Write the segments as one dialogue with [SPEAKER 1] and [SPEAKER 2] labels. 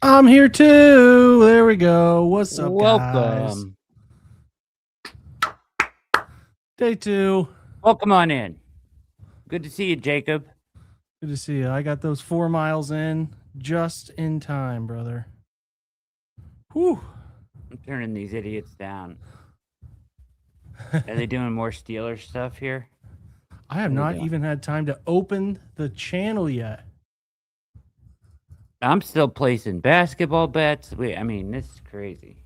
[SPEAKER 1] I'm here too. There we go. What's up, guys?
[SPEAKER 2] Welcome.
[SPEAKER 1] Day 2.
[SPEAKER 2] Welcome on in. Good to see you, Jacob.
[SPEAKER 1] Good to see you. I got those 4 miles in just in time, brother. Whew.
[SPEAKER 2] I'm turning these idiots down. Are they doing more Steelers stuff here?
[SPEAKER 1] I have not even had time to open the channel yet.
[SPEAKER 2] I'm still placing basketball bets. I mean, this is crazy.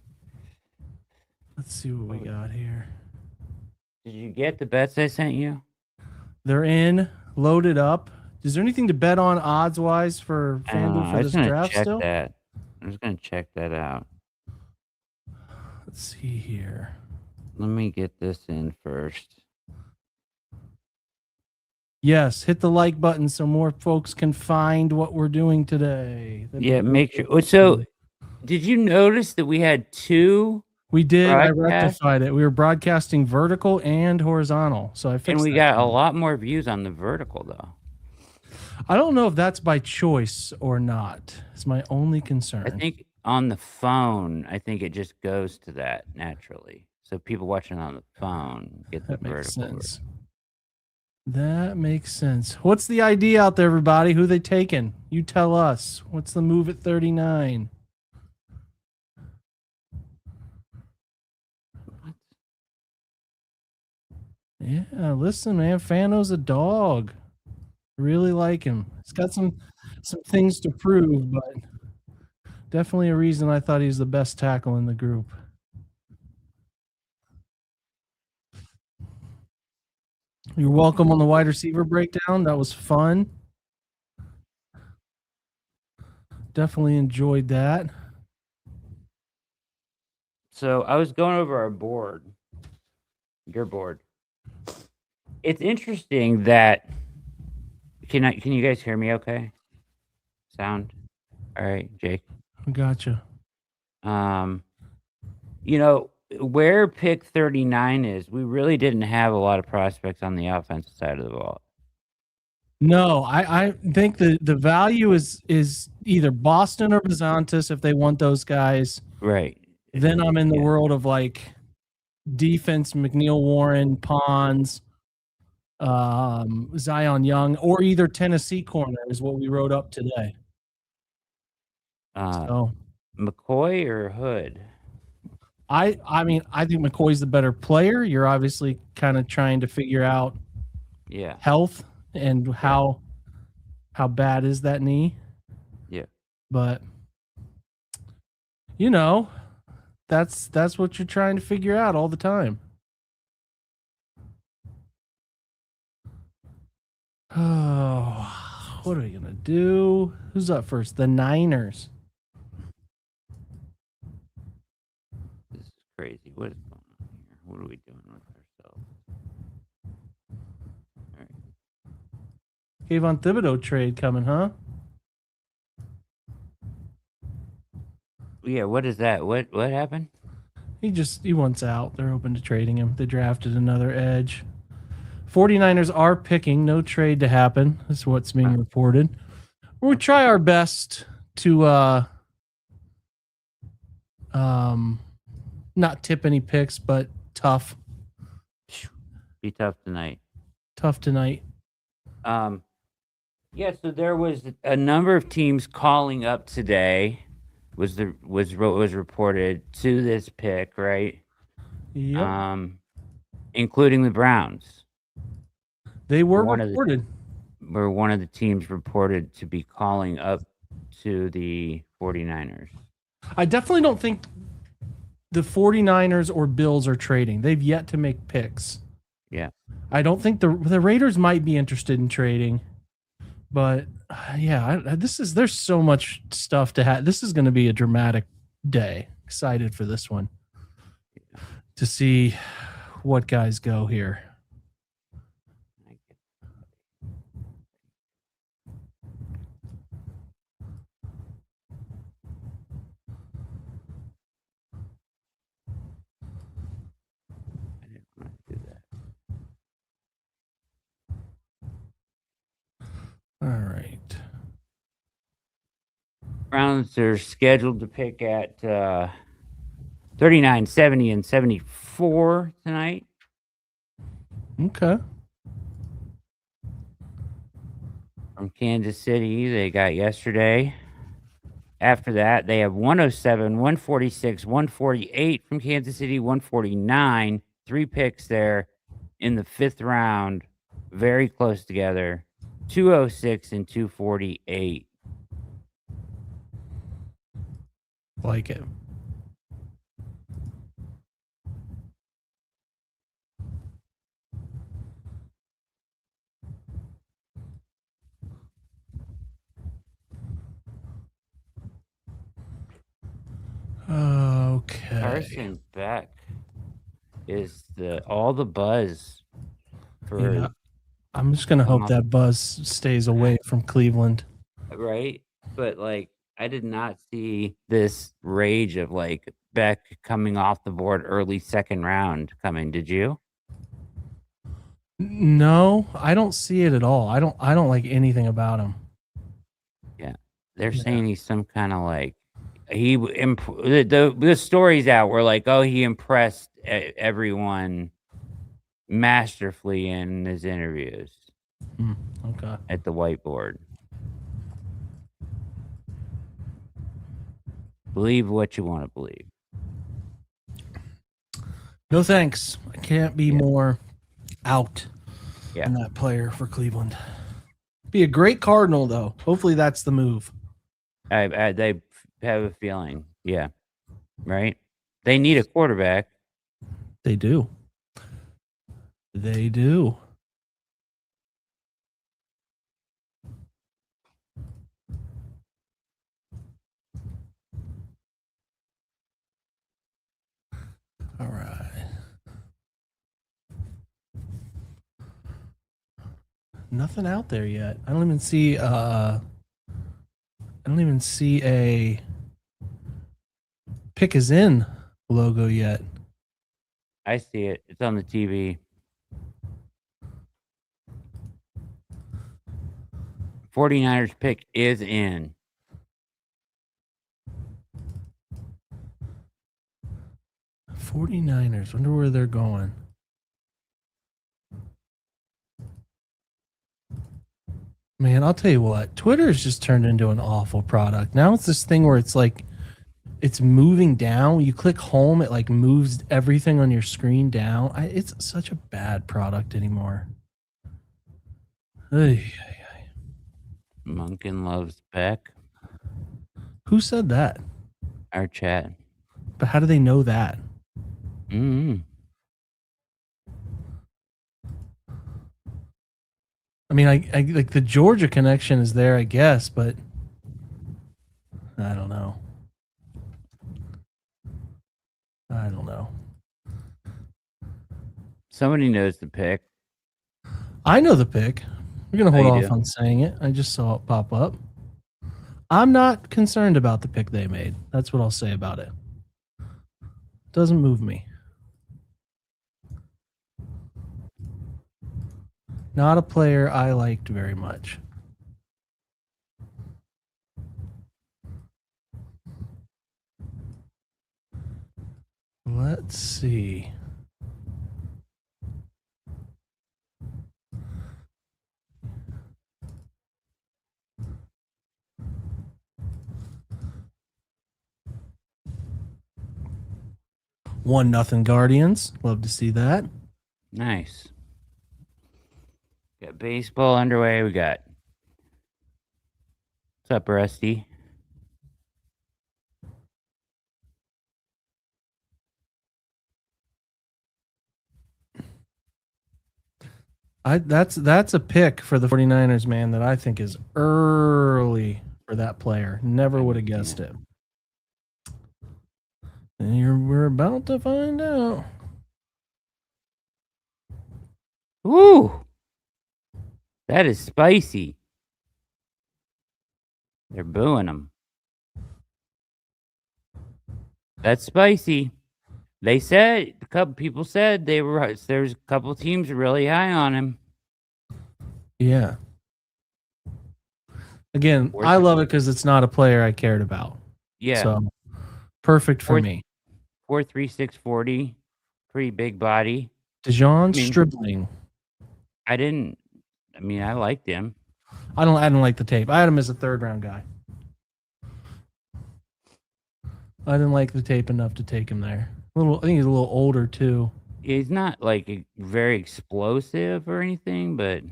[SPEAKER 1] Let's see what we got here.
[SPEAKER 2] Did you get the bets I sent you?
[SPEAKER 1] They're in, loaded up. Is there anything to bet on odds-wise for FanDuel for this draft still?
[SPEAKER 2] I'm just going to check that out.
[SPEAKER 1] Let's see here.
[SPEAKER 2] Let me get this in first.
[SPEAKER 1] Yes, hit the like button so more folks can find what we're doing today.
[SPEAKER 2] Yeah, make sure. So, did you notice that we had 2?
[SPEAKER 1] We did. I rectified it. We were broadcasting vertical and horizontal, so I fixed it.
[SPEAKER 2] And we got a lot more views on the vertical, though.
[SPEAKER 1] I don't know if that's by choice or not. It's my only concern.
[SPEAKER 2] I think on the phone, I think it just goes to that naturally. So people watching on the phone get the vertical.
[SPEAKER 1] That makes sense. That makes sense. What's the idea out there, everybody? Who they taking? You tell us. What's the move at 39? What? Yeah, listen, man. Fano's a dog. Really like him. He's got some things to prove, but definitely a reason I thought he's the best tackle in the group. You're welcome on the wide receiver breakdown. That was fun. Definitely enjoyed that.
[SPEAKER 2] So I was going over our board, your board. It's interesting that can you guys hear me okay? Sound? All right, Jake.
[SPEAKER 1] Gotcha.
[SPEAKER 2] You know, where pick 39 is, we really didn't have a lot of prospects on the offensive side of the ball.
[SPEAKER 1] No, I think the value is either Boston or Bizantis if they want those guys.
[SPEAKER 2] Right.
[SPEAKER 1] Then I'm in the world of like defense, McNeil Warren, Pons, Zion Young, or either Tennessee corner is what we wrote up today. So
[SPEAKER 2] McCoy or Hood?
[SPEAKER 1] I mean, I think McCoy's the better player. You're obviously kind of trying to figure out health and how bad is that knee.
[SPEAKER 2] Yeah.
[SPEAKER 1] But you know, that's what you're trying to figure out all the time. Oh, what are we gonna do? Who's up first? The Niners.
[SPEAKER 2] This is crazy. What is going on here? What are we doing with ourselves? All right.
[SPEAKER 1] Kayvon Thibodeau trade coming, huh?
[SPEAKER 2] Yeah, what is that? What happened?
[SPEAKER 1] He wants out. They're open to trading him. They drafted another edge. 49ers are picking. No trade to happen. That's what's being reported. We'll try our best to not tip any picks, but tough.
[SPEAKER 2] Be tough tonight.
[SPEAKER 1] Tough tonight.
[SPEAKER 2] Yeah, so there was a number of teams calling up today. Was reported to this pick, right?
[SPEAKER 1] Yep.
[SPEAKER 2] Including the Browns.
[SPEAKER 1] They were reported.
[SPEAKER 2] Were one of the teams reported to be calling up to the 49ers.
[SPEAKER 1] I definitely don't think the 49ers or Bills are trading. They've yet to make picks.
[SPEAKER 2] Yeah.
[SPEAKER 1] I don't think the Raiders might be interested in trading. But yeah, there's so much stuff to have. This is going to be a dramatic day. Excited for this one to see what guys go here.
[SPEAKER 2] I didn't want to do that.
[SPEAKER 1] All right.
[SPEAKER 2] rounds are scheduled to pick at 39, 70, and 74 tonight.
[SPEAKER 1] Okay.
[SPEAKER 2] From Kansas City, they got yesterday. After that, they have 107, 146, 148 from Kansas City, 149. 3 picks there in the 5th round, very close together. 206 and 248.
[SPEAKER 1] Like it. Okay.
[SPEAKER 2] Carson Beck is all the buzz for
[SPEAKER 1] Yeah. I'm just gonna hope that buzz stays away from Cleveland.
[SPEAKER 2] right? But like I did not see this rage of like Beck coming off the board early 2nd round coming. Did you?
[SPEAKER 1] No, I don't see it at all. I don't like anything about him.
[SPEAKER 2] Yeah. They're
[SPEAKER 1] Yeah.
[SPEAKER 2] saying he's some kind of like the stories out were like, oh, he impressed everyone masterfully in his interviews
[SPEAKER 1] Okay.
[SPEAKER 2] at the whiteboard. Believe what you want to believe.
[SPEAKER 1] No thanks. I can't be more out
[SPEAKER 2] Yeah.
[SPEAKER 1] than that player for Cleveland. Be a great Cardinal though. Hopefully that's the move.
[SPEAKER 2] They have a feeling. Yeah. Right? They need a quarterback.
[SPEAKER 1] They do. They do. All right. Nothing out there yet. I don't even see a pick is in logo yet.
[SPEAKER 2] I see it. It's on the TV. 49ers pick is in.
[SPEAKER 1] '49ers. Wonder where they're going. Man, I'll tell you what. Twitter has just turned into an awful product. Now it's this thing where it's like it's moving down. You click home, it like moves everything on your screen down. It's such a bad product anymore. Ay.
[SPEAKER 2] Munkin loves Beck.
[SPEAKER 1] Who said that?
[SPEAKER 2] Our chat.
[SPEAKER 1] But how do they know that? I mean, I like the Georgia connection is there, I guess, but I don't know.
[SPEAKER 2] Somebody knows the pick.
[SPEAKER 1] I know the pick. We're gonna hold
[SPEAKER 2] you
[SPEAKER 1] off
[SPEAKER 2] do?
[SPEAKER 1] on saying it. I just saw it pop up. I'm not concerned about the pick they made. That's what I'll say about it. Doesn't move me. Not a player I liked very much. Let's see. 1-0 Guardians. Love to see that.
[SPEAKER 2] Nice. Got baseball underway. We got. What's up, Rusty?
[SPEAKER 1] That's a pick for the 49ers, man, that I think is early for that player. Never would have guessed it. And we're about to find out.
[SPEAKER 2] Ooh. That is spicy. They're booing him. That's spicy. They said, a couple people said there's a couple teams really high on him.
[SPEAKER 1] Yeah. Again, I love it because it's not a player I cared about.
[SPEAKER 2] Yeah.
[SPEAKER 1] So perfect for me.
[SPEAKER 2] 4.36 40, pretty big body.
[SPEAKER 1] Dejon Stribling.
[SPEAKER 2] I liked him.
[SPEAKER 1] I don't like the tape. I had him as a 3rd round guy. I didn't like the tape enough to take him there. I think he's a little older too.
[SPEAKER 2] He's not like very explosive or anything, but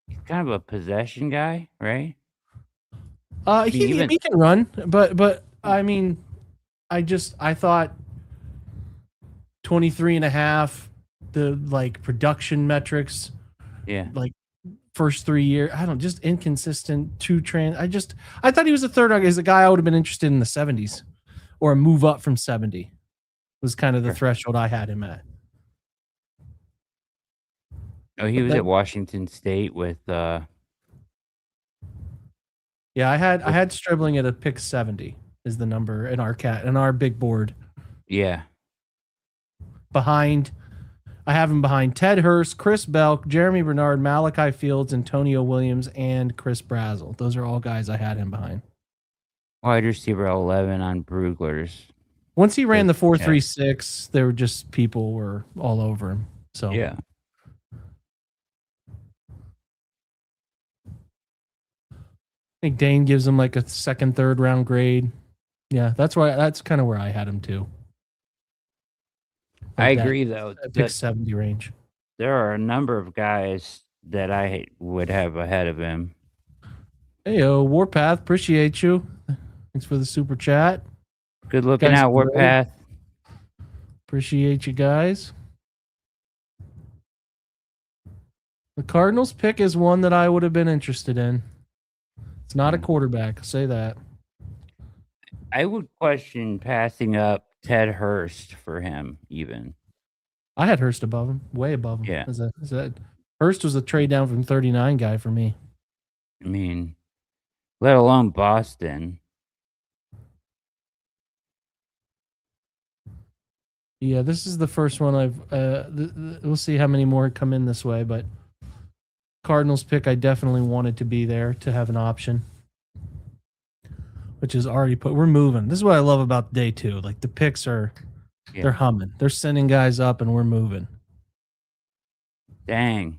[SPEAKER 2] he's kind of a possession guy, right?
[SPEAKER 1] He can run, but I mean, I thought 23 and a half, the like production metrics, like first 3 years, just inconsistent I thought he was a 3rd round. He's a guy I would have been interested in the 70s or a move up from 70 was kind of the threshold I had him at.
[SPEAKER 2] Oh, he was at Washington State with
[SPEAKER 1] Yeah, I had Stribling at a pick 70 is the number in our big board.
[SPEAKER 2] Yeah.
[SPEAKER 1] I have him behind Ted Hurst, Chris Belk, Jeremy Bernard, Malachi Fields, Antonio Williams, and Chris Brazel. Those are all guys I had him behind.
[SPEAKER 2] Wide receiver 11 on Brugler's.
[SPEAKER 1] Once he ran the 4.36, there were just people were all over him. So
[SPEAKER 2] yeah.
[SPEAKER 1] I think Dane gives him like a 2nd, 3rd round grade. Yeah, that's kind of where I had him too.
[SPEAKER 2] I agree, though.
[SPEAKER 1] Pick 70 range.
[SPEAKER 2] There are a number of guys that I would have ahead of him.
[SPEAKER 1] Hey, Warpath, appreciate you. Thanks for the super chat.
[SPEAKER 2] Good looking out, Warpath.
[SPEAKER 1] Appreciate you guys. The Cardinals pick is one that I would have been interested in. It's not a quarterback. I'll say that.
[SPEAKER 2] I would question passing up Ted Hurst for him, even.
[SPEAKER 1] I had Hurst above him, way above him.
[SPEAKER 2] Yeah.
[SPEAKER 1] Hurst was a trade down from 39 guy for me.
[SPEAKER 2] I mean, let alone Boston.
[SPEAKER 1] Yeah, this is the first one we'll see how many more come in this way, but Cardinals pick, I definitely wanted to be there to have an option, which is already we're moving. This is what I love about day 2. Like the picks they're humming. They're sending guys up and we're moving.
[SPEAKER 2] Dang.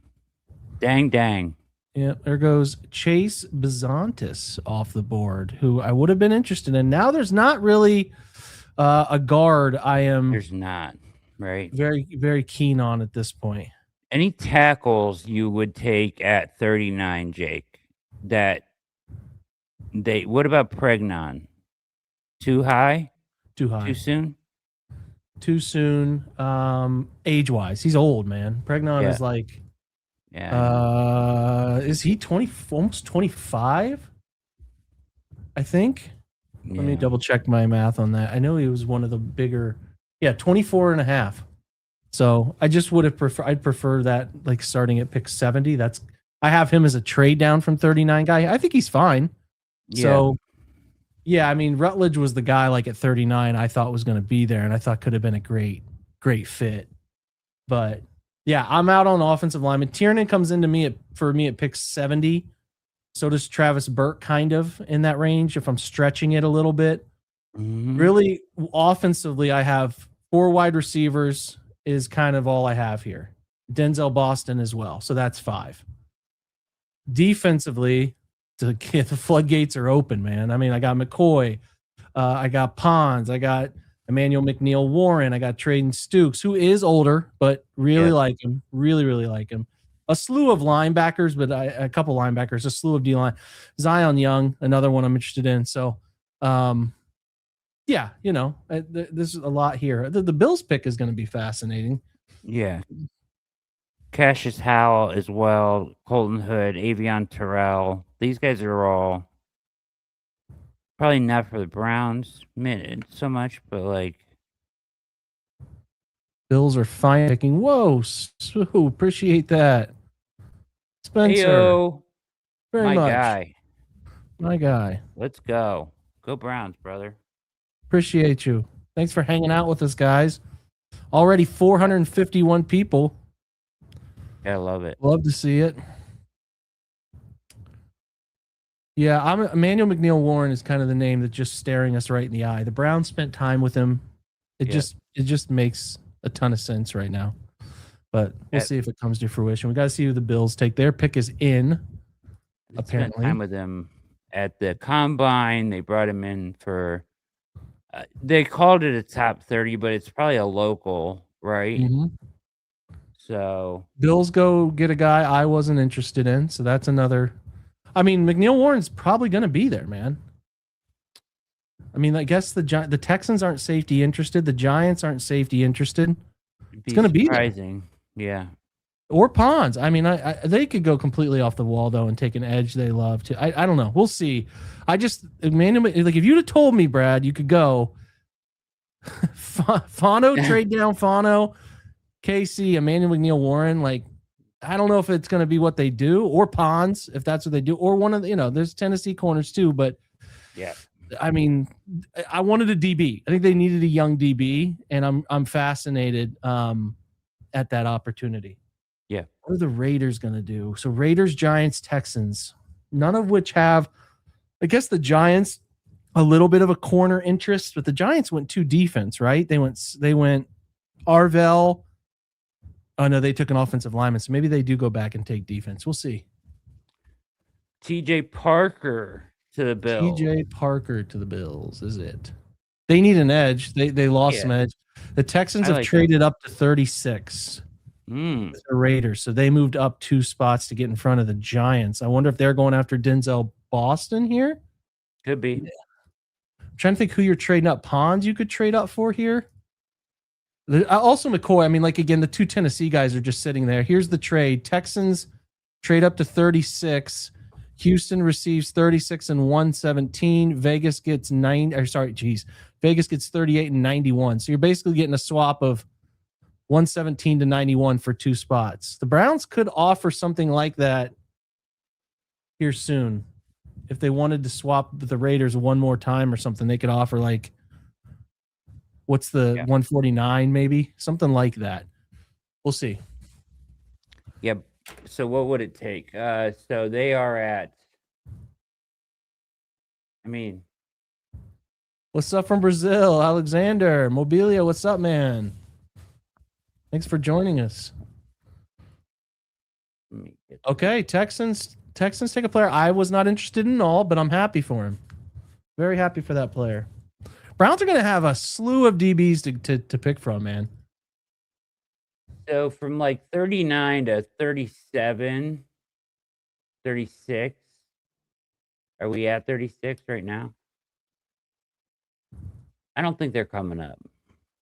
[SPEAKER 1] Yeah, there goes Chase Bizantis off the board, who I would have been interested in. Now there's not really a guard
[SPEAKER 2] There's not, right?
[SPEAKER 1] Very, very keen on at this point.
[SPEAKER 2] Any tackles you would take at 39, Jake? What about Pregnon? Too high?
[SPEAKER 1] Too high.
[SPEAKER 2] Too soon?
[SPEAKER 1] Too soon. Age-wise, he's old, man. Pregnon is like...
[SPEAKER 2] Yeah.
[SPEAKER 1] Is he almost 25? I think.
[SPEAKER 2] Yeah.
[SPEAKER 1] Let me double check my math on that. I know he was one of the bigger... Yeah, 24 and a half. So I just would have I'd prefer that like starting at pick 70. I have him as a trade down from 39 guy. I think he's fine. Yeah. So yeah, I mean, Rutledge was the guy like at 39 I thought was going to be there and I thought could have been a great fit. But yeah, I'm out on offensive lineman. Tiernan comes into me at pick 70. So does Travis Burke, kind of in that range if I'm stretching it a little bit.
[SPEAKER 2] Mm-hmm.
[SPEAKER 1] Really, offensively, I have 4 wide receivers is kind of all I have here. Denzel Boston as well. So that's 5. Defensively, the floodgates are open, man. I mean, I got McCoy. I got Pons. I got Emmanuel McNeil Warren. I got Traden Stukes, who is older, but really like him. Really, really like him. A slew of linebackers, but a couple linebackers, a slew of D-line. Zion Young, another one I'm interested in. So, yeah, there's a lot here. The Bills pick is going to be fascinating.
[SPEAKER 2] Yeah. Cassius Howell as well, Colton Hood, Avion Terrell. These guys are all probably not for the Browns so much, but like
[SPEAKER 1] Bills are fine picking. Whoa, appreciate that. Spencer.
[SPEAKER 2] Heyo.
[SPEAKER 1] Very much.
[SPEAKER 2] My guy.
[SPEAKER 1] Let's
[SPEAKER 2] go. Go Browns, brother.
[SPEAKER 1] Appreciate you. Thanks for hanging out with us, guys. Already 451 people.
[SPEAKER 2] I love it.
[SPEAKER 1] Love to see it. Yeah, Emmanuel McNeil Warren is kind of the name that's just staring us right in the eye. The Browns spent time with him. It
[SPEAKER 2] Yeah.
[SPEAKER 1] just makes a ton of sense right now. But we'll
[SPEAKER 2] At-
[SPEAKER 1] see if it comes to fruition. We got to see who the Bills take. Their pick is in,
[SPEAKER 2] They spent
[SPEAKER 1] apparently.
[SPEAKER 2] time with him at the combine. They brought him in for. They called it a top 30, but it's probably a local, right?
[SPEAKER 1] Mm-hmm.
[SPEAKER 2] So
[SPEAKER 1] Bills go get a guy I wasn't interested in. So that's another. I mean, McNeil Warren's probably going to be there, man. I mean, I guess the Texans aren't safety interested. The Giants aren't safety interested.
[SPEAKER 2] it'd
[SPEAKER 1] It's
[SPEAKER 2] be
[SPEAKER 1] going to be there.
[SPEAKER 2] surprising. Yeah.
[SPEAKER 1] Or Ponds. I mean, they could go completely off the wall though and take an edge they love to. I don't know. We'll see. I just Emmanuel, like if you'd have told me, Brad, you could go Fano trade down Fano, KC, Emmanuel McNeil Warren. Like I don't know if it's going to be what they do or Ponds if that's what they do or one of the there's Tennessee corners too, but
[SPEAKER 2] Yeah.
[SPEAKER 1] I mean, I wanted a DB. I think they needed a young DB, and I'm fascinated at that opportunity.
[SPEAKER 2] Yeah.
[SPEAKER 1] What are the Raiders going to do? So Raiders, Giants, Texans, none of which have, I guess the Giants, a little bit of a corner interest, but the Giants went to defense, right? They went Arvell. Oh no, they took an offensive lineman. So maybe they do go back and take defense. We'll see.
[SPEAKER 2] TJ Parker to the Bills.
[SPEAKER 1] TJ Parker to the Bills is it? They need an edge. They lost some edge. The Texans have traded up to 36. The Raiders, so they moved up 2 spots to get in front of the Giants. I wonder if they're going after Denzel Boston here.
[SPEAKER 2] Could be.
[SPEAKER 1] Yeah. I'm trying to think who you're trading up. Ponds you could trade up for here. Also McCoy. I mean, like again, the 2 Tennessee guys are just sitting there. Here's the trade. Texans trade up to 36. Houston receives 36 and 117. Vegas gets Vegas gets 38 and 91. So you're basically getting a swap of 117 to 91 for 2 spots. The Browns could offer something like that here soon. If they wanted to swap the Raiders one more time or something, they could offer like, what's the 149 maybe? Something like that. We'll see.
[SPEAKER 2] Yep. So what would it take? So they are at,
[SPEAKER 1] what's up from Brazil? Alexander Mobilia, what's up, man? Thanks for joining us. Okay, Texans take a player I was not interested in all, but I'm happy for him. Very happy for that player. Browns are going to have a slew of DBs to pick from, man.
[SPEAKER 2] So from like 39 to 37, 36. Are we at 36 right now? I don't think they're coming up.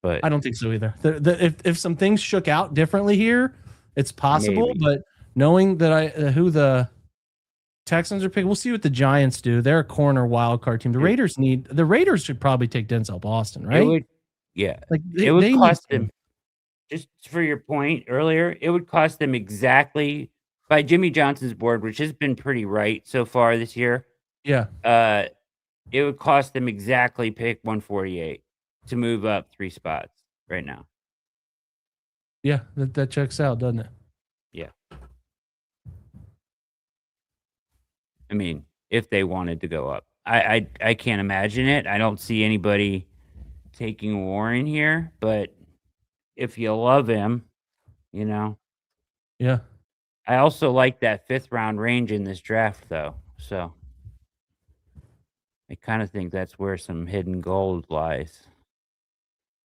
[SPEAKER 2] But
[SPEAKER 1] I don't think so either. If some things shook out differently here, it's possible.
[SPEAKER 2] Maybe.
[SPEAKER 1] But knowing that who the Texans are picking, we'll see what the Giants do. They're a corner wild card team. The Raiders should probably take Denzel Boston, right?
[SPEAKER 2] It would cost them. Just for your point earlier, it would cost them exactly by Jimmy Johnson's board, which has been pretty right so far this year.
[SPEAKER 1] Yeah.
[SPEAKER 2] It would cost them exactly pick 148 to move up 3 spots right now.
[SPEAKER 1] Yeah, that checks out, doesn't it?
[SPEAKER 2] Yeah. I mean, if they wanted to go up. I can't imagine it. I don't see anybody taking Warren here, but if you love him,
[SPEAKER 1] Yeah.
[SPEAKER 2] I also like that 5th round range in this draft, though. So I kind of think that's where some hidden gold lies.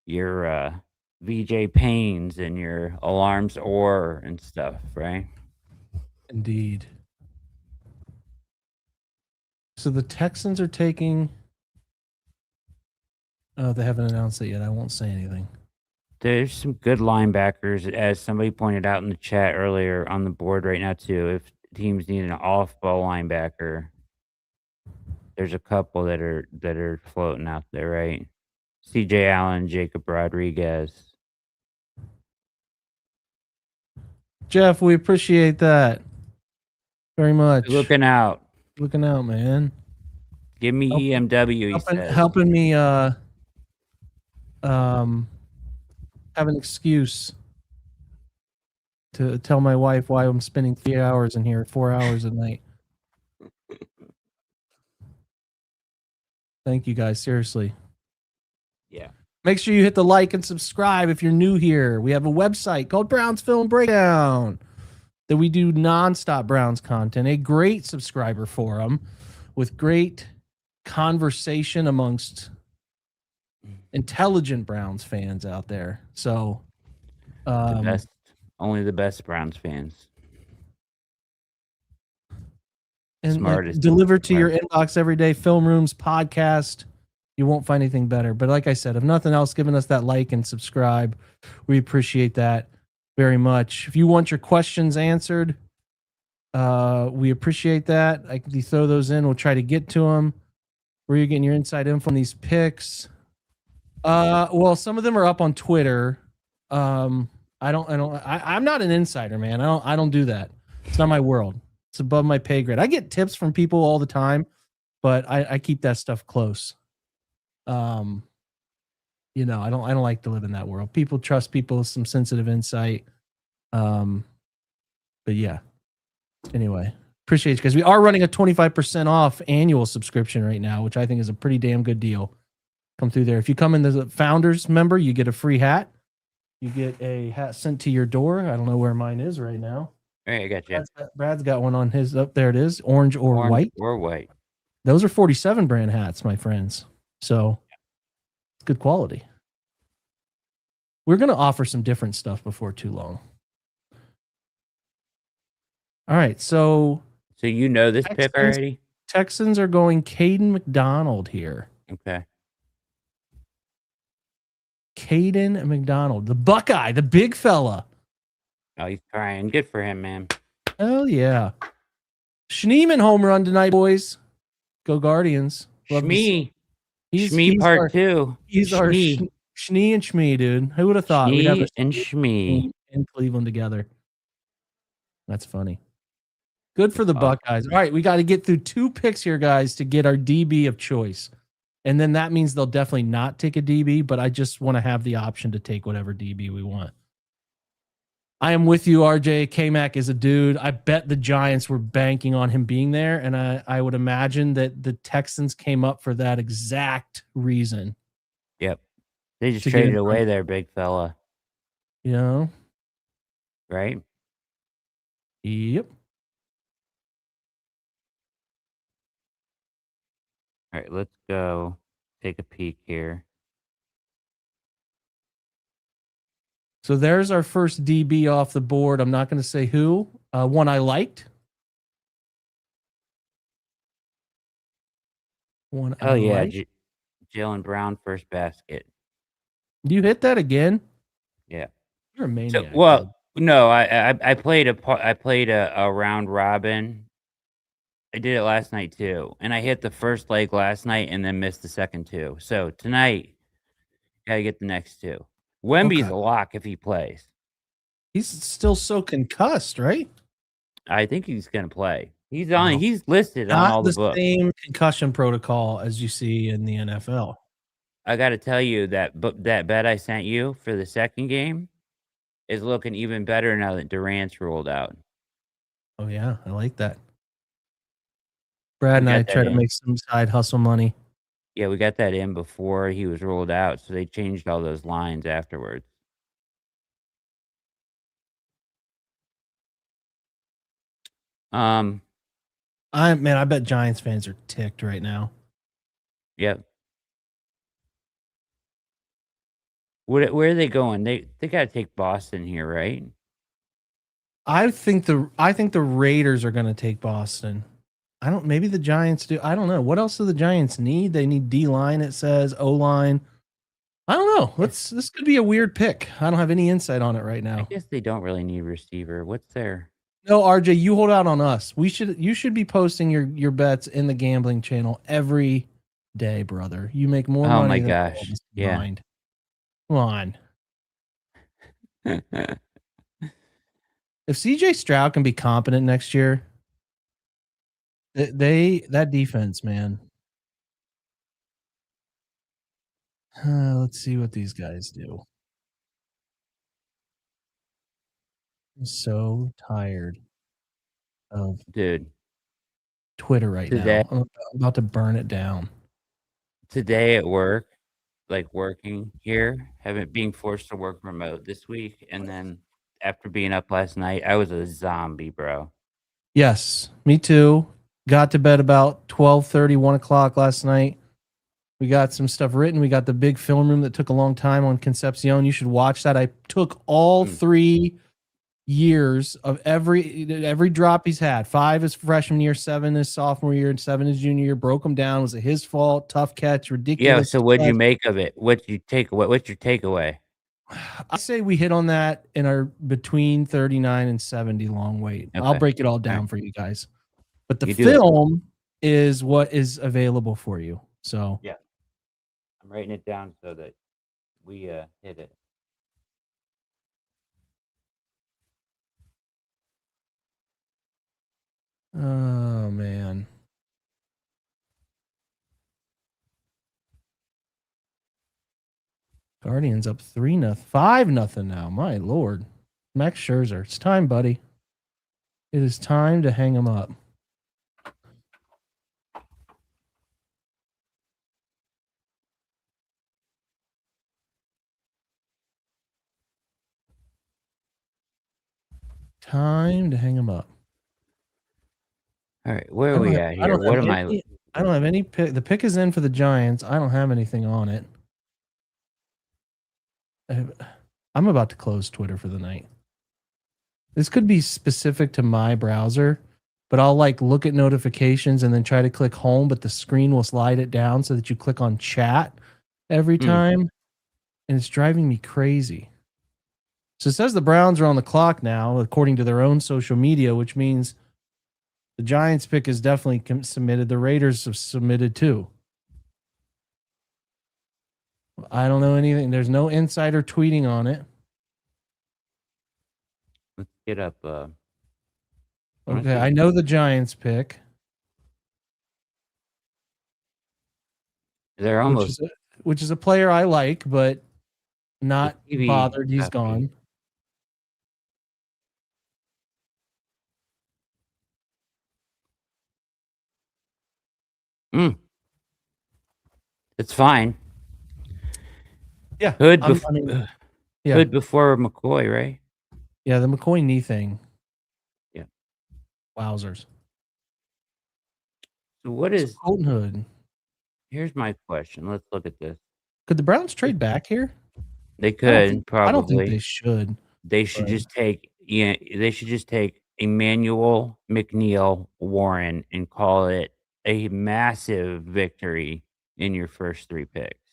[SPEAKER 2] Your VJ Paynes and your Alarms Or and stuff, right?
[SPEAKER 1] Indeed. So the Texans are taking. Oh, they haven't announced it yet. I won't say anything.
[SPEAKER 2] There's some good linebackers, as somebody pointed out in the chat earlier, on the board right now too. If teams need an off-ball linebacker, there's a couple that are floating out there, right? CJ Allen, Jacob Rodriguez.
[SPEAKER 1] Jeff, we appreciate that very much.
[SPEAKER 2] Looking out,
[SPEAKER 1] man.
[SPEAKER 2] Give me EMW.
[SPEAKER 1] Helping me have an excuse to tell my wife why I'm spending 3 hours in here, 4 hours a night. Thank you guys. Seriously.
[SPEAKER 2] Yeah.
[SPEAKER 1] Make sure you hit the like and subscribe if you're new here. We have a website called Browns Film Breakdown that we do nonstop Browns content, a great subscriber forum with great conversation amongst intelligent Browns fans out there. So,
[SPEAKER 2] The best, only the best Browns fans.
[SPEAKER 1] and
[SPEAKER 2] Smartest.
[SPEAKER 1] like delivered to your inbox every day, Film Rooms podcast. You won't find anything better. But like I said, if nothing else, giving us that like and subscribe, we appreciate that very much. If you want your questions answered, we appreciate that. You throw those in. We'll try to get to them. Where you're getting your inside info on these picks. Well, some of them are up on Twitter. I'm not an insider, man. I don't do that. It's not my world. It's above my pay grade. I get tips from people all the time, but I keep that stuff close. I don't like to live in that world. People trust people with some sensitive insight. But yeah. Anyway, appreciate you guys. We are running a 25% off annual subscription right now, which I think is a pretty damn good deal. Come through there. If you come in as a founders member, you get a free hat. You get a hat sent to your door. I don't know where mine is right now.
[SPEAKER 2] All right, I got you.
[SPEAKER 1] Brad's got one on his. Up there it is. Orange or white.
[SPEAKER 2] Or white.
[SPEAKER 1] Those are 47 brand hats, my friends. So it's good quality. We're going to offer some different stuff before too long. All right. So
[SPEAKER 2] you know this pick already?
[SPEAKER 1] Texans are going Caden McDonald here.
[SPEAKER 2] Okay.
[SPEAKER 1] Caden McDonald, the Buckeye, the big fella.
[SPEAKER 2] Oh, he's trying. Good for him, man.
[SPEAKER 1] Hell yeah. Schneeman home run tonight, boys. Go Guardians.
[SPEAKER 2] Shmee. Shmee part 2.
[SPEAKER 1] He's our Schnee and Shmee, dude. Who would have thought we'd have
[SPEAKER 2] and Shmee
[SPEAKER 1] in Cleveland together? That's funny. Good for the Buckeyes. All right, we got to get through 2 picks here, guys, to get our DB of choice. And then that means they'll definitely not take a DB, but I just want to have the option to take whatever DB we want. I am with you, RJ. K-Mac is a dude. I bet the Giants were banking on him being there, and I would imagine that the Texans came up for that exact reason.
[SPEAKER 2] Yep. They just traded away their big fella.
[SPEAKER 1] You know?
[SPEAKER 2] Right?
[SPEAKER 1] Yep.
[SPEAKER 2] All right, let's go take a peek here.
[SPEAKER 1] So there's our first DB off the board. I'm not going to say who. One I liked.
[SPEAKER 2] Jalen Brown first basket.
[SPEAKER 1] You hit that again?
[SPEAKER 2] Yeah.
[SPEAKER 1] You're a maniac.
[SPEAKER 2] No, I played a round robin. I did it last night too, and I hit the first leg last night and then missed the second 2. So tonight, gotta get the next 2. Wemby's a lock if he plays.
[SPEAKER 1] He's still so concussed, right?
[SPEAKER 2] I think he's gonna play. He's on. He's listed on all the books.
[SPEAKER 1] Same concussion protocol as you see in the NFL.
[SPEAKER 2] I got to tell you that bet I sent you for the second game is looking even better now that Durant's ruled out.
[SPEAKER 1] Oh yeah, I like that. Brad and I try to make some side hustle money.
[SPEAKER 2] Yeah, we got that in before he was ruled out, so they changed all those lines afterwards.
[SPEAKER 1] I bet Giants fans are ticked right now.
[SPEAKER 2] Yep. Where are they going? They got to take Boston here, right?
[SPEAKER 1] I think the Raiders are going to take Boston. Maybe the Giants do. I don't know. What else do the Giants need? They need D-line, it says, O-line. I don't know. This could be a weird pick. I don't have any insight on it right now.
[SPEAKER 2] I guess they don't really need receiver. What's their...
[SPEAKER 1] No, RJ, you hold out on us. You should be posting your bets in the gambling channel every day, brother. You make more money.
[SPEAKER 2] Oh my gosh. Yeah.
[SPEAKER 1] Mind. Come on. If CJ Stroud can be competent next year, that defense, man. Let's see what these guys do. I'm so tired of
[SPEAKER 2] Twitter
[SPEAKER 1] right now. I'm about to burn it down.
[SPEAKER 2] today at work, like working here, haven't being forced to work remote this week, and then after being up last night, I was a zombie, bro.
[SPEAKER 1] Yes, me too. Got to bed about 12:30, 1 o'clock last night. We got some stuff written. We got the big film room that took a long time on Concepcion. You should watch that. I took all 3 years of every drop he's had. 5 is freshman year, 7 is sophomore year, and 7 is junior year. Broke them down. Was it his fault? Tough catch,
[SPEAKER 2] Yeah,
[SPEAKER 1] ridiculous
[SPEAKER 2] so what'd you
[SPEAKER 1] catch.
[SPEAKER 2] make of it? What'd you take away? What's your takeaway?
[SPEAKER 1] I say we hit on that in our between 39 and 70 long wait. I'll
[SPEAKER 2] Okay.
[SPEAKER 1] break it all down
[SPEAKER 2] Alright.
[SPEAKER 1] for you guys. But the
[SPEAKER 2] You do it.
[SPEAKER 1] film is what is available for you. So
[SPEAKER 2] Yeah. I'm writing it down so that we hit it.
[SPEAKER 1] oh man. Guardians up 3-0, 5-0 now. My lord. Max Scherzer. It's time, buddy. It is time to hang him up. Time to hang him up.
[SPEAKER 2] All right, where are we at
[SPEAKER 1] I
[SPEAKER 2] here?
[SPEAKER 1] don't
[SPEAKER 2] What
[SPEAKER 1] have
[SPEAKER 2] am
[SPEAKER 1] any, I don't have any pick. The pick is in for the Giants. I don't have anything on it. I'm about to close Twitter for the night. This could be specific to my browser, but I'll like look at notifications and then try to click home, but the screen will slide it down so that you click on chat every time. And it's driving me crazy. So it says the Browns are on the clock now, according to their own social media, which means the Giants pick is definitely submitted. The Raiders have submitted too. I don't know anything. There's no insider tweeting on it.
[SPEAKER 2] Let's get up.
[SPEAKER 1] Okay, I know the Giants pick.
[SPEAKER 2] They're almost,
[SPEAKER 1] which is a player I like, but not
[SPEAKER 2] TV
[SPEAKER 1] bothered. He's
[SPEAKER 2] copy.
[SPEAKER 1] gone.
[SPEAKER 2] It's fine.
[SPEAKER 1] Yeah.
[SPEAKER 2] Hood,
[SPEAKER 1] yeah.
[SPEAKER 2] Hood before McCoy, right?
[SPEAKER 1] Yeah, the McCoy knee thing.
[SPEAKER 2] Yeah.
[SPEAKER 1] Wowzers.
[SPEAKER 2] So what is
[SPEAKER 1] Colton Hood?
[SPEAKER 2] Here's my question. Let's look at this.
[SPEAKER 1] Could the Browns trade back here?
[SPEAKER 2] They could probably.
[SPEAKER 1] I don't think they should.
[SPEAKER 2] They should just take they should just take Emmanuel McNeil Warren and call it a massive victory in your first 3 picks.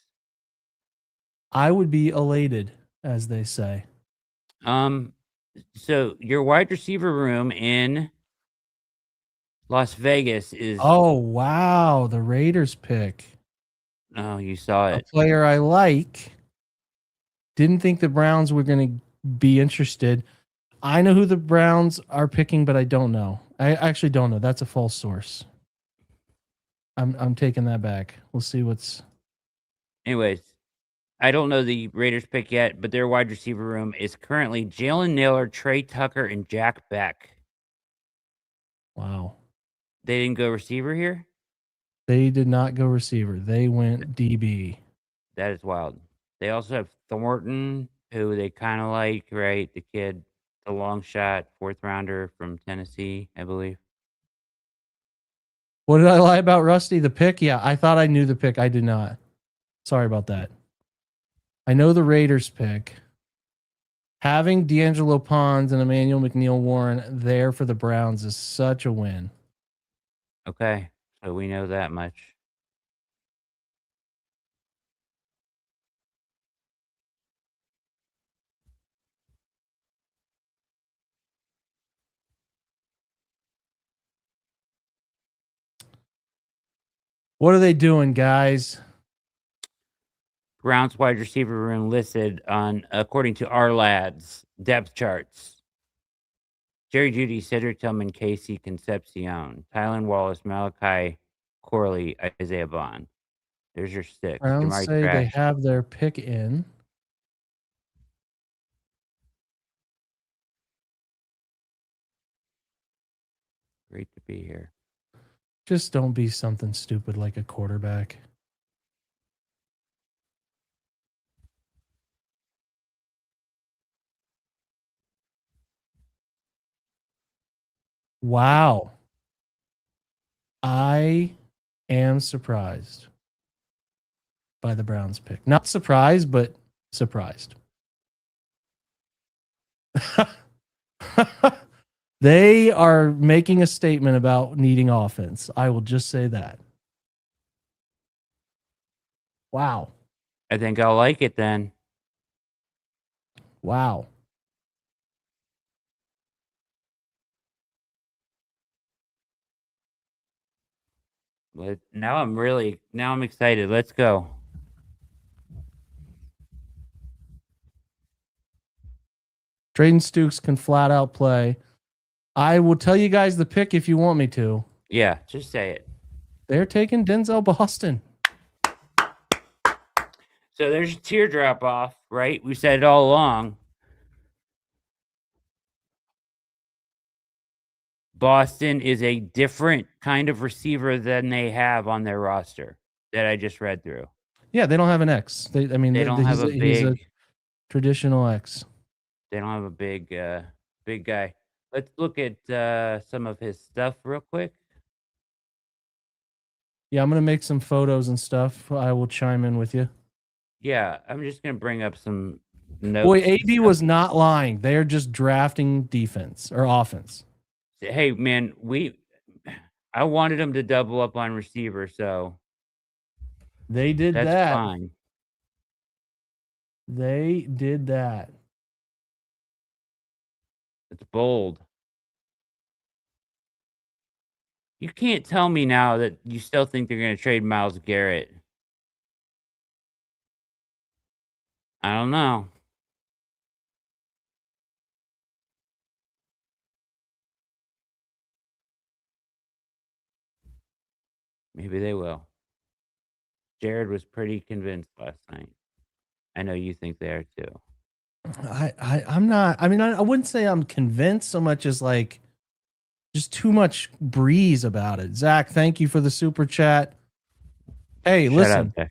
[SPEAKER 1] I would be elated, as they say.
[SPEAKER 2] So your wide receiver room in Las Vegas is
[SPEAKER 1] Oh wow, the Raiders pick.
[SPEAKER 2] Oh, you saw it.
[SPEAKER 1] A player I like. Didn't think the Browns were going to be interested. I know who the Browns are picking, but I don't know. I actually don't know. That's a false source. I'm taking that back. We'll see what's.
[SPEAKER 2] Anyways, I don't know the Raiders pick yet, but their wide receiver room is currently Jalen Naylor, Trey Tucker, and Jack Beck.
[SPEAKER 1] Wow.
[SPEAKER 2] They didn't go receiver here?
[SPEAKER 1] They did not go receiver. They went DB.
[SPEAKER 2] That is wild. They also have Thornton, who they kind of like, right? The kid, the long shot, 4th rounder from Tennessee, I believe.
[SPEAKER 1] What did I lie about, Rusty? The pick? Yeah, I thought I knew the pick. I did not. Sorry about that. I know the Raiders pick. Having D'Angelo Pons and Emmanuel McNeil Warren there for the Browns is such a win.
[SPEAKER 2] Okay, so we know that much.
[SPEAKER 1] What are they doing, guys?
[SPEAKER 2] Browns wide receiver room listed on, according to our lads, depth charts. Jerry Jeudy, Cedric Tillman, Casey Concepcion, Tylan Wallace, Malachi Corley, Isaiah Bond. There's your 6.
[SPEAKER 1] Browns say they have their pick in.
[SPEAKER 2] Great to be here.
[SPEAKER 1] Just don't be something stupid like a quarterback. Wow. I am surprised by the Browns pick. Not surprised, but surprised. They are making a statement about needing offense. I will just say that. Wow.
[SPEAKER 2] I think I'll like it then.
[SPEAKER 1] Wow.
[SPEAKER 2] Now I'm excited. Let's go.
[SPEAKER 1] Drayden Stukes can flat out play. I will tell you guys the pick if you want me to.
[SPEAKER 2] Yeah, just say it.
[SPEAKER 1] They're taking Denzel Boston.
[SPEAKER 2] So there's a teardrop off, right? We said it all along. Boston is a different kind of receiver than they have on their roster that I just read through.
[SPEAKER 1] Yeah, they don't have an X. They
[SPEAKER 2] don't have
[SPEAKER 1] he's a traditional X.
[SPEAKER 2] They don't have a big guy. Let's look at some of his stuff real quick.
[SPEAKER 1] Yeah, I'm gonna make some photos and stuff. I will chime in with you.
[SPEAKER 2] Yeah, I'm just gonna bring up some notes.
[SPEAKER 1] Boy, AB was not lying. They're just drafting defense or offense.
[SPEAKER 2] Hey man, I wanted him to double up on receiver, so
[SPEAKER 1] they did
[SPEAKER 2] that's
[SPEAKER 1] that.
[SPEAKER 2] fine.
[SPEAKER 1] They did that.
[SPEAKER 2] It's bold. You can't tell me now that you still think they're going to trade Myles Garrett. I don't know. Maybe they will. Jared was pretty convinced last night. I know you think they are too.
[SPEAKER 1] I'm not. I mean, I wouldn't say I'm convinced so much as like just too much breeze about it. Zach, thank you for the super chat. Hey,
[SPEAKER 2] Shut
[SPEAKER 1] listen,
[SPEAKER 2] up,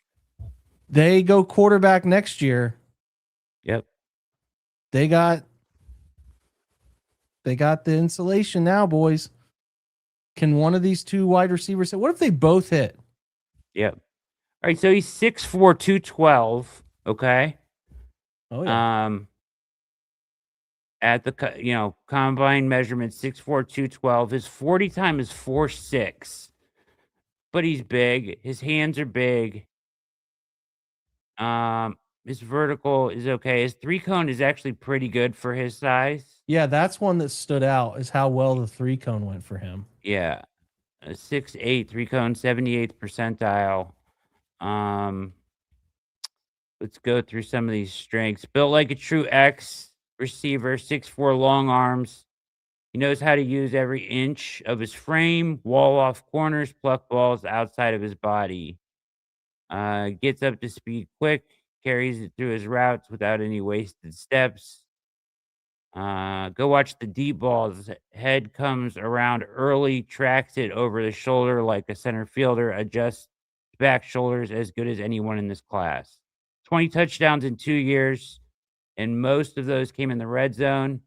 [SPEAKER 1] they go quarterback next year.
[SPEAKER 2] Yep.
[SPEAKER 1] They got the insulation now, boys. Can one of these two wide receivers hit? What if they both hit?
[SPEAKER 2] Yep. All right, so he's 6'4", 212. Okay.
[SPEAKER 1] Oh yeah.
[SPEAKER 2] At the combine measurement 6'4", 212. His 40 time is 4.6. But he's big. His hands are big. His vertical is okay. His 3-cone is actually pretty good for his size.
[SPEAKER 1] Yeah, that's one that stood out is how well the 3-cone went for him.
[SPEAKER 2] Yeah. 6'8", 3-cone, 78th percentile. Let's go through some of these strengths. Built like a true X receiver, 6'4", long arms. He knows how to use every inch of his frame, wall off corners, pluck balls outside of his body. Gets up to speed quick, carries it through his routes without any wasted steps. Go watch the deep balls. Head comes around early, tracks it over the shoulder like a center fielder, adjusts back shoulders as good as anyone in this class. 20 touchdowns in 2 years, and most of those came in the red zone.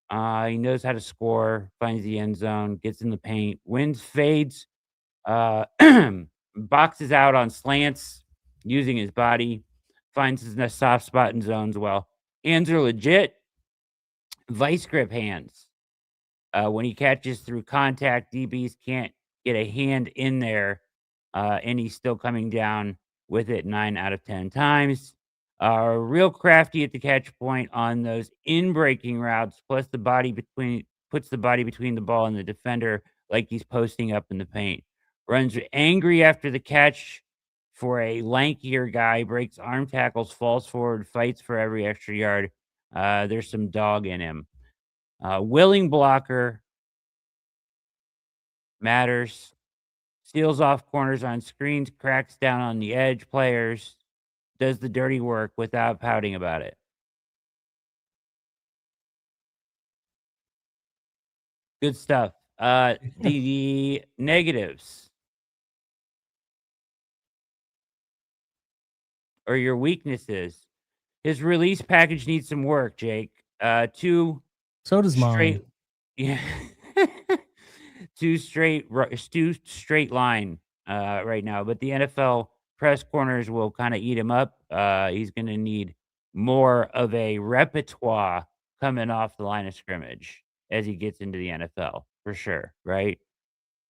[SPEAKER 2] He knows how to score, finds the end zone, gets in the paint, wins fades, boxes out on slants using his body, finds his soft spot in zones well. Hands are legit. Vice grip hands. When he catches through contact, DBs can't get a hand in there, and he's still coming down with it 9 out of 10 times. Real crafty at the catch point on those in-breaking routes, plus puts the body between the ball and the defender like he's posting up in the paint. Runs angry after the catch for a lankier guy, breaks arm tackles, falls forward, fights for every extra yard. There's some dog in him. Willing blocker matters. Steals off corners on screens, cracks down on the edge players, does the dirty work without pouting about it. Good stuff. The negatives or your weaknesses. His release package needs some work, Jake. So
[SPEAKER 1] does mine.
[SPEAKER 2] Yeah. Stu straight line right now, but the NFL press corners will kind of eat him up. He's going to need more of a repertoire coming off the line of scrimmage as he gets into the NFL for sure, right?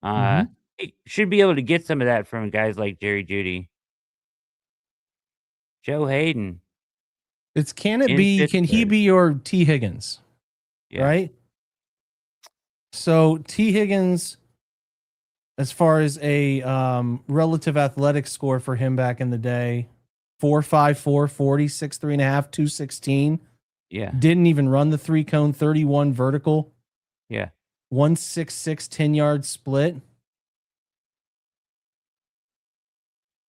[SPEAKER 2] Uh,
[SPEAKER 1] Mhm.
[SPEAKER 2] he should be able to get some of that from guys like Jerry Jeudy, Joe Hayden
[SPEAKER 1] It's can it
[SPEAKER 2] in
[SPEAKER 1] be can he
[SPEAKER 2] Pittsburgh.
[SPEAKER 1] be your T. Higgins,
[SPEAKER 2] Yeah,
[SPEAKER 1] right? So T. Higgins, as far as a relative athletic score for him back in the day, 4.54, 40, 6'3.5", 216.
[SPEAKER 2] yeah,
[SPEAKER 1] Didn't even run the 3-cone, 31 vertical,
[SPEAKER 2] yeah.
[SPEAKER 1] 166 10-yard split.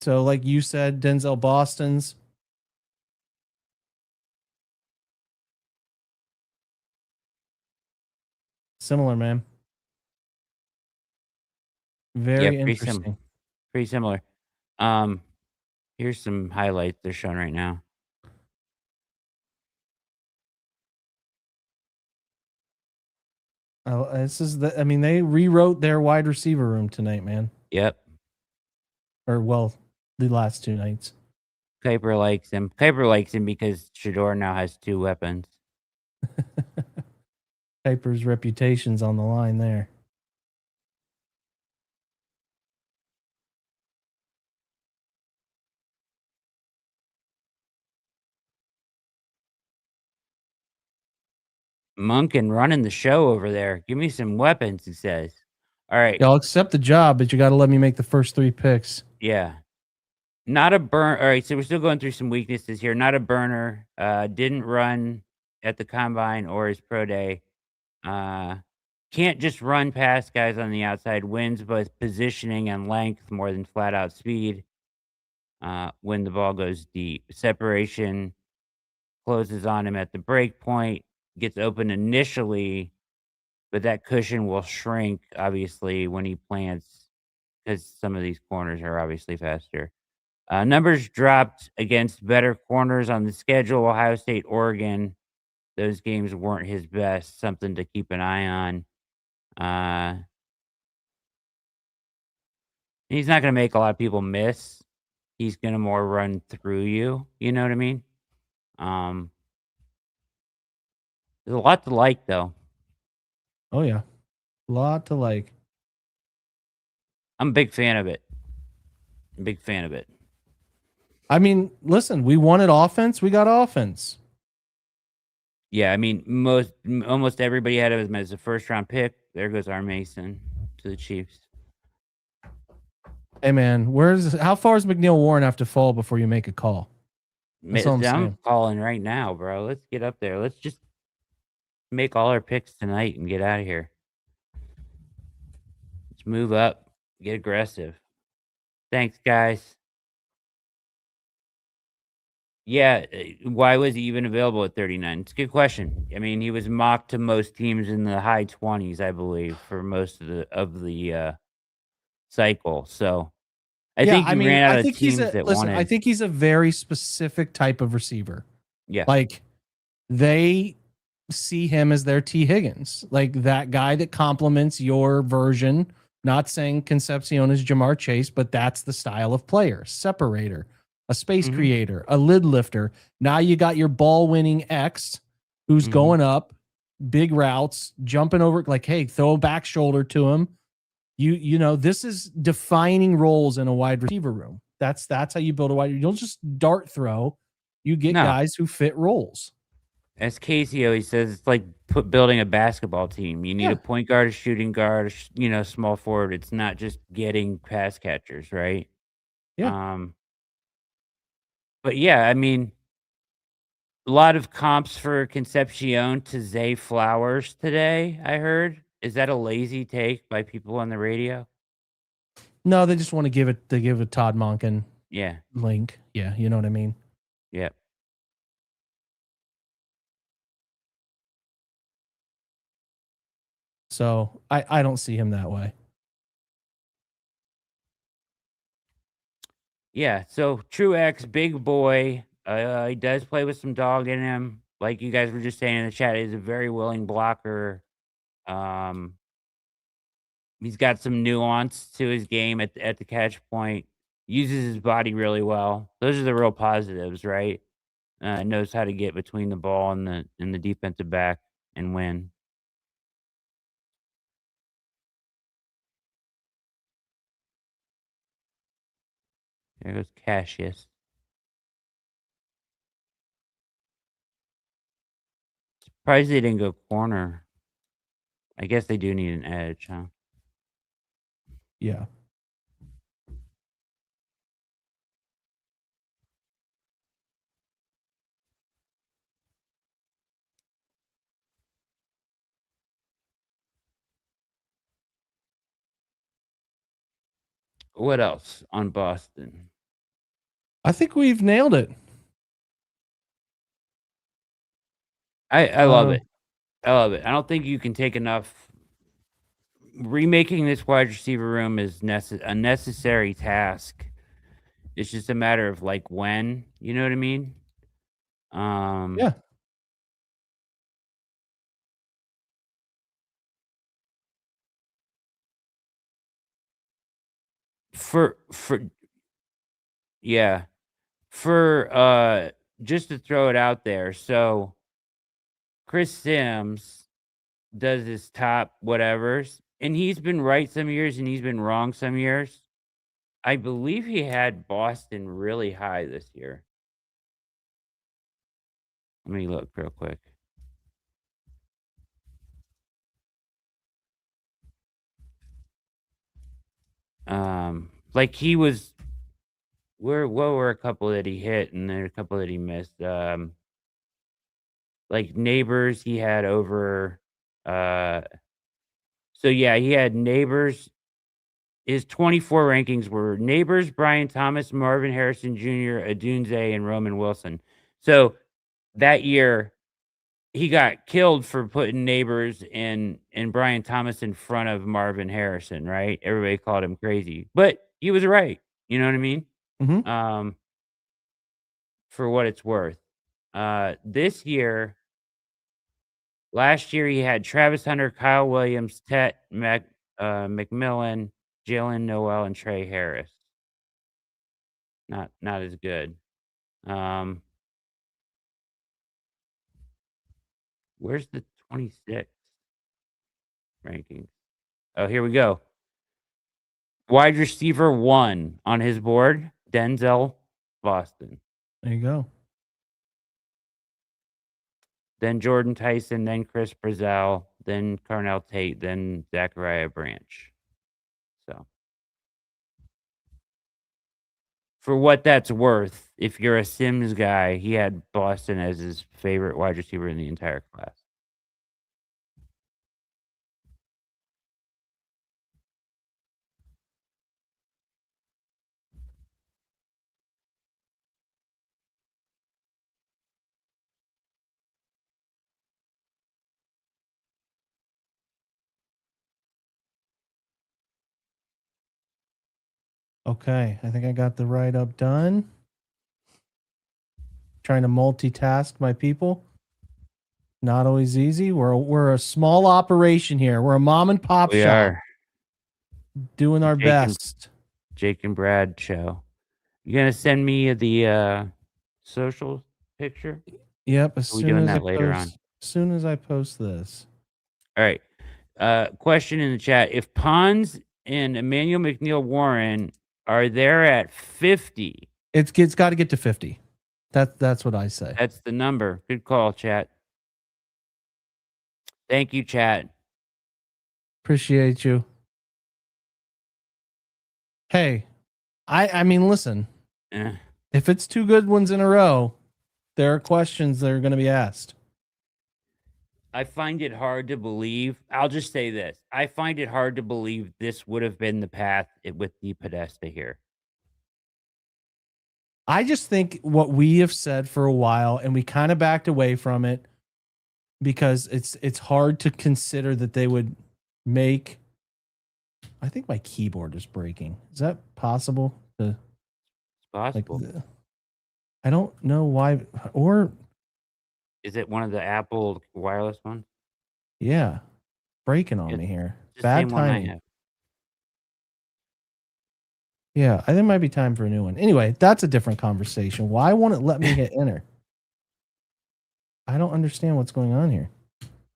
[SPEAKER 1] So, like you said, Denzel Boston's similar, man.
[SPEAKER 2] Yeah,
[SPEAKER 1] Very interesting.
[SPEAKER 2] pretty similar. Um, Here's some highlights they're showing right now.
[SPEAKER 1] Oh, this is the. I mean, they rewrote their wide receiver room tonight, man.
[SPEAKER 2] Yep,
[SPEAKER 1] Or well, the last two nights.
[SPEAKER 2] Kuiper likes him. Kuiper likes him because Shador now has 2 weapons.
[SPEAKER 1] Piper's reputation's on the line there.
[SPEAKER 2] Munkin running the show over there. Give me some weapons, he says. All right,
[SPEAKER 1] Yeah, I'll accept the job, but you got to let me make the first 3 picks.
[SPEAKER 2] yeah. Not a burn. All right, so we're still going through some weaknesses here. Not a burner. Didn't run at the combine or his pro day. Uh, can't just run past guys on the outside. Wins both positioning and length more than flat out speed. When the ball goes deep, separation closes on him at the break point. Gets open initially, but that cushion will shrink obviously when he plants because some of these corners are obviously faster. Numbers dropped against better corners on the schedule. Ohio State, Oregon. Those games weren't his best. Something to keep an eye on. He's not going to make a lot of people miss. He's going to more run through you. You know what I mean? Um, there's a lot to like, though.
[SPEAKER 1] Oh yeah, lot to like.
[SPEAKER 2] I'm a big fan of it. Big fan of it.
[SPEAKER 1] I mean, listen, we wanted offense, we got offense.
[SPEAKER 2] Yeah, I mean, almost everybody had him as a first round pick. There goes our Mason to the Chiefs.
[SPEAKER 1] Hey man, how far does McNeil Warren have to fall before you make a call? That's all I'm
[SPEAKER 2] I'm
[SPEAKER 1] saying.
[SPEAKER 2] calling right now, bro. Let's get up there. Let's just make all our picks tonight and get out of here. Let's move up. Get aggressive. Thanks, guys. Yeah, why was he even available at 39? It's a good question. I mean, he was mocked to most teams in the high 20s, I believe, for most of the cycle. So I
[SPEAKER 1] Yeah,
[SPEAKER 2] think
[SPEAKER 1] I
[SPEAKER 2] he
[SPEAKER 1] mean,
[SPEAKER 2] ran
[SPEAKER 1] I
[SPEAKER 2] out of
[SPEAKER 1] think he's
[SPEAKER 2] teams
[SPEAKER 1] a
[SPEAKER 2] that
[SPEAKER 1] listen, I
[SPEAKER 2] wanted.
[SPEAKER 1] think he's a very specific type of receiver.
[SPEAKER 2] Yeah.
[SPEAKER 1] Like they see him as their T. Higgins, like that guy that complements your version. Not saying Concepcion is Jamar Chase, but that's the style of player. Separator, a space
[SPEAKER 2] Mhm.
[SPEAKER 1] creator, a lid lifter. Now you got your ball winning X who's
[SPEAKER 2] Mhm.
[SPEAKER 1] going up, big routes, jumping over, like, hey, throw a back shoulder to him. You know, this is defining roles in a wide receiver room. That's how you build a wide. You don't just dart throw. You get
[SPEAKER 2] No.
[SPEAKER 1] guys who fit roles.
[SPEAKER 2] As Casey always says, it's like building a basketball team. You need
[SPEAKER 1] Yeah.
[SPEAKER 2] a point guard, a shooting guard, small forward. It's not just getting pass catchers, right?
[SPEAKER 1] Yeah.
[SPEAKER 2] Um, but yeah, I mean, a lot of comps for Concepcion to Zay Flowers today, I heard. Is that a lazy take by people on the radio?
[SPEAKER 1] No, they just want to give it. They give a Todd Monken
[SPEAKER 2] Yeah.
[SPEAKER 1] link. Yeah, you know what I mean.
[SPEAKER 2] Yeah.
[SPEAKER 1] So I don't see him that way.
[SPEAKER 2] Yeah. So Truex, big boy. He does play with some dog in him. Like you guys were just saying in the chat, he's a very willing blocker. Um, He's got some nuance to his game at the catch point. Uses his body really well. Those are the real positives, right? Knows how to get between the ball and the defensive back and win. There goes Cassius. Surprised they didn't go corner. I guess they do need an edge, huh?
[SPEAKER 1] Yeah.
[SPEAKER 2] What else on Boston?
[SPEAKER 1] I think we've nailed it.
[SPEAKER 2] I love it. I love it. I don't think you can take enough. Remaking this wide receiver room is a necessary task. It's just a matter of like when, you know what I mean?
[SPEAKER 1] Yeah.
[SPEAKER 2] For yeah. For just to throw it out there. So Chris Sims does his top whatevers, and he's been right some years and he's been wrong some years. I believe he had Boston really high this year. Let me look real quick. Like he was what were a couple that he hit and then a couple that he missed. Like Neighbors, he had over so yeah, he had Neighbors. His 24 rankings were Neighbors, Brian Thomas, Marvin Harrison Jr., Adunze, and Roman Wilson. So that year, he got killed for putting Neighbors and Brian Thomas in front of Marvin Harrison, right? Everybody called him crazy, but he was right. You know what I mean?
[SPEAKER 1] Mm-hmm.
[SPEAKER 2] For what it's worth. This year, last year he had Travis Hunter, Kyle Williams, Tet McMillan, Jalen Noel, and Trey Harris. Not as good. Where's the 26 rankings? Oh, here we go. Wide receiver 1 on his board, Denzel Boston.
[SPEAKER 1] There you go.
[SPEAKER 2] Then Jordan Tyson, then Chris Brazel, then Carnell Tate, then Zachariah Branch. So, for what that's worth, if you're a Sims guy, he had Boston as his favorite wide receiver in the entire class.
[SPEAKER 1] Okay. I think I got the write up done. Trying to multitask my people. Not always easy. We're a small operation here. We're a mom and pop
[SPEAKER 2] We
[SPEAKER 1] shop.
[SPEAKER 2] are
[SPEAKER 1] Doing our best.
[SPEAKER 2] Jake and Brad show. You gonna send me the social picture?
[SPEAKER 1] Yep.
[SPEAKER 2] Are we doing that later on?
[SPEAKER 1] As soon as I post this.
[SPEAKER 2] All right. Question in the chat: if Pons and Emmanuel McNeil Warren are there at 50,
[SPEAKER 1] It's got to get to 50. That's what I say.
[SPEAKER 2] that's the number. Good call, chat. Thank you, chat.
[SPEAKER 1] Appreciate you. Hey, I mean, listen. If it's 2 good ones in a row, there are questions that are going to be asked.
[SPEAKER 2] I find it hard to believe. I'll just say this. I find it hard to believe this would have been the path with the Podesta here.
[SPEAKER 1] I just think what we have said for a while, and we kind of backed away from it because it's hard to consider that they would make. I think my keyboard is breaking. Is that possible?
[SPEAKER 2] It's possible.
[SPEAKER 1] I don't know why. Or
[SPEAKER 2] is it one of the Apple wireless ones?
[SPEAKER 1] Yeah, breaking on me here.
[SPEAKER 2] Bad timing.
[SPEAKER 1] Yeah, I think it might be time for a new one. Anyway, that's a different conversation. Why won't it let me hit enter? I don't understand what's going on here.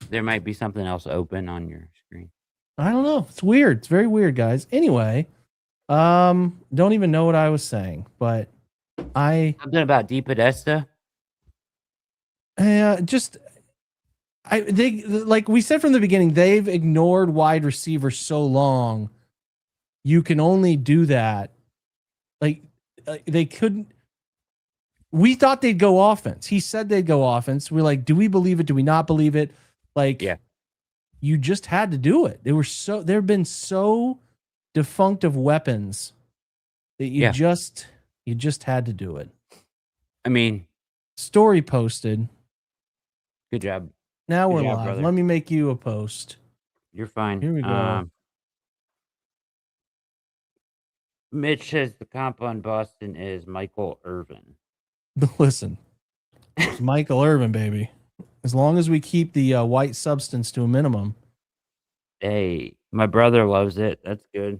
[SPEAKER 2] There might be something else open on your screen.
[SPEAKER 1] I don't know. It's weird. It's very weird, guys. Anyway, don't even know what I was saying, but
[SPEAKER 2] Something about Deep Podesta?
[SPEAKER 1] just they like we said from the beginning, they've ignored wide receivers so long. You can only do that. Like they couldn't. We thought they'd go offense. He said they'd go offense. We're like, do we believe it? Do we not believe it? Like,
[SPEAKER 2] Yeah.
[SPEAKER 1] You just had to do it. There have been so defunct of weapons that you just had to do it.
[SPEAKER 2] I mean,
[SPEAKER 1] story posted.
[SPEAKER 2] Good job.
[SPEAKER 1] Now
[SPEAKER 2] Good
[SPEAKER 1] we're
[SPEAKER 2] job,
[SPEAKER 1] live.
[SPEAKER 2] brother.
[SPEAKER 1] Let me make you a post.
[SPEAKER 2] You're fine.
[SPEAKER 1] Here we go.
[SPEAKER 2] Mitch says the comp on Boston is Michael Irvin.
[SPEAKER 1] Listen, it's Michael Irvin, baby. As long as we keep the white substance to a minimum.
[SPEAKER 2] Hey, my brother loves it. That's good.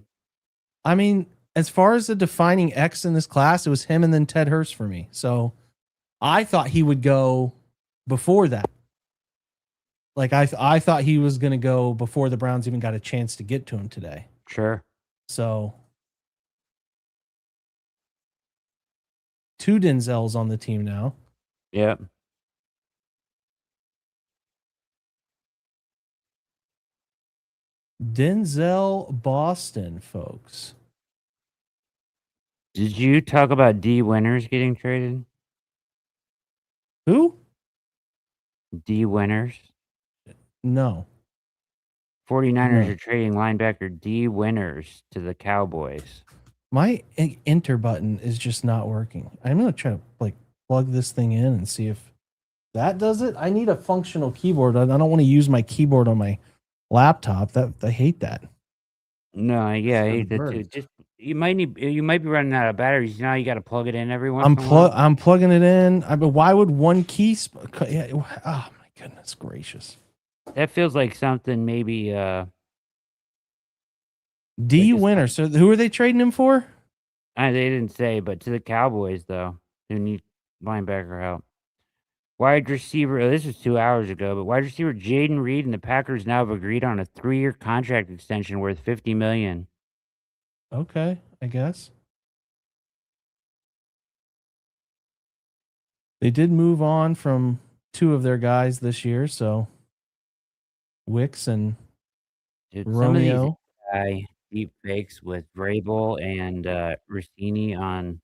[SPEAKER 1] I mean, as far as the defining X in this class, it was him and then Ted Hurst for me. So I thought he would go before that. Like I thought he was going to go before the Browns even got a chance to get to him today.
[SPEAKER 2] Sure.
[SPEAKER 1] So 2 Denzels on the team now.
[SPEAKER 2] Yep.
[SPEAKER 1] Denzel Boston, folks.
[SPEAKER 2] Did you talk about D Winners getting traded?
[SPEAKER 1] Who?
[SPEAKER 2] D Winners?
[SPEAKER 1] No.
[SPEAKER 2] 49ers are trading linebacker D Winners to the Cowboys.
[SPEAKER 1] My enter button is just not working. I'm going to try to plug this thing in and see if that does it. I need a functional keyboard. I don't want to use my keyboard on my laptop. I hate that.
[SPEAKER 2] No, yeah, I hate that too. Just you might be running out of batteries. Now you got to plug it in every once in a while.
[SPEAKER 1] I'm plugging it in. But why would one key? Oh my goodness gracious!
[SPEAKER 2] That feels like something maybe.
[SPEAKER 1] D Winner. So who are they trading him for?
[SPEAKER 2] They didn't say, but to the Cowboys though, who need linebacker help. Wide receiver. This was 2 hours ago, but wide receiver Jaden Reed and the Packers now have agreed on a 3-year contract extension worth $50 million.
[SPEAKER 1] Okay, I guess they did move on from 2 of their guys this year, so Wicks and Romeo.
[SPEAKER 2] Some of these deep fakes with Vrabel and Rossini on.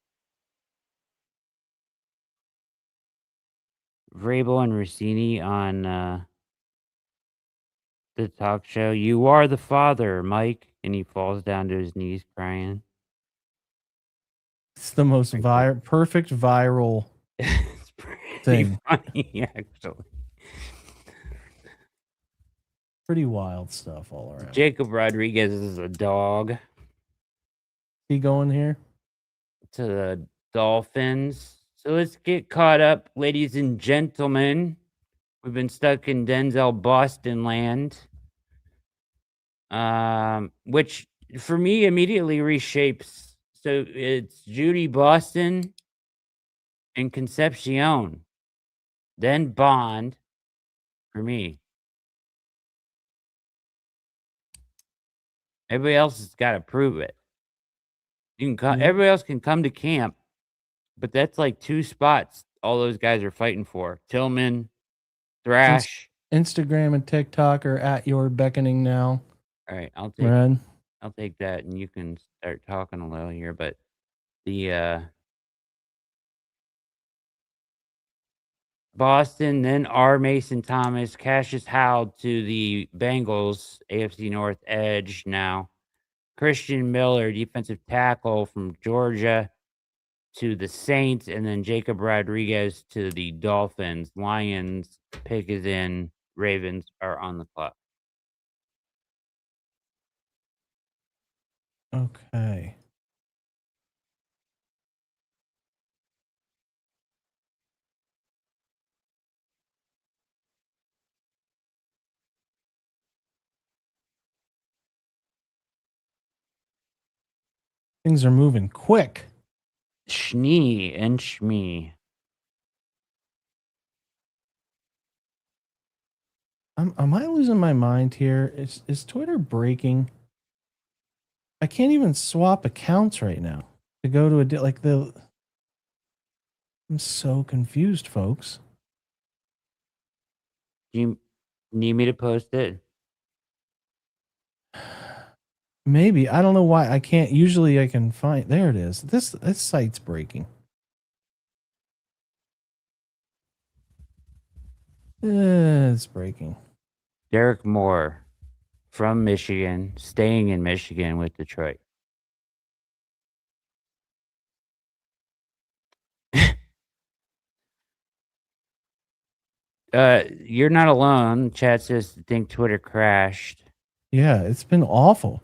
[SPEAKER 2] The talk show. You are the father, Mike, and he falls down to his knees crying.
[SPEAKER 1] It's the most perfect viral thing.
[SPEAKER 2] Funny, actually.
[SPEAKER 1] Pretty wild stuff all around.
[SPEAKER 2] Jacob Rodriguez is a dog.
[SPEAKER 1] He going here
[SPEAKER 2] to the Dolphins. So let's get caught up, ladies and gentlemen. We've been stuck in Denzel Boston land, which for me immediately reshapes. So it's Judy Boston and Concepcion, then Bond for me. Everybody else has got to prove it. You can come. Everybody else can come to camp, but that's like 2 spots. All those guys are fighting for. Tillman, Thrash.
[SPEAKER 1] Instagram and TikTok are at your beckoning now.
[SPEAKER 2] All right, I'll take that, and you can start talking a little here. But the Boston, then R. Mason Thomas, Cassius Howell to the Bengals, AFC North edge now. Christian Miller, defensive tackle from Georgia, to the Saints, and then Jacob Rodriguez to the Dolphins. Lions pick is in. Ravens are on the clock.
[SPEAKER 1] Okay. Things are moving quick.
[SPEAKER 2] Schnee and Shmee.
[SPEAKER 1] Am I losing my mind here? Is Twitter breaking? I can't even swap accounts right now to go to like the. I'm so confused, folks.
[SPEAKER 2] Do you need me to post it?
[SPEAKER 1] Maybe I don't know why I can't. Usually I can find. There it is. This site's breaking. It's breaking.
[SPEAKER 2] Derek Moore from Michigan, staying in Michigan with Detroit. You're not alone. Chat says think Twitter crashed.
[SPEAKER 1] Yeah, it's been awful.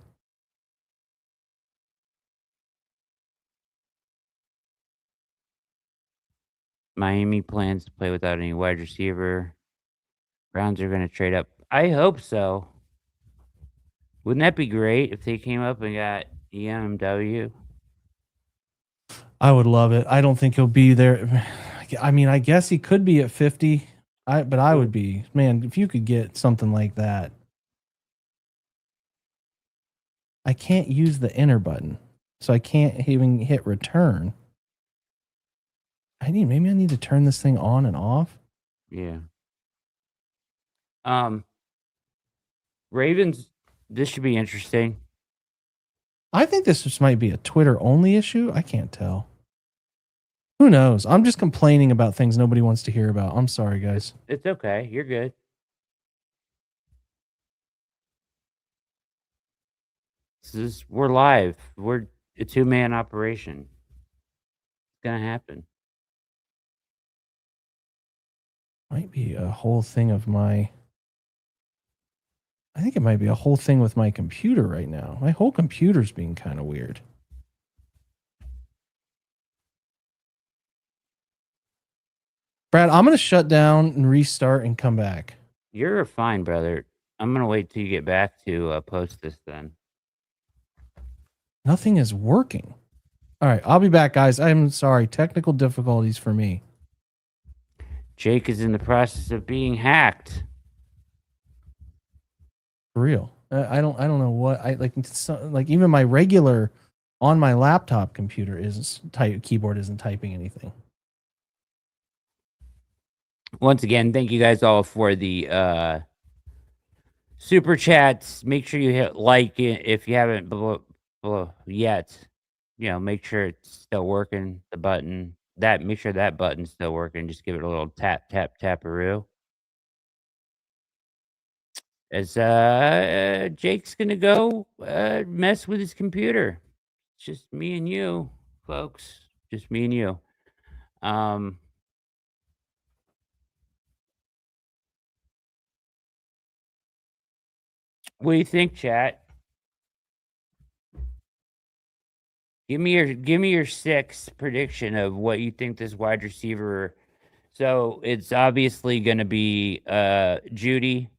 [SPEAKER 2] Miami plans to play without any wide receiver. Browns are going to trade up. I hope so. Wouldn't that be great if they came up and got EMW?
[SPEAKER 1] I would love it. I don't think he'll be there. I mean, I guess he could be at 50. But I would be, man, if you could get something like that. I can't use the enter button, so I can't even hit return. Maybe I need to turn this thing on and off.
[SPEAKER 2] Yeah. Ravens, this should be interesting.
[SPEAKER 1] I think this just might be a Twitter only issue. I can't tell. Who knows? I'm just complaining about things nobody wants to hear about. I'm sorry, guys.
[SPEAKER 2] It's okay. You're good. We're live. We're a 2-man operation. It's gonna happen.
[SPEAKER 1] Might be a whole thing of my. I think it might be a whole thing with my computer right now. My whole computer's being kind of weird. Brad, I'm going to shut down and restart and come back.
[SPEAKER 2] You're fine, brother. I'm gonna wait till you get back to post this then.
[SPEAKER 1] Nothing is working. All right, I'll be back, guys. I'm sorry. Technical difficulties for me.
[SPEAKER 2] Jake is in the process of being hacked.
[SPEAKER 1] For real. I don't know what I like. Like even my regular on my laptop computer keyboard isn't typing anything.
[SPEAKER 2] Once again, thank you guys all for the super chats. Make sure you hit like it if you haven't yet. You know, make sure it's still working. The button make sure that button's still working. Just give it a little tap, tap, taparoo. As Jake's gonna go mess with his computer. It's just me and you, folks. Just me and you. What do you think, chat? Give me your 6 prediction of what you think this wide receiver. So it's obviously going to be Judy,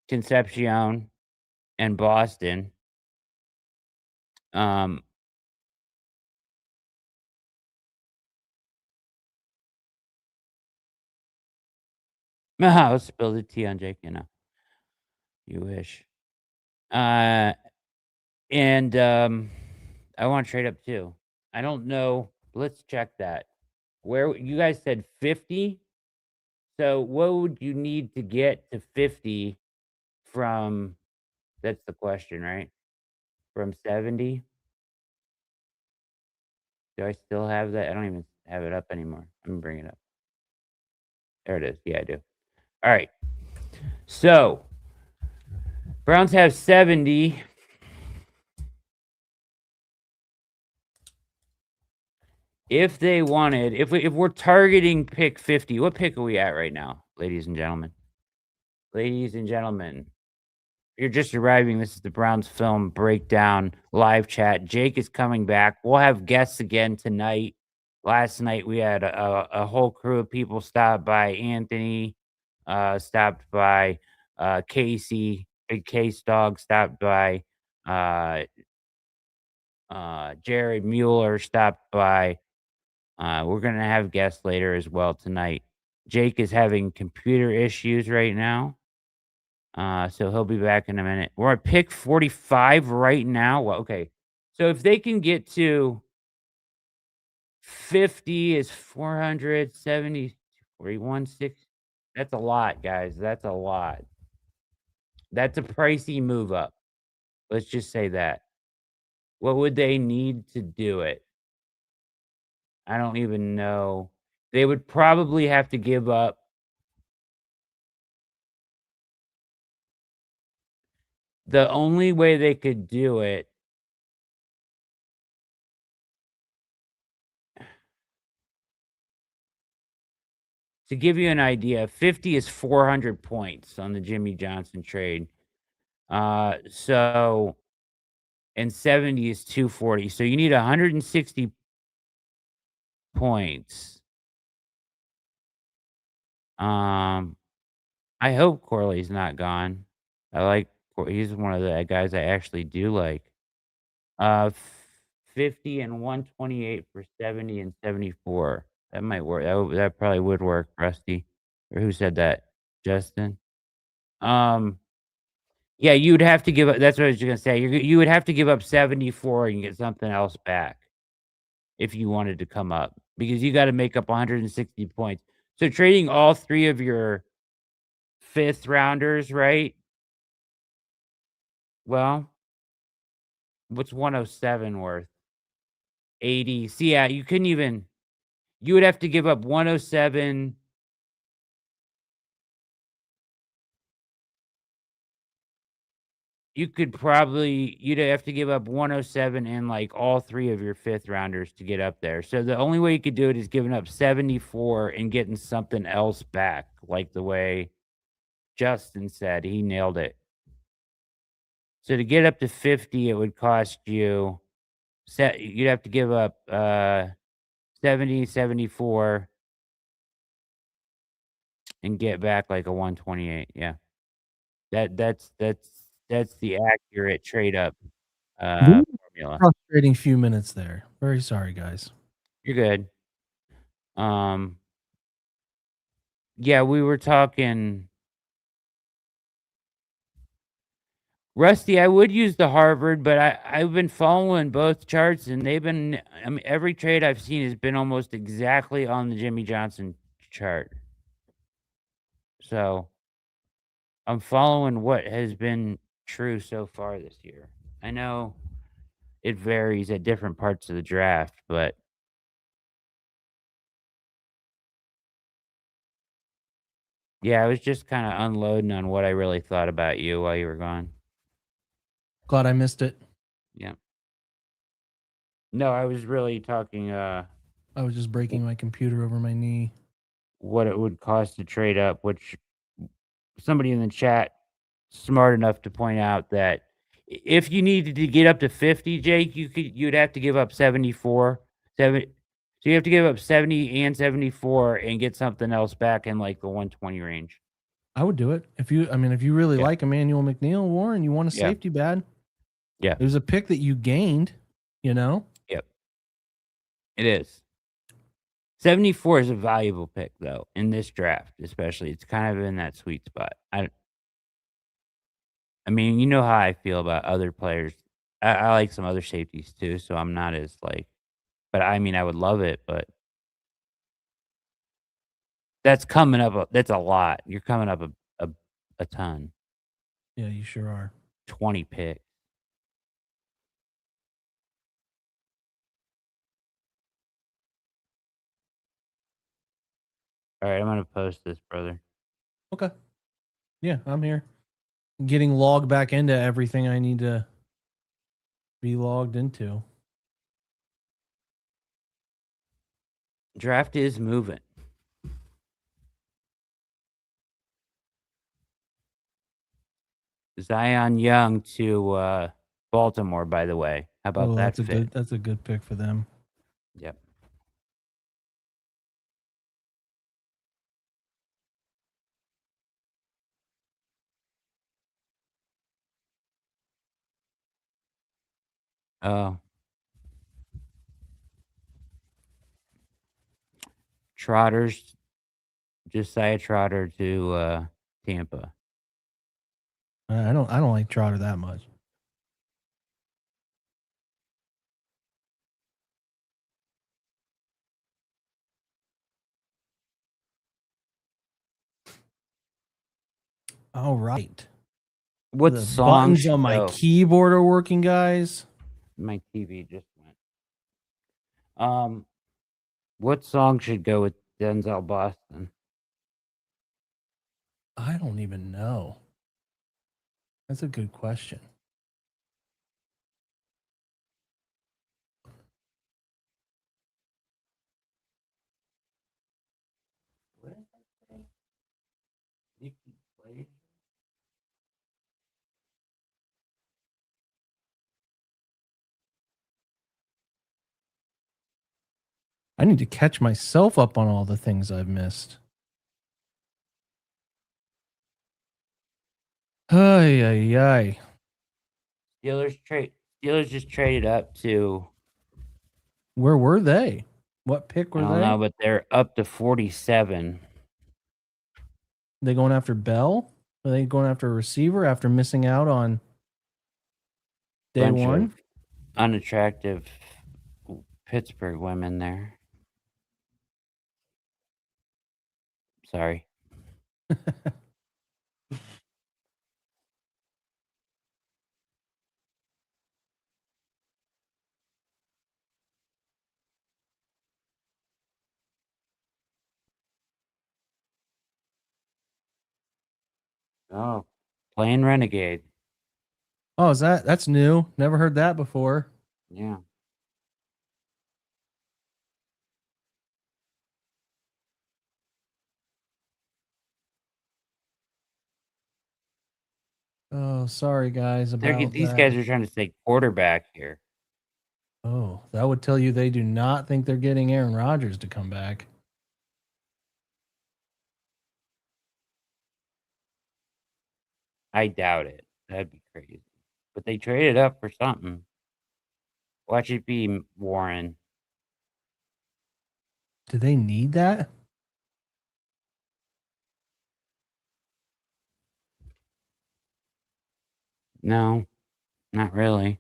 [SPEAKER 2] Concepcion, and Boston. Let's spill the tea on Jake. You know, you wish. And I want to trade up too. I don't know. Let's check that. Where you guys said 50. So what would you need to get to 50 from? That's the question, right? From 70? Do I still have that? I don't even have it up anymore. I'm gonna bring it up. There it is. Yeah, I do. All right. So Browns have 70. If they wanted, if we're targeting pick 50, what pick are we at right now, ladies and gentlemen? Ladies and gentlemen, you're just arriving. This is the Browns film breakdown live chat. Jake is coming back. We'll have guests again tonight. Last night we had a whole crew of people stop by. Anthony stopped by. Casey, Big Case Dog stopped by. Jared Mueller stopped by. We're gonna have guests later as well tonight. Jake is having computer issues right now. So he'll be back in a minute. We're at pick 45 right now. Well, okay. So if they can get to 50 is 470, 41, 6. That's a lot, guys. That's a lot. That's a pricey move up. Let's just say that. What would they need to do it? I don't even know. They would probably have to give up. The only way they could do it, to give you an idea, 50 is 400 points on the Jimmy Johnson trade. So and 70 is 240. So you need 160 points. I hope Corley's not gone. I like he's one of the guys I actually do like. Uh, f 50 and 128 for 70 and 74. That might work. That probably would work, Rusty. Or who said that? Justin? Um, yeah, you'd have to give up that's what I was gonna say. You would have to give up 74 and get something else back if you wanted to come up, because you gotta make up 160 points. So trading all 3 of your 5th rounders, right? Well, what's 107 worth? 80. See, yeah, you couldn't even you would have to give up 107. You'd have to give up 107 and, like, all 3 of your 5th rounders to get up there. So the only way you could do it is giving up 74 and getting something else back, like the way Justin said. He nailed it. So to get up to 50, it would cost you you'd have to give up, 70, 74 and get back, like, a 128, yeah. That's the accurate trade up,
[SPEAKER 1] Really
[SPEAKER 2] formula.
[SPEAKER 1] frustrating few minutes there. Very sorry, guys.
[SPEAKER 2] You're good. Um, yeah, we were talking Rusty, I would use the Harvard, but I've been following both charts, and they've been I mean, every trade I've seen has been almost exactly on the Jimmy Johnson chart. So, I'm following what has been true so far this year. I know it varies at different parts of the draft, but yeah, I was just kinda unloading on what I really thought about you while you were gone.
[SPEAKER 1] Glad I missed it.
[SPEAKER 2] Yeah. No, I was really talking,
[SPEAKER 1] I was just breaking my computer over my knee.
[SPEAKER 2] what it would cost to trade up, which somebody in the chat smart enough to point out that if you needed to get up to 50, Jake, you'd have to give up 74, 7 so you have to give up 70 and 74 and get something else back in, like, the 120 range.
[SPEAKER 1] I would do it. If you really
[SPEAKER 2] Yeah,
[SPEAKER 1] like Emmanuel McNeil Warren, you want a
[SPEAKER 2] yeah,
[SPEAKER 1] safety bad.
[SPEAKER 2] yeah,
[SPEAKER 1] It was a pick that you gained, you know?
[SPEAKER 2] yep, it is. 74 is a valuable pick, though, in this draft, especially. It's kind of in that sweet spot. I mean, you know how I feel about other players. I like some other safeties too, so I'm not as, like but, I mean, I would love it, but that's coming up that's a lot. You're coming up a a ton.
[SPEAKER 1] Yeah, you sure are.
[SPEAKER 2] 20 picks. Alright, I'm gonna post this, brother.
[SPEAKER 1] Okay. Yeah, I'm here. Getting logged back into everything I need to be logged into.
[SPEAKER 2] Draft is moving. Zion Young to, Baltimore, by the way. How about
[SPEAKER 1] Oh,
[SPEAKER 2] that fit?
[SPEAKER 1] that's a good pick for them.
[SPEAKER 2] Yep. Oh. Trotters, Josiah Trotter to Tampa.
[SPEAKER 1] I don't like Trotter that much. All right.
[SPEAKER 2] What
[SPEAKER 1] The
[SPEAKER 2] song
[SPEAKER 1] buttons
[SPEAKER 2] should
[SPEAKER 1] on my
[SPEAKER 2] go?
[SPEAKER 1] keyboard are working, guys.
[SPEAKER 2] My TV just went. What song should go with Denzel Boston?
[SPEAKER 1] I don't even know. That's a good question.
[SPEAKER 2] What did I say? Nikki played.
[SPEAKER 1] I need to catch myself up on all the things I've missed. Ay, ay, ay.
[SPEAKER 2] Steelers just traded up to.
[SPEAKER 1] Where were they? What pick
[SPEAKER 2] I
[SPEAKER 1] were
[SPEAKER 2] don't
[SPEAKER 1] they?
[SPEAKER 2] know, but they're up to 47.
[SPEAKER 1] They going after Bell? Are they going after a receiver after missing out on day
[SPEAKER 2] Bunch
[SPEAKER 1] one?
[SPEAKER 2] of unattractive Pittsburgh women there. Sorry. Oh, playing Renegade.
[SPEAKER 1] Oh, is that's new? Never heard that before.
[SPEAKER 2] Yeah.
[SPEAKER 1] Oh, sorry guys about
[SPEAKER 2] These
[SPEAKER 1] that.
[SPEAKER 2] guys are trying to say quarterback here.
[SPEAKER 1] Oh, that would tell you they do not think they're getting Aaron Rodgers to come back.
[SPEAKER 2] I doubt it. That'd be crazy. But they traded up for something. Watch it be Warren.
[SPEAKER 1] Do they need that?
[SPEAKER 2] No, not really.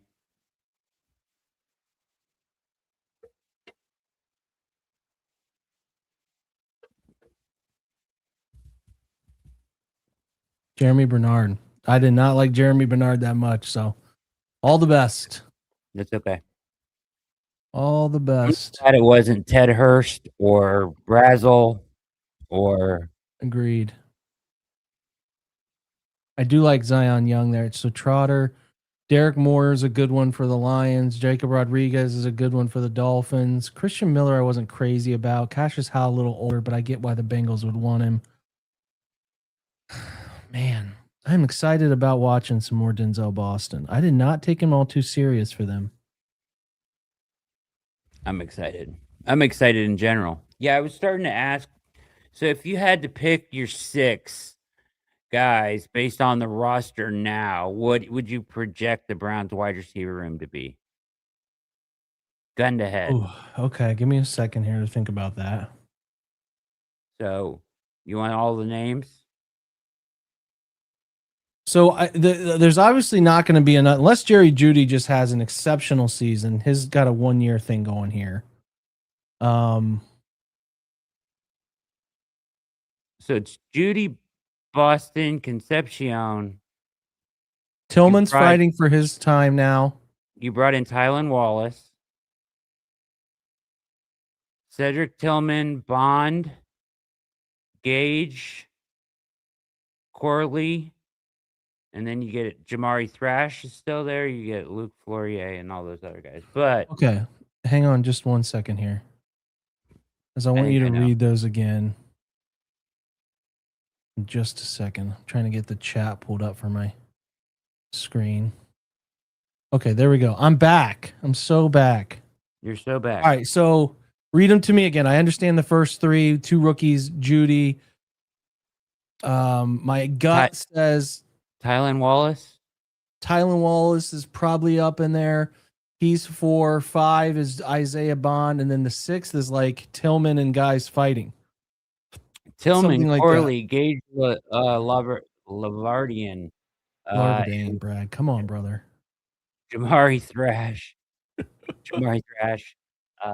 [SPEAKER 1] Jeremy Bernard. I did not like Jeremy Bernard that much, so all the best.
[SPEAKER 2] That's okay.
[SPEAKER 1] All the best.
[SPEAKER 2] Glad it wasn't Ted Hurst or Brazel or
[SPEAKER 1] Agreed. I do like Zion Young there. So Trotter, Derek Moore is a good one for the Lions. Jacob Rodriguez is a good one for the Dolphins. Christian Miller, I wasn't crazy about. Cassius Howe, a little older, but I get why the Bengals would want him. Man, I'm excited about watching some more Denzel Boston. I did not take him all too serious for them.
[SPEAKER 2] I'm excited. I'm excited in general. Yeah, I was starting to ask. So if you had to pick your 6 guys based on the roster now, what would you project the Browns wide receiver room to be? Gun to head.
[SPEAKER 1] Ooh, okay, give me a second here to think about that.
[SPEAKER 2] So you want all the names?
[SPEAKER 1] So there's obviously not going to be enough unless Jerry Jeudy just has an exceptional season. He's got a 1-year thing going here.
[SPEAKER 2] So it's Judy, Boston, Concepcion.
[SPEAKER 1] Tillman's fighting for his time now.
[SPEAKER 2] You brought in Tylan Wallace, Cedric Tillman, Bond, Gage, Corley, and then you get Jamari Thrash is still there. You get Luke Flourier and all those other guys. But
[SPEAKER 1] okay, hang on just 1 second here, because I want you to read those again. In just a second. I'm trying to get the chat pulled up for my screen. Okay, there we go. I'm back. I'm so back.
[SPEAKER 2] You're so back.
[SPEAKER 1] All right, so read them to me again. I understand the first 3, 2 rookies, Jeudy. My gut says
[SPEAKER 2] Tylan Wallace.
[SPEAKER 1] Tylan Wallace is probably up in there. He's 4. 5 is Isaiah Bond, and then the 6th is like Tillman and guys fighting.
[SPEAKER 2] Tillman,
[SPEAKER 1] Something like that.
[SPEAKER 2] Corley, Gage, Lavardian,
[SPEAKER 1] Larvadane, Brad. Come on, brother.
[SPEAKER 2] Jamari Thrash.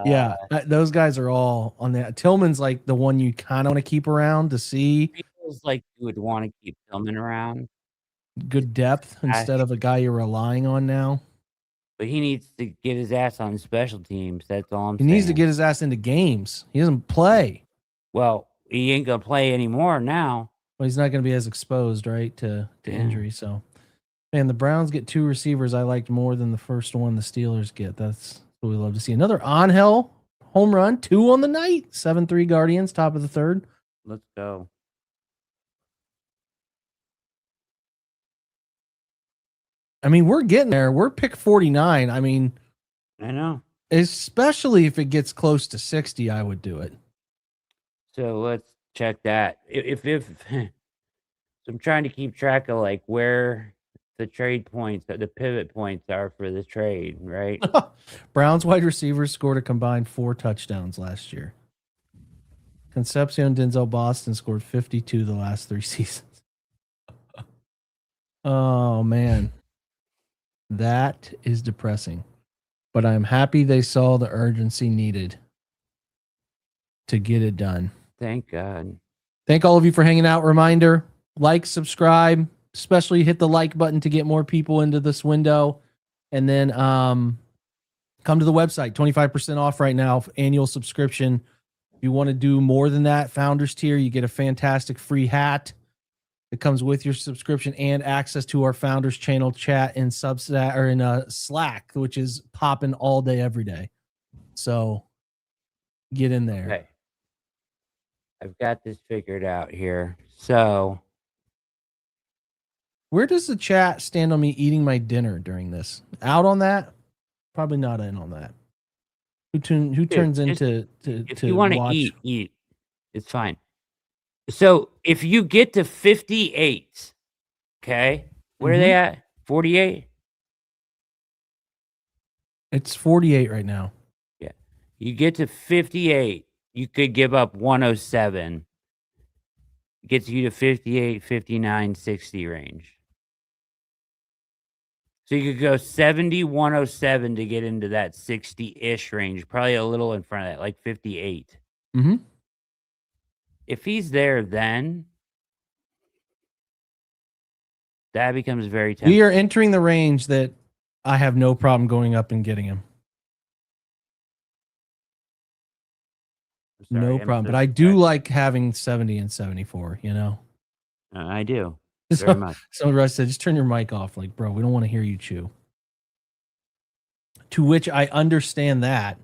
[SPEAKER 1] Yeah, those guys are all on that. Tillman's like the one you kind of want to keep around to see
[SPEAKER 2] feels like you would want to keep Tillman around,
[SPEAKER 1] good depth instead of a guy you're relying on now.
[SPEAKER 2] but he needs to get his ass on special teams. That's all I'm
[SPEAKER 1] He
[SPEAKER 2] saying.
[SPEAKER 1] needs to get his ass into games. He doesn't play.
[SPEAKER 2] Well, he ain't gonna play anymore now.
[SPEAKER 1] Well, he's not going to be as exposed, right, to injury. So, man, the Browns get 2 receivers I liked more than the first one the Steelers get. That's what we love to see. Another Angel home run, 2 on the night. 7-3 Guardians, top of the 3rd.
[SPEAKER 2] Let's go.
[SPEAKER 1] I mean, we're getting there. We're pick 49. I mean,
[SPEAKER 2] I know.
[SPEAKER 1] Especially if it gets close to 60, I would do it.
[SPEAKER 2] So let's check that. If so I'm trying to keep track of like where the trade points, the pivot points are for the trade, right?
[SPEAKER 1] Browns wide receivers scored a combined 4 touchdowns last year. Concepcion Denzel Boston scored 52 the last 3 seasons. Oh, man. That is depressing. But I'm happy they saw the urgency needed to get it done.
[SPEAKER 2] Thank God. Thank
[SPEAKER 1] all of you for hanging out. Reminder, like, subscribe, especially hit the like button to get more people into this window. And then come to the website, 25% off right now, annual subscription. If you want to do more than that, founders tier, you get a fantastic free hat that comes with your subscription and access to our founders channel chat in Substack or in Slack, which is popping all day, every day. So get in there.
[SPEAKER 2] Okay. I've got this figured out here. So
[SPEAKER 1] where does the chat stand on me eating my dinner during this? Out on that? Probably not in on that. Who turns into
[SPEAKER 2] if you want to eat. It's fine. So if you get to 58, okay, where are they at? 48?
[SPEAKER 1] It's 48 right now.
[SPEAKER 2] Yeah. You get to 58, you could give up 107. Gets you to 58, 59, 60 range. So you could go 70, 107 to get into that 60-ish range, probably a little in front of that, like 58.
[SPEAKER 1] Mm-hmm.
[SPEAKER 2] If he's there, then that becomes very tempting.
[SPEAKER 1] We are entering the range that I have no problem going up and getting him. Sorry, no problem. But I do like having 70 and 74, you know?
[SPEAKER 2] I do. Very much.
[SPEAKER 1] So Russ said, just turn your mic off. Like, bro, we don't want to hear you chew. To which I understand that.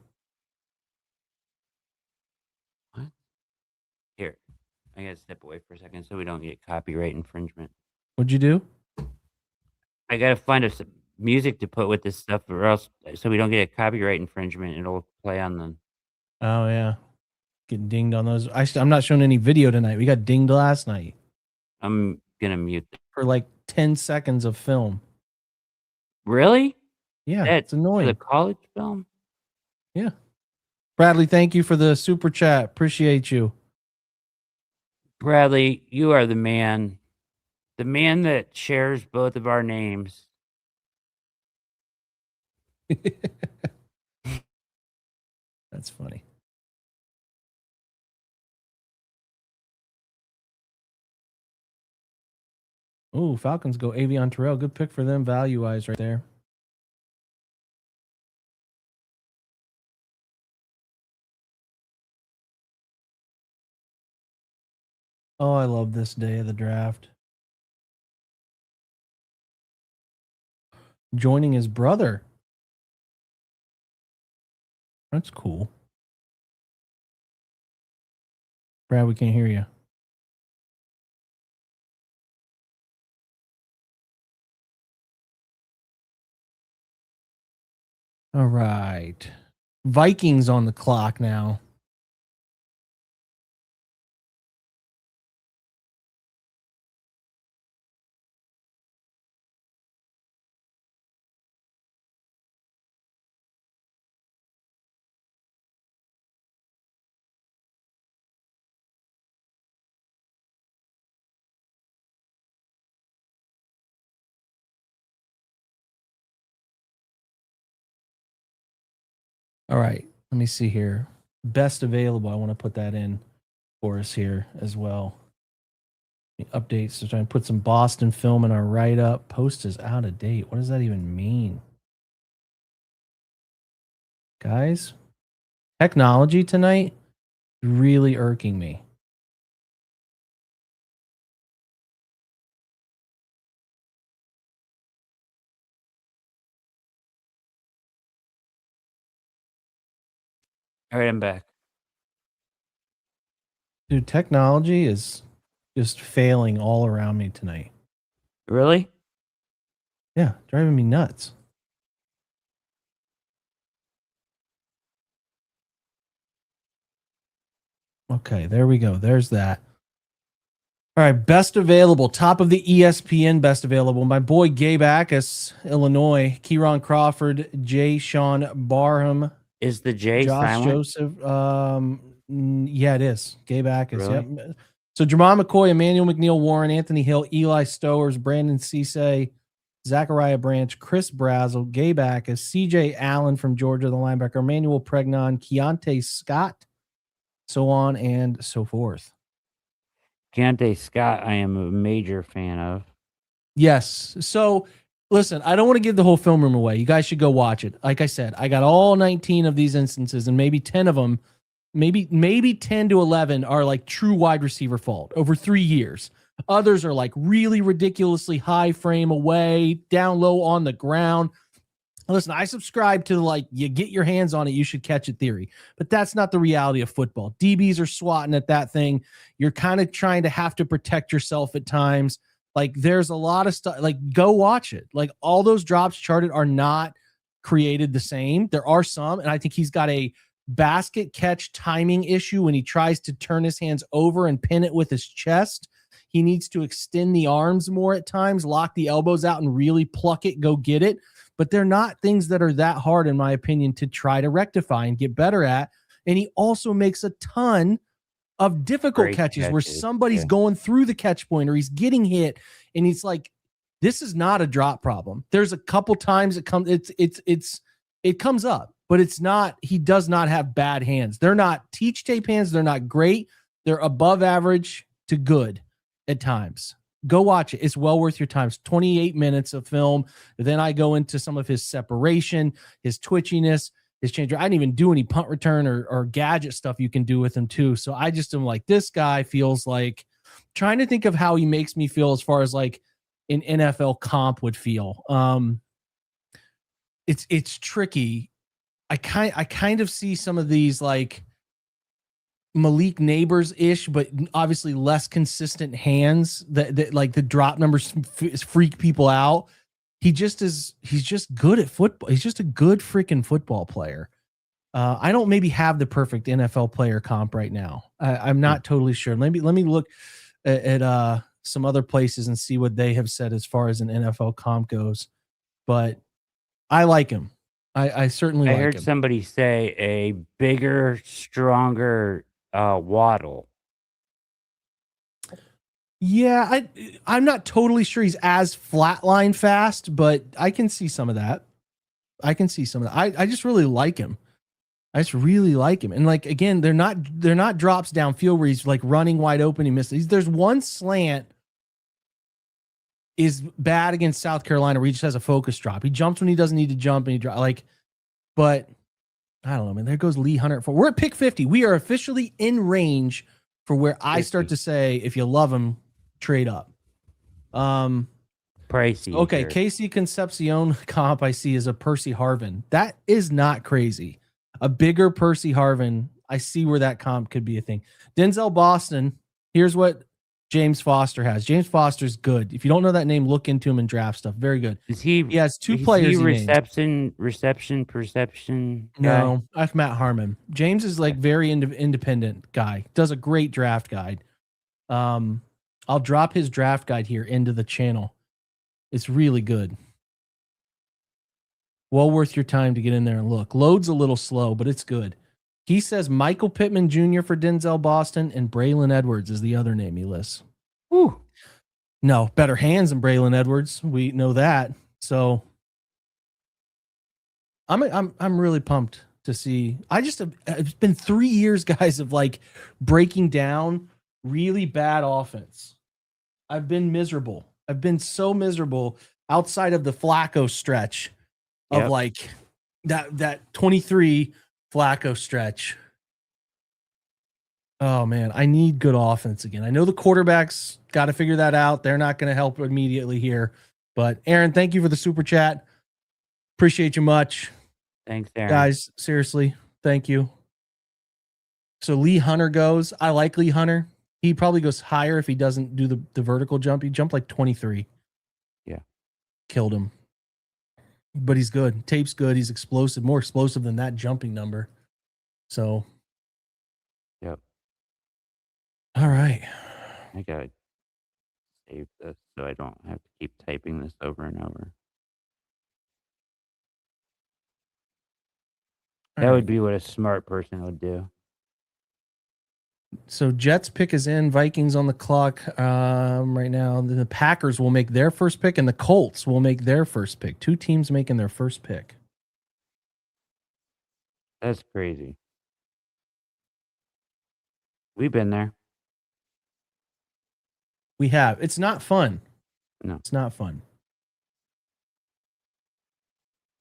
[SPEAKER 2] What? Here, I got to step away for a second so we don't get copyright infringement.
[SPEAKER 1] What'd you do?
[SPEAKER 2] I got to find some music to put with this stuff or else so we don't get a copyright infringement. It'll play on the...
[SPEAKER 1] Oh, yeah. Getting dinged on those. I'm not showing any video tonight. We got dinged last night.
[SPEAKER 2] I'm going to mute them.
[SPEAKER 1] For like 10 seconds of film.
[SPEAKER 2] Really?
[SPEAKER 1] Yeah, it's annoying.
[SPEAKER 2] For the college film?
[SPEAKER 1] Yeah. Bradley, thank you for the super chat. Appreciate you.
[SPEAKER 2] Bradley, you are the man. The man that shares both of our names.
[SPEAKER 1] That's funny. Oh, Falcons go Avion Terrell. Good pick for them value-wise right there. Oh, I love this day of the draft. Joining his brother. That's cool. Brad, we can't hear you. All right. Vikings on the clock now. All right. Let me see here. Best available. I want to put that in for us here as well. Updates to try and put some Boston film in our write up. Post is out of date. What does that even mean? Guys, technology tonight really irking me.
[SPEAKER 2] All right, I'm back.
[SPEAKER 1] Dude, technology is just failing all around me tonight.
[SPEAKER 2] Really?
[SPEAKER 1] Yeah, driving me nuts. Okay, there we go. There's that. All right, best available, top of the ESPN best available. My boy Gabe Ackus, Illinois, Kieron Crawford, Jay Sean Barham,
[SPEAKER 2] Is the J
[SPEAKER 1] Josh
[SPEAKER 2] silent?
[SPEAKER 1] Joseph. Yeah, it is. Gabe Ackus.
[SPEAKER 2] Really?
[SPEAKER 1] Yep. So Jermon McCoy, Emmanuel McNeil Warren, Anthony Hill, Eli Stowers, Brandon Cisse, Zachariah Branch, Chris Brazel, Gabe Ackus, CJ Allen from Georgia, the linebacker, Emmanuel Pregnon, Keontae Scott, so on and so forth.
[SPEAKER 2] Keontae Scott, I am a major fan of.
[SPEAKER 1] Yes. So listen, I don't want to give the whole film room away. You guys should go watch it. Like I said, I got all 19 of these instances, and maybe 10 of them, maybe 10 to 11 are like true wide receiver fault over 3 years. Others are like really ridiculously high frame away, down low on the ground. Listen, I subscribe to like you get your hands on it, you should catch it theory, but that's not the reality of football. DBs are swatting at that thing. You're kind of trying to have to protect yourself at times. Like there's a lot of stuff. Like go watch it. Like all those drops charted are not created the same. There are some, and I think he's got a basket catch timing issue when he tries to turn his hands over and pin it with his chest. He needs to extend the arms more at times, lock the elbows out, and really pluck it, go get it. But they're not things that are that hard, in my opinion, to try to rectify and get better at. And he also makes a ton of difficult catches where somebody's going through the catch point or he's getting hit. And he's like, this is not a drop problem. There's a couple times it comes up, but it's not, he does not have bad hands. They're not teach tape hands. They're not great. They're above average to good at times. Go watch it. It's well worth your time. It's 28 minutes of film. Then I go into some of his separation, his twitchiness, his change. I didn't even do any punt return or gadget stuff you can do with him too. So I just am like, this guy feels like trying to think of how he makes me feel as far as like an NFL comp would feel. It's tricky. I kind of see some of these like Malik Neighbors ish, but obviously less consistent hands that like the drop numbers freak people out. He's just good at football. He's just a good freaking football player. I don't maybe have the perfect NFL player comp right now. I'm not totally sure. Let me look at some other places and see what they have said as far as an NFL comp goes. But I like him. I certainly like him. I heard
[SPEAKER 2] somebody say a bigger, stronger Waddle.
[SPEAKER 1] Yeah, I'm not totally sure he's as flatline fast, but I can see some of that. I just really like him. And like again, they're not drops downfield where he's like running wide open. He misses. There's one slant is bad against South Carolina where he just has a focus drop. He jumps when he doesn't need to jump, and he but I don't know, man. There goes Lee Hunter. We're at pick 50. We are officially in range for where I start to say, if you love him, trade up.
[SPEAKER 2] Pricey.
[SPEAKER 1] Okay, sure. Casey Concepcion comp I see is a Percy Harvin. That is not crazy. A bigger Percy Harvin. I see where that comp could be a thing. Denzel Boston. Here's what James Foster has. James Foster's good. If you don't know that name, look into him and draft stuff. Very good. He has two players.
[SPEAKER 2] Reception, perception.
[SPEAKER 1] No, that's Matt Harmon. James is like very independent guy. Does a great draft guide. I'll drop his draft guide here into the channel. It's really good. Well worth your time to get in there and look. Load's a little slow, but it's good. He says Michael Pittman Jr. for Denzel Boston and Braylon Edwards is the other name he lists.
[SPEAKER 2] Ooh.
[SPEAKER 1] No, better hands than Braylon Edwards. We know that. So I'm really pumped to see. It's been 3 years, guys, of like breaking down really bad offense. I've been miserable. I've been so miserable outside of the Flacco stretch of like that 23 Flacco stretch. Oh man, I need good offense again. I know the quarterbacks got to figure that out. They're not going to help immediately here. But Aaron, thank you for the super chat. Appreciate you much.
[SPEAKER 2] Thanks, Aaron.
[SPEAKER 1] Guys, seriously, thank you. So Lee Hunter goes. I like Lee Hunter. He probably goes higher if he doesn't do the vertical jump. He jumped like 23.
[SPEAKER 2] Yeah.
[SPEAKER 1] Killed him. But he's good. Tape's good. He's explosive, more explosive than that jumping number. So.
[SPEAKER 2] Yep.
[SPEAKER 1] All right.
[SPEAKER 2] I gotta save this so I don't have to keep typing this over and over. That would be what a smart person would do.
[SPEAKER 1] So Jets pick is in. Vikings on the clock right now. The Packers will make their first pick, and the Colts will make their first pick. 2 teams making their first pick.
[SPEAKER 2] That's crazy. We've been there.
[SPEAKER 1] We have. It's not fun.
[SPEAKER 2] No.
[SPEAKER 1] It's not fun.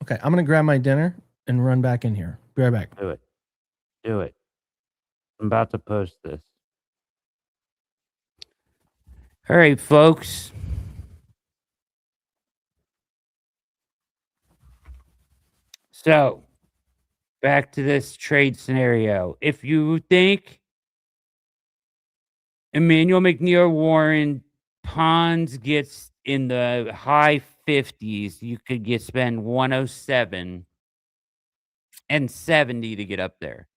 [SPEAKER 1] Okay, I'm going to grab my dinner and run back in here. Be right back.
[SPEAKER 2] Do it. Do it. I'm about to post this. All right, folks. So, back to this trade scenario. If you think McNeil Warren Pons gets in the high 50s, you could spend 107 and 70 to get up there.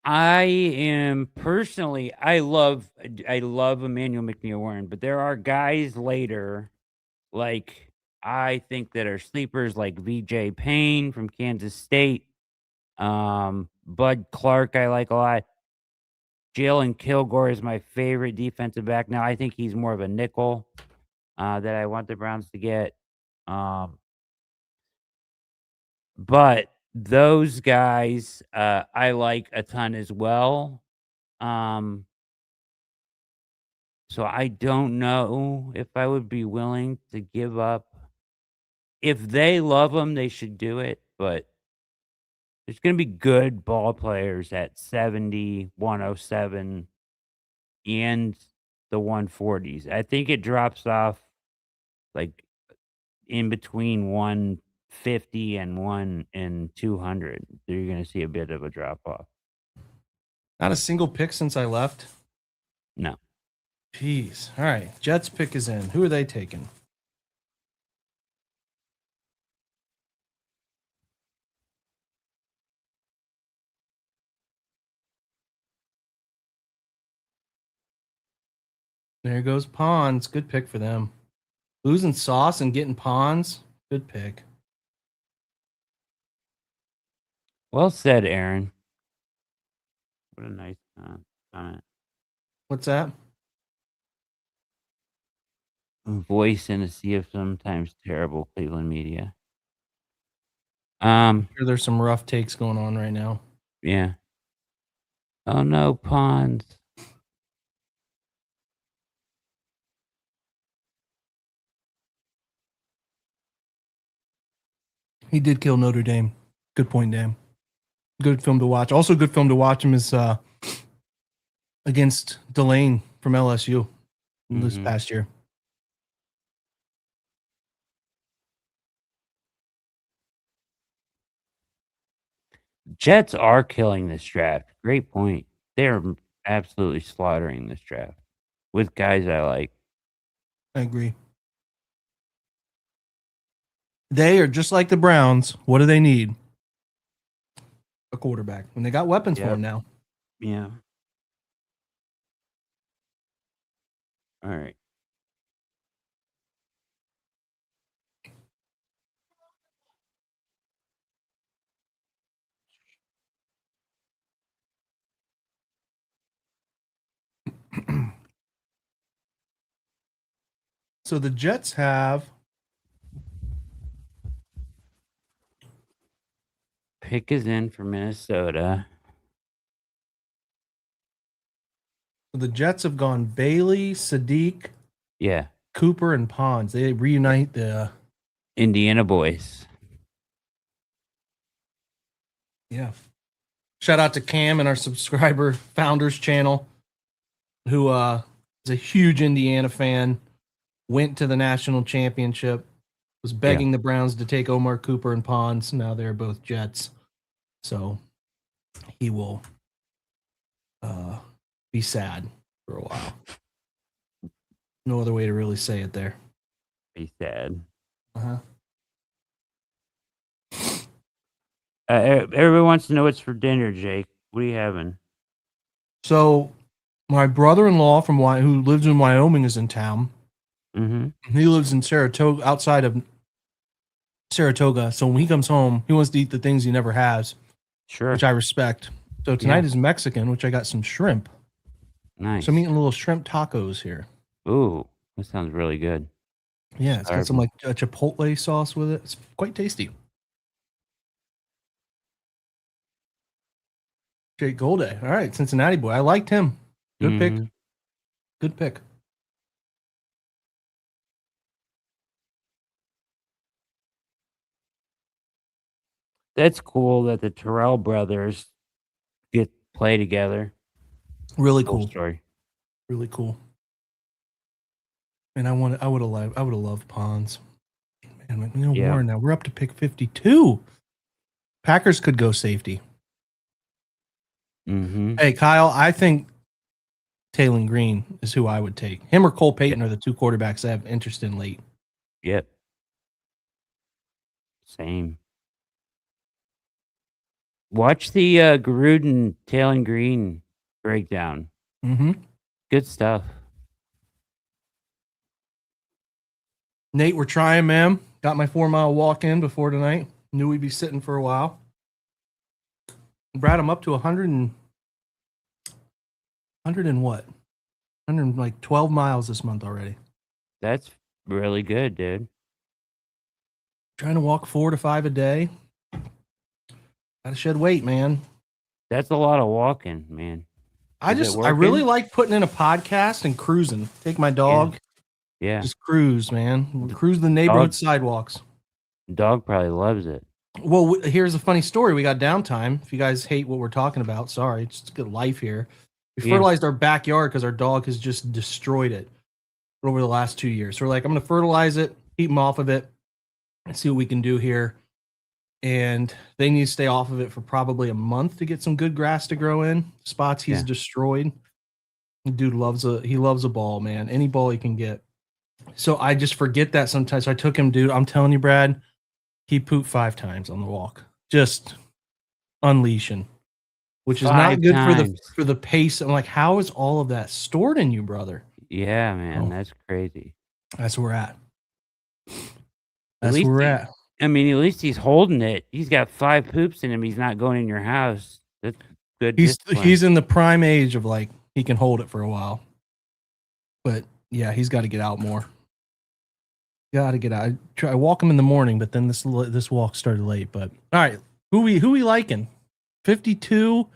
[SPEAKER 2] I am personally, I love McNeil Warren, but there are guys later, like I think that are sleepers, like VJ Payne from Kansas State, Bud Clark I like a lot. Jalen Kilgore is my favorite defensive back. Now I think he's more of a nickel that I want the Browns to get. But those guys I like a ton as well. So I don't know if I would be willing to give up. If they love them, they should do it. But there's going to be good ball players at 70, 107, and the 140s. I think it drops off like in between 150 and 200. You're going to see a bit of a drop off.
[SPEAKER 1] Not a single pick since I left.
[SPEAKER 2] No.
[SPEAKER 1] Jeez. All right. Jets pick is in. Who are they taking? There goes Pons. Good pick for them. Losing Sauce and getting Pons. Good pick.
[SPEAKER 2] Well said, Aaron. What a nice comment.
[SPEAKER 1] What's that?
[SPEAKER 2] Voice in a sea of sometimes terrible Cleveland media.
[SPEAKER 1] I'm sure there's some rough takes going on right now.
[SPEAKER 2] Yeah. Oh no, Pons.
[SPEAKER 1] He did kill Notre Dame. Good point, Dan. Good film to watch. Also, good film to watch him is against Delane from LSU this past year.
[SPEAKER 2] Jets are killing this draft. Great point. They're absolutely slaughtering this draft with guys I like.
[SPEAKER 1] I agree. They are just like the Browns. What do they need? A quarterback. And they got weapons for him now.
[SPEAKER 2] Yeah. All right.
[SPEAKER 1] So the Jets have
[SPEAKER 2] pick is in for Minnesota.
[SPEAKER 1] The Jets have gone Bailey, Sadiq,
[SPEAKER 2] Yeah.
[SPEAKER 1] Cooper, and Pons. They reunite the
[SPEAKER 2] Indiana boys.
[SPEAKER 1] yeah. Shout out to Cam and our subscriber founders channel, who is a huge Indiana fan. Went to the national championship, was begging the Browns to take Omar Cooper and Pons. Now they're both Jets, so he will be sad for a while. No other way to really say it there.
[SPEAKER 2] Be sad.
[SPEAKER 1] Uh-huh.
[SPEAKER 2] Everyone wants to know what's for dinner, Jake. What are you having?
[SPEAKER 1] So my brother-in-law who lives in Wyoming is in town.
[SPEAKER 2] Mm-hmm.
[SPEAKER 1] He lives in Saratoga, outside of Saratoga. So when he comes home, he wants to eat the things he never has,
[SPEAKER 2] Sure.
[SPEAKER 1] which I respect. So tonight is Mexican, which I got some shrimp.
[SPEAKER 2] Nice.
[SPEAKER 1] So I'm eating little shrimp tacos here.
[SPEAKER 2] Ooh, that sounds really good.
[SPEAKER 1] Yeah, it's got some like a chipotle sauce with it. It's quite tasty. Jake Golday. All right, Cincinnati boy. I liked him. Good pick. Good pick.
[SPEAKER 2] That's cool that the Terrell brothers play together.
[SPEAKER 1] Really cool
[SPEAKER 2] story.
[SPEAKER 1] Really cool. And I would have loved Pons. Man, McNeil Warren. Now we're up to pick 52. Packers could go safety.
[SPEAKER 2] Mm-hmm.
[SPEAKER 1] Hey, Kyle, I think Taylor Green is who I would take. Him or Cole Payton are the two quarterbacks I have interest in late.
[SPEAKER 2] Yep. Same. Watch the Gruden Taylor Green breakdown.
[SPEAKER 1] Mm-hmm.
[SPEAKER 2] Good stuff.
[SPEAKER 1] Nate, we're trying, man. Got my 4-mile walk in before tonight. Knew we'd be sitting for a while. Brad, I'm up to 100 and what? 112 miles this month already.
[SPEAKER 2] That's really good, dude.
[SPEAKER 1] Trying to walk 4 to 5 a day. Gotta shed weight, man.
[SPEAKER 2] That's a lot of walking, man.
[SPEAKER 1] I really like putting in a podcast and cruising. Take my dog.
[SPEAKER 2] Yeah.
[SPEAKER 1] Just cruise, man. Cruise the neighborhood sidewalks.
[SPEAKER 2] Dog probably loves it.
[SPEAKER 1] Well, here's a funny story. We got downtime. If you guys hate what we're talking about, sorry. It's just good life here. We fertilized our backyard because our dog has just destroyed it over the last 2 years. So we're like, I'm going to fertilize it, keep them off of it, and see what we can do here. And they need to stay off of it for probably a month to get some good grass to grow in. Spots he's destroyed. Dude loves a ball, man. Any ball he can get. So I just forget that sometimes. So I took him, dude. I'm telling you, Brad, he pooped 5 times on the walk. Just unleashing, which is not good for the pace. I'm like, how is all of that stored in you, brother?
[SPEAKER 2] Yeah, man, that's crazy.
[SPEAKER 1] That's where we're at. That's where we're at.
[SPEAKER 2] I mean, at least he's holding it. He's got 5 poops in him. He's not going in your house. That's good.
[SPEAKER 1] He's in the prime age of like he can hold it for a while. But yeah, he's got to get out more. Got to get out. I walk him in the morning, but then this walk started late. But all right, who we liking? 52.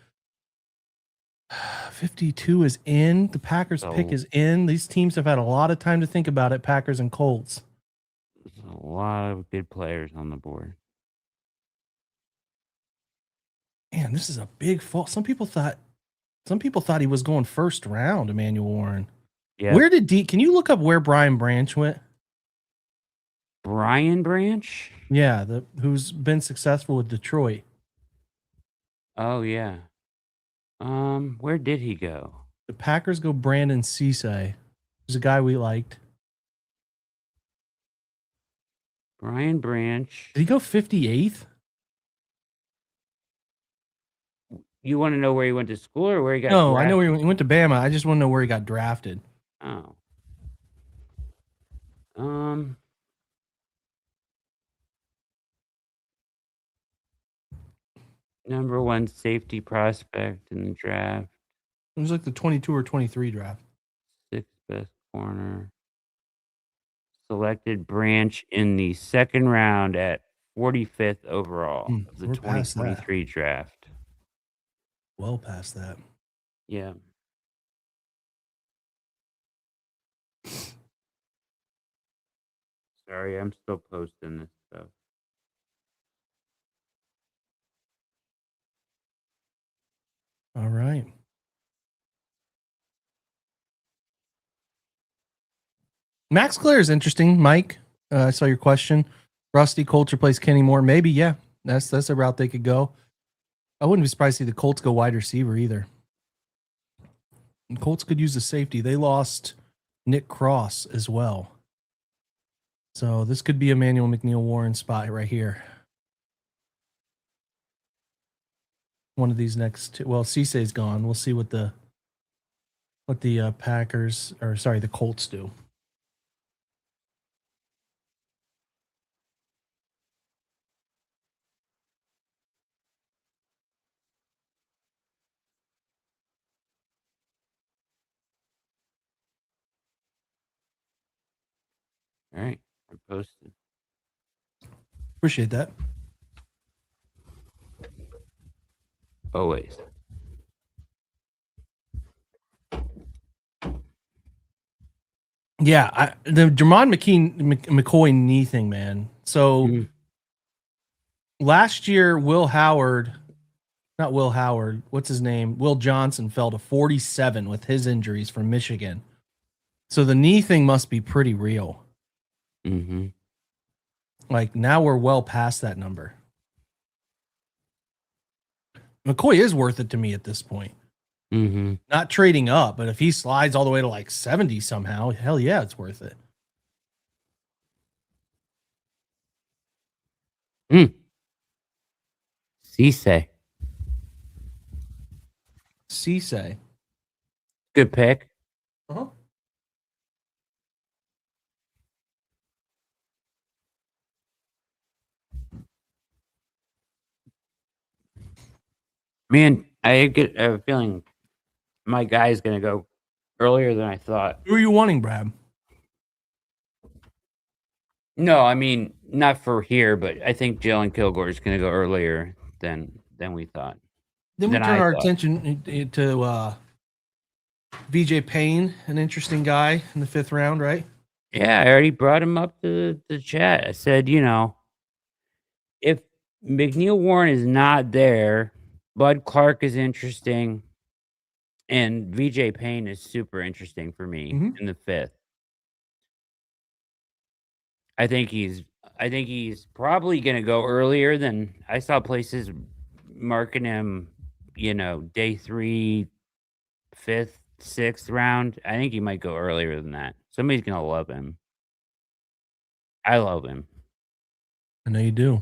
[SPEAKER 1] 52 is in. The Packers pick is in. These teams have had a lot of time to think about it. Packers and Colts.
[SPEAKER 2] There's a lot of good players on the board.
[SPEAKER 1] Man, this is a big fault. Some people thought he was going first round, McNeil Warren.
[SPEAKER 2] Yeah.
[SPEAKER 1] Where did can you look up where Brian Branch went?
[SPEAKER 2] Brian Branch?
[SPEAKER 1] Yeah, who's been successful with Detroit.
[SPEAKER 2] Oh yeah. Where did he go?
[SPEAKER 1] The Packers go Brandon Cisse. Who's a guy we liked.
[SPEAKER 2] Brian Branch.
[SPEAKER 1] Did he go 58th?
[SPEAKER 2] You want to know where he went to school or where he got
[SPEAKER 1] No,
[SPEAKER 2] drafted?
[SPEAKER 1] I know he went to Bama. I just want to know where he got drafted.
[SPEAKER 2] Oh. Number 1 safety prospect in the draft.
[SPEAKER 1] It was like the 22 or 23 draft.
[SPEAKER 2] 6th best corner. Selected Branch in the 2nd round at 45th overall of the
[SPEAKER 1] We're past that.
[SPEAKER 2] 2023 draft.
[SPEAKER 1] Well past that.
[SPEAKER 2] Yeah. Sorry, I'm still posting this stuff.
[SPEAKER 1] All right. Max Clare is interesting, Mike. I saw your question. Rusty Colts replace Kenny Moore. Maybe, yeah. That's a route they could go. I wouldn't be surprised to see the Colts go wide receiver either. And Colts could use a safety. They lost Nick Cross as well. So this could be Emmanuel McNeil Warren spot right here. One of these next two. Well, Cissé's gone. We'll see what the Packers or sorry, the Colts do.
[SPEAKER 2] All right. I posted.
[SPEAKER 1] Appreciate that.
[SPEAKER 2] Always.
[SPEAKER 1] Yeah, the Jermon McCoy knee thing, man. So last year, Will Howard, what's his name? Will Johnson fell to 47 with his injuries from Michigan. So the knee thing must be pretty real.
[SPEAKER 2] Mm-hmm.
[SPEAKER 1] Like now we're well past that number. McCoy is worth it to me at this point.
[SPEAKER 2] Mm-hmm.
[SPEAKER 1] Not trading up, but if he slides all the way to like 70 somehow, hell yeah, it's worth it.
[SPEAKER 2] Cissé.
[SPEAKER 1] Cissé.
[SPEAKER 2] Good pick.
[SPEAKER 1] Uh-huh.
[SPEAKER 2] Man, I get a feeling my guy is going to go earlier than I thought.
[SPEAKER 1] Who are you wanting, Brad?
[SPEAKER 2] No, I mean, not for here, but I think Jalen Kilgore is going to go earlier than we thought.
[SPEAKER 1] Then we
[SPEAKER 2] Than
[SPEAKER 1] turn
[SPEAKER 2] I
[SPEAKER 1] our
[SPEAKER 2] thought.
[SPEAKER 1] attention to VJ Payne, an interesting guy in the 5th round, right?
[SPEAKER 2] Yeah, I already brought him up to the chat. I said, if McNeil Warren is not there, Bud Clark is interesting, and VJ Payne is super interesting for me in the 5th. I think he's probably going to go earlier than I saw places marking him, day 3, 5th, 6th round. I think he might go earlier than that. Somebody's going to love him. I love him.
[SPEAKER 1] I know you do.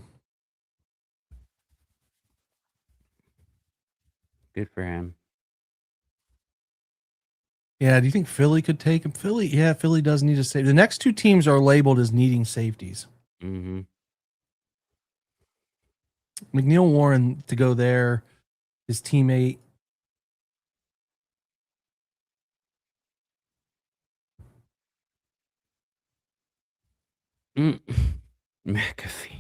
[SPEAKER 2] Good for him.
[SPEAKER 1] Yeah, do you think Philly could take him? Philly does need a safety. The next two teams are labeled as needing safeties.
[SPEAKER 2] Mm-hmm.
[SPEAKER 1] McNeil Warren to go there, his teammate.
[SPEAKER 2] McAfee.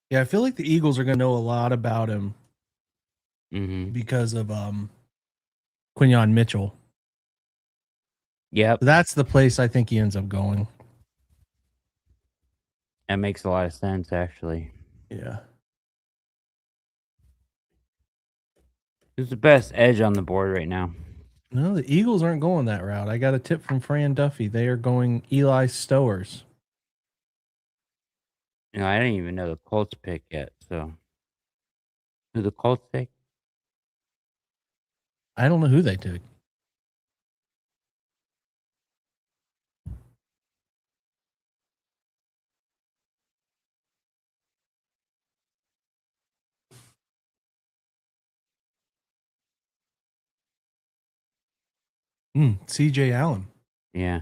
[SPEAKER 1] Yeah, I feel like the Eagles are going to know a lot about him because of Quinyon Mitchell.
[SPEAKER 2] Yep.
[SPEAKER 1] So that's the place I think he ends up going.
[SPEAKER 2] That makes a lot of sense, actually.
[SPEAKER 1] Yeah.
[SPEAKER 2] Who's the best edge on the board right now?
[SPEAKER 1] No, the Eagles aren't going that route. I got a tip from Fran Duffy. They are going Eli Stowers.
[SPEAKER 2] I didn't even know the Colts pick yet. So, who the Colts take?
[SPEAKER 1] I don't know who they took. CJ Allen.
[SPEAKER 2] Yeah.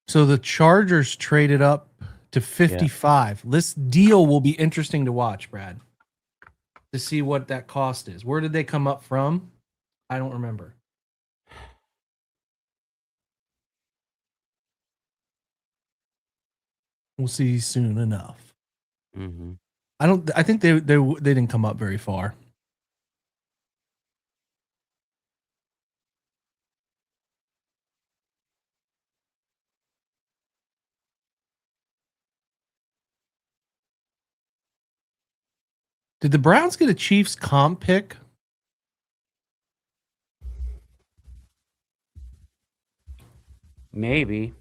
[SPEAKER 1] So the Chargers traded up to 55. This deal will be interesting to watch, Brad, to see what that cost is. Where did they come up from? I don't remember. We'll see soon enough.
[SPEAKER 2] Mm-hmm.
[SPEAKER 1] I think they didn't come up very far. Did the Browns get a Chiefs comp pick?
[SPEAKER 2] Maybe.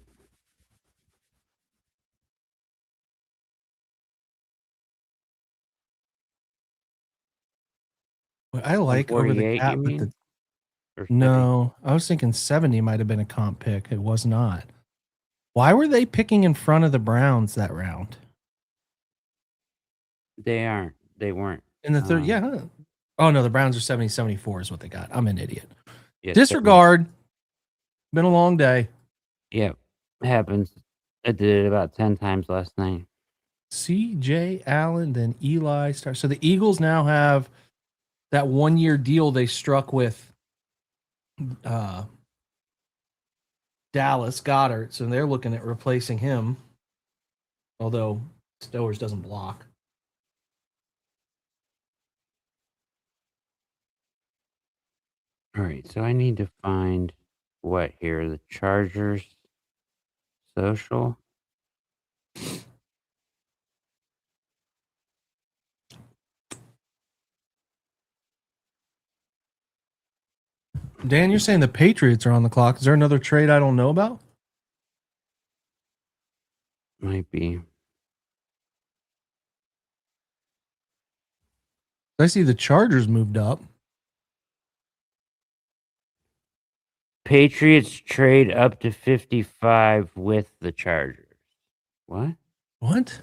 [SPEAKER 1] I like over the
[SPEAKER 2] 48,
[SPEAKER 1] cap,
[SPEAKER 2] you
[SPEAKER 1] but
[SPEAKER 2] mean?
[SPEAKER 1] no, I was thinking 70 might have been a comp pick. It was not. Why were they picking in front of the Browns that round?
[SPEAKER 2] They aren't. They weren't.
[SPEAKER 1] In the third, yeah. Huh? Oh no, the Browns are 70, 74 is what they got. I'm an idiot.
[SPEAKER 2] Yeah,
[SPEAKER 1] Disregard. Been a long day.
[SPEAKER 2] Yeah, happens. I did it about 10 times last night.
[SPEAKER 1] C.J. Allen, then Eli Star. So the Eagles now have that 1-year deal they struck with Dallas Goddard. So they're looking at replacing him. Although Stowers doesn't block.
[SPEAKER 2] All right, so I need to find what here? The Chargers social.
[SPEAKER 1] Dan, you're saying the Patriots are on the clock. Is there another trade I don't know about?
[SPEAKER 2] Might be.
[SPEAKER 1] I see the Chargers moved up.
[SPEAKER 2] Patriots trade up to 55 with the Chargers. What?
[SPEAKER 1] What?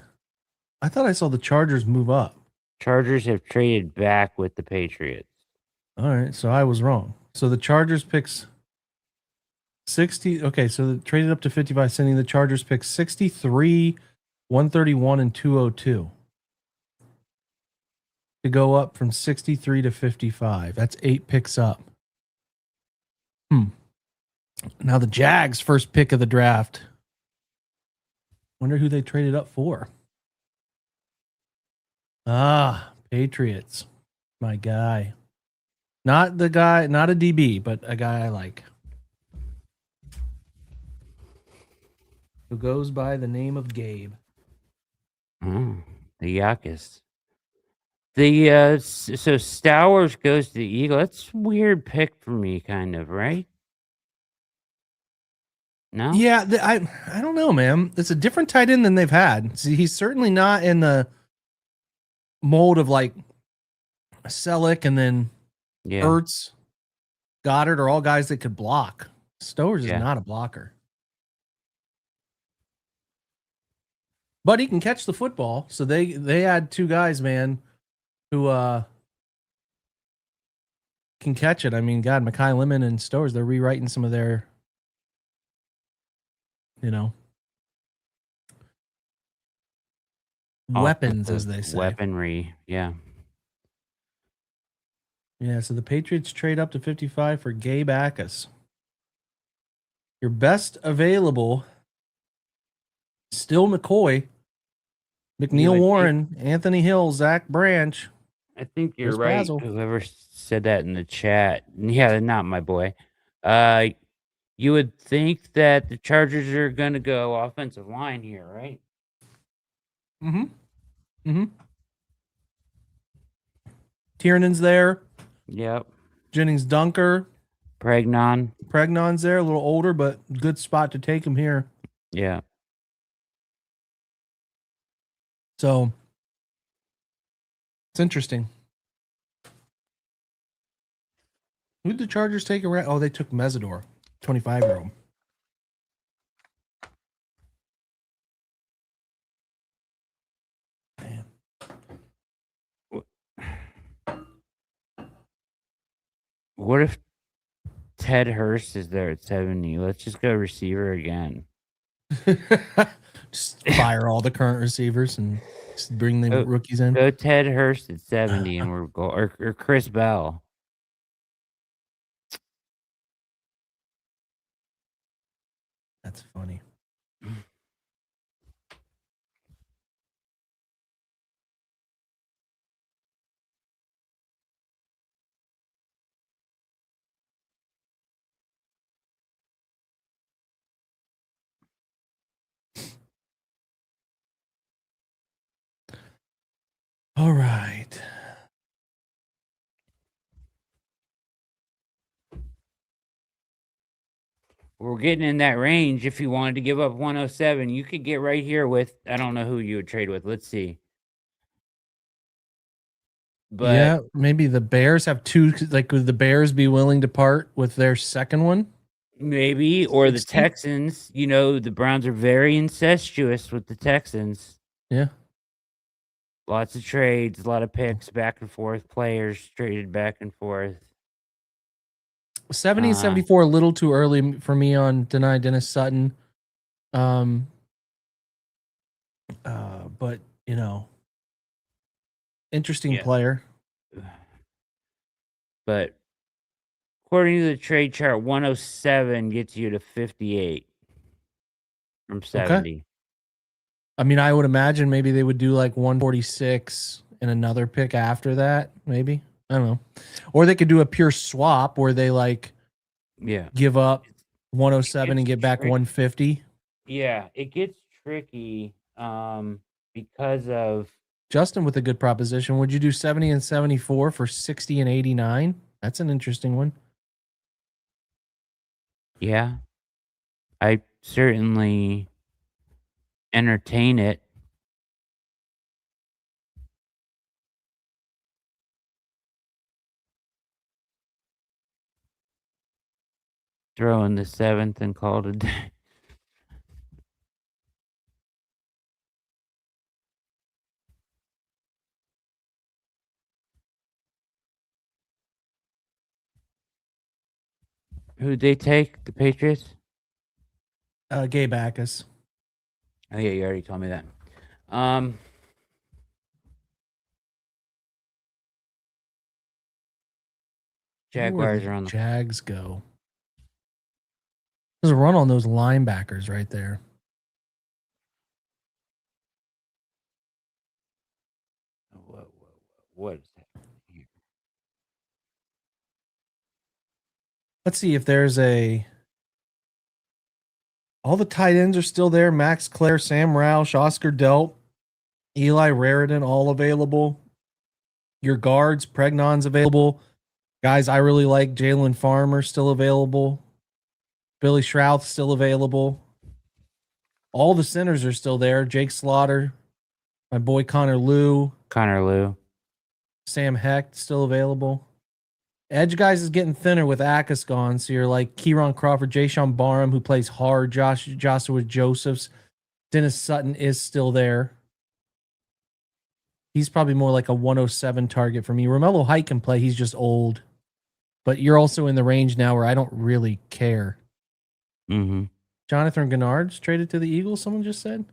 [SPEAKER 1] I thought I saw the Chargers move up.
[SPEAKER 2] Chargers have traded back with the Patriots.
[SPEAKER 1] All right, so I was wrong. So the Chargers picks 60. Okay, so they traded up to 55, sending the Chargers picks 63, 131, and 202 to go up from 63 to 55. That's 8 picks up. Now the Jags' first pick of the draft. Wonder who they traded up for. Patriots. My guy. Not the guy, not a DB, but a guy I like. Who goes by the name of Gabe.
[SPEAKER 2] Oh, the Yakis. The so Stowers goes to the Eagle. That's a weird pick for me, kind of, right? No?
[SPEAKER 1] Yeah, I don't know, man. It's a different tight end than they've had. See, he's certainly not in the mold of like Selleck and then Ertz, Goddard are all guys that could block. Stowers is not a blocker. But he can catch the football. So they had 2 guys, man, who can catch it. I mean, God, McKay Lemon and Stowers, they're rewriting some of their, weapons, as they say.
[SPEAKER 2] Weaponry, yeah.
[SPEAKER 1] Yeah, so the Patriots trade up to 55 for Gabe Akers. Your best available, still McCoy, McNeil Warren, Anthony Hill, Zach Branch.
[SPEAKER 2] I think you're right. Basil. Whoever said that in the chat. Yeah, not my boy. You would think that the Chargers are going to go offensive line here, right?
[SPEAKER 1] Tiernan's there.
[SPEAKER 2] Yep.
[SPEAKER 1] Jennings Dunker.
[SPEAKER 2] Pregnon's
[SPEAKER 1] there, a little older, but good spot to take him here.
[SPEAKER 2] Yeah.
[SPEAKER 1] So it's interesting. Who did the Chargers take around? Oh, they took Mesidor, 25-year-old.
[SPEAKER 2] What if Ted Hurst is there at 70? Let's just go receiver again.
[SPEAKER 1] Just fire all the current receivers and just bring the rookies in.
[SPEAKER 2] Go Ted Hurst at 70, and we're going, or Chris Bell.
[SPEAKER 1] That's funny. All right.
[SPEAKER 2] We're getting in that range. If you wanted to give up 107, you could get right here with, I don't know who you would trade with. Let's see. But
[SPEAKER 1] yeah, maybe the Bears have two. Like, would the Bears be willing to part with their second one?
[SPEAKER 2] Maybe, or
[SPEAKER 1] 60?
[SPEAKER 2] the Texans. You know, the Browns are very incestuous with the Texans.
[SPEAKER 1] Yeah.
[SPEAKER 2] Lots of trades, a lot of picks, back and forth, players traded back and forth.
[SPEAKER 1] 70 and 74, a little too early for me on deny Dennis Sutton. But you know, interesting player.
[SPEAKER 2] But according to the trade chart, 107 gets you to 58 from 70.
[SPEAKER 1] Okay. I mean, I would imagine maybe they would do like 146 and another pick after that. Maybe, I don't know, or they could do a pure swap where they like, give up 107 and get back 150.
[SPEAKER 2] Yeah, it gets tricky because of
[SPEAKER 1] Justin with a good proposition. Would you do 70 and 74 for 60 and 89? That's an interesting one.
[SPEAKER 2] Yeah, I certainly entertain it. Throw in the 7th and call it a day. Who'd they take? The Patriots?
[SPEAKER 1] Gabe Backus.
[SPEAKER 2] Oh yeah, you already told me that. Jaguars are on the
[SPEAKER 1] Jags go. There's a run on those linebackers right there.
[SPEAKER 2] What is that?
[SPEAKER 1] Let's see if there's a. All the tight ends are still there. Max Clare, Sam Roush, Oscar Delp, Eli Raritan, all available. Your guards, Pregnon's available. Guys, I really like Jalen Farmer, still available. Billy Shrouth, still available. All the centers are still there. Jake Slaughter, my boy Connor Liu. Sam Hecht, still available. Edge guys is getting thinner with Akis gone. So you're like Kieron Crawford, Jayshon Barham, who plays hard, Joshua Josephs. Dennis Sutton is still there. He's probably more like a 107 target for me. Romello Height can play. He's just old. But you're also in the range now where I don't really care.
[SPEAKER 2] Mm-hmm.
[SPEAKER 1] Jonathan Gennard's traded to the Eagles, someone just said.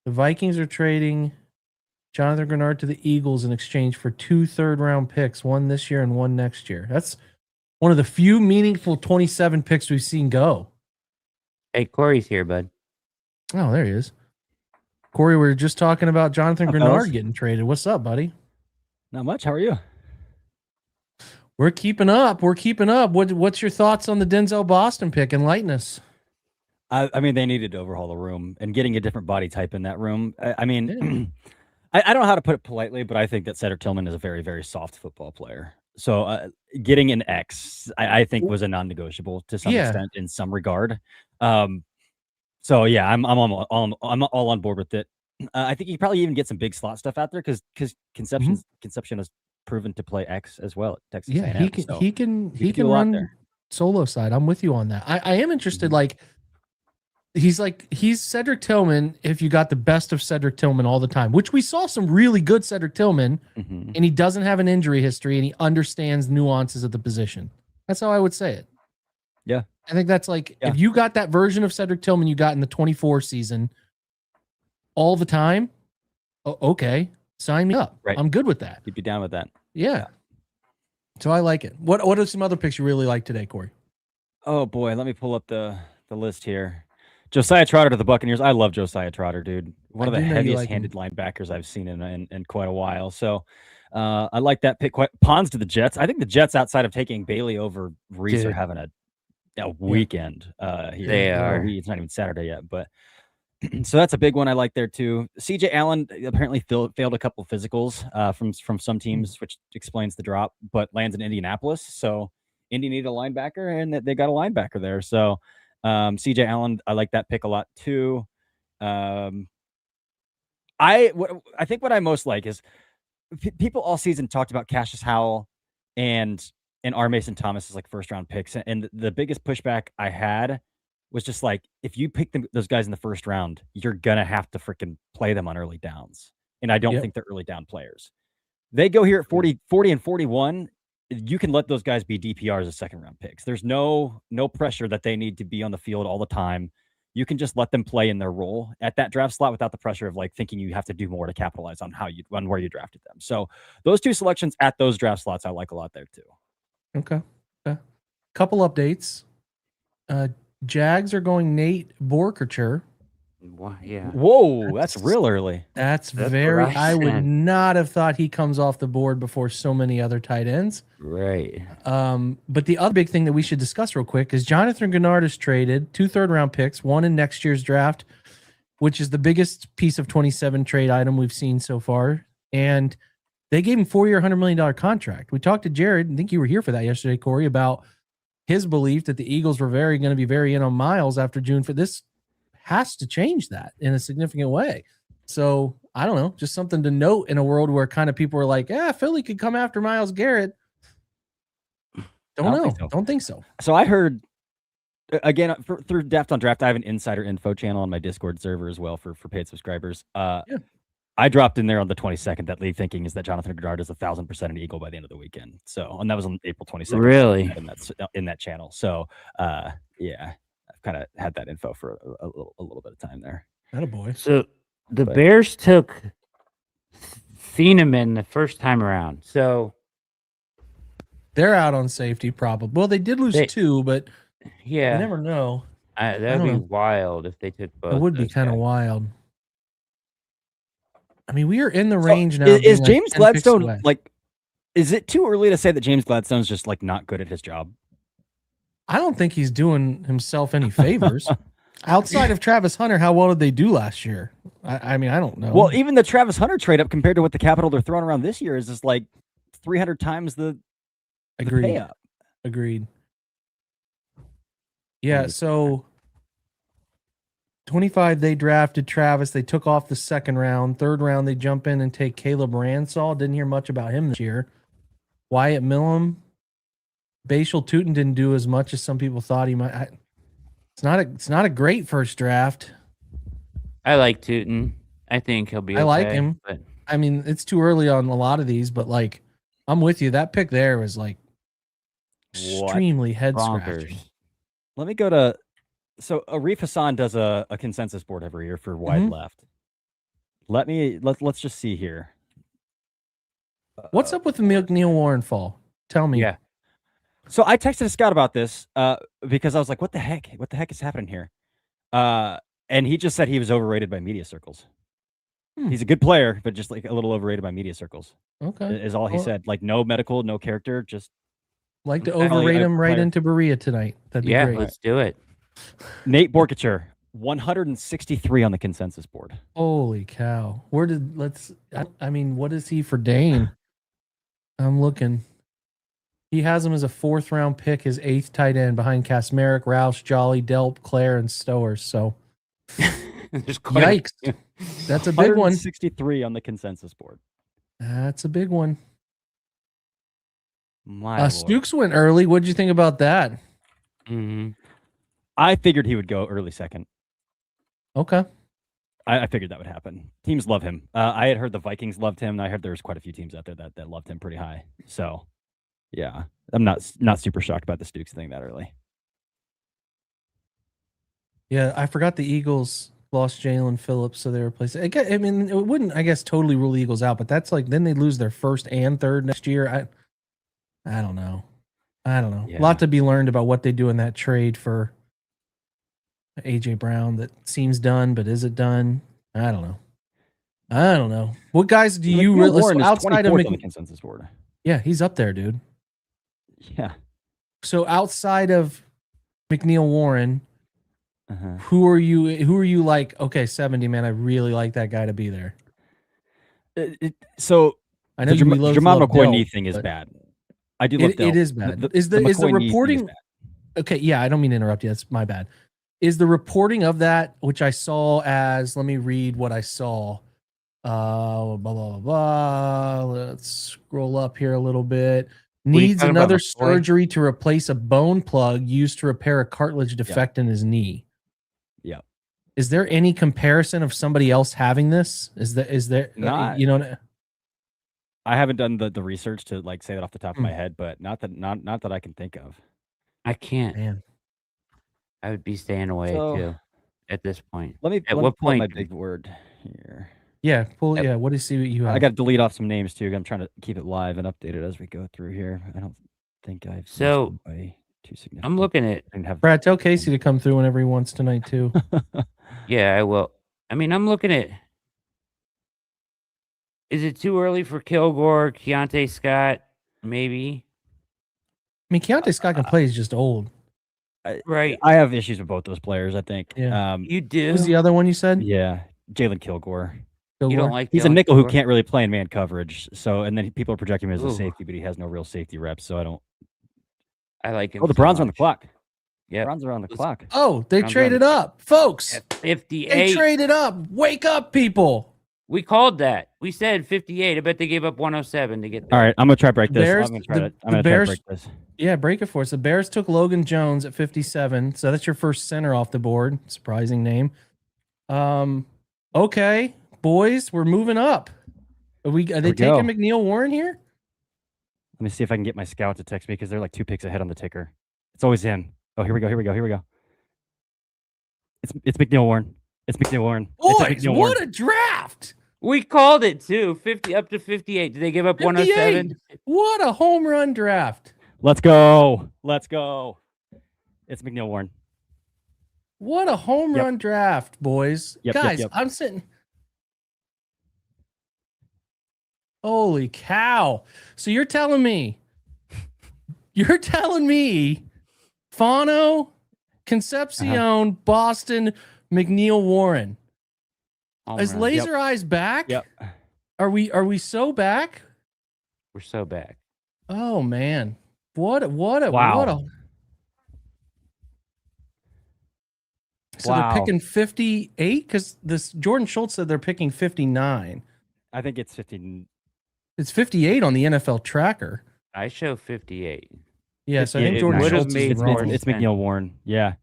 [SPEAKER 1] The Vikings are trading Jonathan Gennard to the Eagles in exchange for 2 third-round picks, one this year and one next year. That's one of the few meaningful 27 picks we've seen go.
[SPEAKER 2] Hey, Corey's here, bud.
[SPEAKER 1] Oh, there he is. Corey, we were just talking about Jonathan Gennard getting traded. What's up, buddy?
[SPEAKER 3] Not much. How are you?
[SPEAKER 1] We're keeping up. What's your thoughts on the Denzel Boston pick? Enlighten us.
[SPEAKER 3] I mean, they needed to overhaul the room and getting a different body type in that room. I mean, I don't know how to put it politely, but I think that Cedric Tillman is a very, very soft football player. So getting an X, I think, was a non-negotiable to some extent in some regard. So yeah, I'm all on board with it. I think you probably even get some big slot stuff out there because Conception has proven to play X as well at Texas A&M.
[SPEAKER 1] He can run there. Solo side. I'm with you on that. I am interested. He's Cedric Tillman if you got the best of Cedric Tillman all the time, which we saw some really good Cedric Tillman, and he doesn't have an injury history and he understands nuances of the position. That's how I would say it.
[SPEAKER 3] Yeah,
[SPEAKER 1] I think that's like if you got that version of Cedric Tillman you got in the 24 season all the time, okay, sign me up.
[SPEAKER 3] Right.
[SPEAKER 1] I'm good with that.
[SPEAKER 3] You'd be down with that.
[SPEAKER 1] Yeah. So I like it. What are some other picks you really like today, Corey?
[SPEAKER 3] Oh boy, let me pull up the list here. Josiah Trotter to the Buccaneers. I love Josiah Trotter, dude. One of the heaviest handed linebackers I've seen in quite a while. So I like that pick. Pons to the Jets. I think the Jets, outside of taking Bailey over Reese, are having a weekend here.
[SPEAKER 2] They are.
[SPEAKER 3] It's not even Saturday yet, but so that's a big one I like there too. CJ Allen apparently failed a couple of physicals from some teams, which explains the drop, but lands in Indianapolis. So Indy needed a linebacker, and they got a linebacker there. So CJ Allen, I like that pick a lot too. I think what I most like is people all season talked about Cassius Howell and R. Mason Thomas as like first round picks, and the biggest pushback I had was just like, if you pick those guys in the first round, you're gonna have to freaking play them on early downs, and I don't think they're early down players. They go here at 40 and 41. You can let those guys be DPRs as second round picks. There's no pressure that they need to be on the field all the time. You can just let them play in their role at that draft slot without the pressure of like thinking you have to do more to capitalize on where you drafted them. So those two selections at those draft slots I like a lot there too.
[SPEAKER 1] Okay. Couple updates. Jags are going Nate Borkercher.
[SPEAKER 2] Yeah.
[SPEAKER 3] Whoa, that's real early.
[SPEAKER 1] That's very. I would not have thought he comes off the board before so many other tight ends.
[SPEAKER 2] Right.
[SPEAKER 1] But the other big thing that we should discuss real quick is Jonathan Gennard is traded 2 third-round picks, one in next year's draft, which is the biggest piece of 27 trade item we've seen so far. And they gave him 4-year, $100 million contract. We talked to Jared, I think you were here for that yesterday, Corey, about his belief that the Eagles were going to be very in on Miles after June. For this has to change that in a significant way. So I don't know, just something to note in a world where kind of people are like, Philly could come after Myles Garrett. Don't think so.
[SPEAKER 3] So I heard, again, through Deft on Draft, I have an insider info channel on my Discord server as well for paid subscribers. I dropped in there on the 22nd that league thinking is that Jonathan Gennard is 1,000% an Eagle by the end of the weekend. So, and that was on April 22nd.
[SPEAKER 2] Really?
[SPEAKER 3] In that channel. So, yeah, I've kind of had that info for a little bit of time there.
[SPEAKER 1] Attaboy.
[SPEAKER 2] So the Bears took Thieneman the first time around. So
[SPEAKER 1] they're out on safety probably. Well, they did lose 2, but you never know.
[SPEAKER 2] That would be wild if they took both.
[SPEAKER 1] It would be kind of wild. I mean, we are in the range now.
[SPEAKER 3] Is James Gladstone like? Is it too early to say that James Gladstone's just like not good at his job?
[SPEAKER 1] I don't think he's doing himself any favors. Outside of Travis Hunter, how well did they do last year? I mean, I don't know.
[SPEAKER 3] Well, even the Travis Hunter trade up compared to what the capital they're throwing around this year is just like 300 times the pay up.
[SPEAKER 1] Agreed. Yeah, so 25, they drafted Travis. They took off the second round. Third round, they jump in and take Caleb Ransall. Didn't hear much about him this year. Wyatt Millum. Bashal Tootin didn't do as much as some people thought he might. It's not a great first draft.
[SPEAKER 2] I like Tootin. I think he'll be okay.
[SPEAKER 1] I like him.
[SPEAKER 2] But
[SPEAKER 1] I mean, it's too early on a lot of these, but like, I'm with you. That pick there was like extremely head scratching.
[SPEAKER 3] Let me go to. So Arif Hassan does a consensus board every year for wide left. Let's just see here.
[SPEAKER 1] What's up with the McNeil Warren fall? Tell me.
[SPEAKER 2] Yeah.
[SPEAKER 3] So I texted Scott about this because I was like, what the heck? What the heck is happening here? And he just said he was overrated by media circles. He's a good player, but just like a little overrated by media circles.
[SPEAKER 1] Okay.
[SPEAKER 3] Is all he said. Like no medical, no character, just
[SPEAKER 1] like to overrate him right into Berea tonight. That'd be great.
[SPEAKER 2] Let's do it.
[SPEAKER 3] Nate Borkacher, 163 on the consensus board.
[SPEAKER 1] Holy cow. What is he for Dane? I'm looking. He has him as a 4th round pick, his 8th tight end behind Kasmerick, Roush, Jolly, Delp, Claire, and Stowers. So yikes. That's a big one.
[SPEAKER 3] 163 on the consensus board.
[SPEAKER 1] That's a big one.
[SPEAKER 3] My
[SPEAKER 1] Stukes went early. What'd you think about that?
[SPEAKER 3] I figured he would go early second.
[SPEAKER 1] Okay.
[SPEAKER 3] I figured that would happen. Teams love him. I had heard the Vikings loved him. And I heard there's quite a few teams out there that loved him pretty high. So, yeah, I'm not super shocked about the Stukes thing that early.
[SPEAKER 1] Yeah, I forgot the Eagles lost Jalen Phillips, so they replaced it. I mean, it wouldn't, I guess, totally rule the Eagles out, but that's like then they lose their first and third next year. I don't know. I don't know. A
[SPEAKER 3] Yeah.
[SPEAKER 1] lot to be learned about what they do in that trade for AJ Brown that seems done, but is it done? I don't know. I don't know. What guys do you
[SPEAKER 3] McNeil
[SPEAKER 1] really
[SPEAKER 3] Warren is
[SPEAKER 1] outside of
[SPEAKER 3] 24th on the consensus board.
[SPEAKER 1] Yeah, he's up there, dude.
[SPEAKER 3] Yeah.
[SPEAKER 1] So outside of McNeil Warren,
[SPEAKER 3] Uh-huh.
[SPEAKER 1] who are you like, okay, 70, man, I really like that guy to be there.
[SPEAKER 3] So
[SPEAKER 1] I know
[SPEAKER 3] the
[SPEAKER 1] you love
[SPEAKER 3] Jamal McCoy
[SPEAKER 1] Dell,
[SPEAKER 3] knee thing is
[SPEAKER 1] but
[SPEAKER 3] bad. I do love
[SPEAKER 1] it
[SPEAKER 3] Dell.
[SPEAKER 1] is bad. Is the
[SPEAKER 3] McCoy knee thing
[SPEAKER 1] reporting
[SPEAKER 3] bad.
[SPEAKER 1] okay? Yeah, I don't mean to interrupt you. That's my bad. Is the reporting of that, which I saw as, let me read what I saw. Blah blah blah blah. Let's scroll up here a little bit. Needs
[SPEAKER 2] talking about,
[SPEAKER 1] another
[SPEAKER 2] McCoy?
[SPEAKER 1] surgery to replace a bone plug used to repair a cartilage defect in his knee.
[SPEAKER 3] Yeah.
[SPEAKER 1] Is there any comparison of somebody else having this? Is there
[SPEAKER 3] Not-
[SPEAKER 1] you know?
[SPEAKER 3] I haven't done the research to like say that off the top of my head, but not that I can think of.
[SPEAKER 2] I can't.
[SPEAKER 1] Man,
[SPEAKER 2] I would be staying away
[SPEAKER 3] So-
[SPEAKER 2] too at this point.
[SPEAKER 3] Let me
[SPEAKER 2] At
[SPEAKER 3] let
[SPEAKER 2] what
[SPEAKER 3] me pull up my
[SPEAKER 2] point-
[SPEAKER 3] big word here.
[SPEAKER 1] yeah, pull.
[SPEAKER 2] Yep.
[SPEAKER 1] Yeah, what do you see? What you have?
[SPEAKER 3] I got to delete off some names too. I'm trying to keep it live and update it as we go through here. I don't think I've missed
[SPEAKER 2] So,
[SPEAKER 3] anybody too significant.
[SPEAKER 2] I'm looking at.
[SPEAKER 3] I didn't have
[SPEAKER 1] Brad, tell Casey to come through whenever he wants tonight too.
[SPEAKER 2] Yeah, I will. I mean, I'm looking at. Is it too early for Kilgore, Keontae Scott? Maybe.
[SPEAKER 1] I mean, Keontae Scott can play. He's just old.
[SPEAKER 2] Right.
[SPEAKER 3] I have issues with both those players. I think.
[SPEAKER 1] Yeah.
[SPEAKER 2] You do.
[SPEAKER 1] Who's the other one you said?
[SPEAKER 3] Yeah, Jalen Kilgore.
[SPEAKER 2] You
[SPEAKER 1] Kilgore?
[SPEAKER 2] don't like.
[SPEAKER 3] He's a
[SPEAKER 2] Jalen
[SPEAKER 3] nickel who
[SPEAKER 2] Kilgore?
[SPEAKER 3] can't really play in man coverage. So, and then people are projecting him as a
[SPEAKER 2] Ooh.
[SPEAKER 3] safety, but he has no real safety reps. So I don't.
[SPEAKER 2] I like him.
[SPEAKER 3] Oh, the
[SPEAKER 2] so
[SPEAKER 3] Browns are on the
[SPEAKER 2] much.
[SPEAKER 3] clock.
[SPEAKER 2] Yep.
[SPEAKER 3] Browns are on the
[SPEAKER 2] Let's-
[SPEAKER 3] clock.
[SPEAKER 1] Oh, they
[SPEAKER 2] I'm
[SPEAKER 1] traded
[SPEAKER 2] done.
[SPEAKER 1] up, folks.
[SPEAKER 2] At
[SPEAKER 1] They
[SPEAKER 2] 58.
[SPEAKER 1] traded up. Wake up, people.
[SPEAKER 2] We called that. We said 58. I bet they gave up 107 to get there.
[SPEAKER 3] All right, I'm gonna try to break this.
[SPEAKER 1] Bears-
[SPEAKER 3] I'm gonna try
[SPEAKER 1] the
[SPEAKER 3] to try to
[SPEAKER 1] Bears-
[SPEAKER 3] break this.
[SPEAKER 1] Yeah, break it for us. The Bears took Logan Jones at 57, so that's your first center off the board. Surprising name. Okay, boys, we're moving up. Are they
[SPEAKER 3] we
[SPEAKER 1] taking
[SPEAKER 3] go.
[SPEAKER 1] McNeil Warren here?
[SPEAKER 3] Let me see if I can get my scout to text me because they're like 2 picks ahead on the ticker. It's always him. Oh, here we go. Here we go. Here we go. It's McNeil Warren. It's McNeil Warren. It's
[SPEAKER 1] Boys,
[SPEAKER 3] McNeil
[SPEAKER 1] what
[SPEAKER 3] Warren.
[SPEAKER 1] a draft!
[SPEAKER 2] We called it too. 50 up to 58. Did they give up 107?
[SPEAKER 1] 58. What a home run draft!
[SPEAKER 3] Let's go. Let's go. It's McNeil Warren.
[SPEAKER 1] What a home
[SPEAKER 3] Yep.
[SPEAKER 1] run draft, boys.
[SPEAKER 3] Yep,
[SPEAKER 1] Guys,
[SPEAKER 3] yep.
[SPEAKER 1] I'm sitting. Holy cow. So you're telling me Fano, Concepcion, Boston, McNeil Warren.
[SPEAKER 2] Home
[SPEAKER 1] Is
[SPEAKER 2] run.
[SPEAKER 1] Laser Eyes back?
[SPEAKER 3] Yep.
[SPEAKER 1] Are we so back?
[SPEAKER 2] We're so back.
[SPEAKER 1] Oh man. What a
[SPEAKER 3] Wow.
[SPEAKER 1] So
[SPEAKER 3] Wow.
[SPEAKER 1] they're picking 58 because this Jordan Schultz said they're picking 59.
[SPEAKER 3] I think it's 15.
[SPEAKER 1] It's 58 on the NFL tracker.
[SPEAKER 2] I show 58.
[SPEAKER 1] Yeah, so I think
[SPEAKER 3] It
[SPEAKER 1] Jordan
[SPEAKER 2] would've
[SPEAKER 1] Schultz
[SPEAKER 2] made
[SPEAKER 1] is
[SPEAKER 2] more
[SPEAKER 1] wrong.
[SPEAKER 3] It's McNeil Warren. Yeah.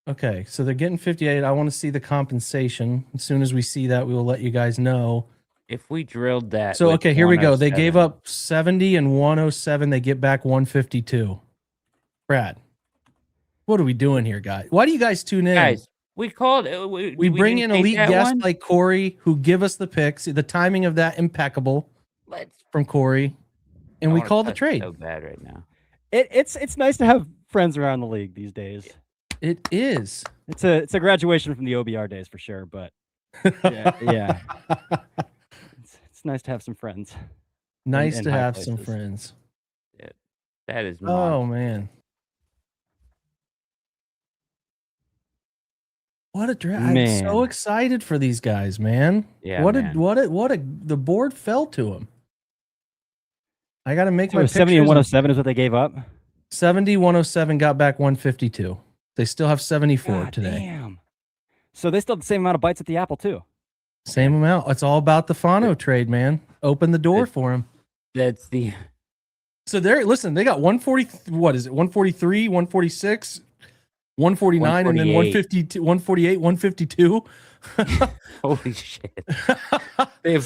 [SPEAKER 1] Okay, so they're getting 58. I want to see the compensation. As soon as we see that, we will let you guys know.
[SPEAKER 2] If we drilled that.
[SPEAKER 1] So,
[SPEAKER 2] with
[SPEAKER 1] okay, here we go. They gave
[SPEAKER 2] 107,
[SPEAKER 1] up 70 and 107. They get back 152. Brad, what are we doing here, guys? Why do you guys tune in?
[SPEAKER 2] Guys, we called it.
[SPEAKER 1] we bring in
[SPEAKER 2] didn't take
[SPEAKER 1] elite
[SPEAKER 2] that
[SPEAKER 1] guests
[SPEAKER 2] one?
[SPEAKER 1] like Corey who give us the picks. The timing of that impeccable
[SPEAKER 2] Let's.
[SPEAKER 1] from Corey. And
[SPEAKER 2] I
[SPEAKER 1] we
[SPEAKER 2] wanna
[SPEAKER 1] call the
[SPEAKER 2] cuss
[SPEAKER 1] trade.
[SPEAKER 2] So bad right now.
[SPEAKER 3] It's nice to have friends around the league these days.
[SPEAKER 1] It is.
[SPEAKER 3] It's a graduation from the OBR days for sure, but yeah. It's nice to have some friends.
[SPEAKER 1] Nice
[SPEAKER 3] in
[SPEAKER 1] to
[SPEAKER 3] high
[SPEAKER 1] have some
[SPEAKER 3] places.
[SPEAKER 1] friends.
[SPEAKER 2] That is.
[SPEAKER 1] Oh
[SPEAKER 2] monster.
[SPEAKER 1] man. What a draft. I'm so
[SPEAKER 3] Man.
[SPEAKER 1] excited for these guys, man.
[SPEAKER 2] Yeah,
[SPEAKER 1] What
[SPEAKER 2] man.
[SPEAKER 1] the board fell to them. I got to make
[SPEAKER 3] So
[SPEAKER 1] my
[SPEAKER 3] 70 and
[SPEAKER 1] pictures.
[SPEAKER 3] 107 is what they gave up.
[SPEAKER 1] 70, 107 got back 152. They still have 74
[SPEAKER 3] God
[SPEAKER 1] today.
[SPEAKER 3] damn. So they still have the same amount of bites at the apple too.
[SPEAKER 1] Same amount. It's all about the Fano trade, man. Open the door for him.
[SPEAKER 2] That's the.
[SPEAKER 1] So they got 140. What is it? 143, 146, 149, and then 152, 148, 152.
[SPEAKER 2] Holy shit.
[SPEAKER 3] So they're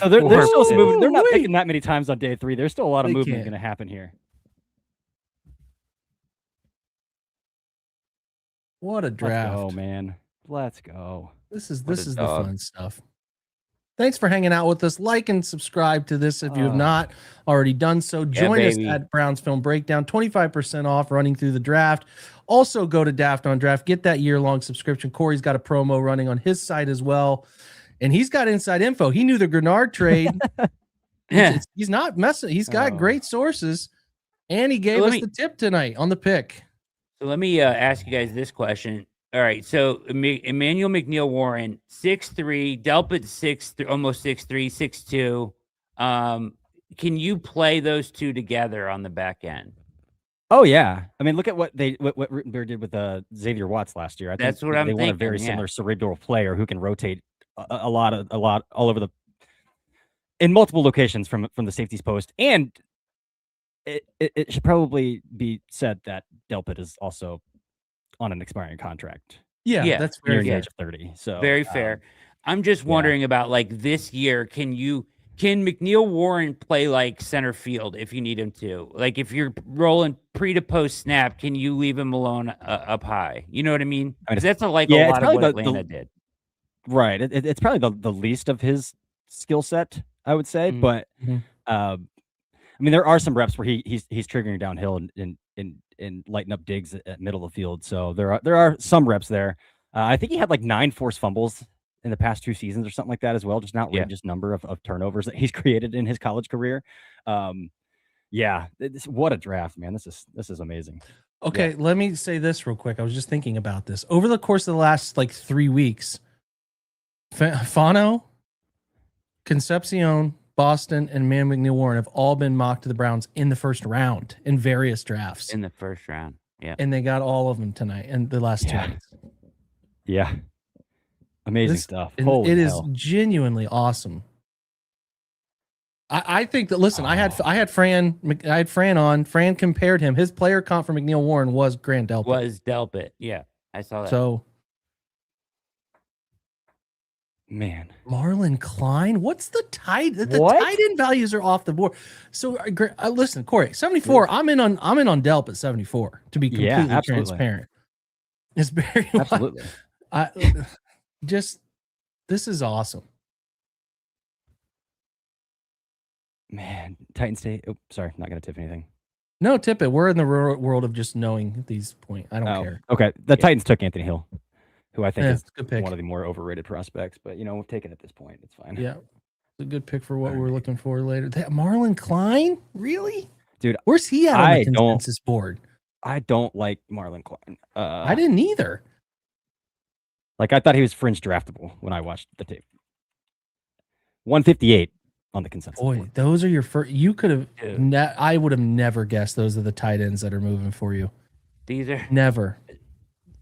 [SPEAKER 3] still
[SPEAKER 1] Woo!
[SPEAKER 3] moving. They're not
[SPEAKER 1] Woo!
[SPEAKER 3] picking that many times on day 3. There's still a lot of
[SPEAKER 1] They
[SPEAKER 3] movement
[SPEAKER 1] can't.
[SPEAKER 3] going to happen here.
[SPEAKER 1] What a
[SPEAKER 3] Let's
[SPEAKER 1] draft.
[SPEAKER 3] go, man. Let's go.
[SPEAKER 1] This is
[SPEAKER 2] What a
[SPEAKER 1] the
[SPEAKER 2] dog.
[SPEAKER 1] fun stuff. Thanks for hanging out with us. Like and subscribe to this if you have not already done so. Join us
[SPEAKER 2] baby.
[SPEAKER 1] at Browns Film Breakdown. 25% off running through the draft. Also go to Daft on Draft. Get that year-long subscription. Corey's got a promo running on his site as well. And he's got inside info. He knew the Grenard trade. He's not messing. He's got great sources. And he gave us the tip tonight on the pick.
[SPEAKER 2] So let me ask you guys this question. All right, so Emmanuel McNeil Warren, 6'3", Delpit 6'3", almost 6'3", 6'2". Can you play those two together on the back end?
[SPEAKER 3] Oh yeah, I mean, look at what Rittenberg did with Xavier Watts last year. I think
[SPEAKER 2] That's what I'm
[SPEAKER 3] they
[SPEAKER 2] thinking.
[SPEAKER 3] want a very similar cerebral player who can rotate a lot all over in multiple locations from the safeties post. And it should probably be said that Delpit is also on an expiring contract.
[SPEAKER 1] Yeah, that's very
[SPEAKER 3] near the
[SPEAKER 1] fair.
[SPEAKER 3] age of 30. So
[SPEAKER 2] very fair. I'm just wondering about like this year. Can McNeil Warren play like center field if you need him to? Like if you're rolling pre to post snap, can you leave him alone up high? You know what I mean? Because that's a lot of what Atlanta did.
[SPEAKER 3] Right. It's probably the least of his skill set, I would say. But I mean, there are some reps where he's triggering downhill and lighting up digs at middle of the field. So there are some reps there. I think he had like 9 forced fumbles in the past 2 seasons or something like that as well. Just an outrageous number of turnovers that he's created in his college career. What a draft, man. This is amazing.
[SPEAKER 1] Okay, let me say this real quick. I was just thinking about this. Over the course of the last like 3 weeks, Fano, Concepcion, Boston, and McNeil Warren have all been mocked to the Browns in the first round in various drafts.
[SPEAKER 2] In the first round, yeah.
[SPEAKER 1] And they got all of them tonight in the last 2 weeks.
[SPEAKER 3] Yeah. Amazing stuff.
[SPEAKER 1] It is genuinely awesome. I think that, listen, I had Fran on. Fran compared him. His player comp for McNeil Warren was Grant Delpit.
[SPEAKER 2] Was Delpit. Yeah, I saw that.
[SPEAKER 1] So,
[SPEAKER 3] man,
[SPEAKER 1] Marlon Klein, what's the tight? The tight end values are off the board. So, listen, Corey, 74. I'm in on Delp at 74. To be completely transparent, it's very
[SPEAKER 3] absolutely.
[SPEAKER 1] This is awesome.
[SPEAKER 3] Man, Titan State. Oh, sorry, not gonna tip anything.
[SPEAKER 1] No, tip it. We're in the world of just knowing these points. I don't care.
[SPEAKER 3] Okay, the Titans took Anthony Hill, who I think is
[SPEAKER 1] a good pick.
[SPEAKER 3] One of the more overrated prospects. But we've taken it at this point. It's fine.
[SPEAKER 1] Yeah, it's a good pick for what we're looking for later. Marlon Klein, really,
[SPEAKER 3] dude?
[SPEAKER 1] Where's he at on the consensus board?
[SPEAKER 3] I don't like Marlon Klein.
[SPEAKER 1] I didn't either.
[SPEAKER 3] Like, I thought he was fringe draftable when I watched the tape. 158 on the consensus.
[SPEAKER 1] Boy,
[SPEAKER 3] board.
[SPEAKER 1] Those are your first. You could have. I would have never guessed those are the tight ends that are moving for you.
[SPEAKER 2] These are
[SPEAKER 1] never.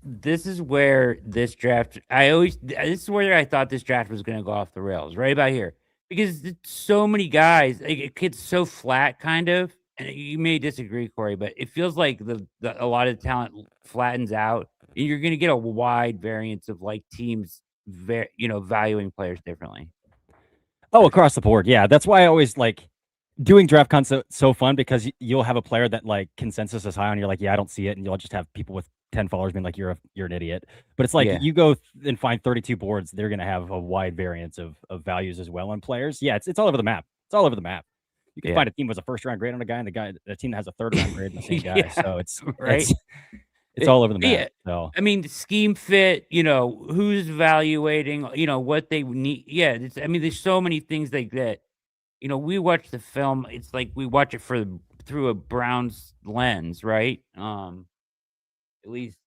[SPEAKER 2] This is where this draft. This is where I thought this draft was going to go off the rails. Right about here, because so many guys. It gets so flat, kind of. And you may disagree, Corey, but it feels like a lot of talent flattens out. You're going to get a wide variance of like teams, valuing players differently.
[SPEAKER 3] Oh, across the board, yeah. That's why I always like doing draft concept so fun, because you'll have a player that like consensus is high on. You're like, yeah, I don't see it, and you'll just have people with 10 followers being like, you're an idiot. But it's like you go and find 32 boards, they're going to have a wide variance of values as well on players. Yeah, it's all over the map. It's all over the map. You can find a team with a first round grade on a guy, and a team that has a third round grade on the same guy. So it's right. It's all over the map.
[SPEAKER 2] Yeah.
[SPEAKER 3] So
[SPEAKER 2] I mean, scheme fit. Who's evaluating. What they need. Yeah. There's so many things like that. We watch the film. It's like we watch it through a Browns lens, right? At least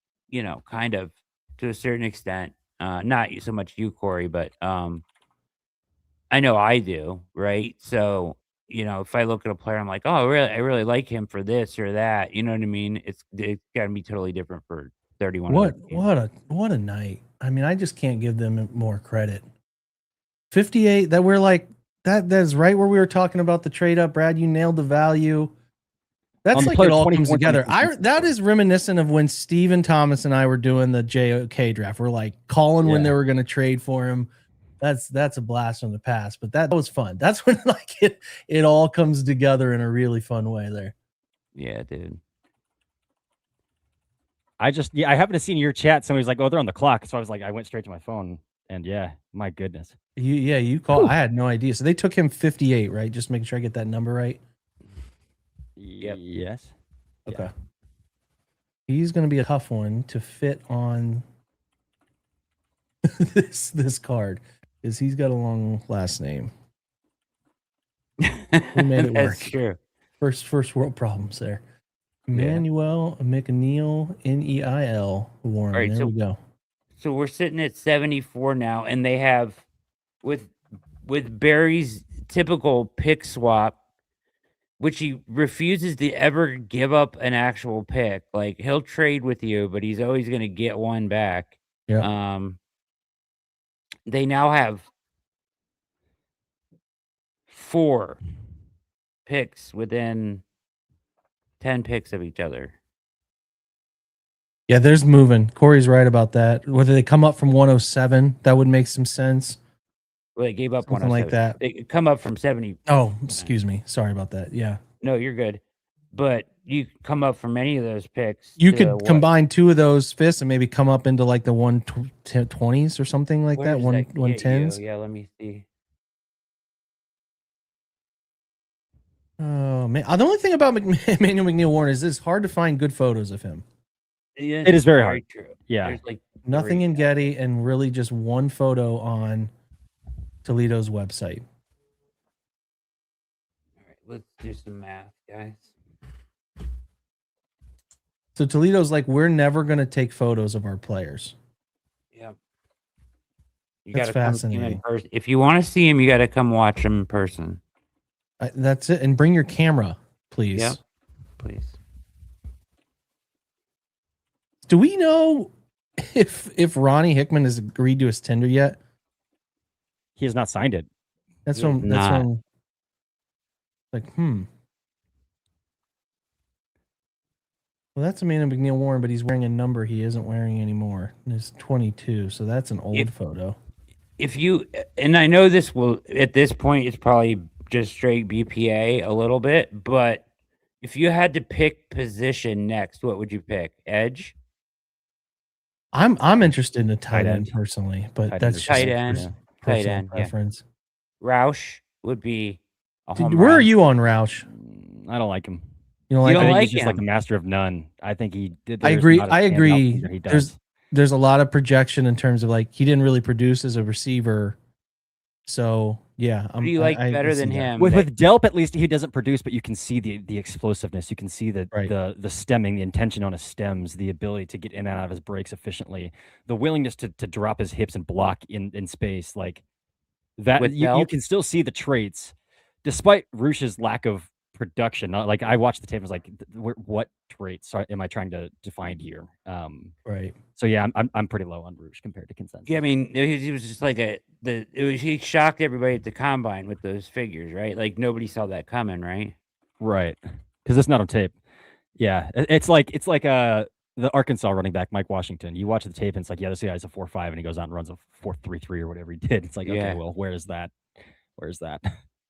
[SPEAKER 2] kind of to a certain extent. Not so much you, Corey, but I know I do, right? So. If I look at a player, I'm like, oh, really? I really like him for this or that. You know what I mean? It's got to be totally different for 31.
[SPEAKER 1] What a night! I mean, I just can't give them more credit. 58. That we're like that. That's right where we were talking about the trade up. Brad, you nailed the value. That's like it all comes together. That is reminiscent of when Stephen Thomas and I were doing the JOK draft. We're like calling when they were going to trade for him. That's a blast from the past, but that was fun. That's when like it all comes together in a really fun way there.
[SPEAKER 2] Yeah, dude.
[SPEAKER 3] I happened to see in your chat somebody's like, "Oh, they're on the clock," so I was like, I went straight to my phone, and yeah, my goodness.
[SPEAKER 1] You call. I had no idea. So they took him 58, right? Just making sure I get that number right.
[SPEAKER 2] Yep.
[SPEAKER 3] Yes.
[SPEAKER 1] Okay.
[SPEAKER 3] Yeah.
[SPEAKER 1] He's going to be a tough one to fit on this card because he's got a long last name. We made it
[SPEAKER 2] That's
[SPEAKER 1] work.
[SPEAKER 2] true.
[SPEAKER 1] First world problems there. Emmanuel McNeil, Neil Warren.
[SPEAKER 2] All right,
[SPEAKER 1] there we go.
[SPEAKER 2] So we're sitting at 74 now, and they have with Barry's typical pick swap, which he refuses to ever give up an actual pick. Like he'll trade with you, but he's always going to get one back.
[SPEAKER 1] Yeah.
[SPEAKER 2] They now have 4 picks within 10 picks of each other.
[SPEAKER 1] Yeah, there's moving. Corey's right about that. Whether they come up from 107, that would make some sense.
[SPEAKER 2] Well, they gave up
[SPEAKER 1] Something like that.
[SPEAKER 2] They come up from 70.
[SPEAKER 1] Oh, excuse me. Sorry about that. Yeah.
[SPEAKER 2] No, you're good. But you come up from any of those picks.
[SPEAKER 1] You could combine 2 of those fists and maybe come up into like the 120s or something like that. 110s.
[SPEAKER 2] Yeah, let me see.
[SPEAKER 1] Oh man, the only thing about Emmanuel McNeil Warren is it's hard to find good photos of him.
[SPEAKER 2] Yeah,
[SPEAKER 3] It is very hard.
[SPEAKER 2] True.
[SPEAKER 3] Yeah.
[SPEAKER 2] There's like
[SPEAKER 1] Nothing in Getty and really just one photo on Toledo's website.
[SPEAKER 2] All right, let's do some math, guys.
[SPEAKER 1] So Toledo's like, we're never going to take photos of our players.
[SPEAKER 2] Yeah. You
[SPEAKER 1] That's
[SPEAKER 2] gotta come see him in
[SPEAKER 1] fascinating.
[SPEAKER 2] person. If you want to see him, you got to come watch him in person.
[SPEAKER 1] That's it. And bring your camera, please.
[SPEAKER 2] Yep. Please.
[SPEAKER 1] Do we know if Ronnie Hickman has agreed to his tender yet?
[SPEAKER 3] He has not signed it.
[SPEAKER 1] That's
[SPEAKER 2] He has
[SPEAKER 1] what
[SPEAKER 2] not.
[SPEAKER 1] I'm like, Well, that's Amanda McNeil Warren, but he's wearing a number he isn't wearing anymore. It's 22, so that's an old photo.
[SPEAKER 2] If you, and I know this will, at this point, it's probably just straight BPA a little bit, but if you had to pick position next, what would you pick? Edge?
[SPEAKER 1] I'm interested in a tight
[SPEAKER 3] Tight
[SPEAKER 1] end
[SPEAKER 3] end.
[SPEAKER 1] personally, but
[SPEAKER 3] Tight
[SPEAKER 1] that's
[SPEAKER 3] end.
[SPEAKER 1] just
[SPEAKER 2] Tight end.
[SPEAKER 1] personal
[SPEAKER 2] Tight end, yeah.
[SPEAKER 1] preference.
[SPEAKER 2] Roush would be a home
[SPEAKER 1] Where
[SPEAKER 2] run.
[SPEAKER 1] are you on Roush?
[SPEAKER 3] I don't like him.
[SPEAKER 1] You know,
[SPEAKER 2] You
[SPEAKER 1] like
[SPEAKER 2] don't
[SPEAKER 3] I think
[SPEAKER 2] like
[SPEAKER 3] he's just like
[SPEAKER 2] him?
[SPEAKER 3] a master of none. I think he did.
[SPEAKER 1] I agree. I agree. There's a lot of projection in terms of like he didn't really produce as a receiver. So yeah,
[SPEAKER 2] Who do you like better than him?
[SPEAKER 3] With Delp, at least he doesn't produce, but you can see the explosiveness. You can see the stemming, the intention on his stems, the ability to get in and out of his breaks efficiently, the willingness to drop his hips and block in space. Like that, you can still see the traits, despite Rush's lack of production. Like I watched the tape and was like, what traits am I trying to find here?
[SPEAKER 1] Right.
[SPEAKER 3] So yeah, I'm pretty low on Rush compared to consensus.
[SPEAKER 2] Yeah, I mean, he was just like he shocked everybody at the combine with those figures, right? Like nobody saw that coming, right?
[SPEAKER 3] Right, because it's not on tape. Yeah, it's like the Arkansas running back Mike Washington. You watch the tape and it's like, yeah, this guy's a 4.5, and he goes out and runs a 4.33 or whatever he did. It's like, okay, well, where's that?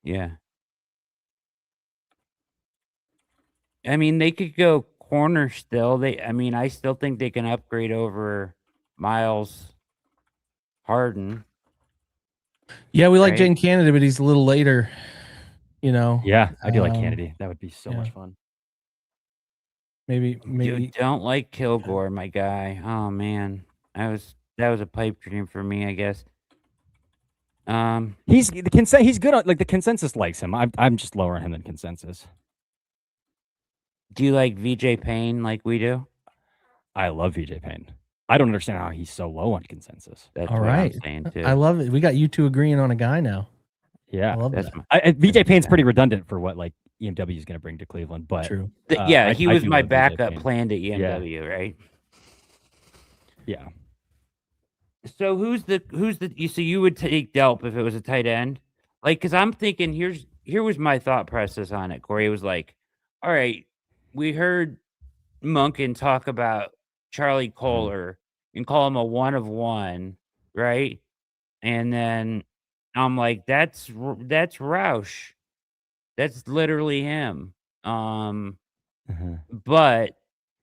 [SPEAKER 2] Yeah. I mean, they could go corner still. I still think they can upgrade over Miles Harden.
[SPEAKER 1] Yeah, we like Jane Kennedy, but he's a little later. You know.
[SPEAKER 3] Yeah, I do like Kennedy. That would be so much fun.
[SPEAKER 1] Maybe.
[SPEAKER 2] Dude, don't like Kilgore, my guy. Oh man, that was a pipe dream for me, I guess.
[SPEAKER 3] He's good on, like, the consensus likes him. I'm just lower on him than consensus.
[SPEAKER 2] Do you like VJ Payne like we do?
[SPEAKER 3] I love VJ Payne. I don't understand how he's so low on consensus.
[SPEAKER 2] That's
[SPEAKER 1] all
[SPEAKER 2] what
[SPEAKER 1] right.
[SPEAKER 2] I'm saying too.
[SPEAKER 1] I love it. We got you two agreeing on a guy now.
[SPEAKER 3] Yeah,
[SPEAKER 1] I love that.
[SPEAKER 3] VJ Payne's pretty redundant for what like EMW is going to bring to Cleveland, but
[SPEAKER 1] true.
[SPEAKER 2] He was my backup planned at EMW, right?
[SPEAKER 3] Yeah.
[SPEAKER 2] So who's the you would take Delp if it was a tight end? Like, because I'm thinking here was my thought process on it. Corey was like, all right, we heard Monken talk about Charlie Kohler and call him a 1 of 1, right? And then I'm like, that's Roush. That's literally him. But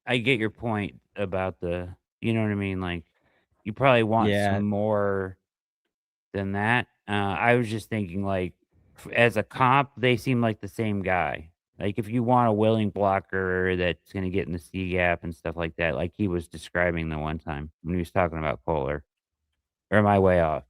[SPEAKER 2] I get your point about the, you know what I mean? Like, you probably want
[SPEAKER 3] Yeah.
[SPEAKER 2] some more than that. I was just thinking, like, as a comp, they seem like the same guy. Like, if you want a willing blocker that's going to get in the C gap and stuff like that, like he was describing the one time when he was talking about Kohler. Or am I way off?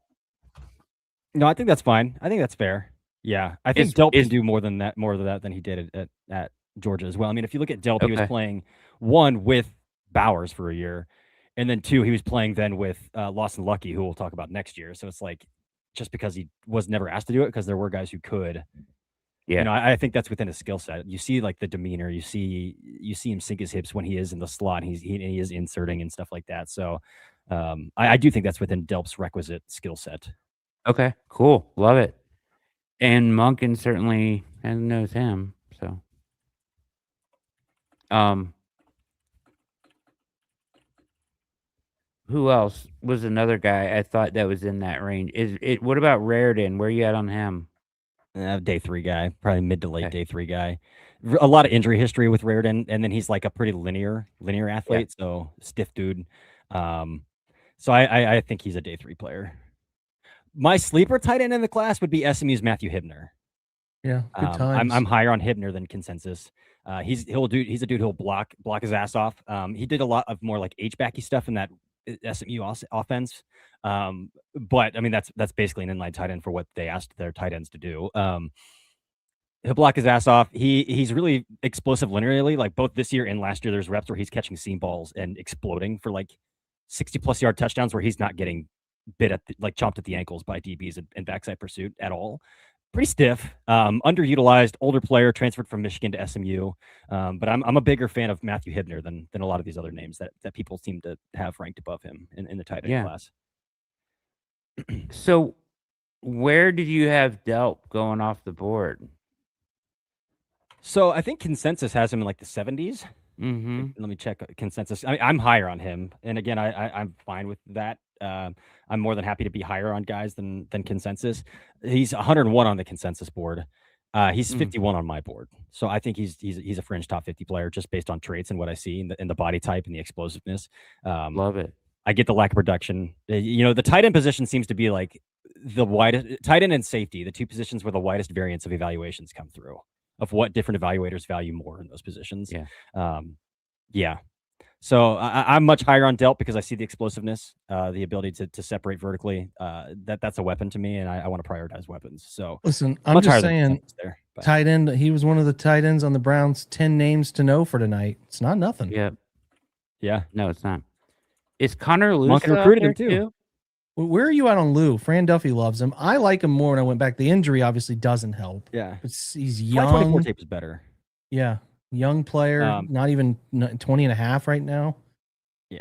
[SPEAKER 3] No, I think that's fine. I think that's fair. Yeah, I think
[SPEAKER 2] Is
[SPEAKER 3] Delp can
[SPEAKER 2] is
[SPEAKER 3] do more than that than he did at Georgia as well. I mean, if you look at Delp, he was
[SPEAKER 2] okay?
[SPEAKER 3] playing one with Bowers for a year, and then two, he was playing then with Lawson Lucky, who we'll talk about next year. So it's like just because he was never asked to do it, because there were guys who could.
[SPEAKER 2] Yeah.
[SPEAKER 3] I think that's within his skill set. You see, like the demeanor, you see him sink his hips when he is in the slot. He is inserting and stuff like that. So I do think that's within Delp's requisite skill set.
[SPEAKER 2] Okay. Cool. Love it. And Monken certainly knows him. So, um, who else was another guy I thought that was in that range? Is it? What about Raritan? Where you at on him?
[SPEAKER 3] Day 3 guy, probably mid to late
[SPEAKER 2] Okay.
[SPEAKER 3] day 3 guy. A lot of injury history with Raritan, and then he's like a pretty linear
[SPEAKER 2] Yeah.
[SPEAKER 3] athlete, so stiff dude. So I think he's a day 3 player. My sleeper tight end in the class would be SMU's Matthew Hibner.
[SPEAKER 1] Yeah, good times.
[SPEAKER 3] I'm higher on Hibner than consensus. He's a dude who'll block his ass off. He did a lot of more like H-backy stuff in that SMU offense. But I mean that's basically an inline tight end for what they asked their tight ends to do. He'll block his ass off. He's really explosive linearly. Like both this year and last year, there's reps where he's catching seam balls and exploding for like 60+ yard touchdowns where he's not getting bit at chomped at the ankles by DBs and backside pursuit at all. Pretty stiff, underutilized, older player, transferred from Michigan to SMU. But I'm a bigger fan of Matthew Hibner than a lot of these other names that people seem to have ranked above him in the tight end class.
[SPEAKER 2] So, where did you have Delp going off the board?
[SPEAKER 3] So I think consensus has him in like the 70s.
[SPEAKER 2] Mm-hmm.
[SPEAKER 3] Let me check consensus. I'm higher on him, and again, I'm fine with that. I'm more than happy to be higher on guys than consensus. He's 101 on the consensus board. He's 51 on my board. So I think he's a fringe top 50 player just based on traits and what I see in the body type and the explosiveness.
[SPEAKER 2] Love it.
[SPEAKER 3] I get the lack of production. The tight end position seems to be like the widest tight end and safety, the two positions where the widest variance of evaluations come through of what different evaluators value more in those positions.
[SPEAKER 2] Yeah.
[SPEAKER 3] So I'm much higher on Delp because I see the explosiveness, the ability to separate vertically. That's a weapon to me, and I want to prioritize weapons. So
[SPEAKER 1] listen, I'm just saying,
[SPEAKER 3] there,
[SPEAKER 1] tight end. He was one of the tight ends on the Browns' 10 names to know for tonight. It's not nothing.
[SPEAKER 2] Yep.
[SPEAKER 3] Yeah.
[SPEAKER 2] No, it's not. Is Connor Lewis
[SPEAKER 3] Monken recruited him
[SPEAKER 2] too?
[SPEAKER 1] Where are you at on Lou? Fran Duffy loves him. I like him more when I went back. The injury obviously doesn't help.
[SPEAKER 3] Yeah.
[SPEAKER 1] But he's young.
[SPEAKER 3] 2024 tape is better.
[SPEAKER 1] Yeah. Young player, not even 20 and a half right now.
[SPEAKER 3] Yeah.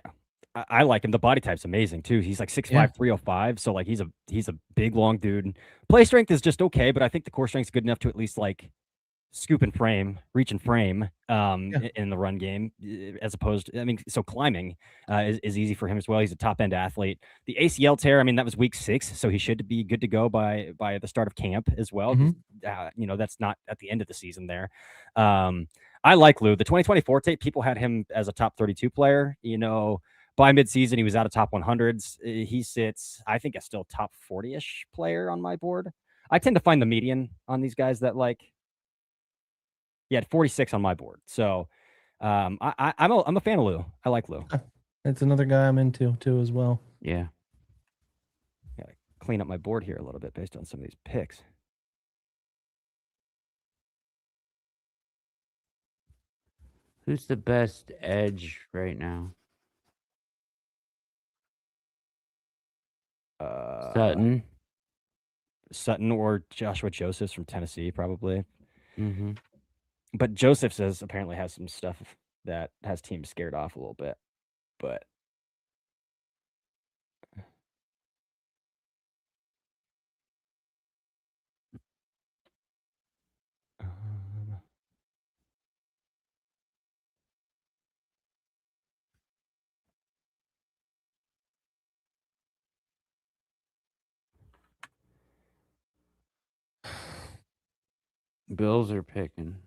[SPEAKER 3] I like him. The body type's amazing too. He's like 6'5", 305. So like he's a big, long dude. Play strength is just okay, but I think the core strength's good enough to at least like scoop and frame, reach and frame in the run game, as opposed to, I mean, so climbing is easy for him as well. He's a top end athlete. The ACL tear, I mean, that was week 6, so he should be good to go by the start of camp as well. That's not at the end of the season there. I like Lou. The 2024 tape, people had him as a top 32 player. By midseason, he was out of top 100s. He sits, I think, a still top 40-ish player on my board. I tend to find the median on these guys that like. He had 46 on my board. So I'm a fan of Lou. I like Lou.
[SPEAKER 1] That's another guy I'm into too as well.
[SPEAKER 2] Yeah.
[SPEAKER 3] Gotta clean up my board here a little bit based on some of these picks.
[SPEAKER 2] Who's the best edge right now?
[SPEAKER 3] Sutton or Joshua Josephs from Tennessee, probably.
[SPEAKER 2] Mm-hmm.
[SPEAKER 3] But Josephs apparently has some stuff that has teams scared off a little bit. But
[SPEAKER 2] Bills are picking.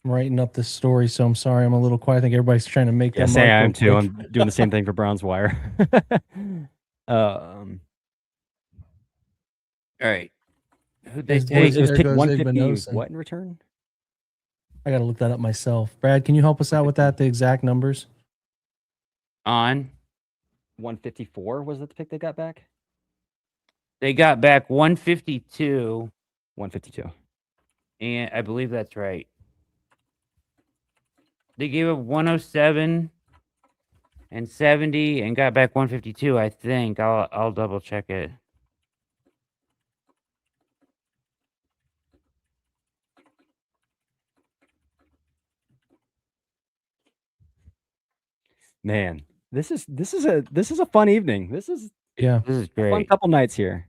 [SPEAKER 1] I'm writing up this story, so I'm sorry. I'm a little quiet. I think everybody's trying to make
[SPEAKER 3] Yeah,
[SPEAKER 1] their
[SPEAKER 3] say
[SPEAKER 1] mark
[SPEAKER 3] I
[SPEAKER 1] real
[SPEAKER 3] am too.
[SPEAKER 1] quick.
[SPEAKER 3] I'm doing the same thing for Browns Wire.
[SPEAKER 2] All right. Who'd they
[SPEAKER 1] There's
[SPEAKER 3] It was,
[SPEAKER 2] take?
[SPEAKER 3] it was
[SPEAKER 1] there
[SPEAKER 3] pick
[SPEAKER 1] goes
[SPEAKER 3] 150.
[SPEAKER 1] Igbenogson.
[SPEAKER 3] What in return?
[SPEAKER 1] I got to look that up myself. Brad, can you help us out with that? The exact numbers?
[SPEAKER 2] On.
[SPEAKER 3] 154 was that the pick they got back?
[SPEAKER 2] They got back 152,
[SPEAKER 3] 152.
[SPEAKER 2] and I believe that's right. They gave up 107 and 70 and got back 152, I think. I'll double check it.
[SPEAKER 3] Man, this is a fun evening. This is
[SPEAKER 1] Yeah.
[SPEAKER 2] This is
[SPEAKER 3] a fun
[SPEAKER 2] great.
[SPEAKER 3] couple nights here.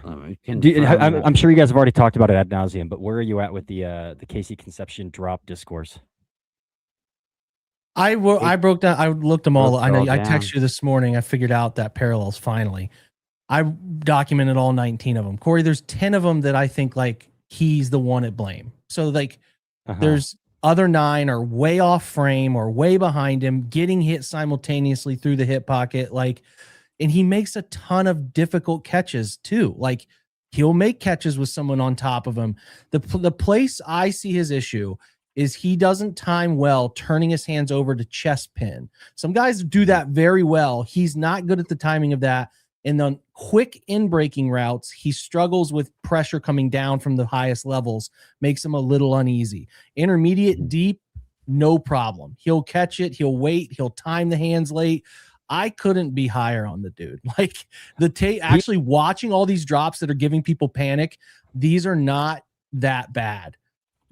[SPEAKER 2] Let me confirm that.
[SPEAKER 3] I'm sure you guys have already talked about it ad nauseum, but where are you at with the Casey Conception drop discourse?
[SPEAKER 1] I broke down. I looked them all.
[SPEAKER 2] Broke
[SPEAKER 1] I
[SPEAKER 2] it
[SPEAKER 1] know.
[SPEAKER 2] all
[SPEAKER 1] I
[SPEAKER 2] down.
[SPEAKER 1] texted you this morning. I figured out that parallels finally. I documented all 19 of them. Corey, there's 10 of them that I think like he's the one at blame. So like there's other 9 are way off frame or way behind him, getting hit simultaneously through the hip pocket. Like, and he makes a ton of difficult catches too. Like he'll make catches with someone on top of him. The place I see his issue is he doesn't time well turning his hands over to chest pin. Some guys do that very well. He's not good at the timing of that. And then quick in-breaking routes, he struggles with pressure coming down from the highest levels, makes him a little uneasy. Intermediate, deep, no problem. He'll catch it. He'll wait. He'll time the hands late. I couldn't be higher on the dude. Like actually watching all these drops that are giving people panic, these are not that bad.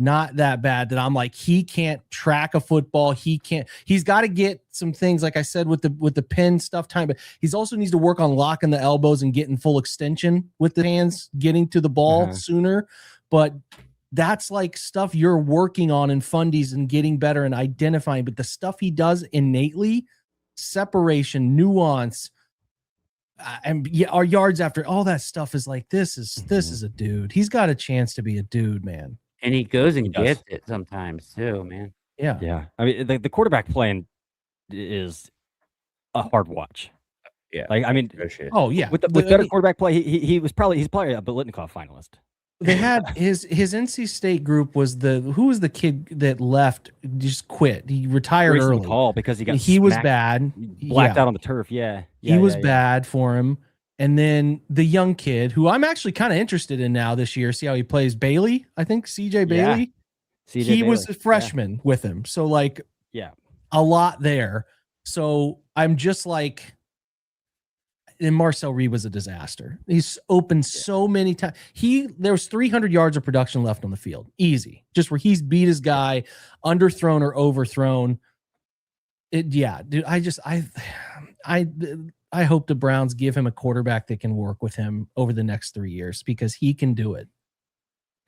[SPEAKER 1] Not that bad that I'm like, he can't track a football. He's got to get some things, like I said, with the pin stuff time, but he's also needs to work on locking the elbows and getting full extension with the hands, getting to the ball sooner. But that's like stuff you're working on in fundies and getting better and identifying. But the stuff he does innately, separation, nuance, and our yards after, all that stuff is like, this is a dude. He's got a chance to be a dude, man.
[SPEAKER 2] And he goes and gets it sometimes too, man.
[SPEAKER 1] Yeah.
[SPEAKER 3] Yeah. I mean, the quarterback playing is a hard watch.
[SPEAKER 2] Yeah.
[SPEAKER 3] Like, I mean,
[SPEAKER 1] oh yeah,
[SPEAKER 3] with better quarterback play, he's probably a Biletnikoff finalist.
[SPEAKER 1] They had his NC State group was who was the kid that left, just quit. He retired
[SPEAKER 3] Grayson
[SPEAKER 1] early.
[SPEAKER 3] Hall because
[SPEAKER 1] he was bad.
[SPEAKER 3] Blacked out on the turf. Yeah.
[SPEAKER 1] He was bad for him. And then the young kid who I'm actually kind of interested in now this year, see how he plays, Bailey, I think CJ Bailey. He was a freshman with him. So like, a lot there. So I'm just like, and Marcel Reed was a disaster. He's opened so many times. There was 300 yards of production left on the field. Easy. Just where he's beat his guy, underthrown or overthrown. Dude, I hope the Browns give him a quarterback that can work with him over the next 3 years because he can do it.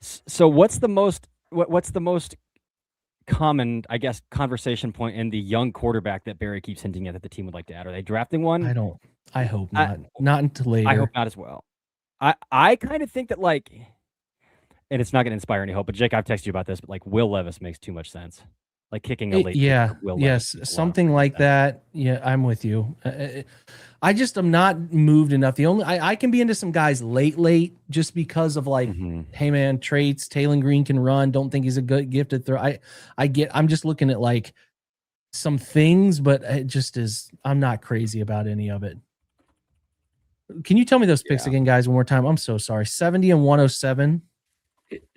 [SPEAKER 3] So what's the most common, I guess, conversation point in the young quarterback that Barry keeps hinting at that the team would like to add? Are they drafting one?
[SPEAKER 1] I hope not. Not until later.
[SPEAKER 3] I hope not as well. I kind of think that, like, and it's not going to inspire any hope, but Jake, I've texted you about this, but like Will Levis makes too much sense. Like kicking a late.
[SPEAKER 1] Something like that. Yeah, I'm with you. I just am not moved enough. I can be into some guys late just because of like, hey man, traits. Taylor Green can run. Don't think he's a good gifted throw. I'm just looking at like some things, but it just is. I'm not crazy about any of it. Can you tell me those picks again, guys, one more time? I'm so sorry. 70 and 107.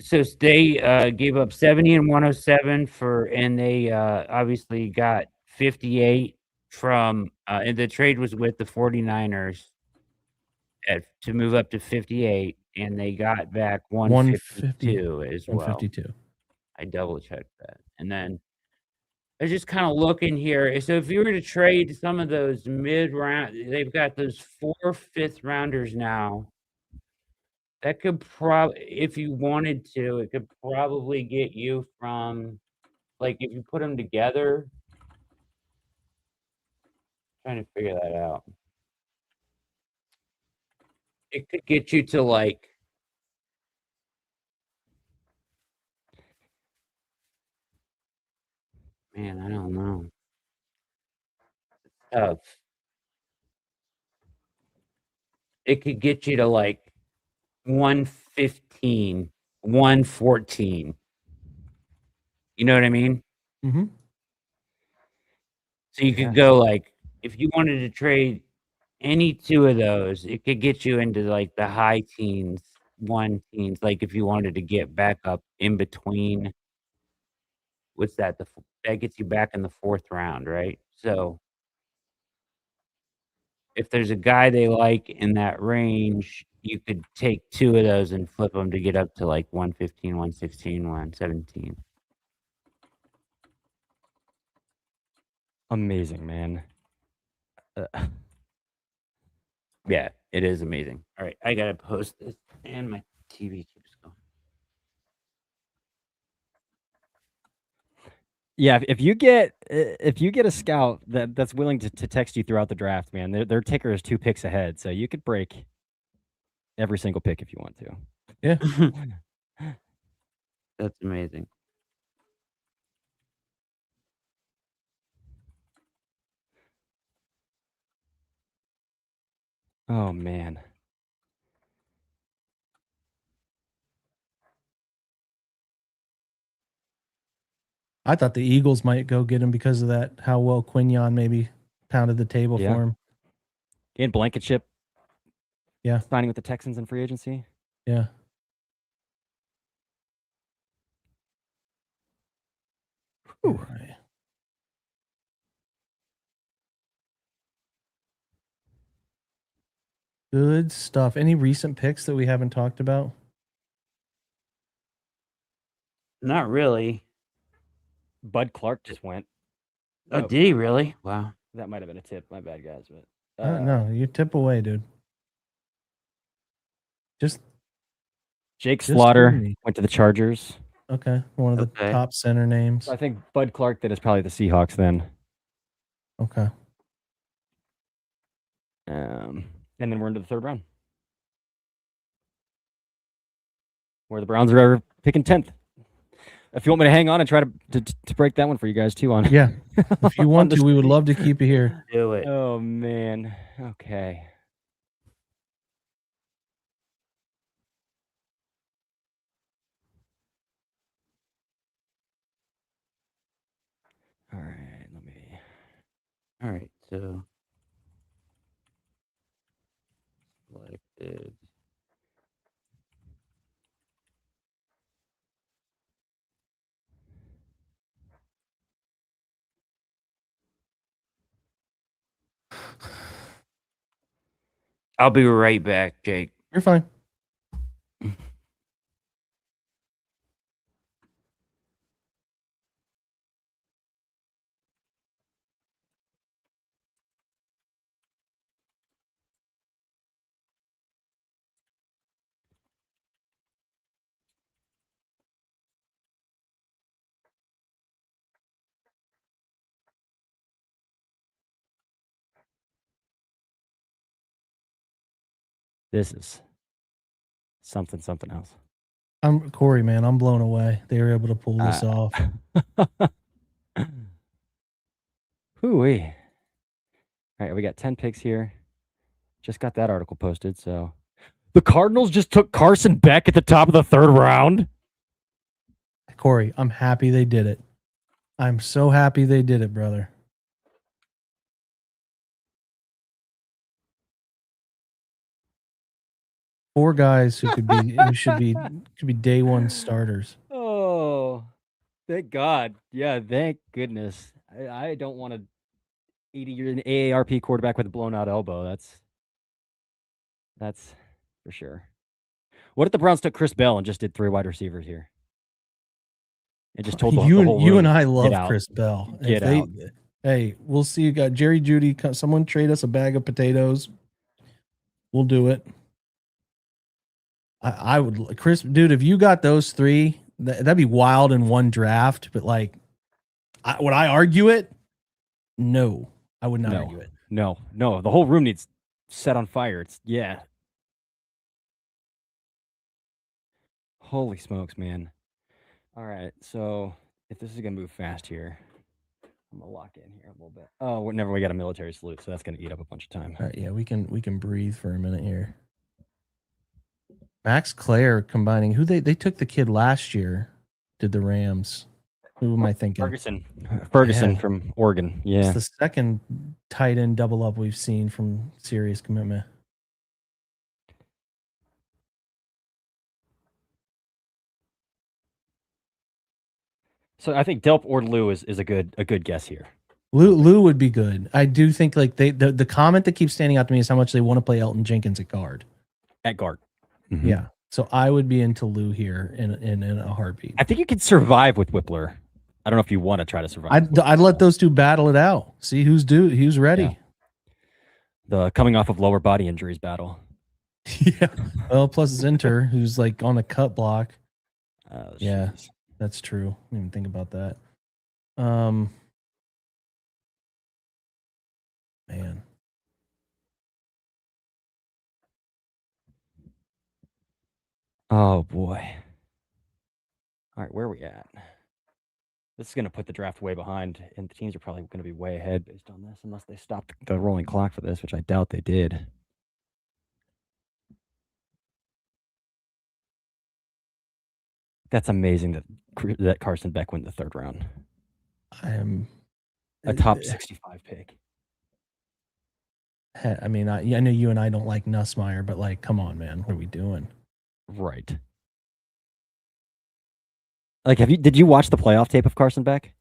[SPEAKER 2] So they gave up 70 and 107 and they obviously got 58 from, and the trade was with the 49ers to move up to 58, and they got back 152 as well.
[SPEAKER 1] 152.
[SPEAKER 2] I double checked that. And then I was just kind of looking here. So if you were to trade some of those mid-round, they've got those 4 fifth-rounders now. That could probably, if you wanted to, it could probably get you from, like, if you put them together. Trying to figure that out. It could get you to like Man, I don't know. It's tough. It could get you to like 115, 114. You know what I mean?
[SPEAKER 1] Mm-hmm.
[SPEAKER 2] So you could go like, if you wanted to trade any two of those, it could get you into like the high teens, one teens. Like if you wanted to get back up in between, what's that? That gets you back in the 4th round, right? So if there's a guy they like in that range, you could take two of those and flip them to get up to like 115, 116, 117.
[SPEAKER 3] Amazing, man.
[SPEAKER 2] Yeah, it is amazing. All right, I gotta post this, and my TV keeps going.
[SPEAKER 3] Yeah, if you get a scout that's willing to text you throughout the draft, man, their ticker is 2 picks ahead, so you could break every single pick if you want to.
[SPEAKER 1] Yeah.
[SPEAKER 2] That's amazing.
[SPEAKER 3] Oh man.
[SPEAKER 1] I thought the Eagles might go get him because of that, how well Quinion maybe pounded the table
[SPEAKER 3] Yeah.
[SPEAKER 1] for him.
[SPEAKER 3] And Blankenship.
[SPEAKER 1] Yeah.
[SPEAKER 3] Signing with the Texans in free agency.
[SPEAKER 1] Yeah. All right. Good stuff. Any recent picks that we haven't talked about?
[SPEAKER 2] Not really.
[SPEAKER 3] Bud Clark just went.
[SPEAKER 2] Oh, did he really? Wow.
[SPEAKER 3] That might have been a tip. My bad, guys. But
[SPEAKER 1] No, you tip away, dude. Just
[SPEAKER 3] Jake
[SPEAKER 1] just
[SPEAKER 3] Slaughter
[SPEAKER 1] kidding me.
[SPEAKER 3] went to the Chargers.
[SPEAKER 1] Okay, one of the
[SPEAKER 2] Okay.
[SPEAKER 1] top center names.
[SPEAKER 3] I think Bud Clark then is probably the Seahawks then.
[SPEAKER 1] Okay.
[SPEAKER 3] And then we're into the 3rd round, where the Browns are picking 10th. If you want me to hang on and try to break that one for you guys too on.
[SPEAKER 1] Yeah. If you want to, we would love to keep you here.
[SPEAKER 2] Do it.
[SPEAKER 3] Oh man. Okay. All right, let me.
[SPEAKER 2] All right, so selected. I'll be right back, Jake.
[SPEAKER 1] You're fine.
[SPEAKER 3] This is something else.
[SPEAKER 1] I'm Corey, man. I'm blown away. They were able to pull this off.
[SPEAKER 3] Hooey. All right, we got 10 picks here. Just got that article posted, so the Cardinals just took Carson Beck at the top of the 3rd round.
[SPEAKER 1] Corey, I'm happy they did it. I'm so happy they did it, brother. Four guys who could be should be day one starters.
[SPEAKER 3] Oh, thank God. Yeah, thank goodness. I don't want an 80-year AARP quarterback with a blown out elbow. That's for sure. What if the Browns took Chris Bell and just did 3 wide receivers here? And just told the whole
[SPEAKER 1] you
[SPEAKER 3] room,
[SPEAKER 1] and I
[SPEAKER 3] "Get
[SPEAKER 1] love
[SPEAKER 3] out.
[SPEAKER 1] Chris Bell.
[SPEAKER 3] Get out."
[SPEAKER 1] Hey, we'll see. You got Jerry Jeudy. Someone trade us a bag of potatoes. We'll do it. I would, Chris, dude. If you got those 3, that'd be wild in one draft. But like, would I argue it? No, I would not argue it.
[SPEAKER 3] No. The whole room needs set on fire. It's Holy smokes, man. All right, so if this is gonna move fast here, I'm gonna lock in here a little bit. Oh, whenever we got a military salute, so that's gonna eat up a bunch of time.
[SPEAKER 1] All right, yeah, we can breathe for a minute here. Max Clare combining who they took the kid last year, did the Rams. Who am I thinking?
[SPEAKER 3] Ferguson
[SPEAKER 1] Yeah.
[SPEAKER 3] from Oregon.
[SPEAKER 1] It's
[SPEAKER 3] Yeah.
[SPEAKER 1] the second tight end double up we've seen from serious commitment.
[SPEAKER 3] So I think Delp or Lou is a good guess here.
[SPEAKER 1] Lou would be good. I do think like the comment that keeps standing out to me is how much they want to play Elton Jenkins at guard.
[SPEAKER 3] At guard.
[SPEAKER 1] Mm-hmm. Yeah. So I would be into Lou here in a heartbeat.
[SPEAKER 3] I think you could survive with Whippler. I don't know if you want to try to survive.
[SPEAKER 1] I'd let those two battle it out. See who's ready.
[SPEAKER 3] Yeah. The coming off of lower body injuries battle.
[SPEAKER 1] Yeah. Well, plus Zinter, who's like on a cut block. Yeah,
[SPEAKER 3] geez.
[SPEAKER 1] that's true. I didn't even think about that. Man.
[SPEAKER 3] Oh boy. All right, where are we at? This is going to put the draft way behind, and the teams are probably going to be way ahead based on this, unless they stop the rolling clock for this, which I doubt they did. That's amazing that Carson Beck went the third round.
[SPEAKER 1] I am
[SPEAKER 3] a top 65 pick.
[SPEAKER 1] I mean, I know you and I don't like Nussmeier, but like, come on, man, what are we doing?
[SPEAKER 3] Right. Like, did you watch the playoff tape of Carson Beck?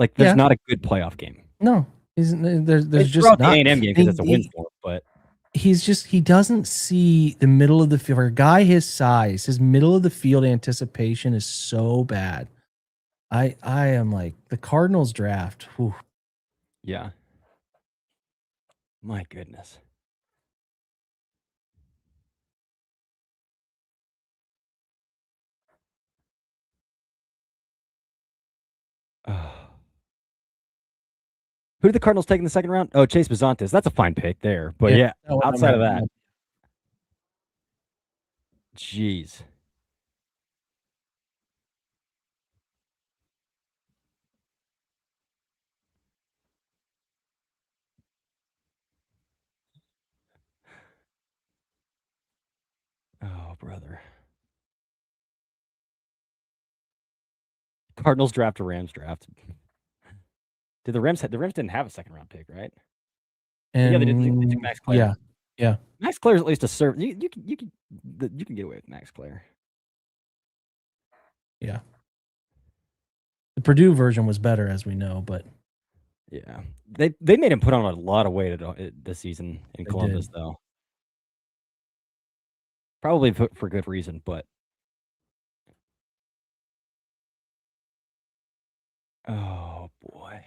[SPEAKER 3] Like, there's not a good playoff game.
[SPEAKER 1] No, there's
[SPEAKER 3] it's
[SPEAKER 1] just
[SPEAKER 3] not
[SPEAKER 1] not
[SPEAKER 3] the A&M game because it's a win for him, but
[SPEAKER 1] he doesn't see the middle of the field. For a guy his size, his middle of the field anticipation is so bad. I am like the Cardinals draft. Whew.
[SPEAKER 3] Yeah. My goodness. Who did the Cardinals take in the second round? Oh, Chase Bazantes. That's a fine pick there. But yeah outside of that. Jeez. Oh, brother. Cardinals draft or Rams draft? Did the Rams didn't have a second round pick, right?
[SPEAKER 1] And
[SPEAKER 3] yeah, they took Max Clare.
[SPEAKER 1] Yeah.
[SPEAKER 3] Max Clare is at least a serve. You can get away with Max Clare.
[SPEAKER 1] Yeah. The Purdue version was better, as we know, but
[SPEAKER 3] yeah, they made him put on a lot of weight this season in Columbus, though. Probably for good reason, but oh boy.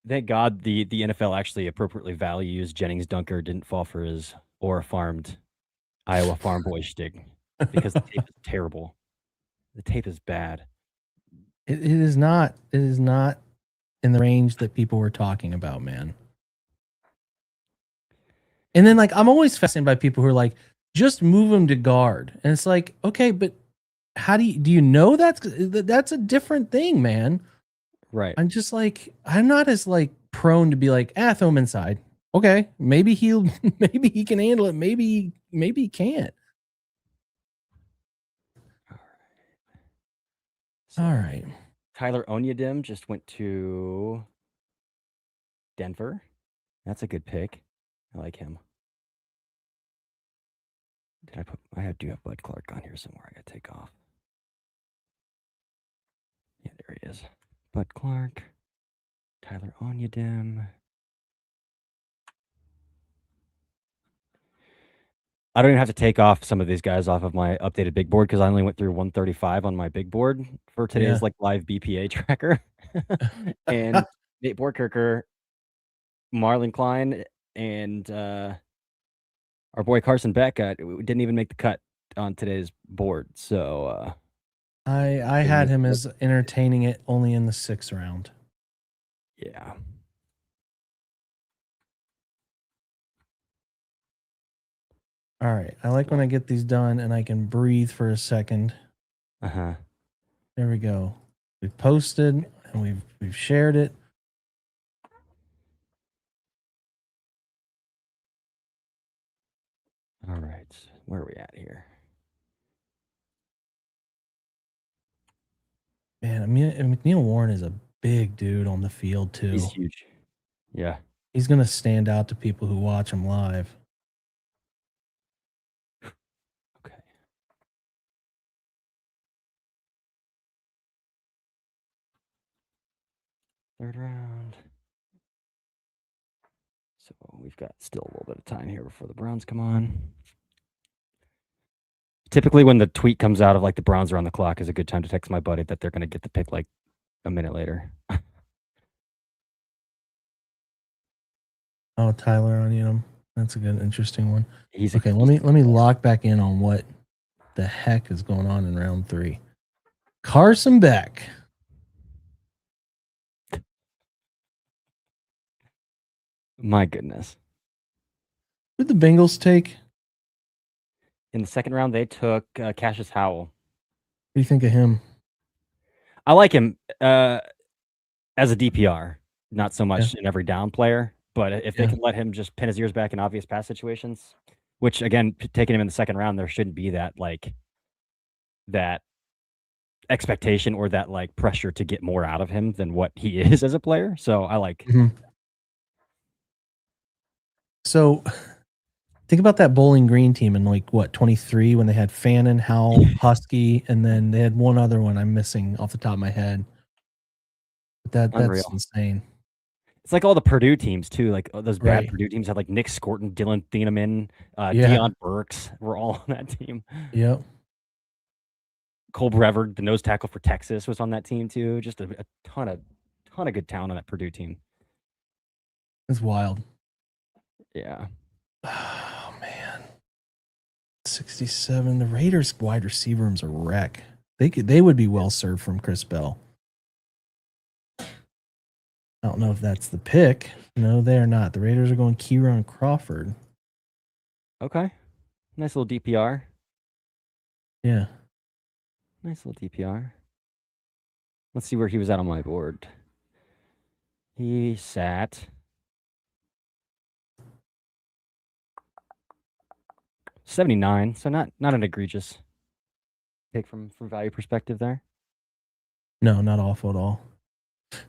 [SPEAKER 3] Thank God the NFL actually appropriately values Jennings Dunker didn't fall for his Aura farmed Iowa farm boy shtick, because the tape is terrible. The tape is bad.
[SPEAKER 1] It is not in the range that people were talking about, man. And then like I'm always fascinated by people who are like, just move him to guard. And it's like, okay, but how do you know that's a different thing, man?
[SPEAKER 3] Right.
[SPEAKER 1] I'm just like, I'm not as like prone to be like, throw him inside. Okay, maybe he can handle it. Maybe he can't. All right.
[SPEAKER 3] Tyler Onyedim just went to Denver. That's a good pick. I like him. I do have Bud Clark on here somewhere. I gotta take off. Yeah, there he is. Bud Clark. Tyler Onyedim. I don't even have to take off some of these guys off of my updated big board because I only went through 135 on my big board for today's like live BPA tracker. And Nate Borkirker, Marlon Klein, and our boy Carson Beck didn't even make the cut on today's board. So
[SPEAKER 1] I had him as entertaining it only in the 6th round.
[SPEAKER 3] Yeah.
[SPEAKER 1] All right. I like when I get these done and I can breathe for a second.
[SPEAKER 3] Uh-huh.
[SPEAKER 1] There we go. We posted. and we've shared it.
[SPEAKER 3] All right, where are we at here?
[SPEAKER 1] Man, I mean, McNeil Warren is a big dude on the field too.
[SPEAKER 3] He's huge. Yeah.
[SPEAKER 1] He's gonna stand out to people who watch him live.
[SPEAKER 3] Okay. Third round. So we've got still a little bit of time here before the Browns come on. Typically, when the tweet comes out of like the Browns are on the clock, is a good time to text my buddy that they're going to get the pick like a minute later.
[SPEAKER 1] Oh, Tyler Onium. That's a good, interesting one.
[SPEAKER 3] He's
[SPEAKER 1] Okay, let me lock back in on what the heck is going on in round 3. Carson Beck.
[SPEAKER 3] My goodness.
[SPEAKER 1] Who'd the Bengals take?
[SPEAKER 3] In the second round, they took Cassius Howell.
[SPEAKER 1] What do you think of him?
[SPEAKER 3] I like him as a DPR, not so much an every down player. But if they can let him just pin his ears back in obvious pass situations, which again, taking him in the second round, there shouldn't be that that expectation or that like pressure to get more out of him than what he is as a player. So I like.
[SPEAKER 1] Mm-hmm. So think about that Bowling Green team in like what 23 when they had Fannin, Howell, Husky, and then they had one other one I'm missing off the top of my head. But that's insane.
[SPEAKER 3] It's like all the Purdue teams too. Like those bad Purdue teams had like Nick Scorton, Dylan Thieneman, Deion Burks were all on that team.
[SPEAKER 1] Yep.
[SPEAKER 3] Cole Brevard, the nose tackle for Texas, was on that team too. Just a ton of good talent on that Purdue team.
[SPEAKER 1] It's wild.
[SPEAKER 3] Yeah.
[SPEAKER 1] Oh man. 67. The Raiders wide receiver room's a wreck. They would be well served from Chris Bell. I don't know if that's the pick. No, they are not. The Raiders are going Kieran Crawford.
[SPEAKER 3] Okay. Nice little DPR.
[SPEAKER 1] Yeah.
[SPEAKER 3] Nice little DPR. Let's see where he was at on my board. He sat 79, so not an egregious pick from value perspective there.
[SPEAKER 1] No, not awful at all.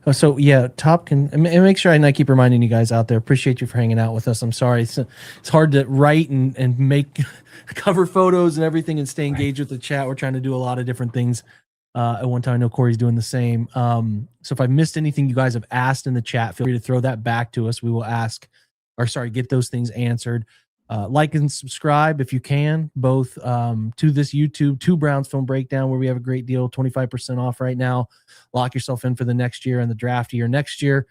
[SPEAKER 1] Oh, so yeah, Top can and make sure I keep reminding you guys out there. Appreciate you for hanging out with us. I'm sorry it's hard to write and make cover photos and everything and stay engaged with the chat. We're trying to do a lot of different things. At one time, I know Corey's doing the same. So if I missed anything you guys have asked in the chat, feel free to throw that back to us. We will get those things answered. Like and subscribe if you can, both to this YouTube, to Browns Film Breakdown, where we have a great deal, 25% off right now. Lock yourself in for the next year and the draft year next year.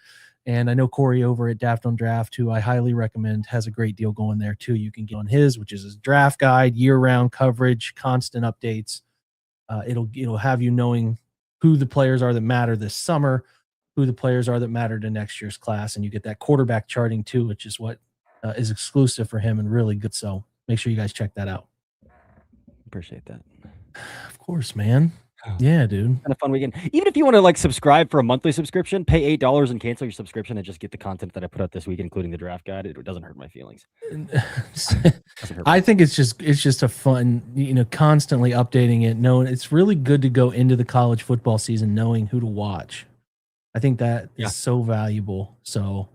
[SPEAKER 1] And I know Corey over at Daft on Draft, who I highly recommend, has a great deal going there too. You can get on his, which is his draft guide, year-round coverage, constant updates. It'll have you knowing who the players are that matter this summer, who the players are that matter to next year's class, and you get that quarterback charting too, which is what is exclusive for him and really good. So make sure you guys check that out.
[SPEAKER 3] Appreciate that.
[SPEAKER 1] Of course, man. Yeah, dude.
[SPEAKER 3] Kind of fun weekend. Even if you want to like subscribe for a monthly subscription, pay $8 and cancel your subscription and just get the content that I put out this week, including the draft guide. It doesn't hurt my feelings.
[SPEAKER 1] I think it's just a fun, constantly updating it. Knowing it's really good to go into the college football season knowing who to watch. I think that is so valuable. So,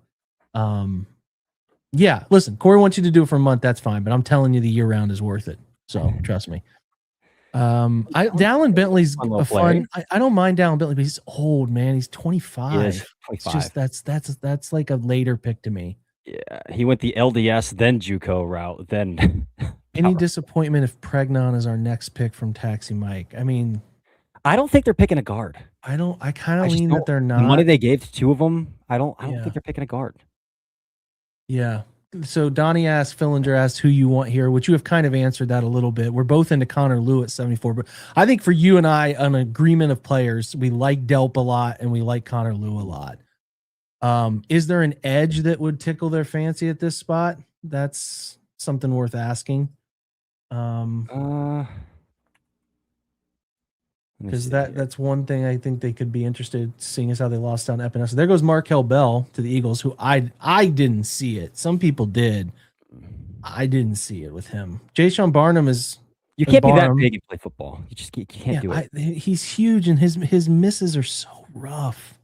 [SPEAKER 1] yeah, listen, Corey wants you to do it for a month. That's fine. But I'm telling you the year round is worth it. So trust me. Dallin Bentley's a fun. I don't mind Dallin Bentley, but he's old, man. He's 25.
[SPEAKER 3] He is 25.
[SPEAKER 1] It's just that's like a later pick to me.
[SPEAKER 3] Yeah, he went the LDS, then JUCO route, then.
[SPEAKER 1] Any disappointment if Pregnon is our next pick from Taxi Mike? I mean,
[SPEAKER 3] I don't think they're picking a guard.
[SPEAKER 1] I kind of lean that they're not.
[SPEAKER 3] The money they gave to two of them, I don't think they're picking a guard.
[SPEAKER 1] Yeah. So Donnie asked, Fillinger asked who you want here, which you have kind of answered that a little bit. We're both into Connor Lew at 74, but I think for you and I, an agreement of players, we like Delp a lot and we like Connor Lew a lot. Is there an edge that would tickle their fancy at this spot? That's something worth asking.
[SPEAKER 3] Let
[SPEAKER 1] because that's one thing I think they could be interested, seeing as how they lost down Epinesa. There goes Markel Bell to the Eagles, who I didn't see it. Some people did. I didn't see it with him. Jayshon Barnum is.
[SPEAKER 3] You can't be that big and play football. You just can't do it.
[SPEAKER 1] He's huge, and his misses are so rough.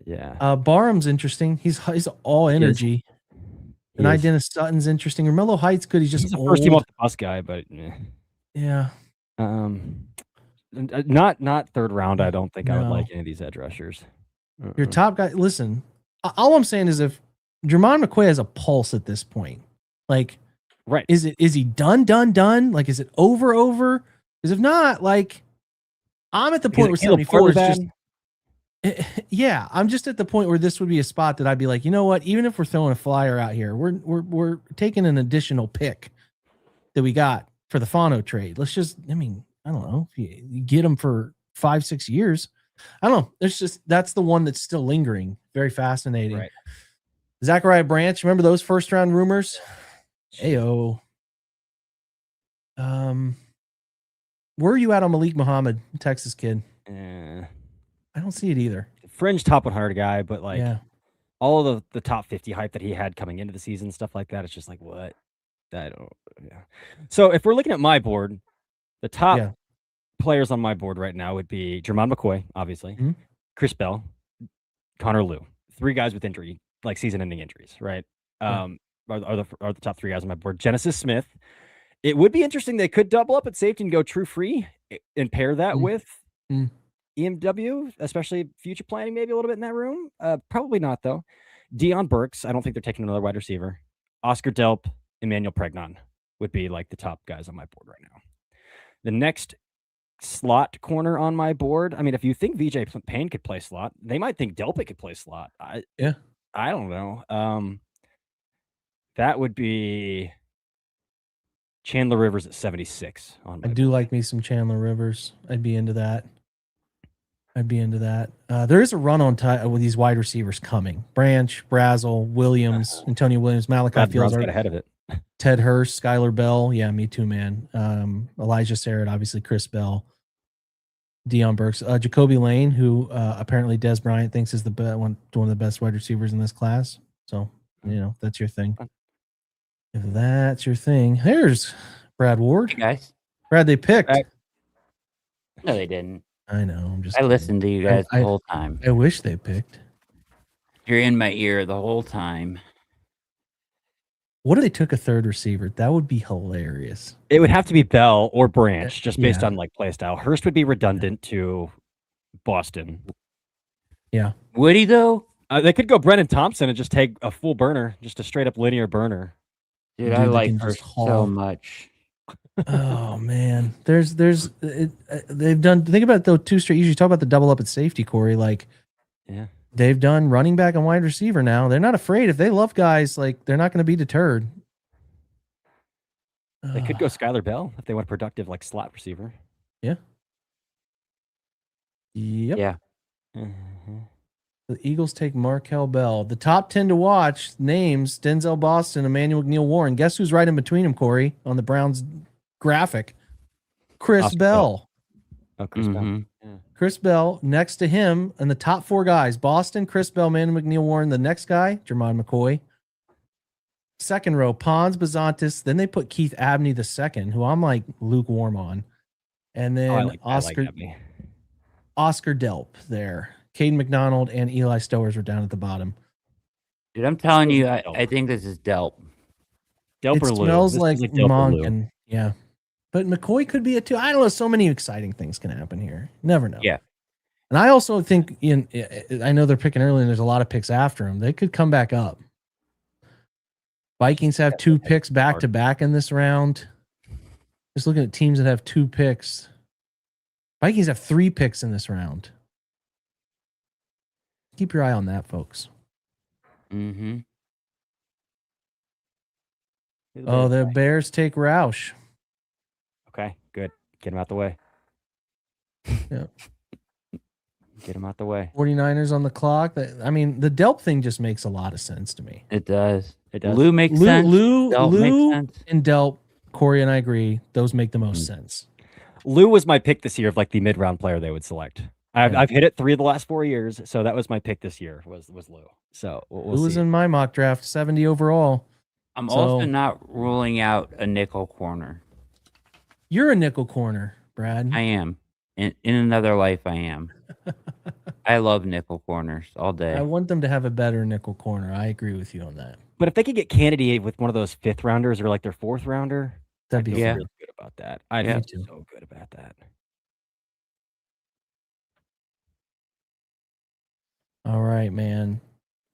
[SPEAKER 3] Yeah.
[SPEAKER 1] Barham's interesting. He's all energy. And Dennis Sutton's interesting. Romello Heights good. He's
[SPEAKER 3] a first team off the bus guy, but
[SPEAKER 1] yeah.
[SPEAKER 3] Not third round. I don't think I would like any of these edge rushers.
[SPEAKER 1] Your top guy. Listen, all I'm saying is if Jermon McQuay has a pulse at this point, like.
[SPEAKER 3] Right.
[SPEAKER 1] Is he done? Like, is it over? Because if not, like, I'm at the point where 74 is just. Yeah, I'm just at the point where this would be a spot that I'd be like, you know what? Even if we're throwing a flyer out here, we're taking an additional pick that we got for the Fano trade. Let's just, I don't know, if you get him for 5-6 years. I don't know. That's the one that's still lingering. Very fascinating.
[SPEAKER 3] Right.
[SPEAKER 1] Zachariah Branch, remember those first round rumors? Ayo. Where are you at on Malik Muhammad, Texas kid? I don't see it either.
[SPEAKER 3] Fringe top 100 guy, but all of the top 50 hype that he had coming into the season, stuff like that, it's just like, what? So if we're looking at my board, the top players on my board right now would be Jermon McCoy, obviously, Chris Bell, Connor Liu. 3 guys with injury, like season-ending injuries, right? Are the top 3 guys on my board. Genesis Smith. It would be interesting. They could double up at safety and go true free and pair that with EMW, especially future planning, maybe a little bit in that room. Probably not, though. Deion Burks. I don't think they're taking another wide receiver. Oscar Delp, Emmanuel Pregnon would be like the top guys on my board right now. The next slot corner on my board. If you think VJ Payne could play slot, they might think Delpit could play slot. I don't know. That would be Chandler Rivers at 76. I
[SPEAKER 1] do like me some Chandler Rivers. I'd be into that. There is a run on with these wide receivers coming. Branch, Brazel, Williams, Antonio Williams, Malachi Fields
[SPEAKER 3] got ahead of it.
[SPEAKER 1] Ted Hurst, Skylar Bell. Yeah, me too, man. Elijah Sarrett, obviously Chris Bell. Deion Burks. Jacoby Lane, who apparently Des Bryant thinks is one of the best wide receivers in this class. So, that's your thing. If that's your thing, here's Brad Ward.
[SPEAKER 2] Hey guys.
[SPEAKER 1] Brad, they picked.
[SPEAKER 2] No, they didn't.
[SPEAKER 1] I know.
[SPEAKER 2] I listened to you guys the whole time.
[SPEAKER 1] I wish they picked.
[SPEAKER 2] You're in my ear the whole time.
[SPEAKER 1] What if they took a third receiver? That would be hilarious.
[SPEAKER 3] It would have to be Bell or Branch, just based on like play style. Hurst would be redundant to Boston.
[SPEAKER 1] Yeah.
[SPEAKER 2] Would he though?
[SPEAKER 3] They could go Brennan Thompson and just take a full burner, just a straight up linear burner.
[SPEAKER 2] Dude, I like Hurst so much.
[SPEAKER 1] Oh man, they've done. Think about the 2 straight. Usually talk about the double up at safety, Corey. Like, they've done running back and wide receiver now. They're not afraid. If they love guys, like they're not going to be deterred.
[SPEAKER 3] They could go Skylar Bell if they want a productive like slot receiver.
[SPEAKER 1] Yeah. Yep.
[SPEAKER 2] Yeah.
[SPEAKER 1] The Eagles take Markel Bell. The top 10 to watch names: Denzel Boston, Emmanuel McNeil Warren. Guess who's right in between them, Corey, on the Browns graphic? Chris Bell.
[SPEAKER 3] Oh, Chris Bell. Yeah.
[SPEAKER 1] Chris Bell next to him, and the top 4 guys: Boston, Chris Bell, Emmanuel McNeil Warren. The next guy, Jermon McCoy. Second row, Pons, Bazantis. Then they put Keith Abney the second, who I'm like lukewarm on. And then Oscar Delp there. Caden McDonald and Eli Stowers were down at the bottom.
[SPEAKER 2] Dude, I'm telling you, I think this is Delp.
[SPEAKER 1] It smells like Monk, and yeah. But McCoy could be a 2. I don't know. So many exciting things can happen here. Never know.
[SPEAKER 2] Yeah.
[SPEAKER 1] And I also think I know they're picking early, and there's a lot of picks after him. They could come back up. Vikings have 2 picks back to back in this round. Just looking at teams that have 2 picks. Vikings have 3 picks in this round. Keep your eye on that, folks.
[SPEAKER 2] Mm-hmm.
[SPEAKER 1] Oh, the Bears take Roush.
[SPEAKER 3] Okay, good. Get him out the way.
[SPEAKER 1] Yeah.
[SPEAKER 3] Get him out the way.
[SPEAKER 1] 49ers on the clock. The Delp thing just makes a lot of sense to me.
[SPEAKER 2] It does. Lou makes sense.
[SPEAKER 1] Lou
[SPEAKER 2] makes sense.
[SPEAKER 1] and Delp, Corey and I agree. Those make the most sense.
[SPEAKER 3] Lou was my pick this year of like the mid-round player they would select. I've hit it 3 of the last 4 years, so that was my pick this year was Lou. So we'll
[SPEAKER 1] Lou was
[SPEAKER 3] see.
[SPEAKER 1] in my mock draft, 70 overall.
[SPEAKER 2] I'm
[SPEAKER 1] So-
[SPEAKER 2] also not ruling out a nickel corner.
[SPEAKER 1] You're a nickel corner, Brad.
[SPEAKER 2] I am. In another life, I am. I love nickel corners all day.
[SPEAKER 1] I want them to have a better nickel corner. I agree with you on that.
[SPEAKER 3] But if they could get Kennedy with one of those 5th rounders or like their 4th rounder,
[SPEAKER 1] That'd be
[SPEAKER 3] I'd feel
[SPEAKER 2] Yeah.
[SPEAKER 3] really good about that. I'd
[SPEAKER 2] Yeah.
[SPEAKER 3] feel so good about that.
[SPEAKER 1] All right, man.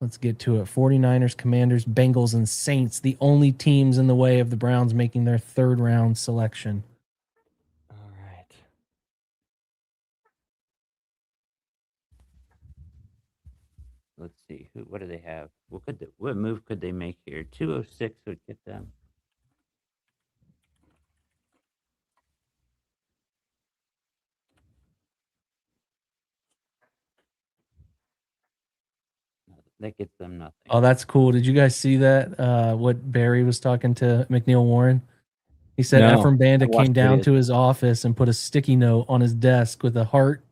[SPEAKER 1] Let's get to it. 49ers, Commanders, Bengals, and Saints, the only teams in the way of the Browns making their 3rd round selection.
[SPEAKER 3] All right.
[SPEAKER 2] Let's see. What do they have? What move could they make here? 206 would get them. That gets them nothing.
[SPEAKER 1] Oh, that's cool. Did you guys see that? What Barry was talking to McNeil Warren? He said
[SPEAKER 3] No,
[SPEAKER 1] Ephraim Bandit
[SPEAKER 3] I watched
[SPEAKER 1] came down
[SPEAKER 3] videos.
[SPEAKER 1] to his office and put a sticky note on his desk with a heart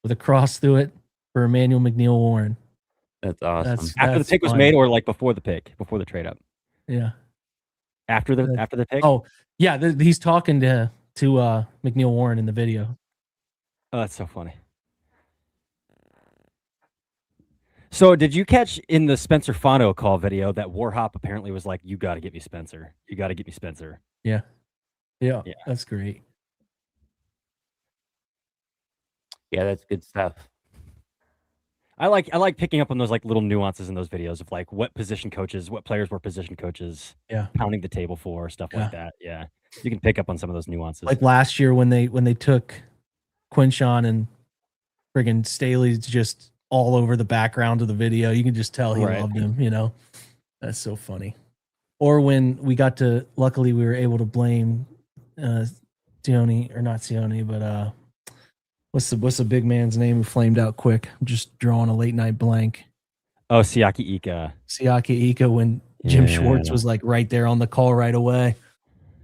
[SPEAKER 1] with a cross through it for Emmanuel McNeil Warren.
[SPEAKER 2] That's awesome.
[SPEAKER 3] After the pick was
[SPEAKER 1] funny.
[SPEAKER 3] made, or like before the pick, before the trade up.
[SPEAKER 1] Yeah.
[SPEAKER 3] After the pick.
[SPEAKER 1] Oh, yeah. He's talking to McNeil Warren in the video.
[SPEAKER 3] Oh, that's so funny. So, did you catch in the Spencer Fano call video that Warhop apparently was like, "You got to get me Spencer. You got to get me Spencer."
[SPEAKER 1] Yeah.
[SPEAKER 3] Yeah.
[SPEAKER 1] That's great.
[SPEAKER 2] Yeah, that's good stuff.
[SPEAKER 3] I like picking up on those like little nuances in those videos of like what players were position coaches,
[SPEAKER 1] Yeah.
[SPEAKER 3] pounding the table for stuff like that. Yeah, you can pick up on some of those nuances.
[SPEAKER 1] Like last year when they took Quinshawn and friggin' Staley's just all over the background of the video. You can just tell he
[SPEAKER 3] Right.
[SPEAKER 1] loved him, you know. That's so funny. Or when we luckily we were able to blame Sione, or not Sione, but what's the big man's name who flamed out quick? I'm just drawing a late night blank.
[SPEAKER 3] Oh, Siaki Ika.
[SPEAKER 1] Siaki Ika, when Jim
[SPEAKER 3] Yeah.
[SPEAKER 1] Schwartz was like right there on the call right away.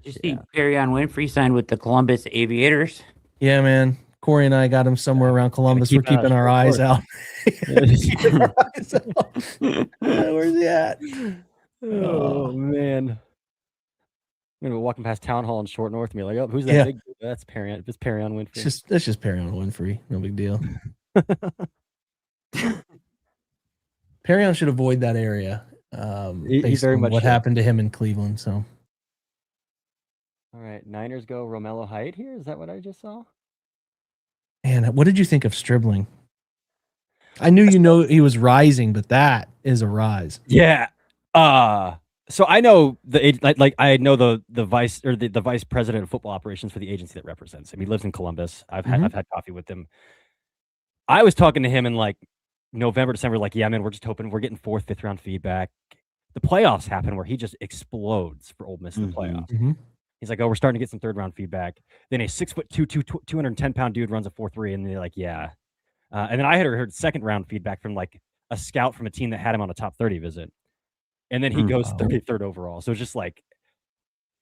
[SPEAKER 2] Did you see Perrion Winfrey signed with the Columbus Aviators?
[SPEAKER 1] Yeah, man. Corey and I got him somewhere around Columbus. We're
[SPEAKER 3] keep an eye
[SPEAKER 1] keeping our
[SPEAKER 3] out.
[SPEAKER 1] eyes out. Keeping our eyes out. Where's he at?
[SPEAKER 3] Oh man. I'm gonna be walking past Town Hall in Short North and be like, "Oh, who's that
[SPEAKER 1] Yeah.
[SPEAKER 3] big dude?" That's Perrion. It's Perrion Winfrey.
[SPEAKER 1] That's just Perrion Winfrey. No big deal. Perrion should avoid that area.
[SPEAKER 3] He
[SPEAKER 1] Based
[SPEAKER 3] very
[SPEAKER 1] on
[SPEAKER 3] much
[SPEAKER 1] what
[SPEAKER 3] should.
[SPEAKER 1] happened to him in Cleveland. So
[SPEAKER 3] All right, Niners go Romello Height here. Is that what I just saw?
[SPEAKER 1] man, what did you think of Stribling? I knew he was rising, but that is a rise.
[SPEAKER 3] Yeah. So I know I know the vice or the vice president of football operations for the agency that represents him. He lives in Columbus. I've had coffee with him. I was talking to him in like November, December, like, yeah, man, we're just hoping we're getting 4th, 5th round feedback. The playoffs happen where he just explodes for Ole Miss in the playoffs.
[SPEAKER 1] Mm-hmm.
[SPEAKER 3] He's like, oh, we're starting to get some 3rd round feedback. Then a 6'2", 210-pound dude runs a 4.3, and they're like, yeah. And then I had heard 2nd round feedback from like a scout from a team that had him on a top 30 visit. And then he goes 33rd overall. So it's just like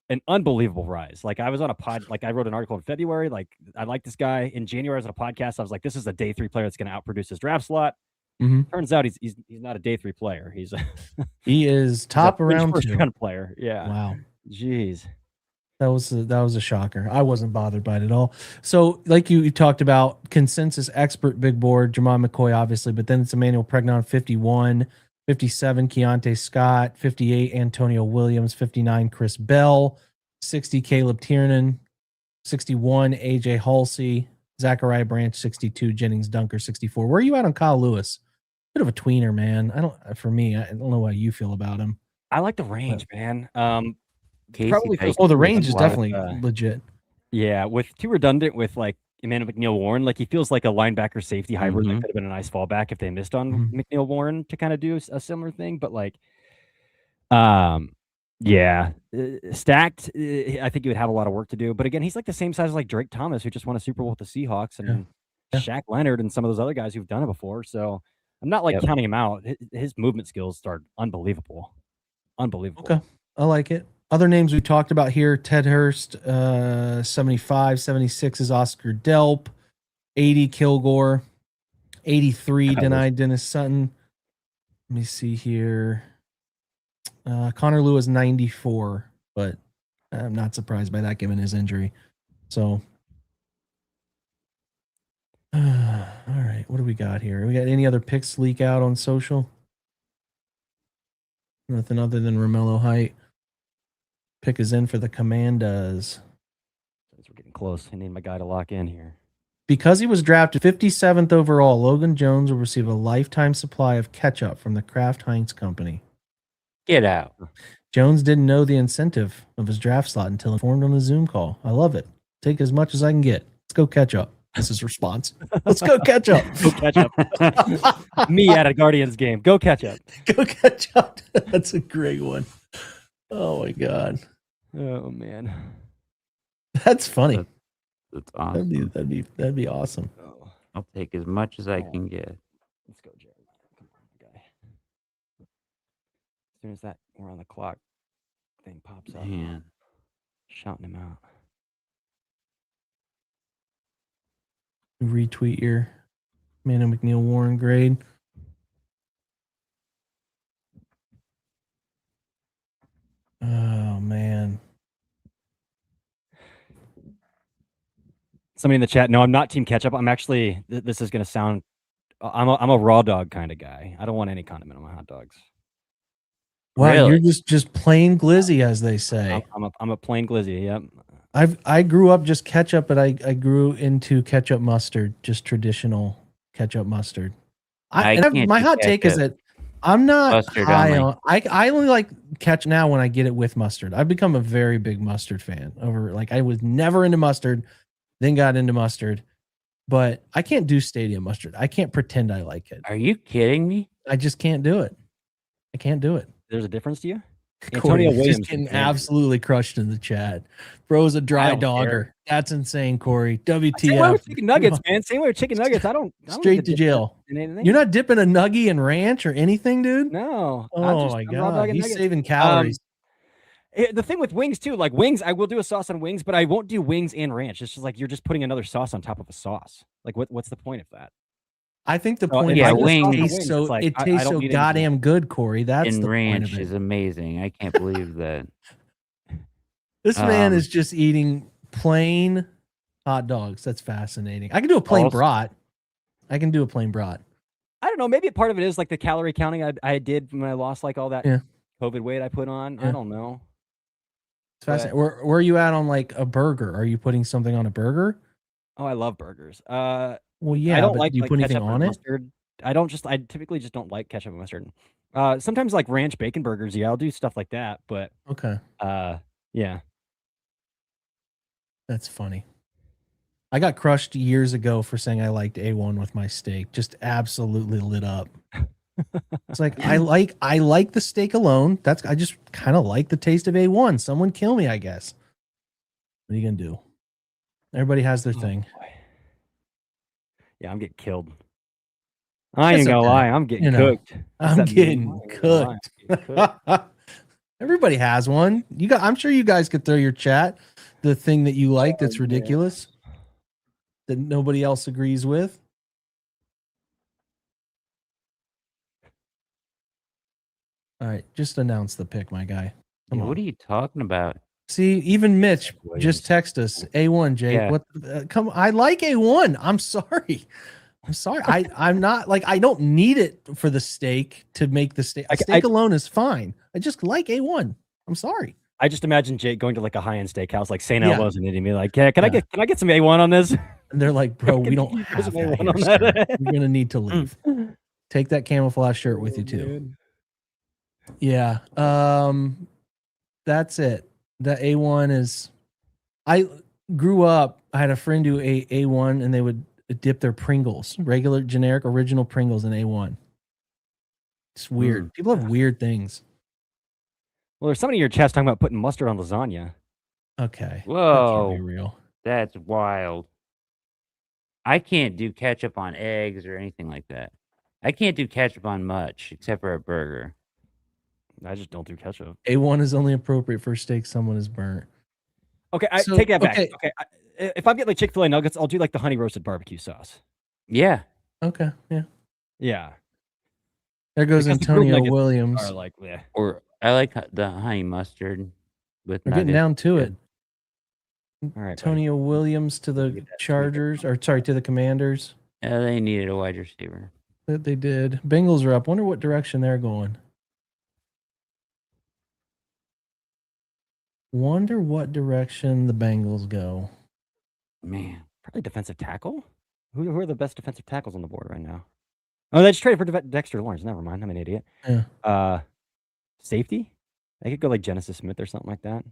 [SPEAKER 3] an unbelievable rise. Like I was on a pod, like I wrote an article in February. Like I like this guy. In January, I was on a podcast. I was like, this is a day 3 player that's going to outproduce his draft slot.
[SPEAKER 1] Mm-hmm.
[SPEAKER 3] Turns out he's not a day 3 player.
[SPEAKER 1] He is top around
[SPEAKER 3] 1st
[SPEAKER 1] 2.
[SPEAKER 3] round player. Yeah.
[SPEAKER 1] Wow.
[SPEAKER 3] Jeez.
[SPEAKER 1] That was a shocker. I wasn't bothered by it at all. So, like you talked about, consensus expert big board, Jermon McCoy, obviously, but then it's Emmanuel Pregnon, 51, 57, Keontae Scott, 58, Antonio Williams, 59, Chris Bell, 60, Caleb Tiernan, 61, AJ Halsey, Zachariah Branch, 62, Jennings Dunker, 64. Where are you at on Kyle Lewis? Bit of a tweener, man. I don't know how you feel about him.
[SPEAKER 3] I like the range, man.
[SPEAKER 2] Casey
[SPEAKER 3] Probably
[SPEAKER 2] Pike-
[SPEAKER 1] Oh, the range is
[SPEAKER 3] a lot of,
[SPEAKER 1] definitely legit.
[SPEAKER 3] Yeah, with too redundant with like Emmanuel McNeil Warren, like he feels like a linebacker safety hybrid that could have been a nice fallback if they missed on McNeil Warren to kind of do a similar thing. But like, stacked, I think he would have a lot of work to do. But again, he's like the same size as like Drake Thomas, who just won a Super Bowl with the Seahawks, and Shaq Leonard and some of those other guys who've done it before. So I'm not like counting him out. His movement skills are unbelievable. Unbelievable.
[SPEAKER 1] Okay. I like it. Other names we talked about here: Ted Hurst, 75, 76 is Oscar Delp, 80 Kilgore, 83 denied Dennis Sutton. Let me see here. Connor Lewis 94, but I'm not surprised by that given his injury. So, all right, what do we got here? We got any other picks leak out on social? Nothing other than Romello Height. Pick is in for the Commandos.
[SPEAKER 3] We're getting close. I need my guy to lock in here.
[SPEAKER 1] Because he was drafted 57th overall, Logan Jones will receive a lifetime supply of ketchup from the Kraft Heinz Company.
[SPEAKER 2] Get out.
[SPEAKER 1] Jones didn't know the incentive of his draft slot until informed on a Zoom call. I love it. Take as much as I can get. Let's go ketchup. That's his response. Let's go ketchup.
[SPEAKER 3] Go ketchup. Me at a Guardians game. Go ketchup.
[SPEAKER 1] Go ketchup. That's a great one. Oh my God.
[SPEAKER 3] Oh man.
[SPEAKER 1] That's funny.
[SPEAKER 2] That's awesome.
[SPEAKER 1] That'd be awesome.
[SPEAKER 3] Oh,
[SPEAKER 2] I'll take as much as I can get.
[SPEAKER 3] let's go, Jared. Come on, guy. As soon as that we're on the clock thing pops up,
[SPEAKER 2] Man.
[SPEAKER 3] shouting him out.
[SPEAKER 1] Retweet your McNeil Warren grade. Oh man.
[SPEAKER 3] Somebody in the chat. No, I'm not team ketchup. I'm actually. This is gonna sound. I'm a raw dog kind of guy. I don't want any condiment on my hot dogs.
[SPEAKER 1] Wow,
[SPEAKER 2] Really?
[SPEAKER 1] you're just plain glizzy, as they say.
[SPEAKER 3] I'm a plain glizzy. Yep.
[SPEAKER 1] I grew up just ketchup, but I grew into ketchup mustard, just traditional ketchup mustard.
[SPEAKER 2] I can't
[SPEAKER 1] my
[SPEAKER 2] do
[SPEAKER 1] hot take is
[SPEAKER 2] ketchup.
[SPEAKER 1] that I'm not
[SPEAKER 2] Mustard
[SPEAKER 1] high
[SPEAKER 2] only.
[SPEAKER 1] on. I only like ketchup now when I get it with mustard. I've become a very big mustard fan. I was never into mustard, then got into mustard, but I can't do stadium mustard. I can't pretend I like it.
[SPEAKER 2] Are you kidding me?
[SPEAKER 1] I just can't do it. I can't do it.
[SPEAKER 3] There's a difference to you.
[SPEAKER 1] Corey
[SPEAKER 3] Antonio
[SPEAKER 1] is
[SPEAKER 3] Williams
[SPEAKER 1] just getting
[SPEAKER 3] is very-
[SPEAKER 1] absolutely crushed in the chat. Bro's a
[SPEAKER 3] I
[SPEAKER 1] dry
[SPEAKER 3] don't
[SPEAKER 1] dogger.
[SPEAKER 3] care.
[SPEAKER 1] That's insane, Corey.
[SPEAKER 3] Same way
[SPEAKER 1] WTF?
[SPEAKER 3] with chicken nuggets, man. Same way with chicken nuggets. I don't
[SPEAKER 1] Straight
[SPEAKER 3] need
[SPEAKER 1] to
[SPEAKER 3] dip
[SPEAKER 1] jail.
[SPEAKER 3] in anything.
[SPEAKER 1] You're not dipping a nugget in ranch or anything, dude?
[SPEAKER 3] No.
[SPEAKER 1] Oh my
[SPEAKER 3] I'm raw
[SPEAKER 1] God.
[SPEAKER 3] dogging
[SPEAKER 1] He's
[SPEAKER 3] nuggets.
[SPEAKER 1] saving calories.
[SPEAKER 3] The thing with wings too, like wings, I will do a sauce on wings, but I won't do wings and ranch. It's just like you're just putting another sauce on top of a sauce. Like what's the point of that?
[SPEAKER 1] I think the
[SPEAKER 3] Oh,
[SPEAKER 1] point
[SPEAKER 2] yeah,
[SPEAKER 1] is it
[SPEAKER 2] wings-
[SPEAKER 1] tastes so,
[SPEAKER 3] it's like,
[SPEAKER 1] it
[SPEAKER 3] I
[SPEAKER 1] tastes
[SPEAKER 3] don't
[SPEAKER 1] so
[SPEAKER 3] need anything
[SPEAKER 1] goddamn good, Corey. That's
[SPEAKER 2] And
[SPEAKER 1] the point
[SPEAKER 2] ranch
[SPEAKER 1] of
[SPEAKER 2] is
[SPEAKER 1] it.
[SPEAKER 2] amazing. I can't believe that.
[SPEAKER 1] This man
[SPEAKER 2] Um,
[SPEAKER 1] is just eating plain hot dogs. That's fascinating. I can do a plain
[SPEAKER 2] Also-
[SPEAKER 1] brat. I can do a plain brat.
[SPEAKER 3] I don't know. Maybe part of it is like the calorie counting I did when I lost like all that
[SPEAKER 1] Yeah.
[SPEAKER 3] COVID weight I put on.
[SPEAKER 1] Yeah.
[SPEAKER 3] I don't know.
[SPEAKER 1] It's fascinating. Where are you at on like a burger? Are you putting something on a burger?
[SPEAKER 3] Oh, I love burgers.
[SPEAKER 1] Well, yeah,
[SPEAKER 3] I don't
[SPEAKER 1] but
[SPEAKER 3] like
[SPEAKER 1] do you put anything
[SPEAKER 3] ketchup or
[SPEAKER 1] on it?
[SPEAKER 3] mustard. I typically just don't like ketchup and mustard. Sometimes like ranch bacon burgers, yeah, I'll do stuff like that, but
[SPEAKER 1] Okay.
[SPEAKER 3] yeah.
[SPEAKER 1] That's funny. I got crushed years ago for saying I liked A1 with my steak. Just absolutely lit up. It's like I like the steak alone. I just kind of like the taste of A1. Someone kill me, I guess. What are you gonna do? Everybody has their thing.
[SPEAKER 3] Boy. Yeah, I'm getting killed. I
[SPEAKER 1] It's
[SPEAKER 3] ain't gonna
[SPEAKER 1] okay.
[SPEAKER 3] lie, I'm getting
[SPEAKER 1] You know,
[SPEAKER 3] cooked.
[SPEAKER 1] I'm
[SPEAKER 3] What's that
[SPEAKER 1] getting
[SPEAKER 3] mean? I ain't gonna lie, I'm getting cooked.
[SPEAKER 1] Everybody has one. I'm sure you guys could throw your chat the thing that you like that's
[SPEAKER 3] yeah.
[SPEAKER 1] ridiculous that nobody else agrees with. All right, just announce the pick, my guy. Come
[SPEAKER 2] Yeah,
[SPEAKER 1] on.
[SPEAKER 2] what are you talking about?
[SPEAKER 1] See, even Mitch
[SPEAKER 3] Williams.
[SPEAKER 1] just text us A1, Jake.
[SPEAKER 2] Yeah.
[SPEAKER 1] What? Come, I like A1. I'm sorry. I'm not like I don't need it for the steak to make the steak. Steak alone is fine. I just like A1. I'm sorry.
[SPEAKER 3] I just imagine Jake going to like a high-end steakhouse like St.
[SPEAKER 1] Yeah.
[SPEAKER 3] Elmo's and hitting me like, yeah, can I get some A1 on this?
[SPEAKER 1] And they're like, bro, we don't
[SPEAKER 3] Can you
[SPEAKER 1] have
[SPEAKER 3] put some
[SPEAKER 1] that
[SPEAKER 3] A1
[SPEAKER 1] here,
[SPEAKER 3] on
[SPEAKER 1] sir.
[SPEAKER 3] that?
[SPEAKER 1] You're gonna need to leave. Take that camouflage shirt with you too. Yeah. That's it. The A1 is. I grew up. I had a friend who ate A1, and they would dip their Pringles, regular, generic, original Pringles in A1. It's weird. People have weird things.
[SPEAKER 3] Well, there's somebody in your chat talking about putting mustard on lasagna.
[SPEAKER 1] Okay.
[SPEAKER 2] Whoa.
[SPEAKER 1] That can't be real.
[SPEAKER 2] That's wild. I can't do ketchup on eggs or anything like that. I can't do ketchup on much except for a burger.
[SPEAKER 3] I just don't do ketchup.
[SPEAKER 1] A1 is only appropriate for steak someone has burnt.
[SPEAKER 3] Okay, I
[SPEAKER 1] So,
[SPEAKER 3] take that back.
[SPEAKER 1] okay.
[SPEAKER 3] Okay, if I'm getting like Chick-fil-A nuggets, I'll do like the honey roasted barbecue sauce.
[SPEAKER 2] Yeah.
[SPEAKER 1] Okay, yeah.
[SPEAKER 3] Yeah.
[SPEAKER 1] There goes
[SPEAKER 3] Because the grilled
[SPEAKER 1] Antonio
[SPEAKER 3] nuggets
[SPEAKER 1] Williams.
[SPEAKER 3] are like, yeah.
[SPEAKER 2] Or I like the honey mustard with
[SPEAKER 1] We're
[SPEAKER 2] nuggets.
[SPEAKER 1] getting down to
[SPEAKER 2] Yeah.
[SPEAKER 1] it.
[SPEAKER 3] All right, buddy.
[SPEAKER 1] Antonio Williams to
[SPEAKER 3] Get
[SPEAKER 1] the
[SPEAKER 3] that
[SPEAKER 1] Chargers, or sorry, to the Commanders.
[SPEAKER 2] Yeah, they needed a wide receiver.
[SPEAKER 1] That they did. Bengals are up. Wonder what direction they're going. Wonder what direction the Bengals go.
[SPEAKER 2] Man.
[SPEAKER 3] Probably defensive tackle. Who are the best defensive tackles on the board right now? Oh, they just traded for Dexter Lawrence. Never mind. I'm an idiot.
[SPEAKER 1] Yeah.
[SPEAKER 3] Safety? I could go like Genesis Smith or something like that.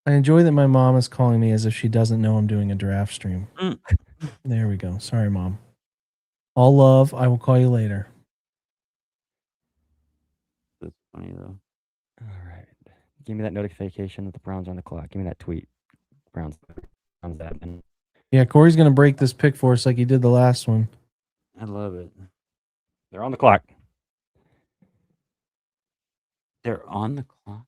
[SPEAKER 1] I enjoy that my mom is calling me as if she doesn't know I'm doing a draft stream.
[SPEAKER 2] Mm.
[SPEAKER 1] There we go. Sorry, Mom. All love. I will call you later.
[SPEAKER 2] That's funny though.
[SPEAKER 3] All right. Give me that notification that the Browns are on the clock. Give me that tweet. Browns admin.
[SPEAKER 1] Yeah, Corey's going to break this pick for us like he did the last one.
[SPEAKER 2] I love it.
[SPEAKER 3] They're on the clock.
[SPEAKER 2] They're on the clock.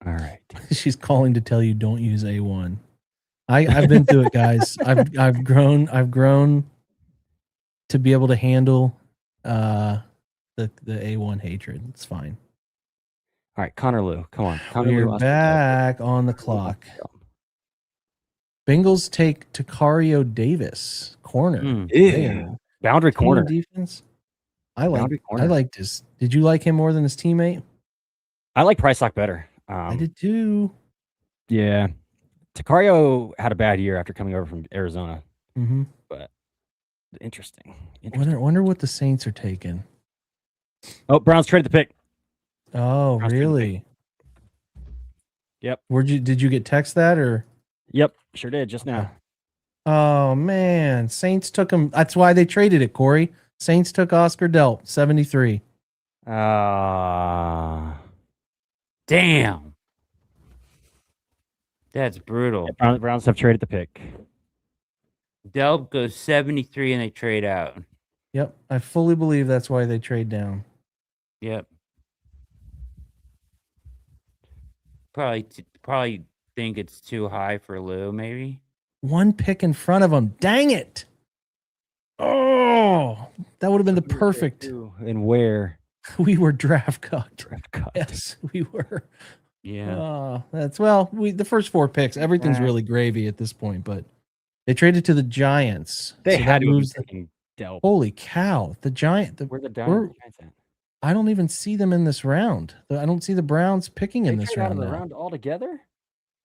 [SPEAKER 3] All right.
[SPEAKER 1] She's calling to tell you don't use A1. I've been through it, guys. I've grown to be able to handle the A1 hatred. It's fine.
[SPEAKER 3] All right, Connor Lew. Come on.
[SPEAKER 1] We're back on the clock. Bengals take Takario Davis, corner.
[SPEAKER 3] Ew. Boundary corner.
[SPEAKER 1] Defense.
[SPEAKER 3] Boundary
[SPEAKER 1] I
[SPEAKER 3] corner.
[SPEAKER 1] liked his. Did you like him more than his teammate?
[SPEAKER 3] I like Price Lock better.
[SPEAKER 1] I did too.
[SPEAKER 3] Yeah. Takario had a bad year after coming over from Arizona.
[SPEAKER 1] Mm-hmm.
[SPEAKER 3] But interesting.
[SPEAKER 1] Wonder what the Saints are taking.
[SPEAKER 3] Oh, Browns traded the pick.
[SPEAKER 1] Oh,
[SPEAKER 3] Browns traded the
[SPEAKER 1] really?
[SPEAKER 3] Yep.
[SPEAKER 1] Did you get text that or?
[SPEAKER 3] Yep, sure did just now.
[SPEAKER 1] Oh man, Saints took him. That's why they traded it, Corey. Saints took Oscar Delp, 73.
[SPEAKER 2] Damn. That's brutal.
[SPEAKER 3] Browns have traded the pick.
[SPEAKER 2] Delp goes 73 and they trade out.
[SPEAKER 1] Yep, I fully believe that's why they trade down.
[SPEAKER 2] Yep. Probably think it's too high for Lou, maybe.
[SPEAKER 1] One pick in front of him. Dang it. Oh, that would have been the perfect.
[SPEAKER 3] And where?
[SPEAKER 1] We were draft cucked.
[SPEAKER 3] Draft cut.
[SPEAKER 1] Yes, we were.
[SPEAKER 2] Yeah.
[SPEAKER 1] That's the first four picks. Everything's really gravy at this point, but they traded to the Giants.
[SPEAKER 3] They
[SPEAKER 1] So
[SPEAKER 3] had
[SPEAKER 1] that
[SPEAKER 3] to
[SPEAKER 1] moves.
[SPEAKER 3] have Delp.
[SPEAKER 1] Holy cow! The Giant.
[SPEAKER 3] Where the Giants at?
[SPEAKER 1] I don't even see them in this round. I don't see the Browns picking in this round.
[SPEAKER 3] Out of the round altogether?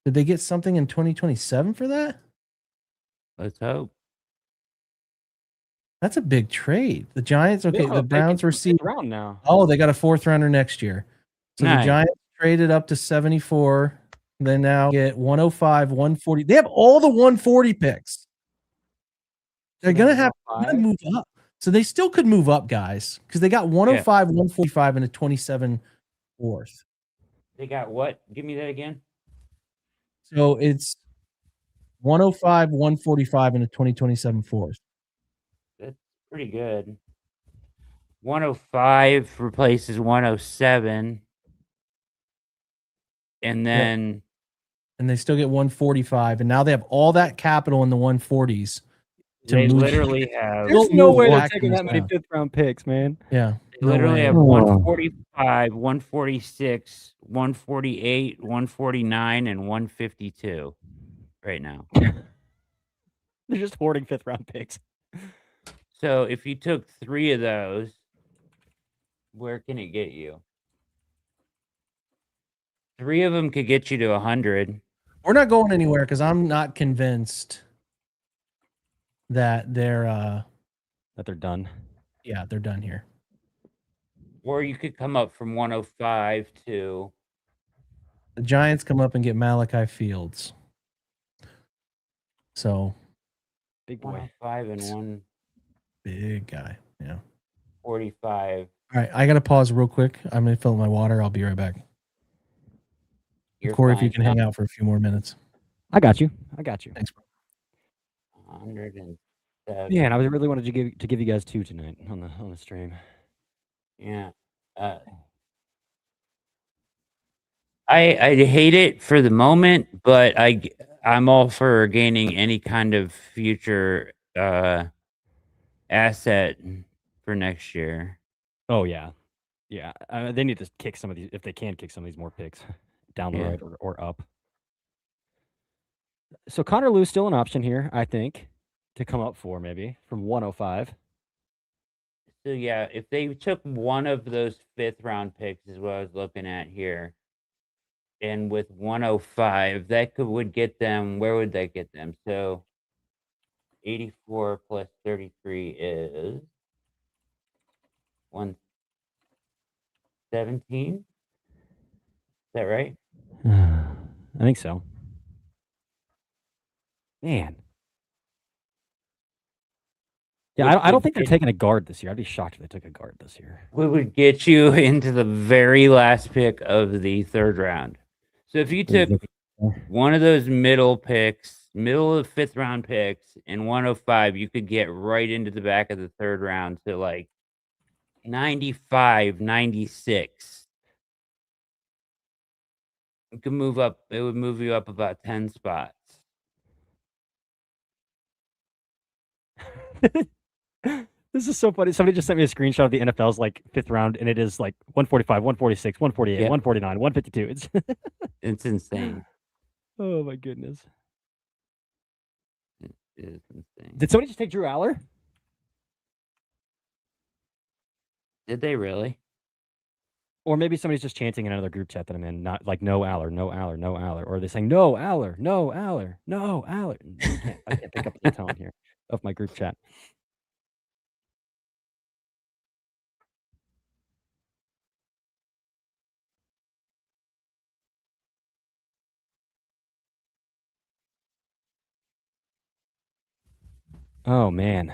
[SPEAKER 1] Did they get something in 2027 for that?
[SPEAKER 2] Let's hope.
[SPEAKER 1] That's a big trade. The Giants, okay,
[SPEAKER 3] No,
[SPEAKER 1] the Browns received
[SPEAKER 3] round now.
[SPEAKER 1] Oh, they got a fourth rounder next year. So
[SPEAKER 2] Nice.
[SPEAKER 1] the Giants traded up to 74. They now get 105, 140. They have all the 140 picks. They're going to have to move up. So they still could move up, guys, because they got 105, 145, and a 27 fourth.
[SPEAKER 2] They got what? Give me that again.
[SPEAKER 1] So it's 105, 145, and a 2027 fourth.
[SPEAKER 2] That's pretty good. 105 replaces 107. And then
[SPEAKER 1] and they still get 145. And now they have all that capital in the 140s.
[SPEAKER 2] They literally have.
[SPEAKER 3] There's no way they're taking that many fifth round picks, man.
[SPEAKER 1] Yeah.
[SPEAKER 2] They literally have 145, 146, 148, 149, and 152 right now.
[SPEAKER 3] They're just hoarding fifth round picks.
[SPEAKER 2] So if you took 3 of those, where can it get you? 3 of them could get you to 100.
[SPEAKER 1] We're not going anywhere because I'm not convinced that they're
[SPEAKER 3] done.
[SPEAKER 1] Yeah, they're done here.
[SPEAKER 2] Or you could come up from 105 to
[SPEAKER 1] the Giants come up and get Malachi Fields. So
[SPEAKER 3] big boy.
[SPEAKER 2] 105 and 1
[SPEAKER 1] big guy. Yeah.
[SPEAKER 2] 45.
[SPEAKER 1] All right, I gotta pause real quick. I'm gonna fill up my water. I'll be right back. Corey, if you can hang out for a few more minutes.
[SPEAKER 3] I got you.
[SPEAKER 1] Thanks, bro.
[SPEAKER 2] 107.
[SPEAKER 3] Man, I really wanted to give you guys 2 tonight on the stream.
[SPEAKER 2] Yeah. I hate it for the moment, but I'm all for gaining any kind of future asset for next year.
[SPEAKER 3] Oh yeah, yeah. They need to kick some of these if they can kick some of these more picks down the
[SPEAKER 2] Yeah.
[SPEAKER 3] road or up. So Connor Lew's still an option here, I think, to come up for maybe from 105.
[SPEAKER 2] So yeah, if they took one of those 5th round picks is what I was looking at here. And with 105, that would get them, where would that get them? So 84 plus 33 is 117. Is that right?
[SPEAKER 3] I think so. Man. Yeah, I don't think they're taking a guard this year. I'd be shocked if they took a guard this year.
[SPEAKER 2] We would get you into the very last pick of the 3rd round. So if you took one of those middle of 5th round picks and 105, you could get right into the back of the 3rd round to like 95, 96. It could move up. It would move you up about 10 spots.
[SPEAKER 3] This is so funny. Somebody just sent me a screenshot of the NFL's like 5th round, and it is like 145, 146, 148,
[SPEAKER 2] Yep.
[SPEAKER 3] 149, 152.
[SPEAKER 2] It's insane.
[SPEAKER 3] Oh my goodness.
[SPEAKER 2] It is insane.
[SPEAKER 3] Did somebody just take Drew Aller?
[SPEAKER 2] Did they really?
[SPEAKER 3] Or maybe somebody's just chanting in another group chat that I'm in, not like no Aller, no Aller, no Aller. Or they're saying no Aller, no Aller, no Aller. I can't pick up the tone here of my group chat. Oh man.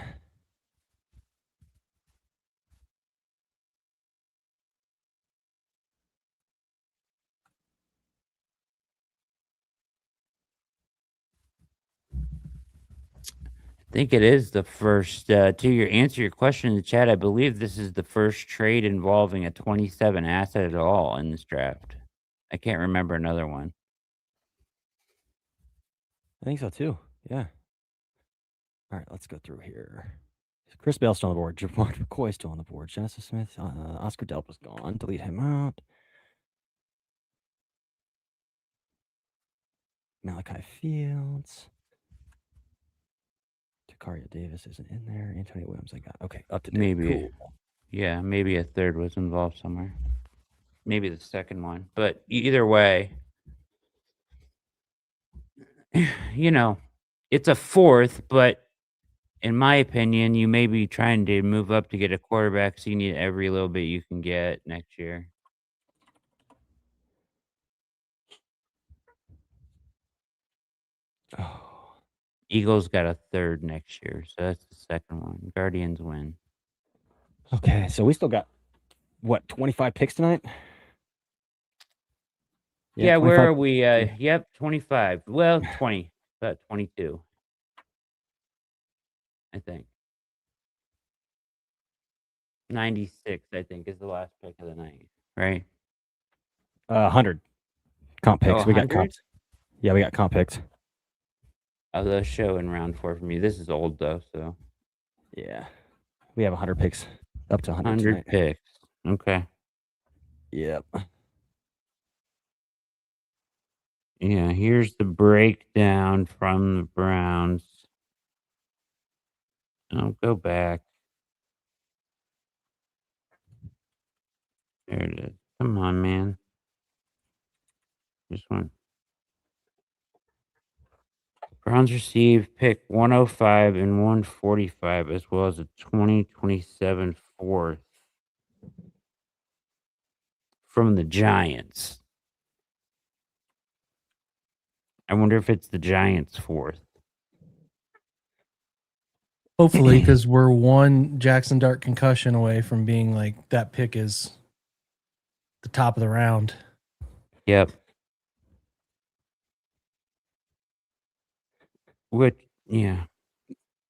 [SPEAKER 2] I think it is the first, to answer your question in the chat, I believe this is the first trade involving a 27 asset at all in this draft. I can't remember another one.
[SPEAKER 3] I think so too. Yeah. All right, let's go through here. Chris Bell's still on the board. Javon McCoy's still on the board. Genesis Smith. Oscar Delpa's gone. Delete him out. Malachi Fields. Takaria Davis isn't in there. Antonio Williams I got. Okay, up to date.
[SPEAKER 2] Maybe.
[SPEAKER 3] Cool.
[SPEAKER 2] Yeah, maybe a 3rd was involved somewhere. Maybe the 2nd one. But either way, you know, it's a 4th, but in my opinion, you may be trying to move up to get a quarterback, so you need every little bit you can get next year.
[SPEAKER 3] Oh.
[SPEAKER 2] Eagles got a 3rd next year, so that's the 2nd one. Guardians win.
[SPEAKER 3] Okay, so we still got what 25 picks tonight?
[SPEAKER 2] Yeah, where
[SPEAKER 3] 25.
[SPEAKER 2] are we? Yep, 25. Well, 20, about 22. I think. 96, I think, is the last pick of the night, right?
[SPEAKER 3] 100 comp picks.
[SPEAKER 2] Oh,
[SPEAKER 3] We got
[SPEAKER 2] 100?
[SPEAKER 3] comps. Yeah, we got comp picks.
[SPEAKER 2] Oh, they'll show in round 4 for me. This is old though, so
[SPEAKER 3] Yeah, we have 100 picks, up to 100.
[SPEAKER 2] 100 picks. Okay.
[SPEAKER 3] Yep.
[SPEAKER 2] Yeah, here's the breakdown from the Browns. I'll go back. There it is. Come on, man. This one. Browns received pick 105 and 145, as well as a 2027 4th from the Giants. I wonder if it's the Giants' 4th.
[SPEAKER 1] Hopefully, because we're one Jackson Dart concussion away from being like that pick is the top of the round.
[SPEAKER 2] Yep. Which, yeah.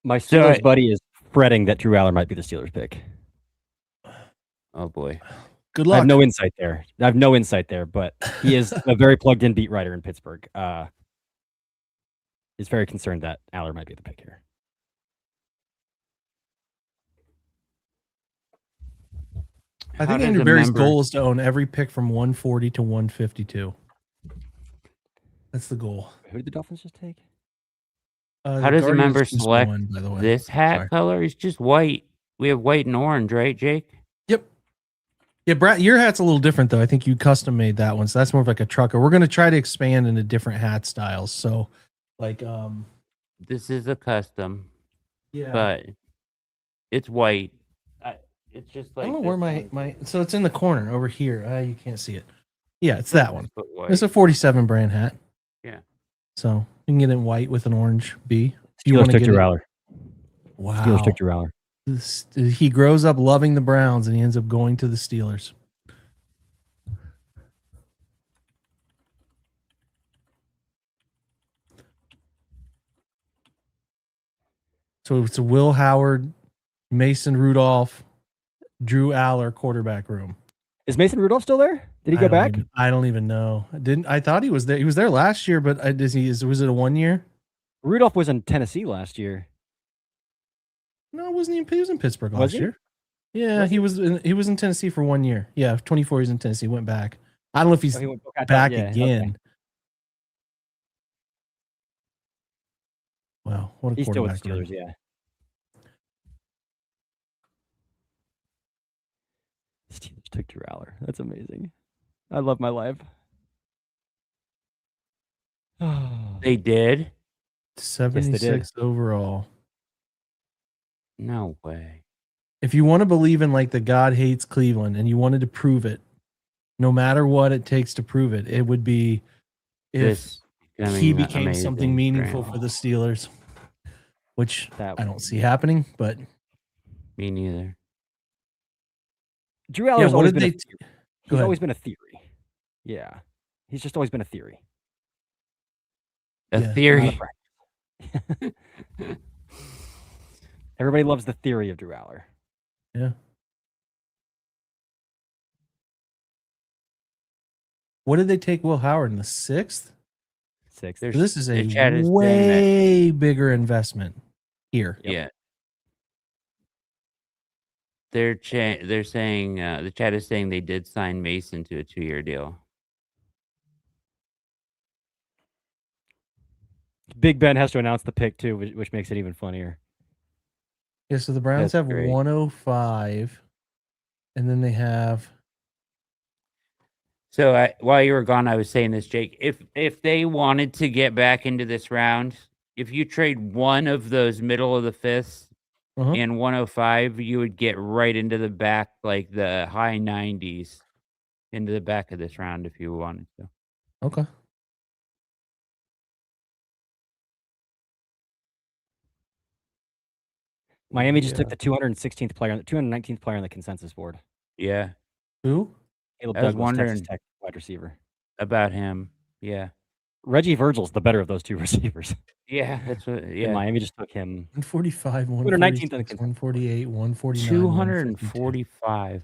[SPEAKER 3] My
[SPEAKER 2] So
[SPEAKER 3] Steelers buddy is fretting that Drew Aller might be the Steelers pick.
[SPEAKER 2] Oh boy.
[SPEAKER 1] Good
[SPEAKER 3] I
[SPEAKER 1] luck.
[SPEAKER 3] have no insight there. But he is a very plugged-in beat writer in Pittsburgh. Is very concerned that Aller might be the pick here.
[SPEAKER 1] I think
[SPEAKER 2] How
[SPEAKER 1] Andrew
[SPEAKER 2] does a
[SPEAKER 1] Berry's
[SPEAKER 2] member-
[SPEAKER 1] goal is to own every pick from 140 to 152. That's the goal.
[SPEAKER 3] Who did the Dolphins just take?
[SPEAKER 2] How
[SPEAKER 1] The
[SPEAKER 2] does a
[SPEAKER 1] Guardians
[SPEAKER 2] member
[SPEAKER 1] just
[SPEAKER 2] select
[SPEAKER 1] won, by the way.
[SPEAKER 2] this hat
[SPEAKER 1] Sorry.
[SPEAKER 2] color? It's just white. We have white and orange, right, Jake?
[SPEAKER 1] Yep. Yeah, Brad, your hat's a little different though. I think you custom made that one, so that's more of like a trucker. We're gonna try to expand into different hat styles. So, like,
[SPEAKER 2] This is a custom,
[SPEAKER 1] yeah.
[SPEAKER 2] but it's white. It's just
[SPEAKER 1] I
[SPEAKER 2] like
[SPEAKER 1] don't know where
[SPEAKER 2] this
[SPEAKER 1] my
[SPEAKER 2] one.
[SPEAKER 1] so it's in the corner over here. You can't see it. Yeah, it's that one.
[SPEAKER 2] But white.
[SPEAKER 1] It's a 47 brand hat.
[SPEAKER 2] Yeah.
[SPEAKER 1] So you can get it in white with an orange B. If you
[SPEAKER 3] Steelers
[SPEAKER 1] want to
[SPEAKER 3] took
[SPEAKER 1] get
[SPEAKER 3] Drew
[SPEAKER 1] it.
[SPEAKER 3] Aller.
[SPEAKER 1] Wow.
[SPEAKER 3] Steelers took Drew Aller.
[SPEAKER 1] He grows up loving the Browns and he ends up going to the Steelers. So it's a Will Howard, Mason Rudolph, Drew Aller quarterback room.
[SPEAKER 3] Is Mason Rudolph still there? Did he go back?
[SPEAKER 1] I don't even know. I thought he was there. He was there last year, but was it a 1 year?
[SPEAKER 3] Rudolph was in Tennessee last year.
[SPEAKER 1] No, wasn't he? He was in Pittsburgh
[SPEAKER 3] Was
[SPEAKER 1] last
[SPEAKER 3] he?
[SPEAKER 1] year. Yeah, he was in Tennessee for 1 year. Yeah, 24 he's in Tennessee, went back. I don't know if he's
[SPEAKER 3] He went
[SPEAKER 1] back
[SPEAKER 3] yeah,
[SPEAKER 1] again.
[SPEAKER 3] okay.
[SPEAKER 1] Wow, what a
[SPEAKER 3] He's still with
[SPEAKER 1] quarterback
[SPEAKER 3] the
[SPEAKER 1] room.
[SPEAKER 3] Steelers, yeah. Steelers took Drew Aller. That's amazing. I love my life.
[SPEAKER 2] They did?
[SPEAKER 1] 76 overall.
[SPEAKER 2] No way.
[SPEAKER 1] If you want to believe in like the God hates Cleveland and you wanted to prove it, no matter what it takes to prove it, it would be if he became something meaningful for the Steelers, which I don't see happening, but
[SPEAKER 2] me neither.
[SPEAKER 3] Drew Aller's always been
[SPEAKER 1] Go ahead.
[SPEAKER 3] always been a theory. Yeah. He's just always been a theory.
[SPEAKER 2] A theory.
[SPEAKER 3] Everybody loves the theory of Drew Aller.
[SPEAKER 1] Yeah. What did they take Will Howard in the 6th?
[SPEAKER 3] 6th.
[SPEAKER 1] So this is a way bigger investment here.
[SPEAKER 2] Yep. Yeah. They're saying the chat is saying they did sign Mason to a 2-year deal.
[SPEAKER 3] Big Ben has to announce the pick too, which makes it even funnier.
[SPEAKER 1] Yeah, so the Browns have 105, and then they have.
[SPEAKER 2] So while you were gone, I was saying this, Jake. If they wanted to get back into this round, if you trade one of those middle of the fifths and 105, you would get right into the back, like the high 90s, into the back of this round if you wanted to.
[SPEAKER 1] Okay.
[SPEAKER 3] Miami just took the 216th player, 219th player on the consensus board.
[SPEAKER 2] Yeah.
[SPEAKER 1] Who?
[SPEAKER 3] Caleb
[SPEAKER 2] I was
[SPEAKER 3] Douglas,
[SPEAKER 2] wondering
[SPEAKER 3] Texas Tech wide receiver.
[SPEAKER 2] About him. Yeah.
[SPEAKER 3] Reggie Virgil's the better of those two receivers.
[SPEAKER 2] Yeah, that's what. Yeah.
[SPEAKER 3] And Miami just took him.
[SPEAKER 1] 145,
[SPEAKER 3] 119th,
[SPEAKER 1] 148, 149,
[SPEAKER 2] 245.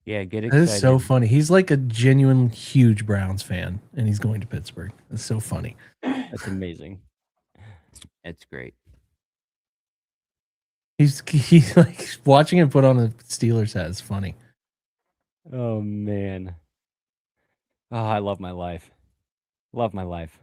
[SPEAKER 2] Yeah, get excited.
[SPEAKER 1] That is so funny. He's like a genuine huge Browns fan, and he's going to Pittsburgh. That's so funny.
[SPEAKER 3] That's amazing.
[SPEAKER 2] It's great.
[SPEAKER 1] He's like watching him put on a Steelers hat is funny.
[SPEAKER 3] Oh man. Oh, I love my life. Love my life.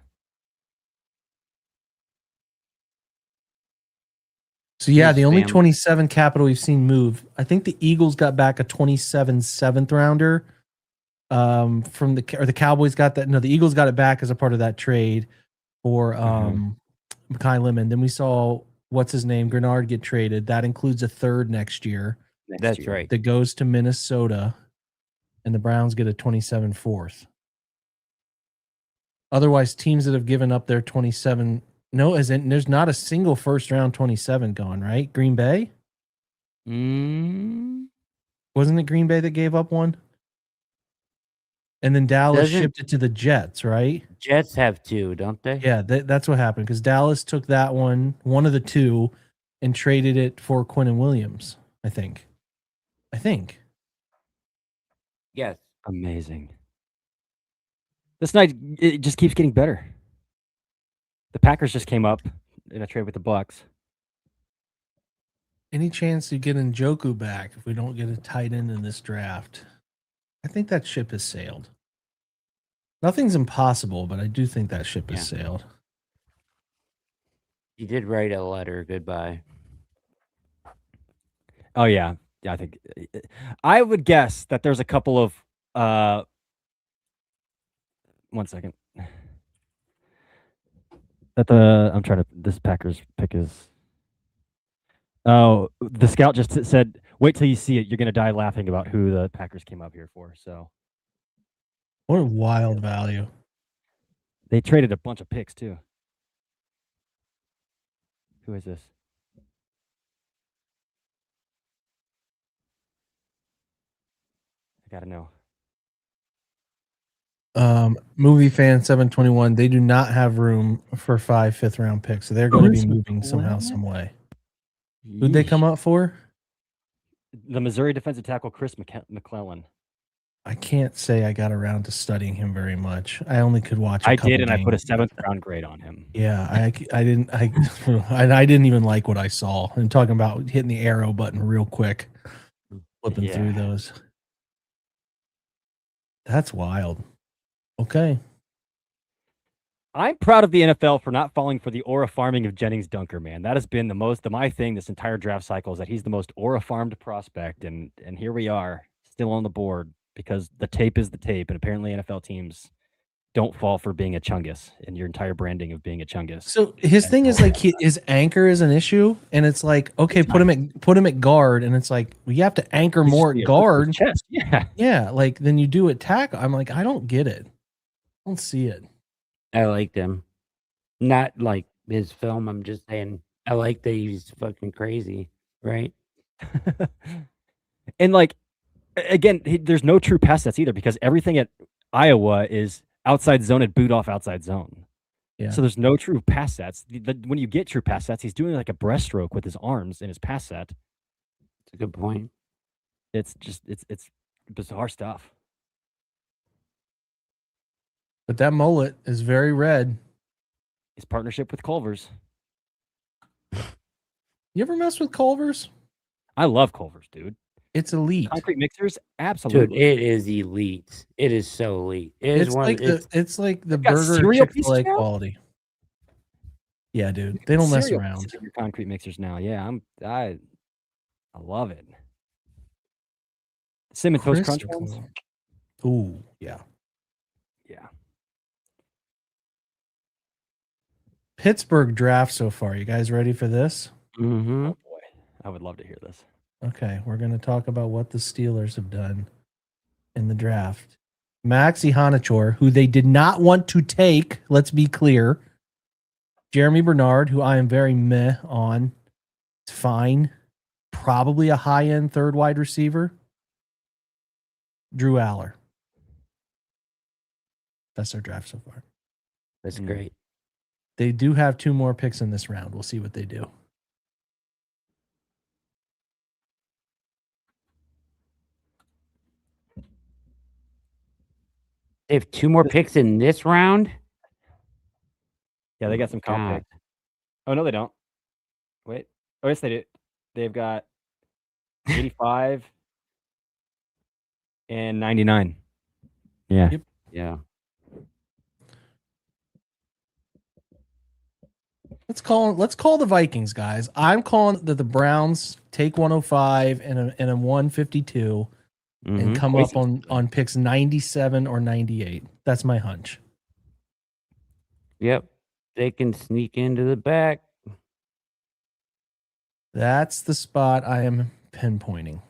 [SPEAKER 1] So yeah, the only 27 capital we've seen move. I think the Eagles got back a 27 7th rounder. From the Cowboys got that. No, the Eagles got it back as a part of that trade for Mekhi Lemon. Then we saw what's his name, Grenard, get traded. That includes a 3rd next year.
[SPEAKER 2] That's right.
[SPEAKER 1] That goes to Minnesota, and the Browns get a 27 4th. Otherwise, teams that have given up their 27. No, as in there's not a single 1st round 27 gone, right? Green Bay? Wasn't it Green Bay that gave up one? And then Dallas
[SPEAKER 2] Doesn't-
[SPEAKER 1] shipped it to the Jets, right?
[SPEAKER 2] Jets have 2, don't they?
[SPEAKER 1] Yeah, that's what happened because Dallas took that one of the two, and traded it for Quinnen Williams. I think.
[SPEAKER 2] Yes.
[SPEAKER 3] Amazing. This night it just keeps getting better. The Packers just came up in a trade with the Bucks.
[SPEAKER 1] Any chance to get Njoku back if we don't get a tight end in this draft? I think that ship has sailed. Nothing's impossible, but I do think that ship has sailed.
[SPEAKER 2] You did write a letter goodbye.
[SPEAKER 3] Oh yeah, I think I would guess that there's a couple of 1 second. That I'm trying to. This Packers pick is. Oh, the scout just said, "Wait till you see it. You're gonna die laughing about who the Packers came up here for." So,
[SPEAKER 1] what a wild value!
[SPEAKER 3] They traded a bunch of picks too. Who is this? I gotta know.
[SPEAKER 1] Movie fan 721. They do not have room for 5 fifth-round picks, so they're going to be moving somehow, some way. Who'd they come up for?
[SPEAKER 3] The Missouri defensive tackle Chris McClellan.
[SPEAKER 1] I can't say I got around to studying him very much. I only could watch.
[SPEAKER 3] I did, and I put a 7th round grade on him.
[SPEAKER 1] Yeah, I didn't. I didn't even like what I saw. I'm talking about hitting the arrow button real quick, flipping through those. That's wild. Okay.
[SPEAKER 3] I'm proud of the NFL for not falling for the aura farming of Jennings Dunker, man. That has been my thing this entire draft cycle is that he's the most aura farmed prospect, and here we are, still on the board because the tape is the tape, and apparently NFL teams don't fall for being a chungus and your entire branding of being a chungus.
[SPEAKER 1] So his thing is like his anchor is an issue, and it's like, okay, put him at guard, and it's like, well, you have to anchor more at guard.
[SPEAKER 3] Chest.
[SPEAKER 1] Yeah, like than you do at tackle. I'm like, I don't get it. I don't see it.
[SPEAKER 2] I liked him. Not like his film. I'm just saying I like that he's fucking crazy, right?
[SPEAKER 3] And like, again, there's no true pass sets either because everything at Iowa is outside zone and boot off outside zone.
[SPEAKER 1] Yeah.
[SPEAKER 3] So there's no true pass sets. When you get true pass sets, he's doing like a breaststroke with his arms in his pass set.
[SPEAKER 2] It's a good point.
[SPEAKER 3] It's just it's bizarre stuff.
[SPEAKER 1] But that mullet is very red.
[SPEAKER 3] His partnership with Culver's.
[SPEAKER 1] You ever mess with Culver's?
[SPEAKER 3] I love Culver's, dude.
[SPEAKER 1] It's elite.
[SPEAKER 3] Concrete mixers, absolutely.
[SPEAKER 2] Dude, it is elite. It is so elite.
[SPEAKER 1] It's like the burger Chick-fil-A quality. Yeah, dude. They don't mess around.
[SPEAKER 3] Your concrete mixers now. Yeah, I love it. Cinnamon Toast Crunch ones.
[SPEAKER 1] Ooh, yeah.
[SPEAKER 3] Yeah.
[SPEAKER 1] Pittsburgh draft so far. You guys ready for this?
[SPEAKER 2] Mm-hmm.
[SPEAKER 3] Oh boy, I would love to hear this.
[SPEAKER 1] Okay, we're going to talk about what the Steelers have done in the draft. Maxi Hanachor, who they did not want to take, let's be clear. Jeremy Bernard, who I am very meh on. It's fine. Probably a high-end third wide receiver. Drew Aller. That's their draft so far.
[SPEAKER 2] That's great.
[SPEAKER 1] They do have 2 more picks in this round. We'll see what they do.
[SPEAKER 2] They have 2 more picks in this round?
[SPEAKER 3] Yeah, they got some comp picks. Oh, no, they don't. Wait. Oh, yes, they do. They've got 85 and 99. Yeah.
[SPEAKER 1] Yep.
[SPEAKER 2] Yeah.
[SPEAKER 1] Let's call the Vikings, guys. I'm calling that the Browns take 105 and a 152 and come up on picks 97 or 98. That's my hunch.
[SPEAKER 2] Yep. They can sneak into the back.
[SPEAKER 1] That's the spot I am pinpointing.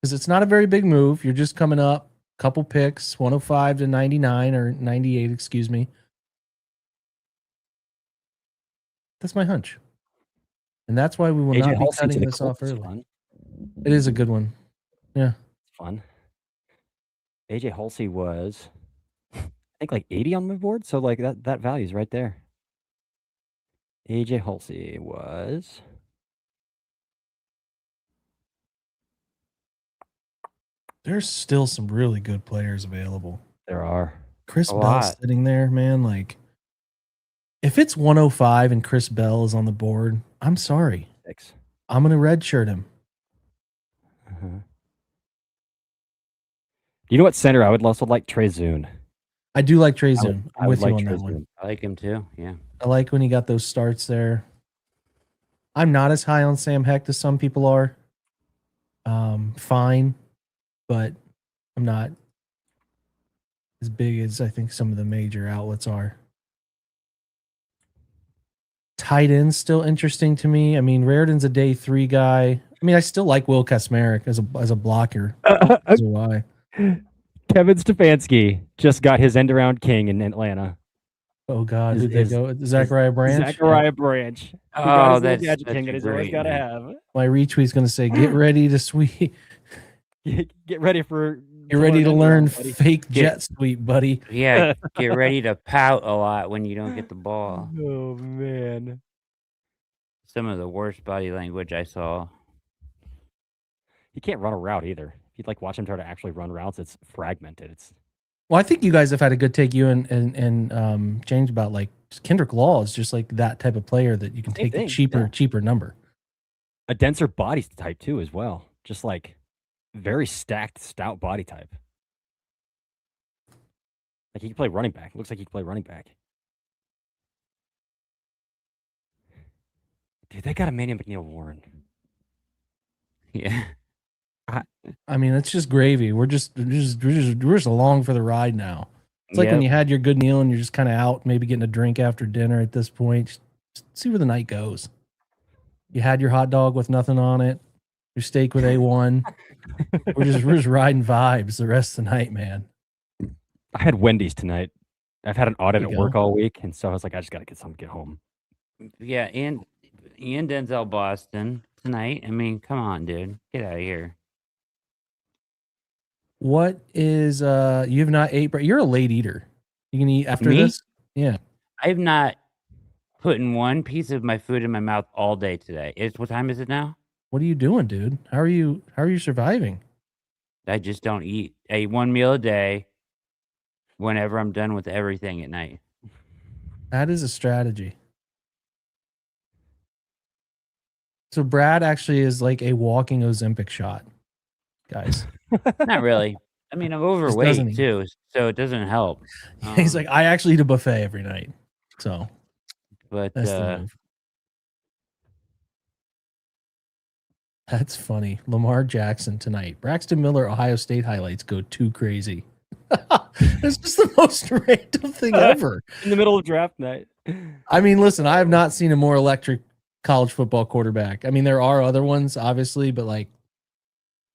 [SPEAKER 1] Because it's not a very big move. You're just coming up a couple picks, 105 to 99 or 98, excuse me. That's my hunch. And that's why we will not be cutting this off early.
[SPEAKER 3] Fun.
[SPEAKER 1] It is a good one. Yeah.
[SPEAKER 3] It's fun. AJ Halsey was think like 80 on my board. So like that value's right there. AJ Halsey was.
[SPEAKER 1] There's still some really good players available.
[SPEAKER 3] There are.
[SPEAKER 1] Chris
[SPEAKER 2] A
[SPEAKER 1] Bell
[SPEAKER 2] lot.
[SPEAKER 1] sitting there, man. Like, if it's 105 and Chris Bell is on the board, I'm sorry.
[SPEAKER 3] 6.
[SPEAKER 1] I'm going to redshirt him.
[SPEAKER 3] Uh-huh. You know what center I would also like? Trey Zune.
[SPEAKER 1] I do like Trey Zune.
[SPEAKER 3] I
[SPEAKER 1] I'm
[SPEAKER 3] would
[SPEAKER 1] with you
[SPEAKER 3] like
[SPEAKER 1] on
[SPEAKER 3] Trey
[SPEAKER 1] that one.
[SPEAKER 3] Zune.
[SPEAKER 2] I like him too. Yeah.
[SPEAKER 1] I like when he got those starts there. I'm not as high on Sam Hecht as some people are. Fine, but I'm not as big as I think some of the major outlets are. Tight end's still interesting to me. I mean, Raritan's a day 3 guy. I mean, I still like Will Kasmerick as a blocker. That's why.
[SPEAKER 3] Kevin Stefanski just got his end around king in Atlanta.
[SPEAKER 1] Oh God, who'd they
[SPEAKER 3] Is-
[SPEAKER 1] go? Zachariah Branch.
[SPEAKER 3] Zachariah Branch. He got
[SPEAKER 2] Oh,
[SPEAKER 3] his little
[SPEAKER 2] that's
[SPEAKER 3] gadget king
[SPEAKER 2] such
[SPEAKER 3] that
[SPEAKER 2] a
[SPEAKER 3] he's always
[SPEAKER 2] great
[SPEAKER 3] got to
[SPEAKER 2] name.
[SPEAKER 3] have.
[SPEAKER 1] My retweet's going to say, "Get ready to sweep.
[SPEAKER 3] Get ready for.
[SPEAKER 1] Get ready to learn
[SPEAKER 3] buddy.
[SPEAKER 1] fake jet sweep, buddy."
[SPEAKER 2] Yeah. Get ready to pout a lot when you don't get the ball.
[SPEAKER 3] Oh man.
[SPEAKER 2] Some of the worst body language I saw.
[SPEAKER 3] He can't run a route either. If you'd like watch him try to actually run routes, it's fragmented. It's
[SPEAKER 1] Well, I think you guys have had a good take. You and James about like Kendrick Law is just like that type of player that you can
[SPEAKER 3] Same
[SPEAKER 1] take a
[SPEAKER 3] thing,
[SPEAKER 1] cheaper number.
[SPEAKER 3] a denser body type too, as well. Just like very stacked, stout body type. Like he can play running back. Looks like he can play running back. Dude, they got a man named McNeil Warren.
[SPEAKER 2] Yeah.
[SPEAKER 1] I mean, it's just gravy. We're just along for the ride now. It's like when you had your good meal and you're just kind of out, maybe getting a drink after dinner at this point. Just see where the night goes. You had your hot dog with nothing on it, your steak with A1. we're just riding vibes the rest of the night, man.
[SPEAKER 3] I had Wendy's tonight. I've had an audit
[SPEAKER 1] There
[SPEAKER 3] at
[SPEAKER 1] you
[SPEAKER 3] work
[SPEAKER 1] go.
[SPEAKER 3] all week, and so I was like, I just got to get something to get home.
[SPEAKER 2] Yeah. And Denzel Boston tonight. I mean, come on, dude. Get out of here.
[SPEAKER 1] What is you have not ate, but you're a late eater. You can eat after
[SPEAKER 2] Me?
[SPEAKER 1] this? Yeah.
[SPEAKER 2] I've not put one piece of my food in my mouth all day today. What time is it now?
[SPEAKER 1] What are you doing, dude? How are you surviving?
[SPEAKER 2] I just don't eat. I eat one meal a day whenever I'm done with everything at night.
[SPEAKER 1] That is a strategy. So Brad actually is like a walking Ozempic shot, guys.
[SPEAKER 2] Not really. I mean, I'm
[SPEAKER 1] doesn't
[SPEAKER 2] overweight
[SPEAKER 1] eat.
[SPEAKER 2] too, so it doesn't help.
[SPEAKER 1] He's like, I actually eat a buffet every night. So
[SPEAKER 2] But
[SPEAKER 1] that's the move. That's funny. Lamar Jackson tonight. Braxton Miller, Ohio State highlights go too crazy. It's just the most random thing ever.
[SPEAKER 3] In the middle of draft night.
[SPEAKER 1] I mean, listen, I have not seen a more electric college football quarterback. I mean, there are other ones, obviously, but like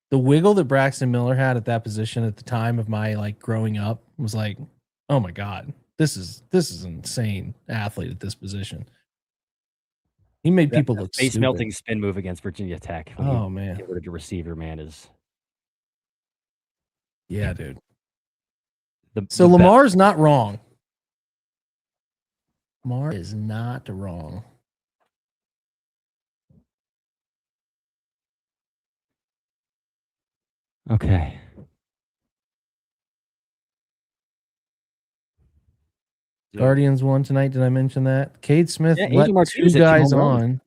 [SPEAKER 1] the wiggle that Braxton Miller had at that position at the time of my like growing up was like, oh my God, this is insane athlete at this position. He made people look
[SPEAKER 3] face
[SPEAKER 1] stupid.
[SPEAKER 3] melting spin move against Virginia Tech. When
[SPEAKER 1] Oh
[SPEAKER 3] you
[SPEAKER 1] man.
[SPEAKER 3] get rid of your receiver, man, is
[SPEAKER 1] Yeah, dude.
[SPEAKER 3] the
[SPEAKER 1] So
[SPEAKER 3] the best.
[SPEAKER 1] Lamar's not wrong. Lamar is not wrong.
[SPEAKER 3] Okay.
[SPEAKER 1] Guardians won tonight. Did I mention that? Cade Smith
[SPEAKER 3] Yeah,
[SPEAKER 1] let
[SPEAKER 3] Angel
[SPEAKER 1] two
[SPEAKER 3] Martinez hit two
[SPEAKER 1] guys
[SPEAKER 3] home runs.
[SPEAKER 1] on.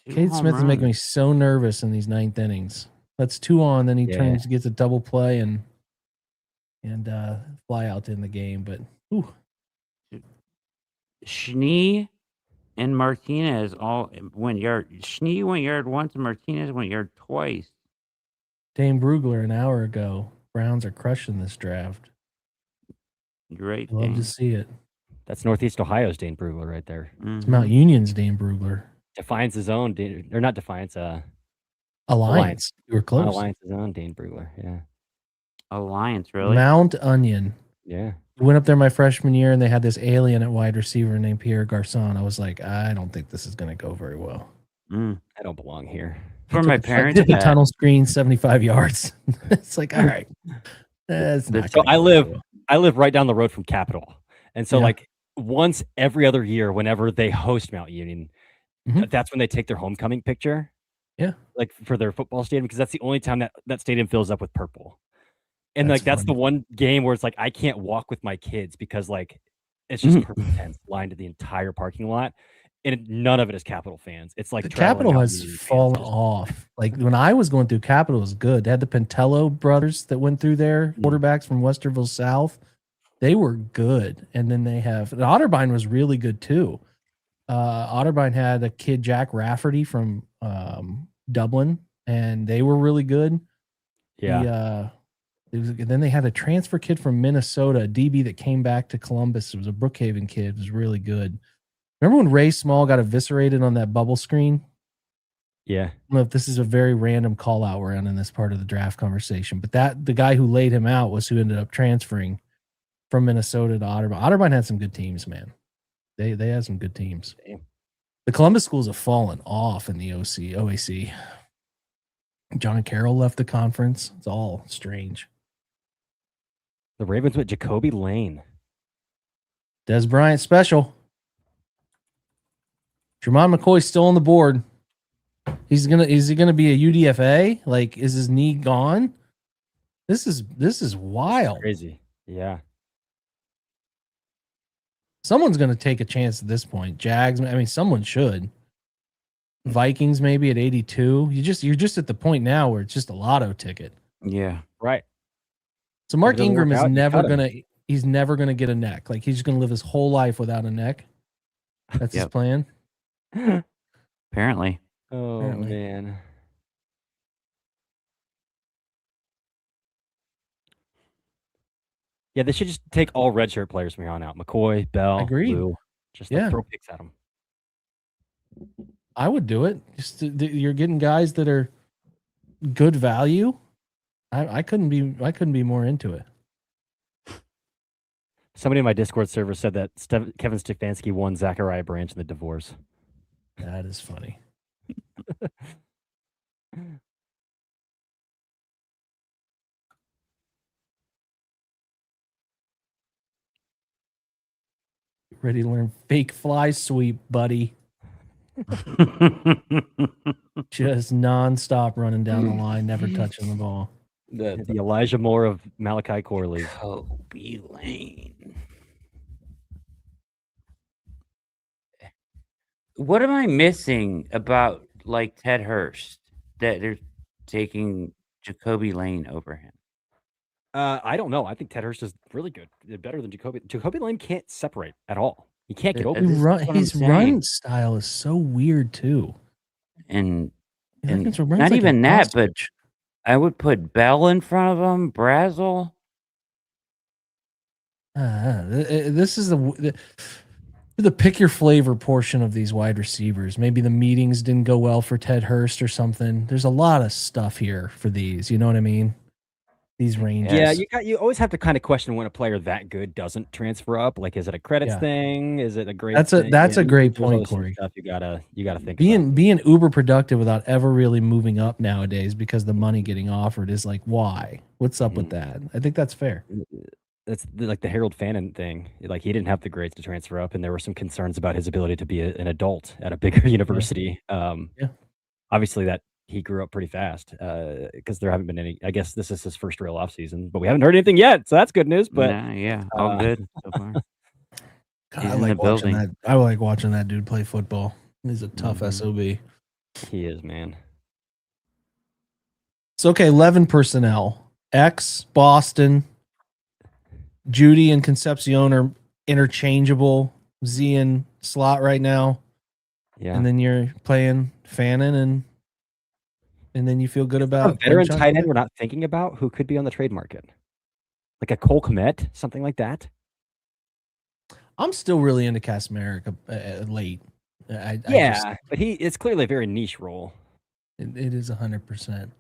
[SPEAKER 2] Two
[SPEAKER 1] Cade
[SPEAKER 2] home
[SPEAKER 1] Smith is making me
[SPEAKER 2] runs.
[SPEAKER 1] so nervous in these ninth innings. That's 2 on, then he
[SPEAKER 3] Yeah.
[SPEAKER 1] gets a double play and fly out in the game. But
[SPEAKER 2] Schnee and Martinez all went yard. Schnee went yard once, and Martinez went yard twice.
[SPEAKER 1] Dane Brugler an hour ago. Browns are crushing this draft.
[SPEAKER 2] Great
[SPEAKER 1] Love to
[SPEAKER 2] thing.
[SPEAKER 1] see it.
[SPEAKER 3] That's Northeast Ohio's Dane Brugler right there.
[SPEAKER 1] It's Mount Union's Dane Brugler.
[SPEAKER 3] Defiance's own Dane, or not Defiance,
[SPEAKER 1] Alliance. You were
[SPEAKER 3] not
[SPEAKER 1] close.
[SPEAKER 3] Alliance's own Dane Brugler. Yeah.
[SPEAKER 2] Alliance, really?
[SPEAKER 1] Mount Onion.
[SPEAKER 3] Yeah.
[SPEAKER 1] Went up there my freshman year and they had this alien at wide receiver named Pierre Garcon. I was like, I don't think this is going to go very well.
[SPEAKER 2] Mm.
[SPEAKER 3] I don't belong here.
[SPEAKER 2] For my
[SPEAKER 1] Like,
[SPEAKER 2] parents,
[SPEAKER 1] did the tunnel screen 75 yards. It's like, all right. That's not
[SPEAKER 3] So
[SPEAKER 1] gonna
[SPEAKER 3] I
[SPEAKER 1] go
[SPEAKER 3] live
[SPEAKER 1] well.
[SPEAKER 3] I live right down the road from Capitol, and so
[SPEAKER 1] Yeah.
[SPEAKER 3] like once every other year, whenever they host Mount Union,
[SPEAKER 1] Mhm.
[SPEAKER 3] that's when they take their homecoming picture.
[SPEAKER 1] Yeah.
[SPEAKER 3] Like for their football stadium, because that's the only time that stadium fills up with purple. And
[SPEAKER 1] That's
[SPEAKER 3] like that's the
[SPEAKER 1] funny.
[SPEAKER 3] one game where it's like I can't walk with my kids because like it's just purple tents lined to the entire parking lot, and none of it is Capitol fans. It's like
[SPEAKER 1] The
[SPEAKER 3] traveling
[SPEAKER 1] Capitol
[SPEAKER 3] Mount
[SPEAKER 1] has
[SPEAKER 3] Union fans.
[SPEAKER 1] fallen
[SPEAKER 3] Just-
[SPEAKER 1] off. Like when I was going through, Capitol was good. They had the Pintello brothers that went through there, quarterbacks from Westerville South. They were good. And then they have Otterbein was really good too. Otterbein had a kid, Jack Rafferty from Dublin, and they were really good.
[SPEAKER 3] Yeah,
[SPEAKER 1] Then they had a transfer kid from Minnesota, a DB that came back to Columbus. It was a Brookhaven kid. It was really good. Remember when Ray Small got eviscerated on that bubble screen?
[SPEAKER 3] yeah.
[SPEAKER 1] I don't know if this is a very random call out we're on in this part of the draft conversation, but the guy who laid him out was who ended up transferring from Minnesota to Otterbein. Otterbein had some good teams, man. They had some good teams.
[SPEAKER 3] Damn.
[SPEAKER 1] The Columbus schools have fallen off in the OAC. John Carroll left the conference. It's all strange.
[SPEAKER 3] The Ravens with Jacoby Lane.
[SPEAKER 1] Des Bryant special. Jermon McCoy's still on the board. Is he gonna be a UDFA? Like, is his knee gone? This is wild.
[SPEAKER 3] Crazy. Yeah.
[SPEAKER 1] Someone's gonna take a chance at this point. Jags, I mean, someone should. Vikings maybe at 82. You're just at the point now where it's just a lotto ticket.
[SPEAKER 2] Yeah.
[SPEAKER 3] Right.
[SPEAKER 1] So Mark
[SPEAKER 3] If it doesn't
[SPEAKER 1] Ingram
[SPEAKER 3] work
[SPEAKER 1] is
[SPEAKER 3] out, you
[SPEAKER 1] never
[SPEAKER 3] cut him.
[SPEAKER 1] he's never gonna get a neck. Like he's just gonna live his whole life without a neck. That's his
[SPEAKER 2] Yep.
[SPEAKER 1] plan.
[SPEAKER 2] Apparently.
[SPEAKER 3] Oh
[SPEAKER 1] Apparently.
[SPEAKER 3] man. Yeah, they should just take all redshirt players from here on out. McCoy, Bell,
[SPEAKER 1] Agreed.
[SPEAKER 3] Lou. Just like
[SPEAKER 1] Yeah.
[SPEAKER 3] throw picks at them.
[SPEAKER 1] I would do it. You're getting guys that are good value. I couldn't be more into it.
[SPEAKER 3] Somebody in my Discord server said that Kevin Stefanski won Zachariah Branch in the divorce.
[SPEAKER 1] That is funny. Ready to learn fake fly sweep, buddy. Just nonstop running down the line, never touching the ball.
[SPEAKER 3] The Elijah Moore of Malachi Corley.
[SPEAKER 2] Kobe Lane. What am I missing about like Ted Hurst that they're taking Jacoby Lane over him?
[SPEAKER 3] I don't know. I think Ted Hurst is really good. Better than Jacoby. Jacoby Lane can't separate at all. He can't get open.
[SPEAKER 2] This is what I'm
[SPEAKER 1] His
[SPEAKER 2] saying.
[SPEAKER 1] run style is so weird too.
[SPEAKER 2] And
[SPEAKER 1] He
[SPEAKER 2] And
[SPEAKER 1] runs
[SPEAKER 2] not
[SPEAKER 1] like a
[SPEAKER 2] even that, but
[SPEAKER 1] ostrich.
[SPEAKER 2] I would put Bell in front of him, Brazel.
[SPEAKER 1] This is the pick your flavor portion of these wide receivers. Maybe the meetings didn't go well for Ted Hurst or something. There's a lot of stuff here for these. You know what I mean? These ranges.
[SPEAKER 3] Yeah, you always have to kind of question when a player that good doesn't transfer up. Like, is it a credits
[SPEAKER 1] Yeah.
[SPEAKER 3] thing? Is it a great?
[SPEAKER 1] That's
[SPEAKER 3] thing?
[SPEAKER 1] a great
[SPEAKER 3] there's always
[SPEAKER 1] point,
[SPEAKER 3] some
[SPEAKER 1] Corey.
[SPEAKER 3] Stuff you gotta think.
[SPEAKER 1] Being uber productive without ever really moving up nowadays because the money getting offered is like, why? What's up with that? I think that's fair.
[SPEAKER 3] That's like the Harold Fannin thing. Like, he didn't have the grades to transfer up, and there were some concerns about his ability to be an adult at a bigger university. Obviously that he grew up pretty fast because there haven't been any. I guess this is his first real off season, but we haven't heard anything yet, so that's good news. But
[SPEAKER 2] Yeah, all good so far.
[SPEAKER 1] God,
[SPEAKER 2] He's
[SPEAKER 1] I
[SPEAKER 2] in
[SPEAKER 1] like
[SPEAKER 2] the
[SPEAKER 1] watching
[SPEAKER 2] building.
[SPEAKER 1] that. I like watching that dude play football. He's a tough
[SPEAKER 3] Mhm.
[SPEAKER 1] SOB.
[SPEAKER 3] he is, man.
[SPEAKER 1] So okay, 11 personnel. X, Boston, Judy and Concepcion are interchangeable. Z and slot right now.
[SPEAKER 3] Yeah.
[SPEAKER 1] And then you're playing Fannin and then you feel good about
[SPEAKER 3] a veteran
[SPEAKER 1] Gunshot
[SPEAKER 3] tight end
[SPEAKER 1] Kid?
[SPEAKER 3] we're not thinking about who could be on the trade market, like a Cole Kmet, something like that.
[SPEAKER 1] I'm still really into Kasmeric late.
[SPEAKER 3] But it's clearly a very niche role.
[SPEAKER 1] It is 100%.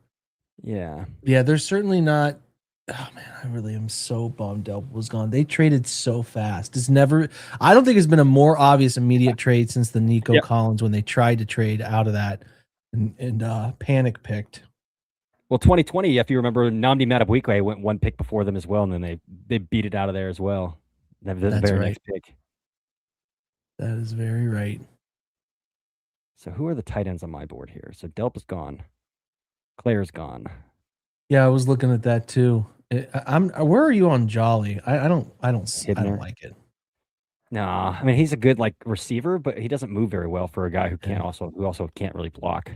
[SPEAKER 3] Yeah.
[SPEAKER 1] Yeah, there's certainly not. Oh man, I really am so bummed Delp was gone. They traded so fast. I don't think it's been a more obvious immediate trade since the Nico Collins when they tried to trade out of that and panic picked.
[SPEAKER 3] Well, 2020, if you remember, Nnamdi Madubuike went one pick before them as well, and then they beat it out of there as well. The
[SPEAKER 1] That's
[SPEAKER 3] very
[SPEAKER 1] right.
[SPEAKER 3] next pick.
[SPEAKER 1] That is very right.
[SPEAKER 3] So who are the tight ends on my board here? So Delp is gone. Claire's gone.
[SPEAKER 1] Yeah, I was looking at that too. Where are you on Jolly? I don't
[SPEAKER 3] Hidner.
[SPEAKER 1] like it.
[SPEAKER 3] Nah, I mean he's a good like receiver, but he doesn't move very well for a guy who also can't really block.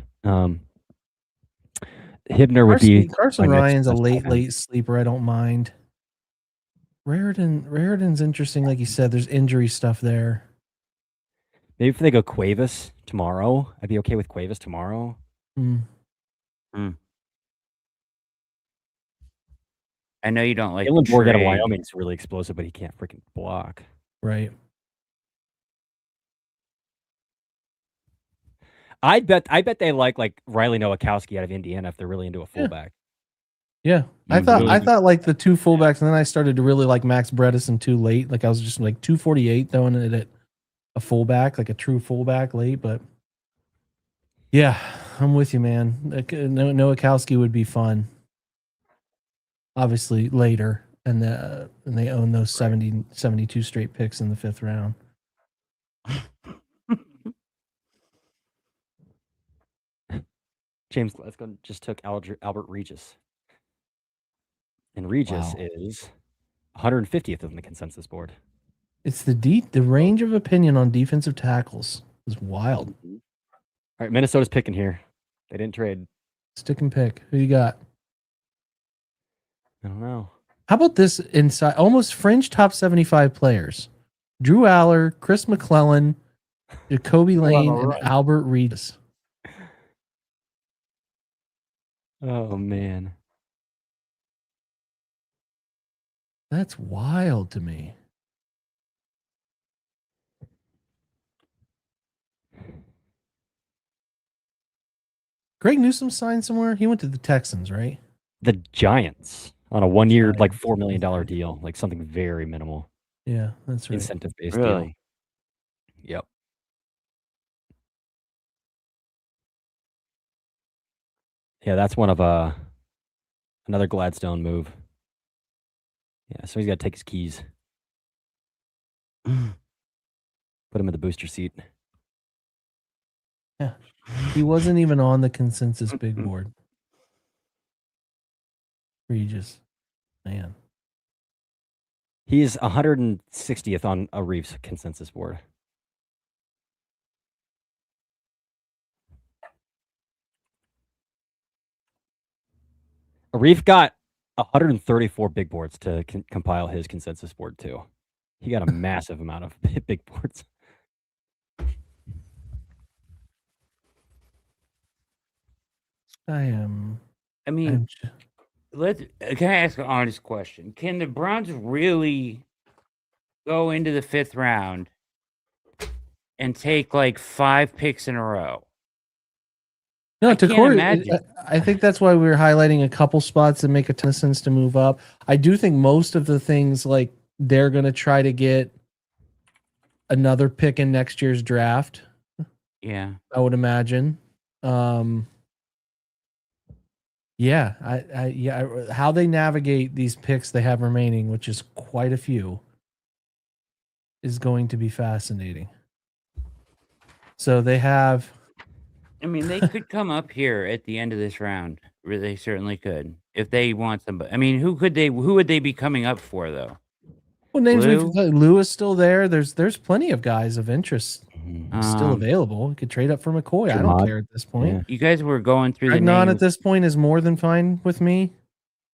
[SPEAKER 3] Hibner would be
[SPEAKER 1] Carson
[SPEAKER 3] my next
[SPEAKER 1] Ryan's a
[SPEAKER 3] best tight end.
[SPEAKER 1] late sleeper. I don't mind. Raritan's interesting, like you said. There's injury stuff there.
[SPEAKER 3] Maybe if they go Cuevas tomorrow, I'd be okay with Cuevas tomorrow.
[SPEAKER 2] I know you don't like
[SPEAKER 3] Jalen Borg out of
[SPEAKER 2] trade.
[SPEAKER 3] Wyoming is really explosive, but he can't freaking block.
[SPEAKER 1] Right.
[SPEAKER 3] I bet they like Riley Nowakowski out of Indiana if they're really into a fullback.
[SPEAKER 1] Yeah. I thought like the two fullbacks, and then I started to really like Max Bredesen too late. Like I was just like 248 throwing it at a fullback, like a true fullback late. But yeah, I'm with you, man. Like, Nowakowski would be fun. Obviously later, and they own those 72 straight picks in the 5th round.
[SPEAKER 3] James Glasgow just took Albert Regis. And Regis is 150th on the consensus board.
[SPEAKER 1] It's the range of opinion on defensive tackles is wild.
[SPEAKER 3] All right, Minnesota's picking here. They didn't trade.
[SPEAKER 1] Stick and pick. Who you got?
[SPEAKER 3] I don't know.
[SPEAKER 1] How about this inside almost fringe top 75 players? Drew Aller, Chris McClellan, Jacoby Lane, and Albert Regis.
[SPEAKER 3] Oh man.
[SPEAKER 1] That's wild to me. Greg Newsome signed somewhere? He went to the Texans, right?
[SPEAKER 3] The Giants on a 1-year, like $4 million deal, like something very minimal.
[SPEAKER 1] Yeah, that's right.
[SPEAKER 3] Incentive-based
[SPEAKER 2] Really?
[SPEAKER 3] deal. Yep. Yeah, that's one of another Gladstone move. Yeah, so he's got to take his keys. Put him in the booster seat.
[SPEAKER 1] Yeah. He wasn't even on the consensus big board. Regis. Man.
[SPEAKER 3] He's 160th on a Reeves consensus board. Reeve got 134 big boards to compile his consensus board too. He got a massive amount of big boards.
[SPEAKER 2] I mean, can I ask an honest question? Can the Browns really go into the 5th round and take like 5 picks in a row?
[SPEAKER 1] No,
[SPEAKER 2] I can't imagine.
[SPEAKER 1] I think that's why we were highlighting a couple spots that make a ton of sense to move up. I do think most of the things, like they're going to try to get another pick in next year's draft.
[SPEAKER 2] Yeah,
[SPEAKER 1] I would imagine. Yeah, how they navigate these picks they have remaining, which is quite a few, is going to be fascinating. So they have.
[SPEAKER 2] I mean, they could come up here at the end of this round. They certainly could if they want somebody. I mean, who would they be coming up for though?
[SPEAKER 1] Well, names Lewis still there. There's plenty of guys of interest still available. You could trade up for McCoy. I don't care at this point.
[SPEAKER 2] Yeah. You guys were going through the
[SPEAKER 1] Pregnon
[SPEAKER 2] names.
[SPEAKER 1] at this point is more than fine with me.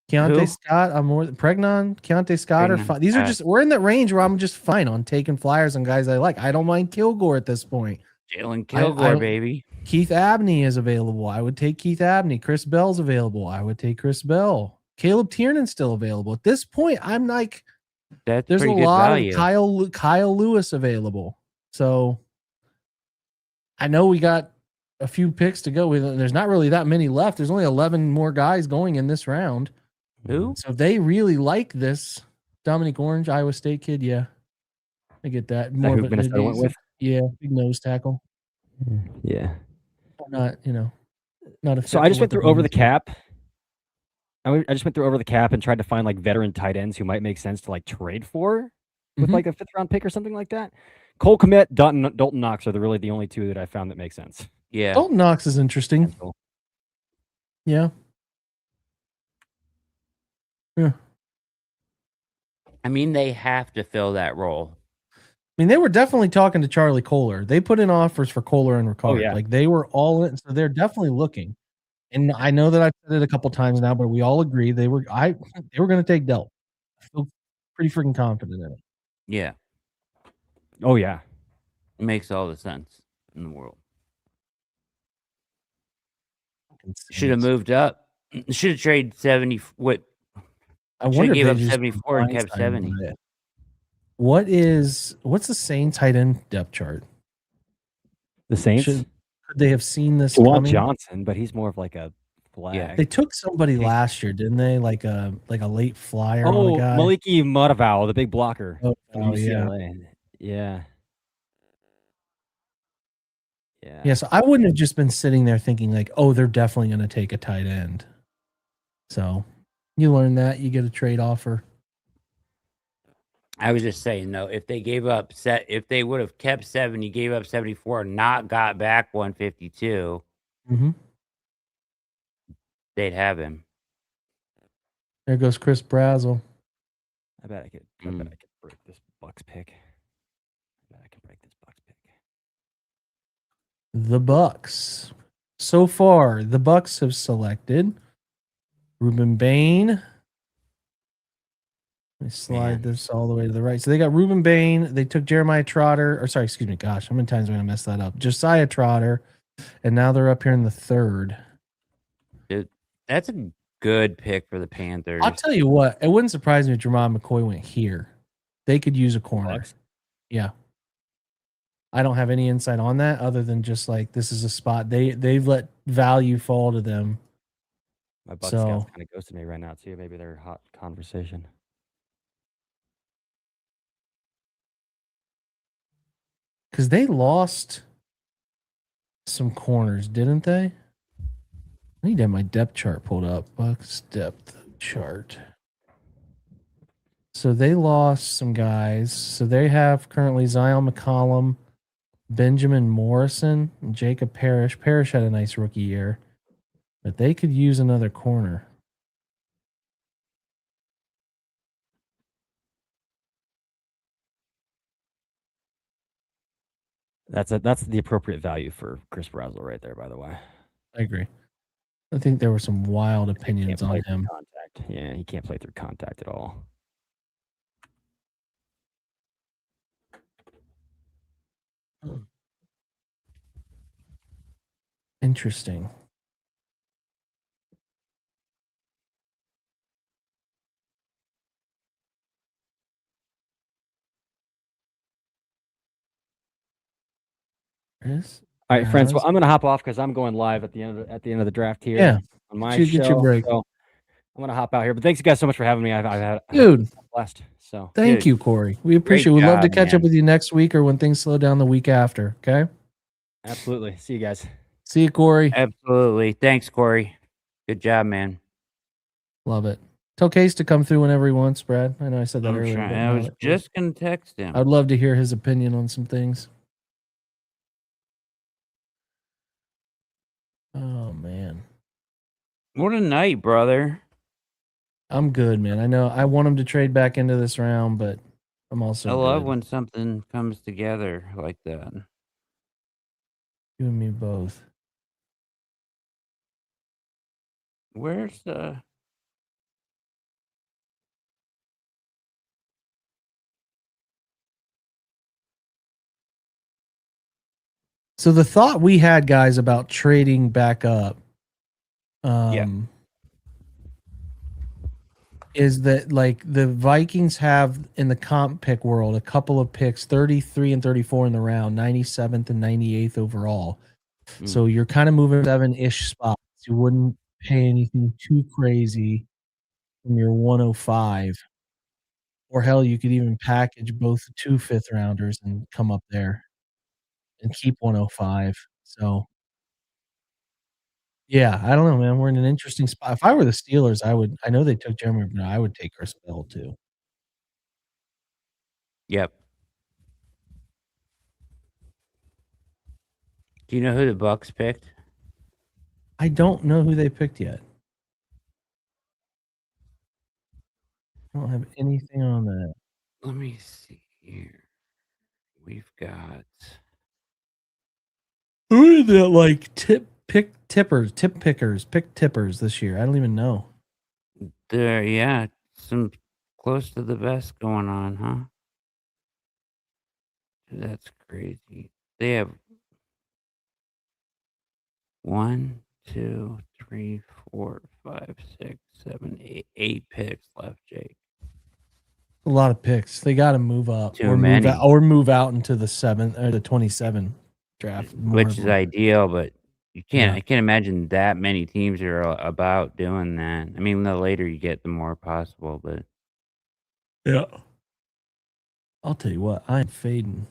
[SPEAKER 1] Keontae Scott, I'm more Pregnon, Keontae Scott are fine. These are just we're in that range where I'm just fine on taking flyers on guys I like. I don't mind Kilgore at this point.
[SPEAKER 2] Jalen Kilgore, baby.
[SPEAKER 1] Keith Abney is available. I would take Keith Abney. Chris Bell's available. I would take Chris Bell. Caleb Tiernan's still available. At this point, I'm like, there's a lot of Kyle Lewis available. So I know we got a few picks to go. There's not really that many left. There's only 11 more guys going in this round.
[SPEAKER 2] Who?
[SPEAKER 1] So if they really like this Dominic Orange, Iowa State kid, yeah, I get that. More of
[SPEAKER 3] Minnesota went with?
[SPEAKER 1] Yeah, big nose tackle.
[SPEAKER 3] Yeah.
[SPEAKER 1] Not, not a.
[SPEAKER 3] So I just went through over the cap. I just went through over the cap and tried to find like veteran tight ends who might make sense to like trade for with
[SPEAKER 1] Mhm.
[SPEAKER 3] like a 5th round pick or something like that. Cole Kmet, Dalton Knox are really the only two that I found that make sense.
[SPEAKER 2] Yeah.
[SPEAKER 1] Dalton Knox is interesting.
[SPEAKER 3] Potential.
[SPEAKER 1] Yeah. Yeah.
[SPEAKER 2] I mean, they have to fill that role.
[SPEAKER 1] I mean, they were definitely talking to Charlie Kohler. They put in offers for Kohler and Ricard.
[SPEAKER 3] yeah.
[SPEAKER 1] Like they were all in, so they're definitely looking. And I know that I've said it a couple times now, but we all agree they were going to take Delt. I feel pretty freaking confident in it.
[SPEAKER 2] Yeah.
[SPEAKER 3] Oh yeah.
[SPEAKER 2] It makes all the sense in the world. Should have moved up. Should have traded 70. What?
[SPEAKER 1] I
[SPEAKER 2] Should
[SPEAKER 1] wonder
[SPEAKER 2] have
[SPEAKER 1] if
[SPEAKER 2] gave
[SPEAKER 1] they
[SPEAKER 2] up
[SPEAKER 1] just
[SPEAKER 2] 74 and kept
[SPEAKER 1] blindsided
[SPEAKER 2] 70.
[SPEAKER 1] by it. What's the Saints tight end depth chart?
[SPEAKER 3] The Saints
[SPEAKER 1] Could they have seen this
[SPEAKER 3] want
[SPEAKER 1] coming?
[SPEAKER 3] Johnson, but he's more of like a flag.
[SPEAKER 1] They took somebody last year, didn't they? Like a late flyer on a
[SPEAKER 3] Oh,
[SPEAKER 1] guy.
[SPEAKER 3] Maliki Mudavow, the big blocker from
[SPEAKER 1] yeah.
[SPEAKER 3] UCLA. Yeah. Yeah.
[SPEAKER 1] Yeah, so I wouldn't have just been sitting there thinking like, oh, they're definitely going to take a tight end. So you learn that, you get a trade offer.
[SPEAKER 2] I was just saying, though, if they gave up if they would have kept 70, gave up 74, not got back 152, they'd have him.
[SPEAKER 1] There goes Chris Brazel.
[SPEAKER 3] I bet I could break this Bucks pick. I bet I can break this Bucks pick.
[SPEAKER 1] The Bucks. So far, the Bucks have selected Ruben Bain. Let me slide this all the way to the right. So they got Ruben Bain. They took Jeremiah Trotter. Or sorry, excuse me. Gosh, how many times am I going to mess that up? Josiah Trotter. And now they're up here in the third.
[SPEAKER 2] Dude, that's a good pick for the Panthers.
[SPEAKER 1] I'll tell you what. It wouldn't surprise me if Jermon McCoy went here. They could use a corner.
[SPEAKER 3] Bucks?
[SPEAKER 1] Yeah. I don't have any insight on that other than just like this is a spot they've let value fall to them.
[SPEAKER 3] My Bucks scouts kind of ghosted me right now too. Maybe they're hot conversation.
[SPEAKER 1] Because they lost some corners, didn't they? I need to have my depth chart pulled up. Bucks depth chart. So they lost some guys. So they have currently Zion McCollum, Benjamin Morrison, and Jacob Parrish. Parrish had a nice rookie year, but they could use another corner.
[SPEAKER 3] That's the appropriate value for Chris Brazel right there, by the way.
[SPEAKER 1] I agree. I think there were some wild opinions on him.
[SPEAKER 3] Contact. Yeah, he can't play through contact at all.
[SPEAKER 1] Interesting.
[SPEAKER 3] All right, friends. Well, I'm gonna hop off because I'm going live at the end of the draft here.
[SPEAKER 1] Yeah,
[SPEAKER 3] on my
[SPEAKER 1] get
[SPEAKER 3] show.
[SPEAKER 1] your break.
[SPEAKER 3] So I'm gonna hop out here. But thanks you guys so much for having me. I've had
[SPEAKER 1] dude.
[SPEAKER 3] a blast. So
[SPEAKER 1] thank you, Corey. We appreciate it. We'd love to catch up with you next week or when things slow down the week after. Okay.
[SPEAKER 3] Absolutely. See you guys.
[SPEAKER 1] See you, Corey.
[SPEAKER 2] Absolutely. Thanks, Corey. Good job, man.
[SPEAKER 1] Love it. Tell Case to come through whenever he wants, Brad. I know I said that earlier.
[SPEAKER 2] I was just gonna text him.
[SPEAKER 1] I'd love to hear his opinion on some things. Oh man.
[SPEAKER 2] What a night, brother.
[SPEAKER 1] I'm good, man. I know I want him to trade back into this round, but I'm also
[SPEAKER 2] I love when something comes together like that.
[SPEAKER 1] You and me both.
[SPEAKER 2] Where's the
[SPEAKER 1] So the thought we had, guys, about trading back up is that like the Vikings have in the comp pick world a couple of picks, 33 and 34 in the round, 97th and 98th overall. So you're kind of moving 7-ish spots. You wouldn't pay anything too crazy from your 105. Or hell, you could even package both 2 5th rounders and come up there and keep 105. So Yeah, I don't know, man. We're in an interesting spot. If I were the Steelers, I know they took Jeremy, but I would take Chris Bell too.
[SPEAKER 2] Yep. Do you know who the Bucks picked?
[SPEAKER 1] I don't know who they picked yet. I don't have anything on that.
[SPEAKER 2] Let me see here. We've got
[SPEAKER 1] Who are the like tip pickers this year? I don't even know.
[SPEAKER 2] there. Yeah, some close to the best going on, huh? That's crazy. They have 1, 2, 3, 4, 5, 6, 7, 8 picks left, Jake.
[SPEAKER 1] A lot of picks. They got to move up
[SPEAKER 2] Too many.
[SPEAKER 1] move out into the 7th or the 27 draft,
[SPEAKER 2] Which is ideal, but you can't.
[SPEAKER 1] Yeah.
[SPEAKER 2] I can't imagine that many teams are about doing that. I mean, the later you get, the more possible. But
[SPEAKER 1] Yeah. I'll tell you what, I am fading.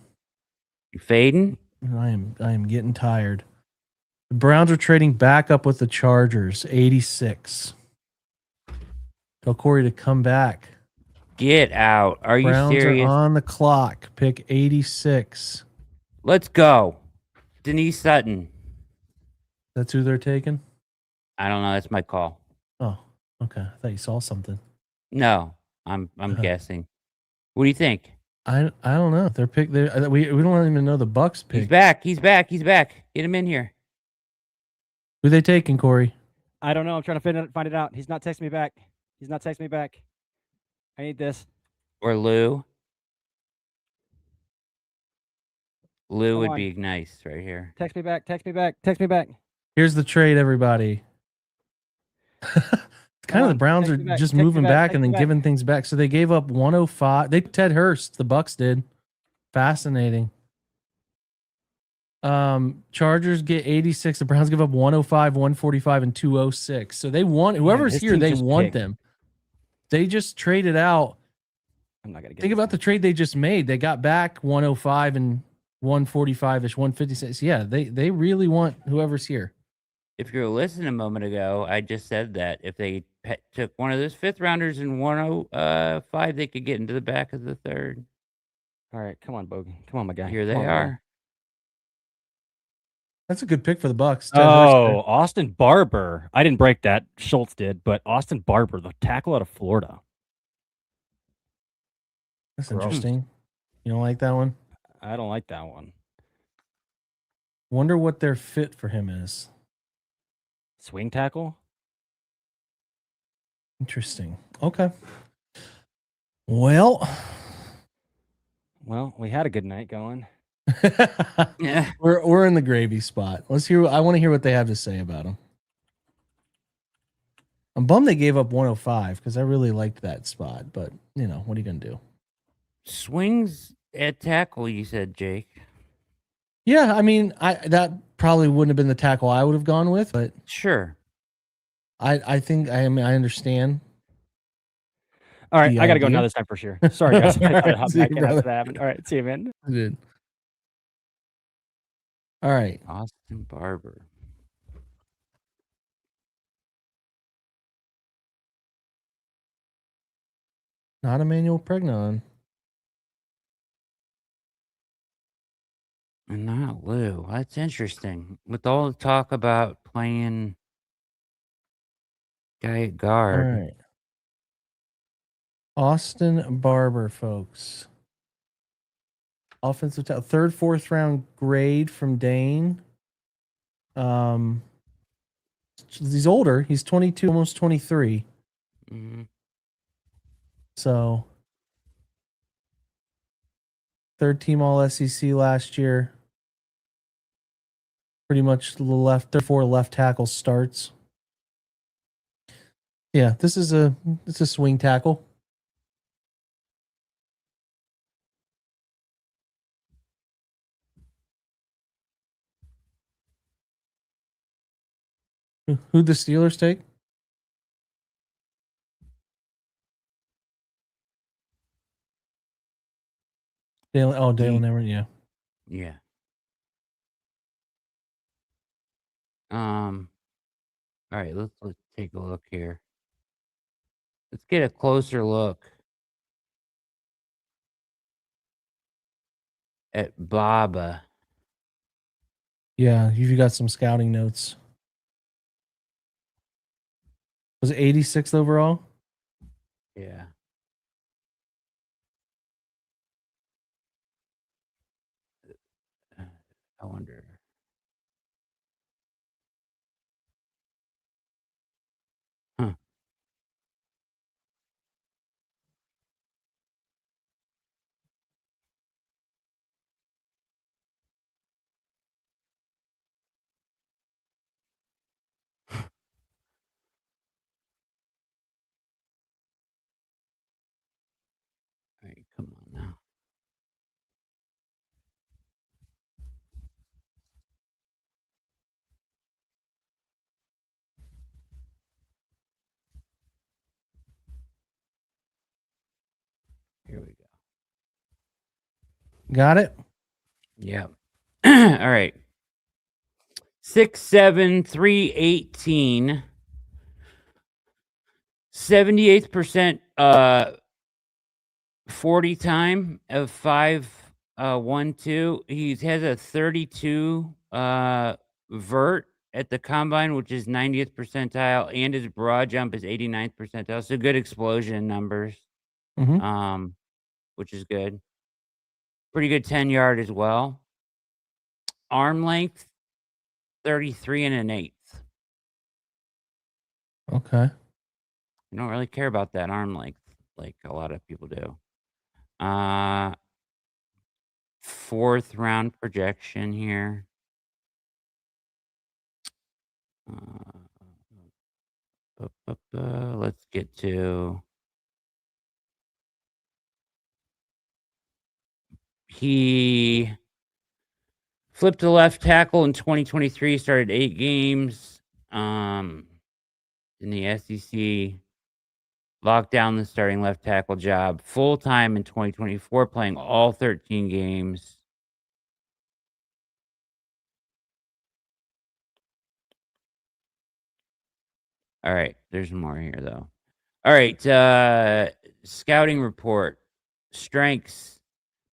[SPEAKER 2] you fading?
[SPEAKER 1] I am getting tired. The Browns are trading back up with the Chargers, 86. Tell Corey to come back.
[SPEAKER 2] Get out! Are you
[SPEAKER 1] Browns
[SPEAKER 2] serious?
[SPEAKER 1] are on the clock. Pick 86.
[SPEAKER 2] Let's go, Denise Sutton.
[SPEAKER 1] That's who they're taking?
[SPEAKER 2] I don't know. That's my call.
[SPEAKER 1] Oh, okay. I thought you saw something.
[SPEAKER 2] No, I'm guessing. What do you think?
[SPEAKER 1] I don't know. They're pick. We don't even know the Bucks pick.
[SPEAKER 2] He's back. He's back. He's back. Get him in here.
[SPEAKER 1] Who they taking, Corey?
[SPEAKER 3] I don't know. I'm trying to find it out. He's not texting me back. I need this.
[SPEAKER 2] Or Lou. Lou
[SPEAKER 3] Come
[SPEAKER 2] would
[SPEAKER 3] on.
[SPEAKER 2] be nice right here.
[SPEAKER 3] Text me back.
[SPEAKER 1] Here's the trade, everybody. Kind of the Browns are just moving back and then giving things back. So they gave up 105. They Ted Hurst, the Bucks did. Fascinating. Chargers get 86. The Browns give up 105, 145, and 206. So they want whoever's here, they want them. They just traded out.
[SPEAKER 3] I'm not gonna get.
[SPEAKER 1] Think about the trade they just made. They got back 105 and 145-ish, 156. Yeah, they really want whoever's here.
[SPEAKER 2] If you were listening a moment ago, I just said that if they took one of those 5th rounders in 105, they could get into the back of the 3rd.
[SPEAKER 3] All right, come on, Bogey. Come on, my guy.
[SPEAKER 2] Here they are.
[SPEAKER 1] That's a good pick for the Bucks.
[SPEAKER 3] Oh, Austin Barber. I didn't break that. Schultz did, but Austin Barber, the tackle out of Florida.
[SPEAKER 1] That's interesting. You don't like that one?
[SPEAKER 3] I don't like that one.
[SPEAKER 1] Wonder what their fit for him is.
[SPEAKER 3] Swing tackle?
[SPEAKER 1] Interesting. Okay. Well,
[SPEAKER 3] we had a good night going.
[SPEAKER 2] Yeah.
[SPEAKER 1] We're in the gravy spot. Let's hear. I want to hear what they have to say about him. I'm bummed they gave up 105 because I really liked that spot. But you know, what are you gonna do?
[SPEAKER 2] Swings at tackle, you said, Jake.
[SPEAKER 1] Yeah, I mean, that probably wouldn't have been the tackle I would have gone with, but
[SPEAKER 2] Sure.
[SPEAKER 1] I think I understand.
[SPEAKER 3] All right, I gotta go now this time for sure. Sorry, guys. I gotta hop back in after that happened. All right, see you, man.
[SPEAKER 1] I did. All right.
[SPEAKER 2] Austin Barber.
[SPEAKER 1] Not Emmanuel Pregnon.
[SPEAKER 2] And not Lou. That's interesting. With all the talk about playing guy at guard.
[SPEAKER 1] All right. Austin Barber, folks. Offensive tackle, 3rd, 4th round grade from Dane. He's older. He's 22, almost 23.
[SPEAKER 2] Mm-hmm.
[SPEAKER 1] So 3rd team All SEC last year. Pretty much the left, 4 left tackle starts. Yeah, this is a swing tackle. Who'd the Steelers take? Dalen Everett, yeah.
[SPEAKER 2] Yeah. All right, let's take a look here. Let's get a closer look at Baba.
[SPEAKER 1] Yeah, you got some scouting notes. Was it 86th overall?
[SPEAKER 2] Yeah. I wonder. Huh. All right, come on now. Here we go.
[SPEAKER 1] Got it?
[SPEAKER 2] Yeah. All right. 6'7", 318. 78th percent 40 time of 5.12. He has a 32 vert at the combine, which is 90th percentile, and his broad jump is 89th percentile. So good explosion numbers,
[SPEAKER 1] Mm-hmm.
[SPEAKER 2] which is good. Pretty good 10-yard as well. Arm length, 33 and an eighth.
[SPEAKER 1] Okay.
[SPEAKER 2] I don't really care about that arm length like a lot of people do. 4th round projection here. Let's get to he flipped to left tackle in 2023, started 8 games in the SEC, locked down the starting left tackle job full-time in 2024, playing all 13 games. All right, there's more here, though. All right, scouting report. Strengths.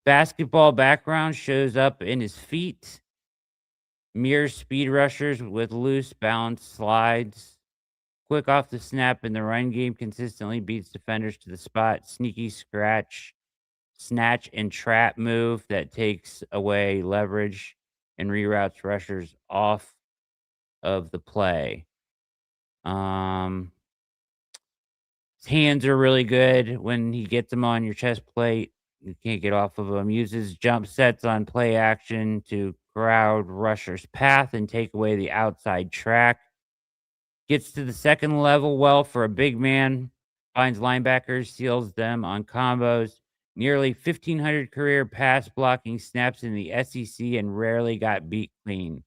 [SPEAKER 2] Basketball background shows up in his feet. Mirrors speed rushers with loose, balanced slides. Quick off the snap in the run game, consistently beats defenders to the spot. Sneaky snatch, and trap move that takes away leverage and reroutes rushers off of the play. His hands are really good when he gets them on your chest plate. You can't get off of them. Uses jump sets on play action to crowd rusher's path and take away the outside track. Gets to the second level well for a big man. Finds linebackers, seals them on combos. Nearly 1,500 career pass blocking snaps in the SEC and rarely got beat clean.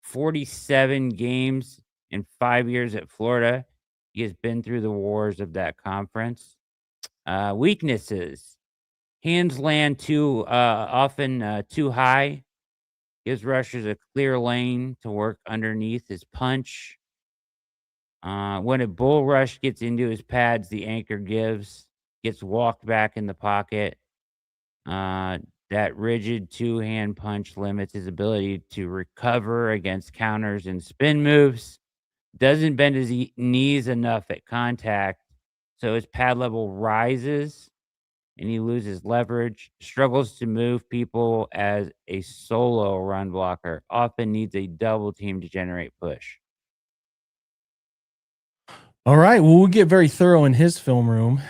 [SPEAKER 2] 47 games in 5 years at Florida. He has been through the wars of that conference. Weaknesses. Hands land often too high. Gives rushers a clear lane to work underneath his punch. When a bull rush gets into his pads, the anchor gets walked back in the pocket. That rigid two-hand punch limits his ability to recover against counters and spin moves. Doesn't bend his knees enough at contact, so his pad level rises and he loses leverage. Struggles to move people as a solo run blocker. Often needs a double team to generate push.
[SPEAKER 1] All right. Well, we'll get very thorough in his film room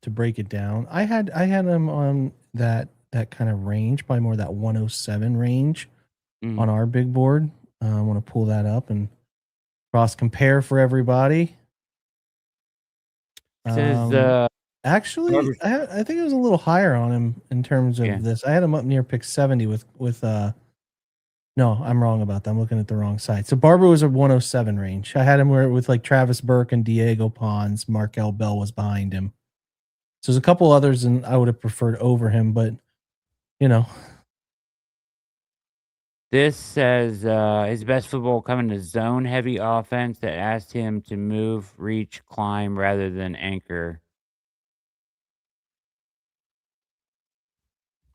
[SPEAKER 1] to break it down. I had him on that kind of range, probably more that 107 range on our big board. I want to pull that up and cross compare for everybody.
[SPEAKER 2] Says
[SPEAKER 1] Actually, I think it was a little higher on him in terms of this. I had him up near pick 70 with no, I'm wrong about that. I'm looking at the wrong side. So Barber was a 107 range. I had him where with like Travis Burke and Diego Pons. Markel Bell was behind him. So there's a couple others and I would have preferred over him, but you know,
[SPEAKER 2] This says his best football coming to zone heavy offense that asked him to move, reach, climb rather than anchor.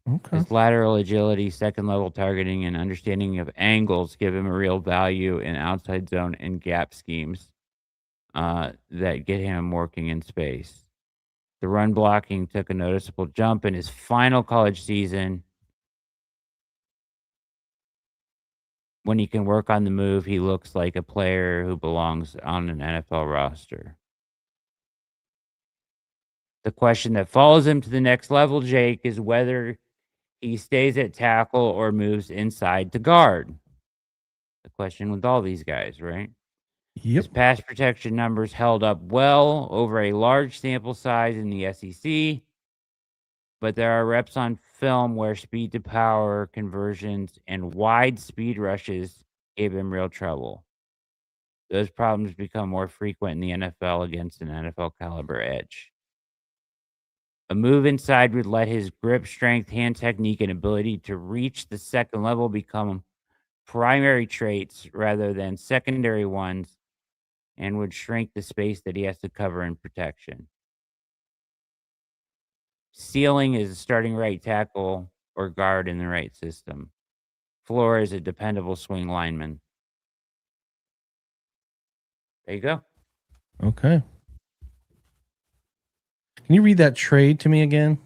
[SPEAKER 1] Okay.
[SPEAKER 2] His lateral agility, second level targeting, and understanding of angles give him a real value in outside zone and gap schemes that get him working in space. The run blocking took a noticeable jump in his final college season. When he can work on the move, he looks like a player who belongs on an NFL roster. The question that follows him to the next level, Jake, is whether he stays at tackle or moves inside to guard. The question with all these guys, right? His
[SPEAKER 1] Yep.
[SPEAKER 2] pass protection numbers held up well over a large sample size in the SEC, but there are reps on film where speed to power conversions and wide speed rushes gave him real trouble. Those problems become more frequent in the NFL against an NFL caliber edge. A move inside would let his grip strength, hand technique, and ability to reach the second level become primary traits rather than secondary ones, and would shrink the space that he has to cover in protection. Ceiling is a starting right tackle or guard in the right system. Floor is a dependable swing lineman. There you go.
[SPEAKER 1] Okay. Can you read that trade to me again?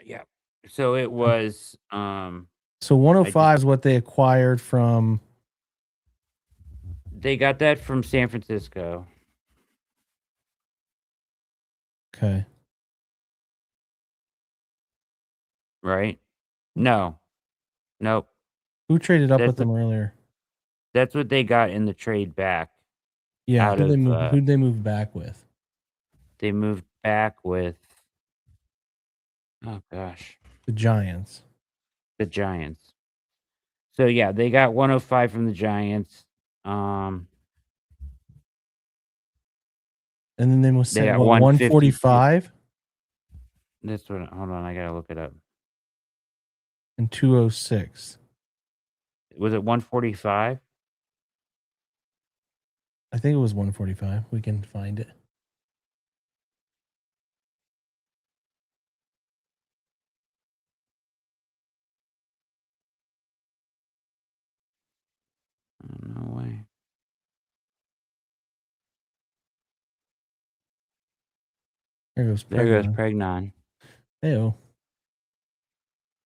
[SPEAKER 2] Yeah. So it was
[SPEAKER 1] So 105 is what they acquired from.
[SPEAKER 2] they got that from San Francisco.
[SPEAKER 1] Okay.
[SPEAKER 2] Right? No. Nope.
[SPEAKER 1] Who traded up
[SPEAKER 2] That's
[SPEAKER 1] with them earlier?
[SPEAKER 2] That's what they got in the trade back.
[SPEAKER 1] Yeah.
[SPEAKER 2] Out of
[SPEAKER 1] Who'd they move back with?
[SPEAKER 2] they moved back with oh gosh,
[SPEAKER 1] The Giants.
[SPEAKER 2] the Giants. So yeah, they got 105 from the Giants.
[SPEAKER 1] And then they must
[SPEAKER 2] They
[SPEAKER 1] say
[SPEAKER 2] got
[SPEAKER 1] what
[SPEAKER 2] 152.
[SPEAKER 1] 145
[SPEAKER 2] That's what hold on, I gotta look it up.
[SPEAKER 1] and 206.
[SPEAKER 2] Was it 145?
[SPEAKER 1] I think it was 145. We can find it.
[SPEAKER 2] No way.
[SPEAKER 1] There goes
[SPEAKER 2] There goes
[SPEAKER 1] Pregnon.
[SPEAKER 2] Pregnon.
[SPEAKER 1] Ew.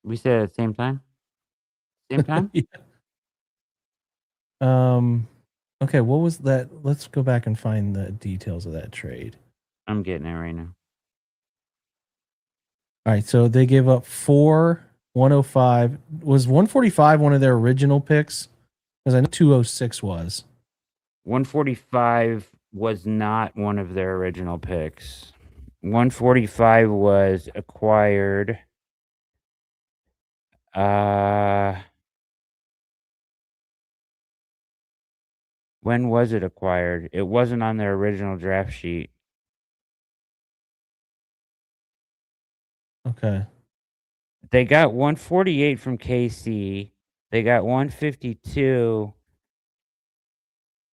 [SPEAKER 2] We said at the same time? Same time?
[SPEAKER 1] Yeah. Okay, what was that? Let's go back and find the details of that trade.
[SPEAKER 2] I'm getting it right now.
[SPEAKER 1] All right, so they gave up 105. Was 145 one of their original picks? Because I know 206 was.
[SPEAKER 2] 145 was not one of their original picks. 145 was acquired. When was it acquired? It wasn't on their original draft sheet.
[SPEAKER 1] Okay.
[SPEAKER 2] They got 148 from KC. They got 152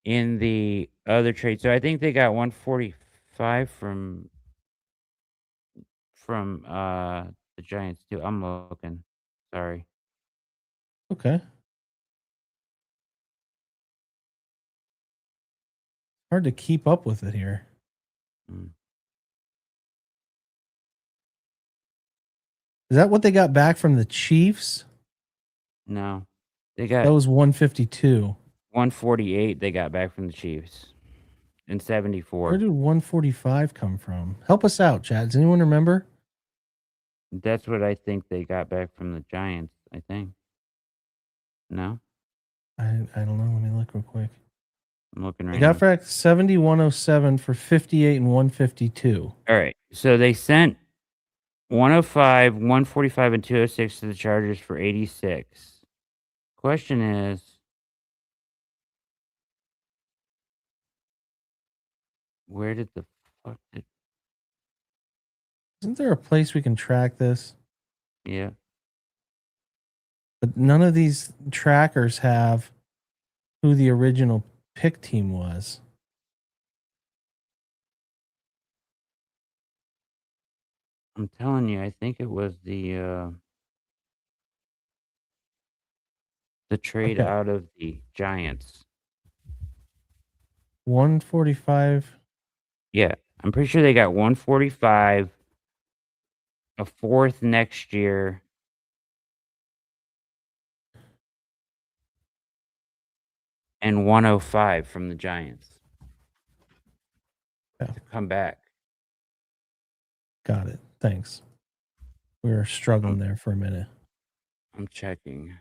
[SPEAKER 2] in the other trade. So I think they got 145 from the Giants too. I'm looking. Sorry.
[SPEAKER 1] Okay. Hard to keep up with it here.
[SPEAKER 2] Mm.
[SPEAKER 1] Is that what they got back from the Chiefs?
[SPEAKER 2] No. They
[SPEAKER 1] That
[SPEAKER 2] got
[SPEAKER 1] was 152.
[SPEAKER 2] 148 they got back from the Chiefs and 74.
[SPEAKER 1] Where did 145 come from? Help us out, Chad. Does anyone remember?
[SPEAKER 2] That's what I think they got back from the Giants, I think. No?
[SPEAKER 1] I don't know. Let me look real quick.
[SPEAKER 2] I'm looking
[SPEAKER 1] They
[SPEAKER 2] right
[SPEAKER 1] got
[SPEAKER 2] now.
[SPEAKER 1] back 7107 for 58 and 152.
[SPEAKER 2] All right. So they sent 105, 145, and 206 to the Chargers for 86. Question is, where did the fuck did
[SPEAKER 1] Isn't there a place we can track this?
[SPEAKER 2] Yeah.
[SPEAKER 1] But none of these trackers have who the original pick team was.
[SPEAKER 2] I'm telling you, I think it was the trade
[SPEAKER 1] Okay.
[SPEAKER 2] out of the Giants.
[SPEAKER 1] 145.
[SPEAKER 2] Yeah, I'm pretty sure they got 145, a fourth next year. And 105 from the Giants.
[SPEAKER 1] Yeah.
[SPEAKER 2] To come back.
[SPEAKER 1] Got it. Thanks. We were struggling there for a minute.
[SPEAKER 2] I'm checking.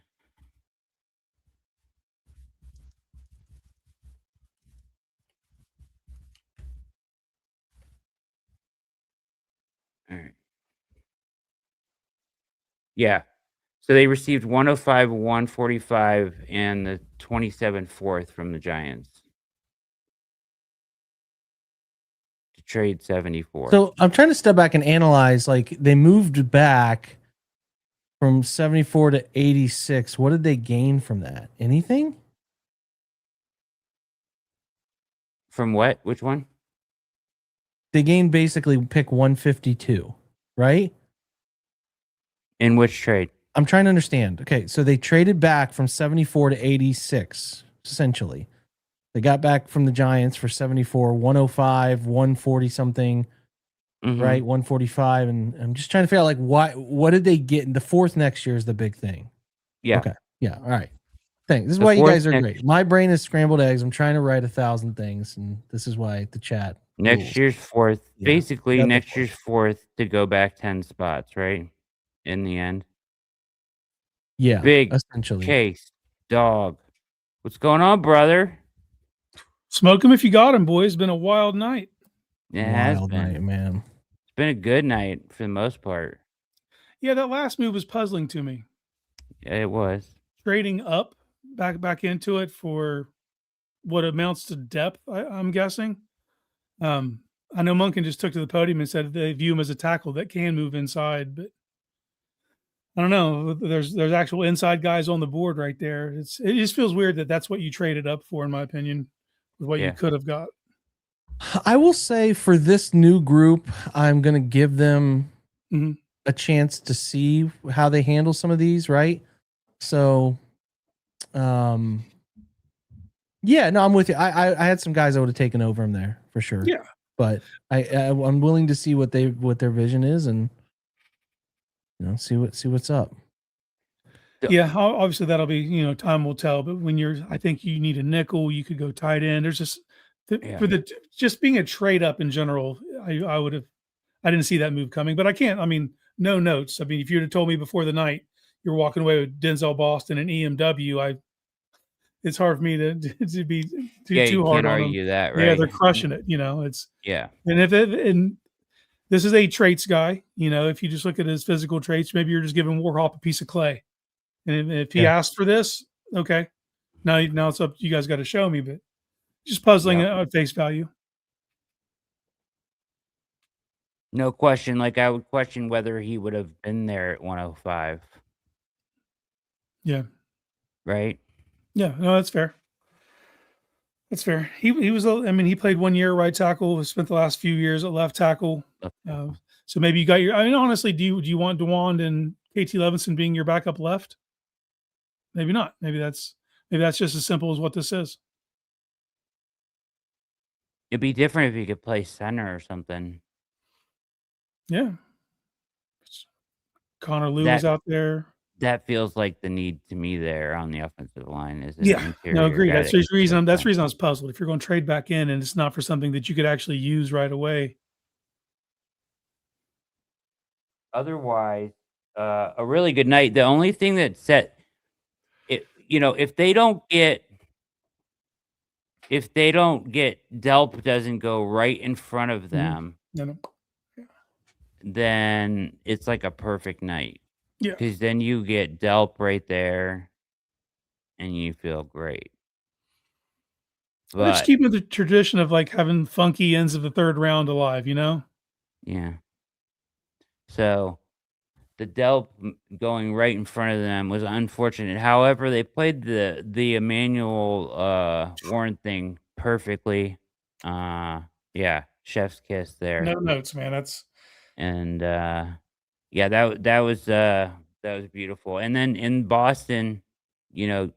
[SPEAKER 2] All right. Yeah. So they received 105, 145, and the 27 fourth from the Giants. To trade 74.
[SPEAKER 1] So I'm trying to step back and analyze. Like, they moved back from 74 to 86. What did they gain from that? Anything?
[SPEAKER 2] From what? Which one?
[SPEAKER 1] They gained basically pick 152, right?
[SPEAKER 2] In which trade?
[SPEAKER 1] I'm trying to understand. Okay, so they traded back from 74 to 86, essentially. They got back from the Giants for 74, 105, 140 something, right? 145. And I'm just trying to figure out, like, what did they get? The fourth next year is the big thing.
[SPEAKER 2] Yeah.
[SPEAKER 1] Okay. Yeah. All right. Thanks. This is
[SPEAKER 2] The
[SPEAKER 1] why you
[SPEAKER 2] fourth
[SPEAKER 1] guys are
[SPEAKER 2] next-
[SPEAKER 1] great. My brain is scrambled eggs. I'm trying to write 1,000 things, and this is why the chat.
[SPEAKER 2] Next
[SPEAKER 1] rules.
[SPEAKER 2] year's fourth.
[SPEAKER 1] Yeah,
[SPEAKER 2] Basically,
[SPEAKER 1] got the
[SPEAKER 2] next
[SPEAKER 1] fourth.
[SPEAKER 2] year's fourth to go back 10 spots, right? In the end.
[SPEAKER 1] Yeah.
[SPEAKER 2] Big
[SPEAKER 1] essentially.
[SPEAKER 2] Case. Dog. What's going on, brother?
[SPEAKER 4] Smoke them if you got them, boys. Been a wild night.
[SPEAKER 2] It has
[SPEAKER 1] Wild
[SPEAKER 2] been.
[SPEAKER 1] night, man.
[SPEAKER 2] It's been a good night for the most part.
[SPEAKER 4] Yeah, that last move was puzzling to me.
[SPEAKER 2] Yeah, it was.
[SPEAKER 4] Trading up back into it for what amounts to depth, I'm guessing. I know Munkin just took to the podium and said they view him as a tackle that can move inside, but I don't know. There's actual inside guys on the board right there. It just feels weird that that's what you traded up for, in my opinion, with what you could have got.
[SPEAKER 1] I will say for this new group, I'm going to give them a chance to see how they handle some of these, right? So, yeah, no, I'm with you. I had some guys I would have taken over him there for sure.
[SPEAKER 4] Yeah,
[SPEAKER 1] but I'm willing to see what their vision is, and see what's up.
[SPEAKER 4] Yeah, obviously that'll be, time will tell. But when I think you need a nickel, you could go tight end. There's just just being a trade up in general. I didn't see that move coming, but I can't. I mean, no notes. I mean, if you'd have told me before the night you're walking away with Denzel Boston and EMW, it's hard for me to be too hard on them.
[SPEAKER 2] That, right?
[SPEAKER 4] Yeah, they're crushing it. It's
[SPEAKER 2] yeah.
[SPEAKER 4] And this is a traits guy. If you just look at his physical traits, maybe you're just giving Warhop a piece of clay. And if he asked for this, okay, now it's up. You guys got to show me, but just puzzling at face value.
[SPEAKER 2] No question. Like, I would question whether he would have been there at 105.
[SPEAKER 4] Yeah.
[SPEAKER 2] Right.
[SPEAKER 4] Yeah. No, that's fair. That's fair. He was. He played 1 year right tackle. Spent the last few years at left tackle. So maybe you got your. I mean, honestly, do you want DeWand and KT Levinson being your backup left? Maybe not. Maybe that's just as simple as what this is.
[SPEAKER 2] It'd be different if you could play center or something.
[SPEAKER 4] Yeah. Connor Lew is out there.
[SPEAKER 2] That feels like the need to me there on the offensive line. Is
[SPEAKER 4] no, agreed. That's the reason. That's the reason I was puzzled. If you're going to trade back in and it's not for something that you could actually use right away.
[SPEAKER 2] Otherwise, a really good night. The only thing that set it, if they don't get Delp doesn't go right in front of them, then it's like a perfect night.
[SPEAKER 4] Yeah.
[SPEAKER 2] Because then you get Delp right there and you feel great. But
[SPEAKER 4] let's keep with the tradition of like having funky ends of the third round alive,
[SPEAKER 2] Yeah. So the Delp going right in front of them was unfortunate. However, they played the Emmanuel Warren thing perfectly. Yeah, chef's kiss there.
[SPEAKER 4] No notes, man. That's
[SPEAKER 2] And yeah, that was beautiful. And then in Boston, you know,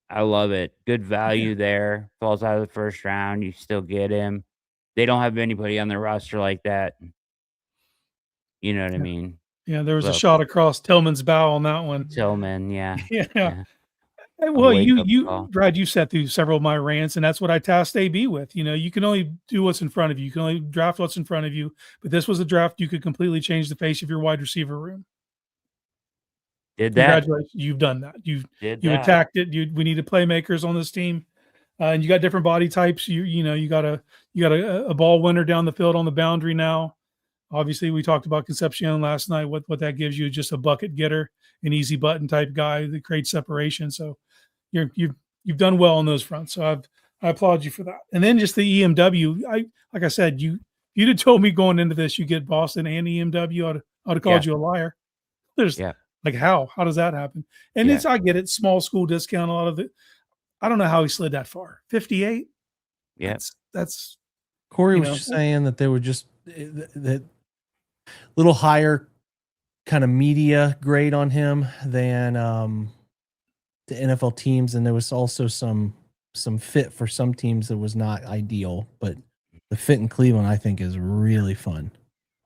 [SPEAKER 2] I love it. Good value there. Falls out of the first round, you still get him. They don't have anybody on their roster like that. You know what I
[SPEAKER 4] yeah.
[SPEAKER 2] mean?
[SPEAKER 4] Yeah, there was a
[SPEAKER 2] Well,
[SPEAKER 4] shot across Tillman's bow on that one.
[SPEAKER 2] Tillman, yeah.
[SPEAKER 4] Yeah.
[SPEAKER 2] Yeah.
[SPEAKER 4] Hey,
[SPEAKER 2] A
[SPEAKER 4] well,
[SPEAKER 2] wake-up call.
[SPEAKER 4] Brad, you sat through several of my rants, and that's what I tasked AB with. You know, you can only do what's in front of you. You can only draft what's in front of you. But this was a draft you could completely change the face of your wide receiver room.
[SPEAKER 2] Did that.
[SPEAKER 4] Congratulations, you've done that. You've
[SPEAKER 2] Did that.
[SPEAKER 4] attacked it. We needed playmakers on this team, and you got different body types. You got a ball winner down the field on the boundary now. Obviously, we talked about Concepcion last night. What that gives you is just a bucket getter, an easy button type guy that creates separation. So you've done well on those fronts. So I applaud you for that. And then just the EMW. Like I said, you'd have told me going into this you get Boston and EMW. I'd have called you a liar. There's like how does that happen? And I get it, small school discount. A lot of it. I don't know how he slid that far. 58.
[SPEAKER 2] Yeah,
[SPEAKER 4] that's
[SPEAKER 1] Corey was just saying that they were just that little higher kind of media grade on him than the NFL teams, and there was also some fit for some teams that was not ideal, but the fit in Cleveland I think is really fun.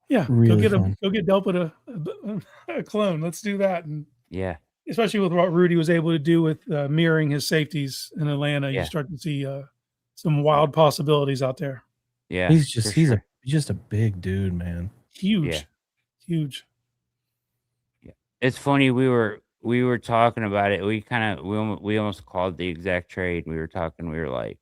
[SPEAKER 4] Yeah,
[SPEAKER 1] really fun.
[SPEAKER 4] Go get Delp with a clone. Let's do that. And
[SPEAKER 2] yeah,
[SPEAKER 4] especially with what Rudy was able to do with mirroring his safeties in Atlanta, you start to see some wild possibilities out there.
[SPEAKER 2] Yeah,
[SPEAKER 1] he's just a big dude, man.
[SPEAKER 4] Huge.
[SPEAKER 2] Yeah. It's funny. We were talking about it. We almost called the exact trade. We were talking. We're like,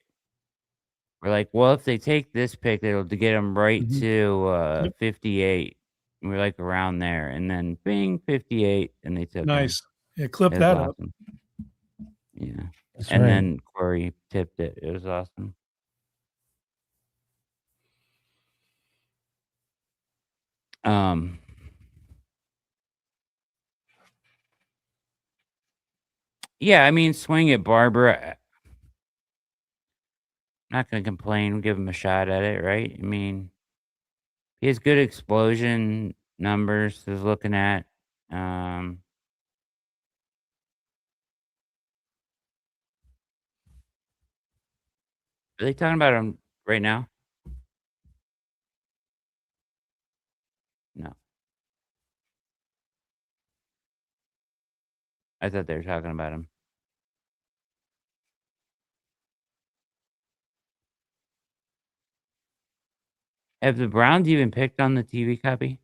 [SPEAKER 2] well, if they take this pick, it'll get them right to 58. And we're like around there, and then bing, 58, and they took
[SPEAKER 4] nice.
[SPEAKER 2] Him.
[SPEAKER 4] Yeah, clip that awesome.
[SPEAKER 2] Up. Yeah,
[SPEAKER 1] that's
[SPEAKER 2] and
[SPEAKER 1] right.
[SPEAKER 2] then Corey tipped it. It was awesome. Yeah, I mean, swing it, Barbara. Not gonna complain. Give him a shot at it, right? I mean, he has good explosion numbers. Is looking at. Are they talking about him right now? No. I thought they were talking about him. Have the Browns even picked on the TV copy?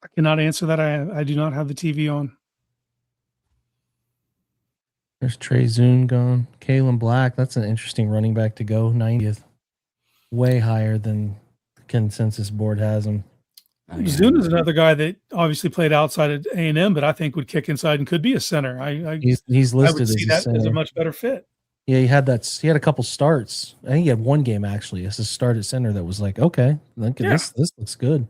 [SPEAKER 4] I cannot answer that. I do not have the TV on.
[SPEAKER 1] There's Trey Zune gone. Kalen Black. That's an interesting running back to go. 90th. Way higher than the consensus board has him.
[SPEAKER 4] Oh, yeah. Zune is another guy that obviously played outside of A&M, but I think would kick inside and could be a center.
[SPEAKER 1] He's listed
[SPEAKER 4] I would see
[SPEAKER 1] as
[SPEAKER 4] that as a much better fit.
[SPEAKER 1] Yeah, he had a couple starts. I think he had one game actually as a start at center that was like, okay, look at this. This looks good.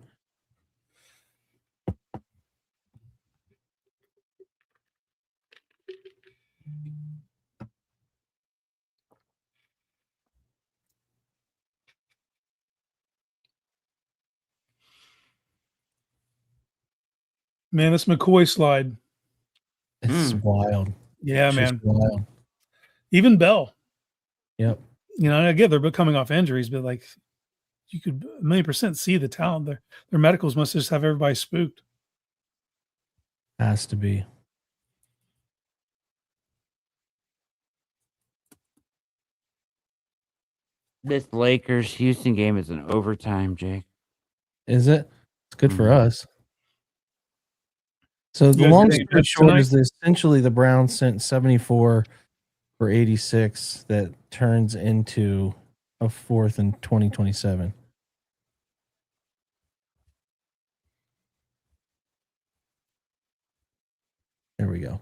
[SPEAKER 4] Man, this McCoy slide.
[SPEAKER 1] It's wild.
[SPEAKER 4] Yeah,
[SPEAKER 1] it's
[SPEAKER 4] man.
[SPEAKER 1] Wild.
[SPEAKER 4] Even Bell.
[SPEAKER 1] Yep.
[SPEAKER 4] You know, again, they're coming off injuries, but like you could 1,000,000% see the talent. Their medicals must just have everybody spooked.
[SPEAKER 1] Has to be.
[SPEAKER 2] This Lakers Houston game is an overtime, Jake.
[SPEAKER 1] Is it? It's good for us. So the long story short is that essentially the Browns sent 74 for 86 that turns into a 4th in 2027. There we go.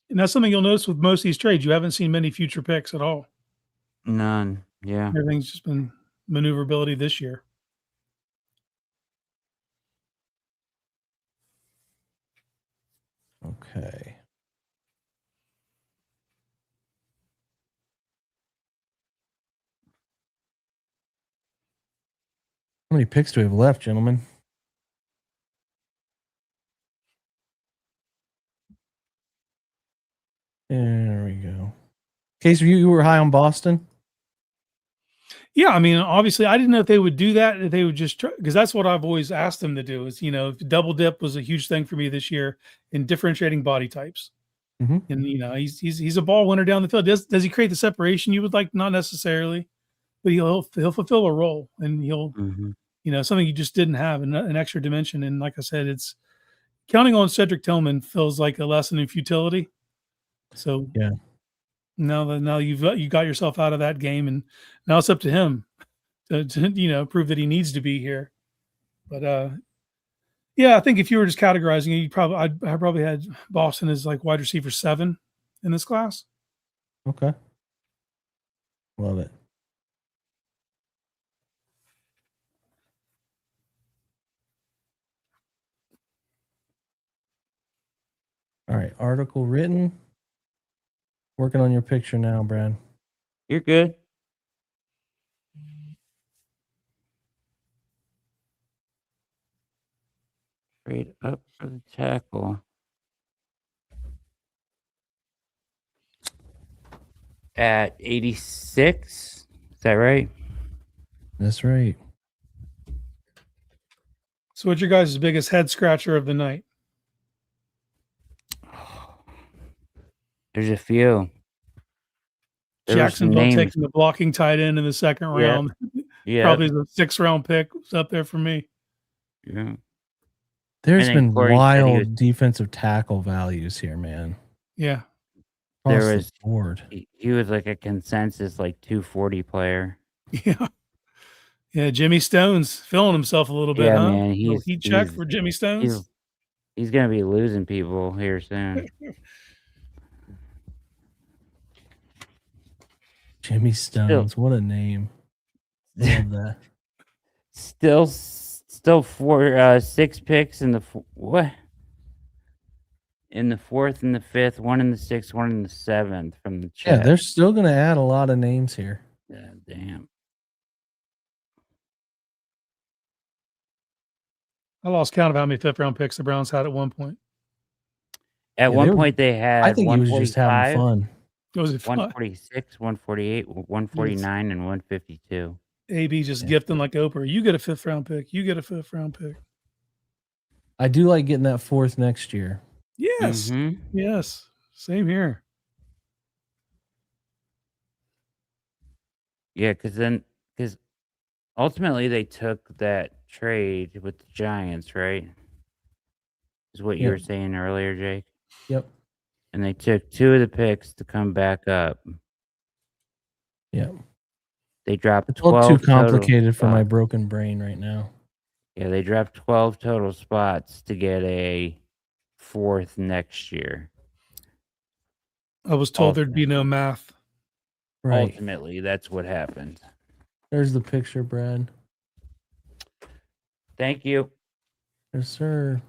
[SPEAKER 4] And that's something you'll notice with most of these trades. You haven't seen many future picks at all.
[SPEAKER 2] None. Yeah.
[SPEAKER 4] Everything's just been maneuverability this year.
[SPEAKER 1] Okay. How many picks do we have left, gentlemen? There we go. Case, you were high on Boston?
[SPEAKER 4] Yeah, I mean, obviously, I didn't know if they would do that. If they would just try, because that's what I've always asked them to do. Is double dip was a huge thing for me this year in differentiating body types.
[SPEAKER 1] Mm-hmm.
[SPEAKER 4] And he's a ball winner down the field. Does he create the separation you would like? Not necessarily, but he'll fulfill a role, and he'll something you just didn't have, an extra dimension. And like I said, it's counting on Cedric Tillman feels like a lesson in futility. So
[SPEAKER 1] yeah.
[SPEAKER 4] Now you got yourself out of that game, and now it's up to him to prove that he needs to be here. But yeah, I think if you were just categorizing it, I probably had Boston as like wide receiver 7 in this class.
[SPEAKER 1] Okay. Love it. All right, article written. Working on your picture now, Brad.
[SPEAKER 2] You're good. Straight up for the tackle. At 86. Is that right?
[SPEAKER 1] That's right.
[SPEAKER 4] So what's your guys' biggest head scratcher of the night?
[SPEAKER 2] There's a few.
[SPEAKER 4] Jacksonville taking the blocking tight end in the second round.
[SPEAKER 2] Yeah.
[SPEAKER 4] Probably the 6th round pick was up there for me.
[SPEAKER 2] Yeah.
[SPEAKER 1] There's been wild defensive tackle values here, man.
[SPEAKER 4] Yeah.
[SPEAKER 2] There was board. He was like a consensus like 240 player.
[SPEAKER 4] Yeah. Yeah, Jimmy Stone's feeling himself a little bit,
[SPEAKER 2] yeah,
[SPEAKER 4] huh?
[SPEAKER 2] Man,
[SPEAKER 4] heat check for Jimmy Stones.
[SPEAKER 2] He's gonna be losing people here soon.
[SPEAKER 1] Jimmy Stones, what a name! Love that.
[SPEAKER 2] Still 6 picks in the what? In the 4th and the 5th, 1 in the 6th, 1 in the 7th from the chat.
[SPEAKER 1] Yeah, they're still gonna add a lot of names here.
[SPEAKER 2] Yeah, damn.
[SPEAKER 4] I lost count of how many 5th round picks the Browns had at one point.
[SPEAKER 2] At one point, they had.
[SPEAKER 1] I think he was just having fun.
[SPEAKER 4] Was it
[SPEAKER 2] 146, 148, 149, and 152.
[SPEAKER 4] AB just gifting like Oprah. You get a 5th round pick. You get a 5th round pick.
[SPEAKER 1] I do like getting that 4th next year.
[SPEAKER 4] Yes. Yes. Same here.
[SPEAKER 2] Yeah, because ultimately they took that trade with the Giants, right? Is what you were saying earlier, Jake?
[SPEAKER 1] Yep.
[SPEAKER 2] And they took 2 of the picks to come back up.
[SPEAKER 1] Yep.
[SPEAKER 2] They dropped
[SPEAKER 1] it's all
[SPEAKER 2] 12
[SPEAKER 1] too complicated for my broken brain right now.
[SPEAKER 2] Yeah, they dropped 12 total spots to get a 4th next year.
[SPEAKER 4] I was told there'd be no math.
[SPEAKER 1] Right.
[SPEAKER 2] Ultimately, that's what happened.
[SPEAKER 1] There's the picture, Brad.
[SPEAKER 2] Thank you.
[SPEAKER 1] Yes, sir.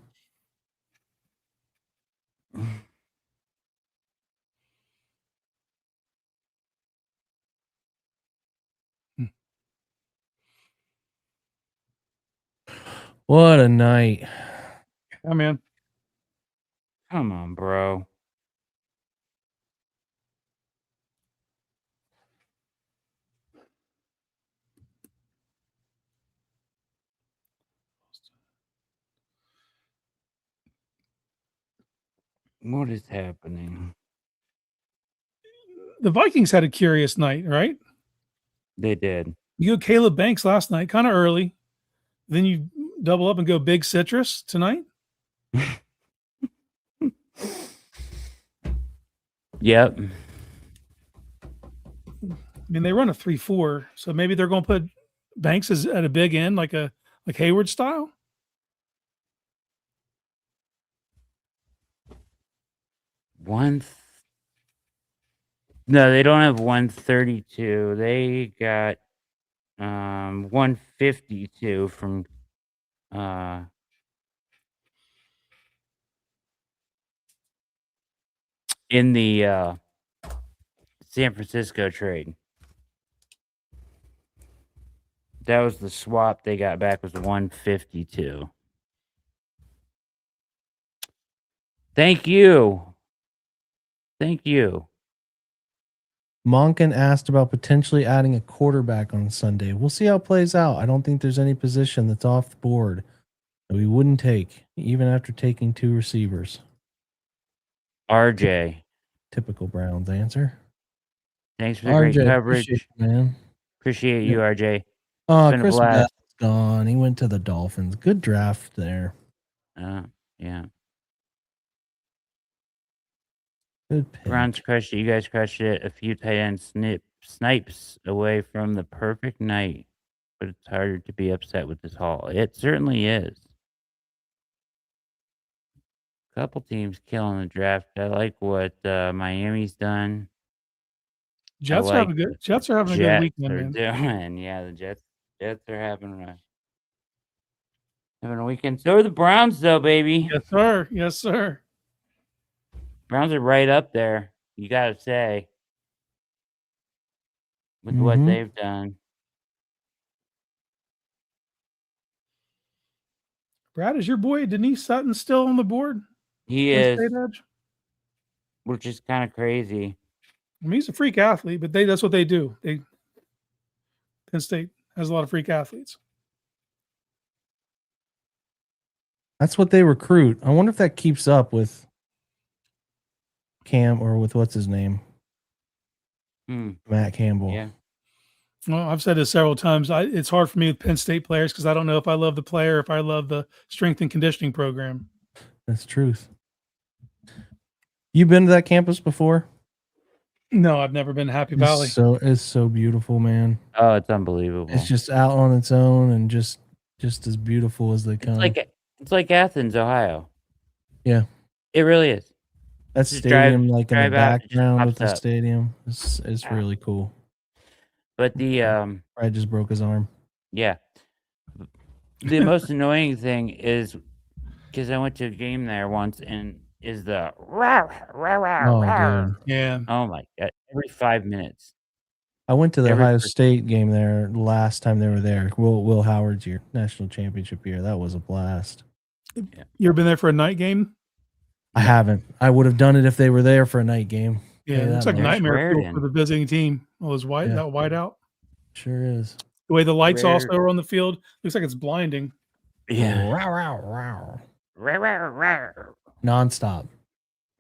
[SPEAKER 1] What a night.
[SPEAKER 4] Oh, man.
[SPEAKER 2] Come on, bro. What is happening?
[SPEAKER 4] The Vikings had a curious night, right?
[SPEAKER 2] They did.
[SPEAKER 4] You go Caleb Banks last night, kind of early. Then you double up and go Big Citrus tonight.
[SPEAKER 2] Yep.
[SPEAKER 4] I mean, they run a 3-4, so maybe they're going to put Banks at a big end, like Hayward style.
[SPEAKER 2] No, they don't have 132. They got 152 from in the San Francisco trade. That was the swap they got back was 152. Thank you. Thank you.
[SPEAKER 1] Monken asked about potentially adding a quarterback on Sunday. We'll see how it plays out. I don't think there's any position that's off the board that we wouldn't take, even after taking 2 receivers.
[SPEAKER 2] RJ.
[SPEAKER 1] Typical Browns answer.
[SPEAKER 2] Thanks for the great coverage.
[SPEAKER 1] Appreciate it, man.
[SPEAKER 2] Appreciate you, RJ.
[SPEAKER 1] Oh,
[SPEAKER 2] been a
[SPEAKER 1] Chris
[SPEAKER 2] blast.
[SPEAKER 1] Bell's gone. He went to the Dolphins. Good draft there.
[SPEAKER 2] Yeah.
[SPEAKER 1] Good pick.
[SPEAKER 2] Browns crushed it. You guys crushed it. A few tight end snipes away from the perfect night. But it's harder to be upset with this haul. It certainly is. Couple teams killing the draft. I like what Miami's done.
[SPEAKER 4] Jets are having a good weekend, man.
[SPEAKER 2] Doing. Yeah, the Jets are having a weekend. So are the Browns, though, baby.
[SPEAKER 4] Yes, sir. Yes, sir.
[SPEAKER 2] Browns are right up there. You gotta say, with what they've done.
[SPEAKER 4] Brad, is your boy Denise Sutton still on the board?
[SPEAKER 2] He is, which is kind of crazy.
[SPEAKER 4] I mean, he's a freak athlete, but that's what they do. Penn State has a lot of freak athletes.
[SPEAKER 1] That's what they recruit. I wonder if that keeps up with Cam or with what's his name? Matt Campbell.
[SPEAKER 2] Yeah.
[SPEAKER 4] Well, I've said this several times. It's hard for me with Penn State players because I don't know if I love the player, if I love the strength and conditioning program.
[SPEAKER 1] That's truth. You been to that campus before?
[SPEAKER 4] No, I've never been to Happy Valley.
[SPEAKER 1] It's so beautiful, man.
[SPEAKER 2] Oh, it's unbelievable.
[SPEAKER 1] It's just out on its own and just as beautiful as they come.
[SPEAKER 2] It's like Athens, Ohio.
[SPEAKER 1] Yeah.
[SPEAKER 2] It really is.
[SPEAKER 1] That
[SPEAKER 2] Just
[SPEAKER 1] stadium, in the
[SPEAKER 2] drive out, it just
[SPEAKER 1] background with
[SPEAKER 2] pops
[SPEAKER 1] the
[SPEAKER 2] up.
[SPEAKER 1] stadium, it's really cool.
[SPEAKER 2] But the
[SPEAKER 1] I just broke his arm.
[SPEAKER 2] Yeah. The most annoying thing is because I went to a game there once and is the
[SPEAKER 1] Dude.
[SPEAKER 4] Yeah.
[SPEAKER 2] Oh my god! Every 5 minutes.
[SPEAKER 1] I went to the Ohio State game there last time they were there. Will Howard's year, national championship year. That was a blast.
[SPEAKER 4] You ever been there for a night game?
[SPEAKER 1] I haven't. I would have done it if they were there for a night game.
[SPEAKER 4] Yeah, it looks like nightmare fuel for the visiting team. All those that whiteout.
[SPEAKER 1] Sure is.
[SPEAKER 4] The way the lights also are on the field looks like it's blinding.
[SPEAKER 2] Yeah.
[SPEAKER 1] Nonstop.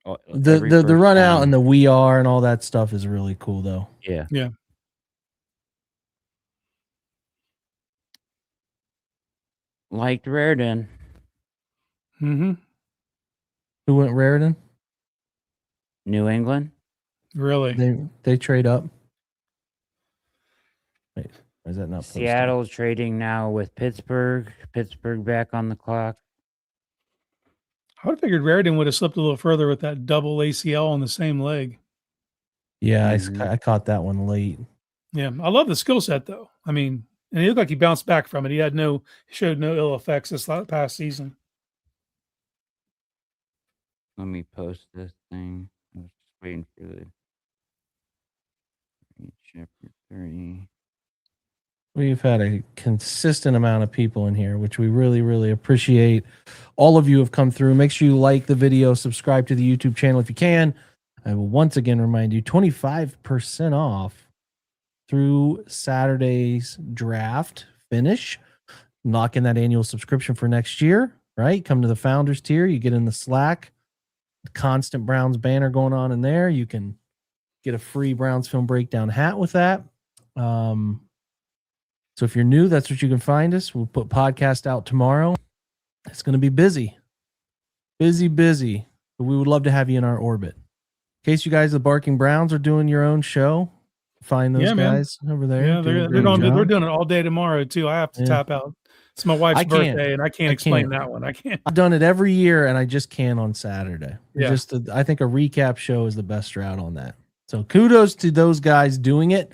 [SPEAKER 2] Oh,
[SPEAKER 1] the run out and the we are and all that stuff is really cool though.
[SPEAKER 2] Yeah.
[SPEAKER 4] Yeah.
[SPEAKER 2] Liked Raritan.
[SPEAKER 4] Mm-hmm.
[SPEAKER 1] Who went Raritan?
[SPEAKER 2] New England.
[SPEAKER 4] Really?
[SPEAKER 1] They trade up. Wait, is that not posted?
[SPEAKER 2] Seattle's trading now with Pittsburgh. Pittsburgh back on the clock.
[SPEAKER 4] I would have figured Raritan would have slipped a little further with that double ACL on the same leg.
[SPEAKER 1] Yeah, I caught that one late.
[SPEAKER 4] Yeah, I love the skill set though. I mean, and he looked like he bounced back from it. He showed no ill effects this past season.
[SPEAKER 2] Let me post this thing. I was just waiting for the chapter 30.
[SPEAKER 1] We've had a consistent amount of people in here, which we really, really appreciate. All of you have come through. Make sure you like the video, subscribe to the YouTube channel if you can. I will once again remind you, 25% off through Saturday's draft finish. Lock in that annual subscription for next year, right? Come to the Founders tier. You get in the Slack. The constant Browns banner going on in there. You can get a free Browns film breakdown hat with that. So if you're new, that's what you can find us. We'll put podcast out tomorrow. It's going to be busy. Busy. But we would love to have you in our orbit. In case you guys, the Barking Browns, are doing your own show, find those guys over there.
[SPEAKER 4] Yeah, they're doing it all day tomorrow too. I have to tap out. It's my wife's birthday, and I can't explain that one. I can't.
[SPEAKER 1] I've done it every year, and I just can't on Saturday.
[SPEAKER 4] Yeah.
[SPEAKER 1] I think a recap show is the best route on that. So kudos to those guys doing it.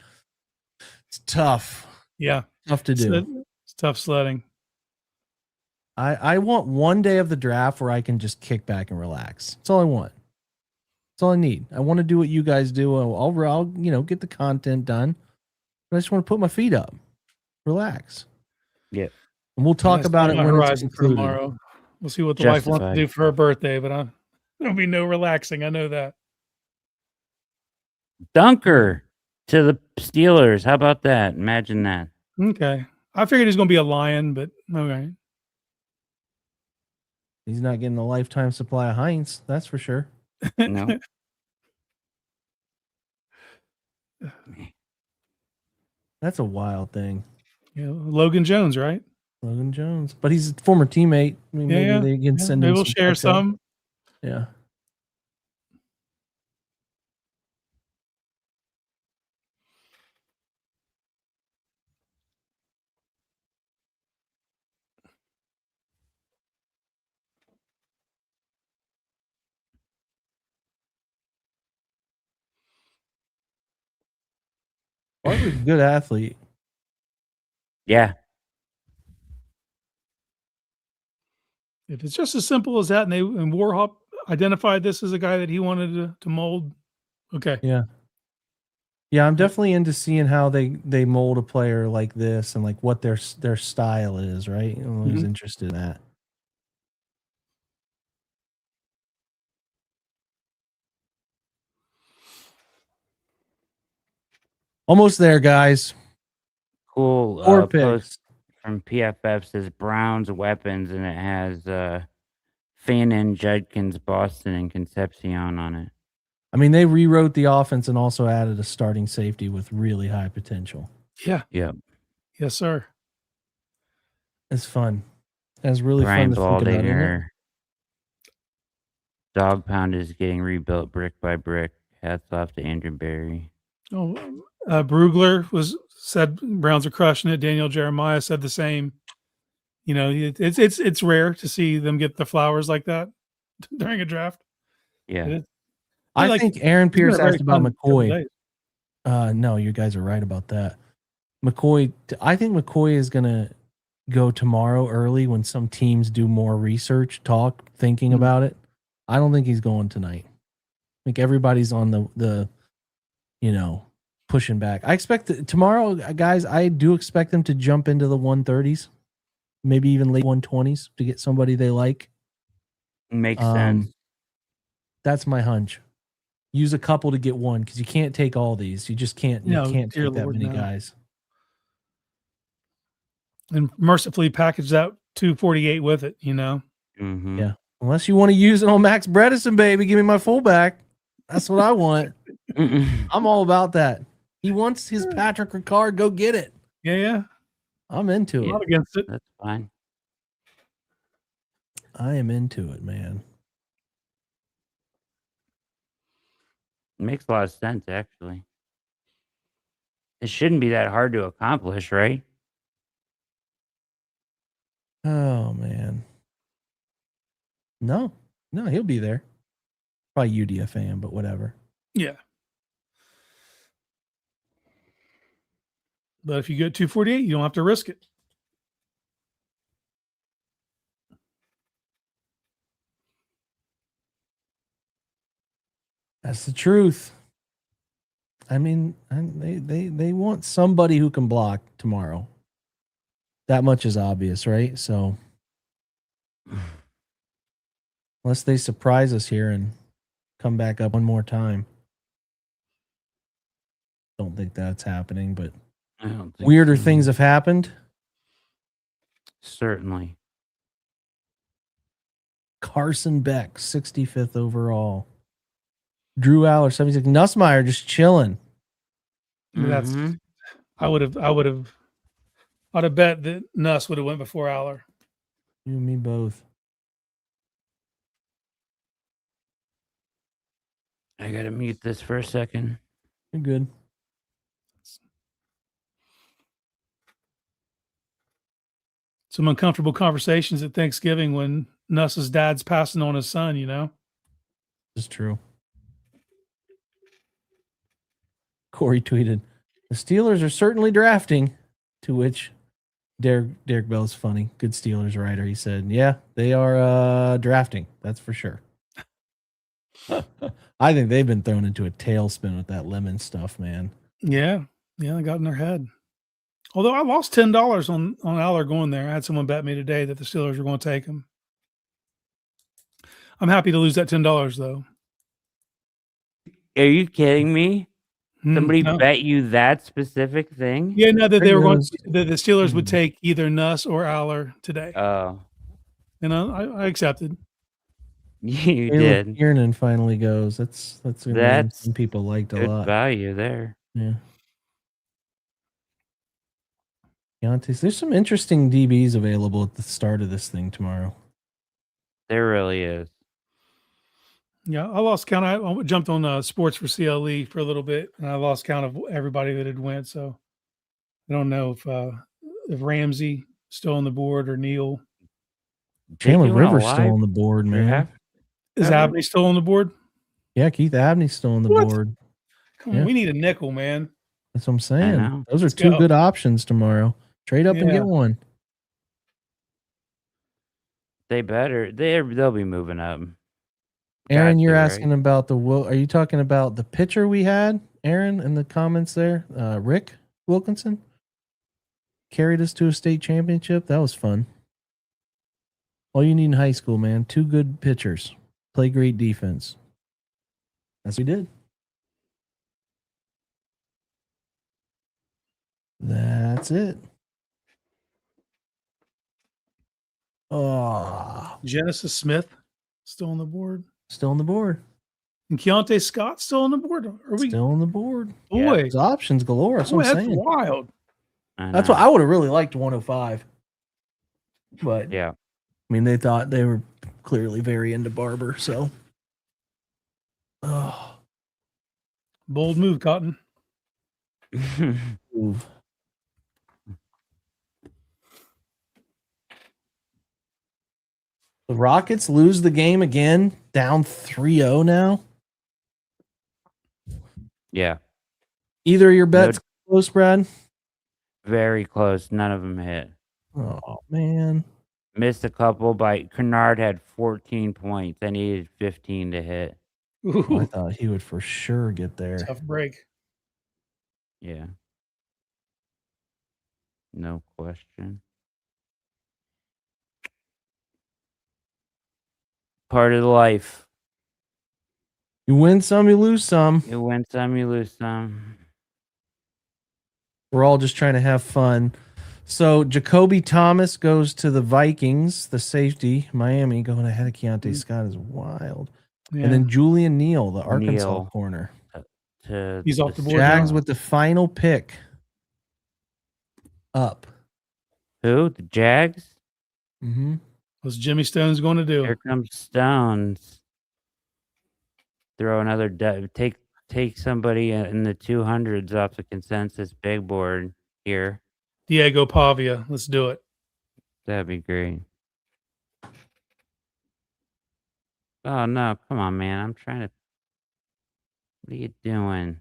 [SPEAKER 1] It's tough.
[SPEAKER 4] Yeah.
[SPEAKER 1] Tough to do.
[SPEAKER 4] It's tough sledding.
[SPEAKER 1] I want one day of the draft where I can just kick back and relax. That's all I want. That's all I need. I want to do what you guys do. I'll get the content done. But I just want to put my feet up, relax.
[SPEAKER 2] Yeah.
[SPEAKER 1] And we'll talk about it when it's
[SPEAKER 4] for
[SPEAKER 1] concluded.
[SPEAKER 4] tomorrow. We'll see what the wife wants to do for her birthday, but there'll be no relaxing. I know that.
[SPEAKER 2] Dunker to the Steelers. How about that? Imagine that.
[SPEAKER 4] Okay. I figured he's going to be a Lion, but okay.
[SPEAKER 1] He's not getting a lifetime supply of Heinz, that's for sure.
[SPEAKER 2] No.
[SPEAKER 1] That's a wild thing.
[SPEAKER 4] Yeah, Logan Jones, right?
[SPEAKER 1] Logan Jones, but he's a former teammate. I mean, maybe they can send him.
[SPEAKER 4] Maybe we'll share some.
[SPEAKER 1] Yeah. Barber's a good athlete.
[SPEAKER 2] Yeah.
[SPEAKER 4] If it's just as simple as that, and Warhop identified this as a guy that he wanted to mold, okay.
[SPEAKER 1] Yeah. Yeah, I'm definitely into seeing how they mold a player like this and like what their style is, right? I'm always interested in that. Almost there, guys.
[SPEAKER 2] Cool.
[SPEAKER 1] 4 picks.
[SPEAKER 2] Post from PFF says Browns weapons, and it has Fannin, Judkins, Boston, and Concepcion on it.
[SPEAKER 1] I mean, they rewrote the offense and also added a starting safety with really high potential.
[SPEAKER 4] Yeah.
[SPEAKER 2] Yeah.
[SPEAKER 4] Yes, sir.
[SPEAKER 1] It's fun. It's really
[SPEAKER 2] Brian
[SPEAKER 1] fun to think about, isn't it?
[SPEAKER 2] Baldinger. Dog Pound is getting rebuilt brick by brick. Hats off to Andrew Berry.
[SPEAKER 4] Oh, Brugler said Browns are crushing it. Daniel Jeremiah said the same. You know, it's rare to see them get the flowers like that during a draft.
[SPEAKER 2] Yeah.
[SPEAKER 1] I think Aaron Pierce asked about McCoy. No, you guys are right about that. McCoy, I think McCoy is going to go tomorrow early when some teams do more research, thinking about it. I don't think he's going tonight. I think everybody's on the pushing back. I expect tomorrow, guys, I do expect them to jump into the 130s, maybe even late 120s to get somebody they like.
[SPEAKER 2] Makes sense.
[SPEAKER 1] That's my hunch. Use a couple to get one because you can't take all these. You just can't. You can't take that many guys.
[SPEAKER 4] And mercifully package that 248 with it.
[SPEAKER 2] Mm-hmm.
[SPEAKER 1] Yeah. Unless you want to use it on Max Bredesen, baby, give me my fullback. That's what I want. I'm all about that. He wants his Patrick Ricard. Go get it.
[SPEAKER 4] Yeah.
[SPEAKER 1] I'm into it.
[SPEAKER 4] I'm not against it.
[SPEAKER 2] That's fine.
[SPEAKER 1] I am into it, man.
[SPEAKER 2] It makes a lot of sense, actually. It shouldn't be that hard to accomplish, right?
[SPEAKER 1] Oh, man. No, he'll be there. Probably UDF fan, but whatever.
[SPEAKER 4] Yeah. But if you get 248, you don't have to risk it.
[SPEAKER 1] That's the truth. I mean, they want somebody who can block tomorrow. That much is obvious, right? So unless they surprise us here and come back up one more time. Don't think that's happening, but weirder things have happened.
[SPEAKER 2] Certainly.
[SPEAKER 1] Carson Beck, 65th overall. Drew Aller, 76. Nussmeier just chilling.
[SPEAKER 4] That's I'd have bet that Nuss would have went before Aller.
[SPEAKER 1] You and me both.
[SPEAKER 2] I gotta mute this for a second.
[SPEAKER 1] You're good.
[SPEAKER 4] Some uncomfortable conversations at Thanksgiving when Nuss's dad's passing on his son,
[SPEAKER 1] It's true. Corey tweeted, "The Steelers are certainly drafting," to which Derek Bell's funny. Good Steelers writer. He said, "Yeah, they are drafting. That's for sure." I think they've been thrown into a tailspin with that lemon stuff, man.
[SPEAKER 4] Yeah. Yeah, I got in their head. Although I lost $10 on Aller going there. I had someone bet me today that the Steelers were going to take him. I'm happy to lose that $10 though.
[SPEAKER 2] Are you kidding me? Somebody
[SPEAKER 4] No.
[SPEAKER 2] bet you that specific thing?
[SPEAKER 4] Yeah, no, that they were going that the Steelers
[SPEAKER 1] Hmm.
[SPEAKER 4] would take either Nuss or Aller today.
[SPEAKER 2] Oh,
[SPEAKER 4] And I accepted.
[SPEAKER 2] you
[SPEAKER 1] Caleb
[SPEAKER 2] did.
[SPEAKER 1] Kiernan finally goes. That's a name
[SPEAKER 2] That's
[SPEAKER 1] some people liked a
[SPEAKER 2] good
[SPEAKER 1] lot.
[SPEAKER 2] value there.
[SPEAKER 1] Yeah. Deontay's, there's some interesting DBs available at the start of this thing tomorrow.
[SPEAKER 2] There really is.
[SPEAKER 4] Yeah, I lost count. I jumped on Sports for CLE for a little bit, and I lost count of everybody that had went. So I don't know if Ramsey still on the board or Neil.
[SPEAKER 1] Chandler
[SPEAKER 2] Think you went
[SPEAKER 1] Rivers
[SPEAKER 2] alive
[SPEAKER 1] still on the board, man.
[SPEAKER 2] draft?
[SPEAKER 4] Is
[SPEAKER 2] Ever?
[SPEAKER 4] Abney still on the board?
[SPEAKER 1] Yeah, Keith Abney's still on the
[SPEAKER 4] What?
[SPEAKER 1] board.
[SPEAKER 4] Come on,
[SPEAKER 1] Yeah.
[SPEAKER 4] we need a nickel, man.
[SPEAKER 1] That's what I'm saying.
[SPEAKER 2] know.
[SPEAKER 1] Those are
[SPEAKER 4] Let's
[SPEAKER 1] two
[SPEAKER 4] go.
[SPEAKER 1] good options tomorrow. Trade up and
[SPEAKER 4] Yeah.
[SPEAKER 1] get one.
[SPEAKER 2] They better. They'll be moving up.
[SPEAKER 1] Aaron,
[SPEAKER 2] Got
[SPEAKER 1] you're
[SPEAKER 2] to,
[SPEAKER 1] asking
[SPEAKER 2] right?
[SPEAKER 1] about are you talking about the pitcher we had, Aaron, in the comments there? Rick Wilkinson carried us to a state championship. That was fun. All you need in high school, man. 2 good pitchers. Play great defense. That's what we did. That's it. Oh,
[SPEAKER 4] Genesis Smith still on the board,
[SPEAKER 1] still on the board.
[SPEAKER 4] and Keontae Scott still on the board. Are we?
[SPEAKER 1] Still on the board.
[SPEAKER 4] Boy,
[SPEAKER 1] There's options galore. That's
[SPEAKER 4] boy,
[SPEAKER 1] what I'm
[SPEAKER 4] that's
[SPEAKER 1] saying.
[SPEAKER 4] wild.
[SPEAKER 1] That's what I would have really liked 105. But
[SPEAKER 2] Yeah.
[SPEAKER 1] I mean, they thought they were clearly very into Barber, so. Oh,
[SPEAKER 4] Bold move, Cotton.
[SPEAKER 1] move. The Rockets lose the game again, down 3-0 now.
[SPEAKER 2] Yeah.
[SPEAKER 1] Either of your bets close, Brad?
[SPEAKER 2] Very close. None of them hit.
[SPEAKER 1] Oh, man.
[SPEAKER 2] Missed a couple. Kennard had 14 points. I needed 15 to hit.
[SPEAKER 1] I
[SPEAKER 4] Ooh,
[SPEAKER 1] thought he would for sure get there.
[SPEAKER 4] tough break.
[SPEAKER 2] Yeah. No question. Part of life.
[SPEAKER 1] You win some, you lose some.
[SPEAKER 2] You win some, you lose some.
[SPEAKER 1] We're all just trying to have fun. So Jacoby Thomas goes to the Vikings, the safety. Miami going ahead of Keontae Scott is wild.
[SPEAKER 4] Yeah.
[SPEAKER 1] And then Julian Neal, the Arkansas
[SPEAKER 2] Neal.
[SPEAKER 1] corner.
[SPEAKER 4] He's off the board
[SPEAKER 1] Jags
[SPEAKER 4] now.
[SPEAKER 1] with the final pick. Up.
[SPEAKER 2] Who? The Jags?
[SPEAKER 1] Mm-hmm.
[SPEAKER 4] What's Jimmy Stone's going to do?
[SPEAKER 2] Here comes Stones. Throw another take somebody in the 200s off the consensus big board here.
[SPEAKER 4] Diego Pavia. Let's do it.
[SPEAKER 2] That'd be great. Oh no, come on, man. I'm trying to. What are you doing?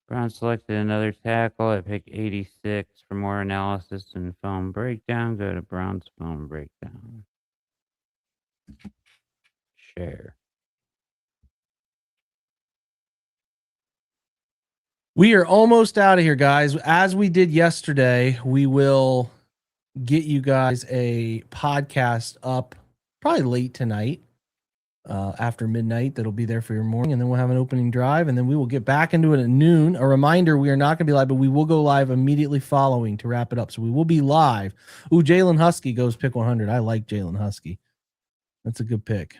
[SPEAKER 2] Brown selected another tackle at pick 86. For more analysis and film breakdown, go to Brown's film breakdown. Share.
[SPEAKER 1] We are almost out of here, guys. As we did yesterday, we will get you guys a podcast up probably late tonight, after midnight. That'll be there for your morning, and then we'll have an opening drive, and then we will get back into it at noon. A reminder, we are not going to be live, but we will go live immediately following to wrap it up. So we will be live. Ooh, Jalen Husky goes pick 100. I like Jalen Husky. That's a good pick.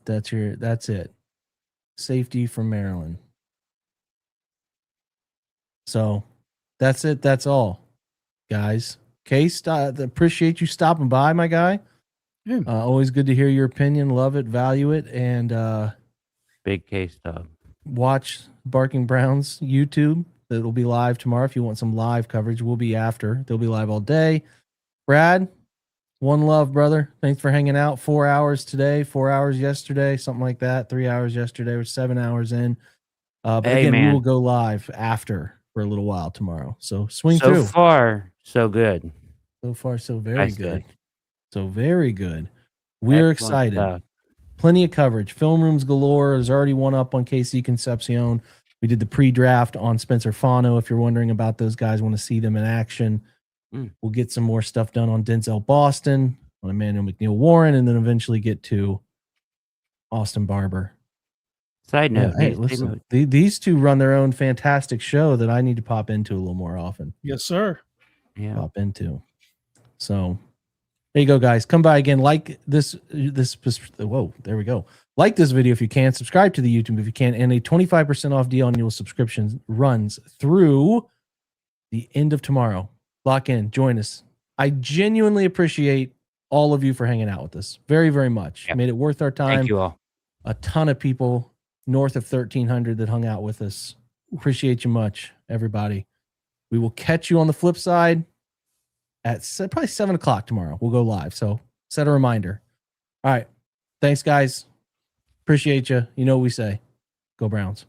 [SPEAKER 1] That's it. Safety from Maryland. So that's it. That's all, guys. Case, appreciate you stopping by, my guy.
[SPEAKER 4] Yeah.
[SPEAKER 1] Always good to hear your opinion. Love it, value it, and
[SPEAKER 2] Big case dub.
[SPEAKER 1] watch Barking Browns YouTube. that'll be live tomorrow. If you want some live coverage, we'll be after. They'll be live all day. Brad, one love, brother. Thanks for hanging out. 4 hours today, 4 hours yesterday, something like that. 3 hours yesterday. We're 7 hours in. But
[SPEAKER 2] Hey,
[SPEAKER 1] again, we
[SPEAKER 2] man.
[SPEAKER 1] will go live after for a little while tomorrow. So swing
[SPEAKER 2] So
[SPEAKER 1] through.
[SPEAKER 2] far, so good.
[SPEAKER 1] So far, so
[SPEAKER 2] I
[SPEAKER 1] very
[SPEAKER 2] say.
[SPEAKER 1] good. So very good. We're
[SPEAKER 2] Excellent
[SPEAKER 1] excited.
[SPEAKER 2] stuff.
[SPEAKER 1] Plenty of coverage. Film rooms galore. There's already one up on KC Concepcion. We did the pre-draft on Spencer Fano. If you're wondering about those guys, want to see them in action. We'll get some more stuff done on Denzel Boston, on Emmanuel McNeil Warren, and then eventually get to Austin Barber.
[SPEAKER 2] Side note.
[SPEAKER 1] Hey, listen, these two run their own fantastic show that I need to pop into a little more often.
[SPEAKER 4] Yes, sir.
[SPEAKER 2] Yeah.
[SPEAKER 1] Pop into. So there you go, guys. Come by again. Like this. Whoa, there we go. Like this video if you can. Subscribe to the YouTube if you can. And a 25% off deal on annual subscriptions runs through the end of tomorrow. Lock in. Join us. I genuinely appreciate all of you for hanging out with us. Very, very much.
[SPEAKER 2] Yep.
[SPEAKER 1] Made it worth our time.
[SPEAKER 2] Thank you all.
[SPEAKER 1] A ton of people north of 1,300 that hung out with us. Appreciate you much, everybody. We will catch you on the flip side at probably 7 o'clock tomorrow. We'll go live. So set a reminder. All right. Thanks, guys. Appreciate you. You know what we say. Go Browns.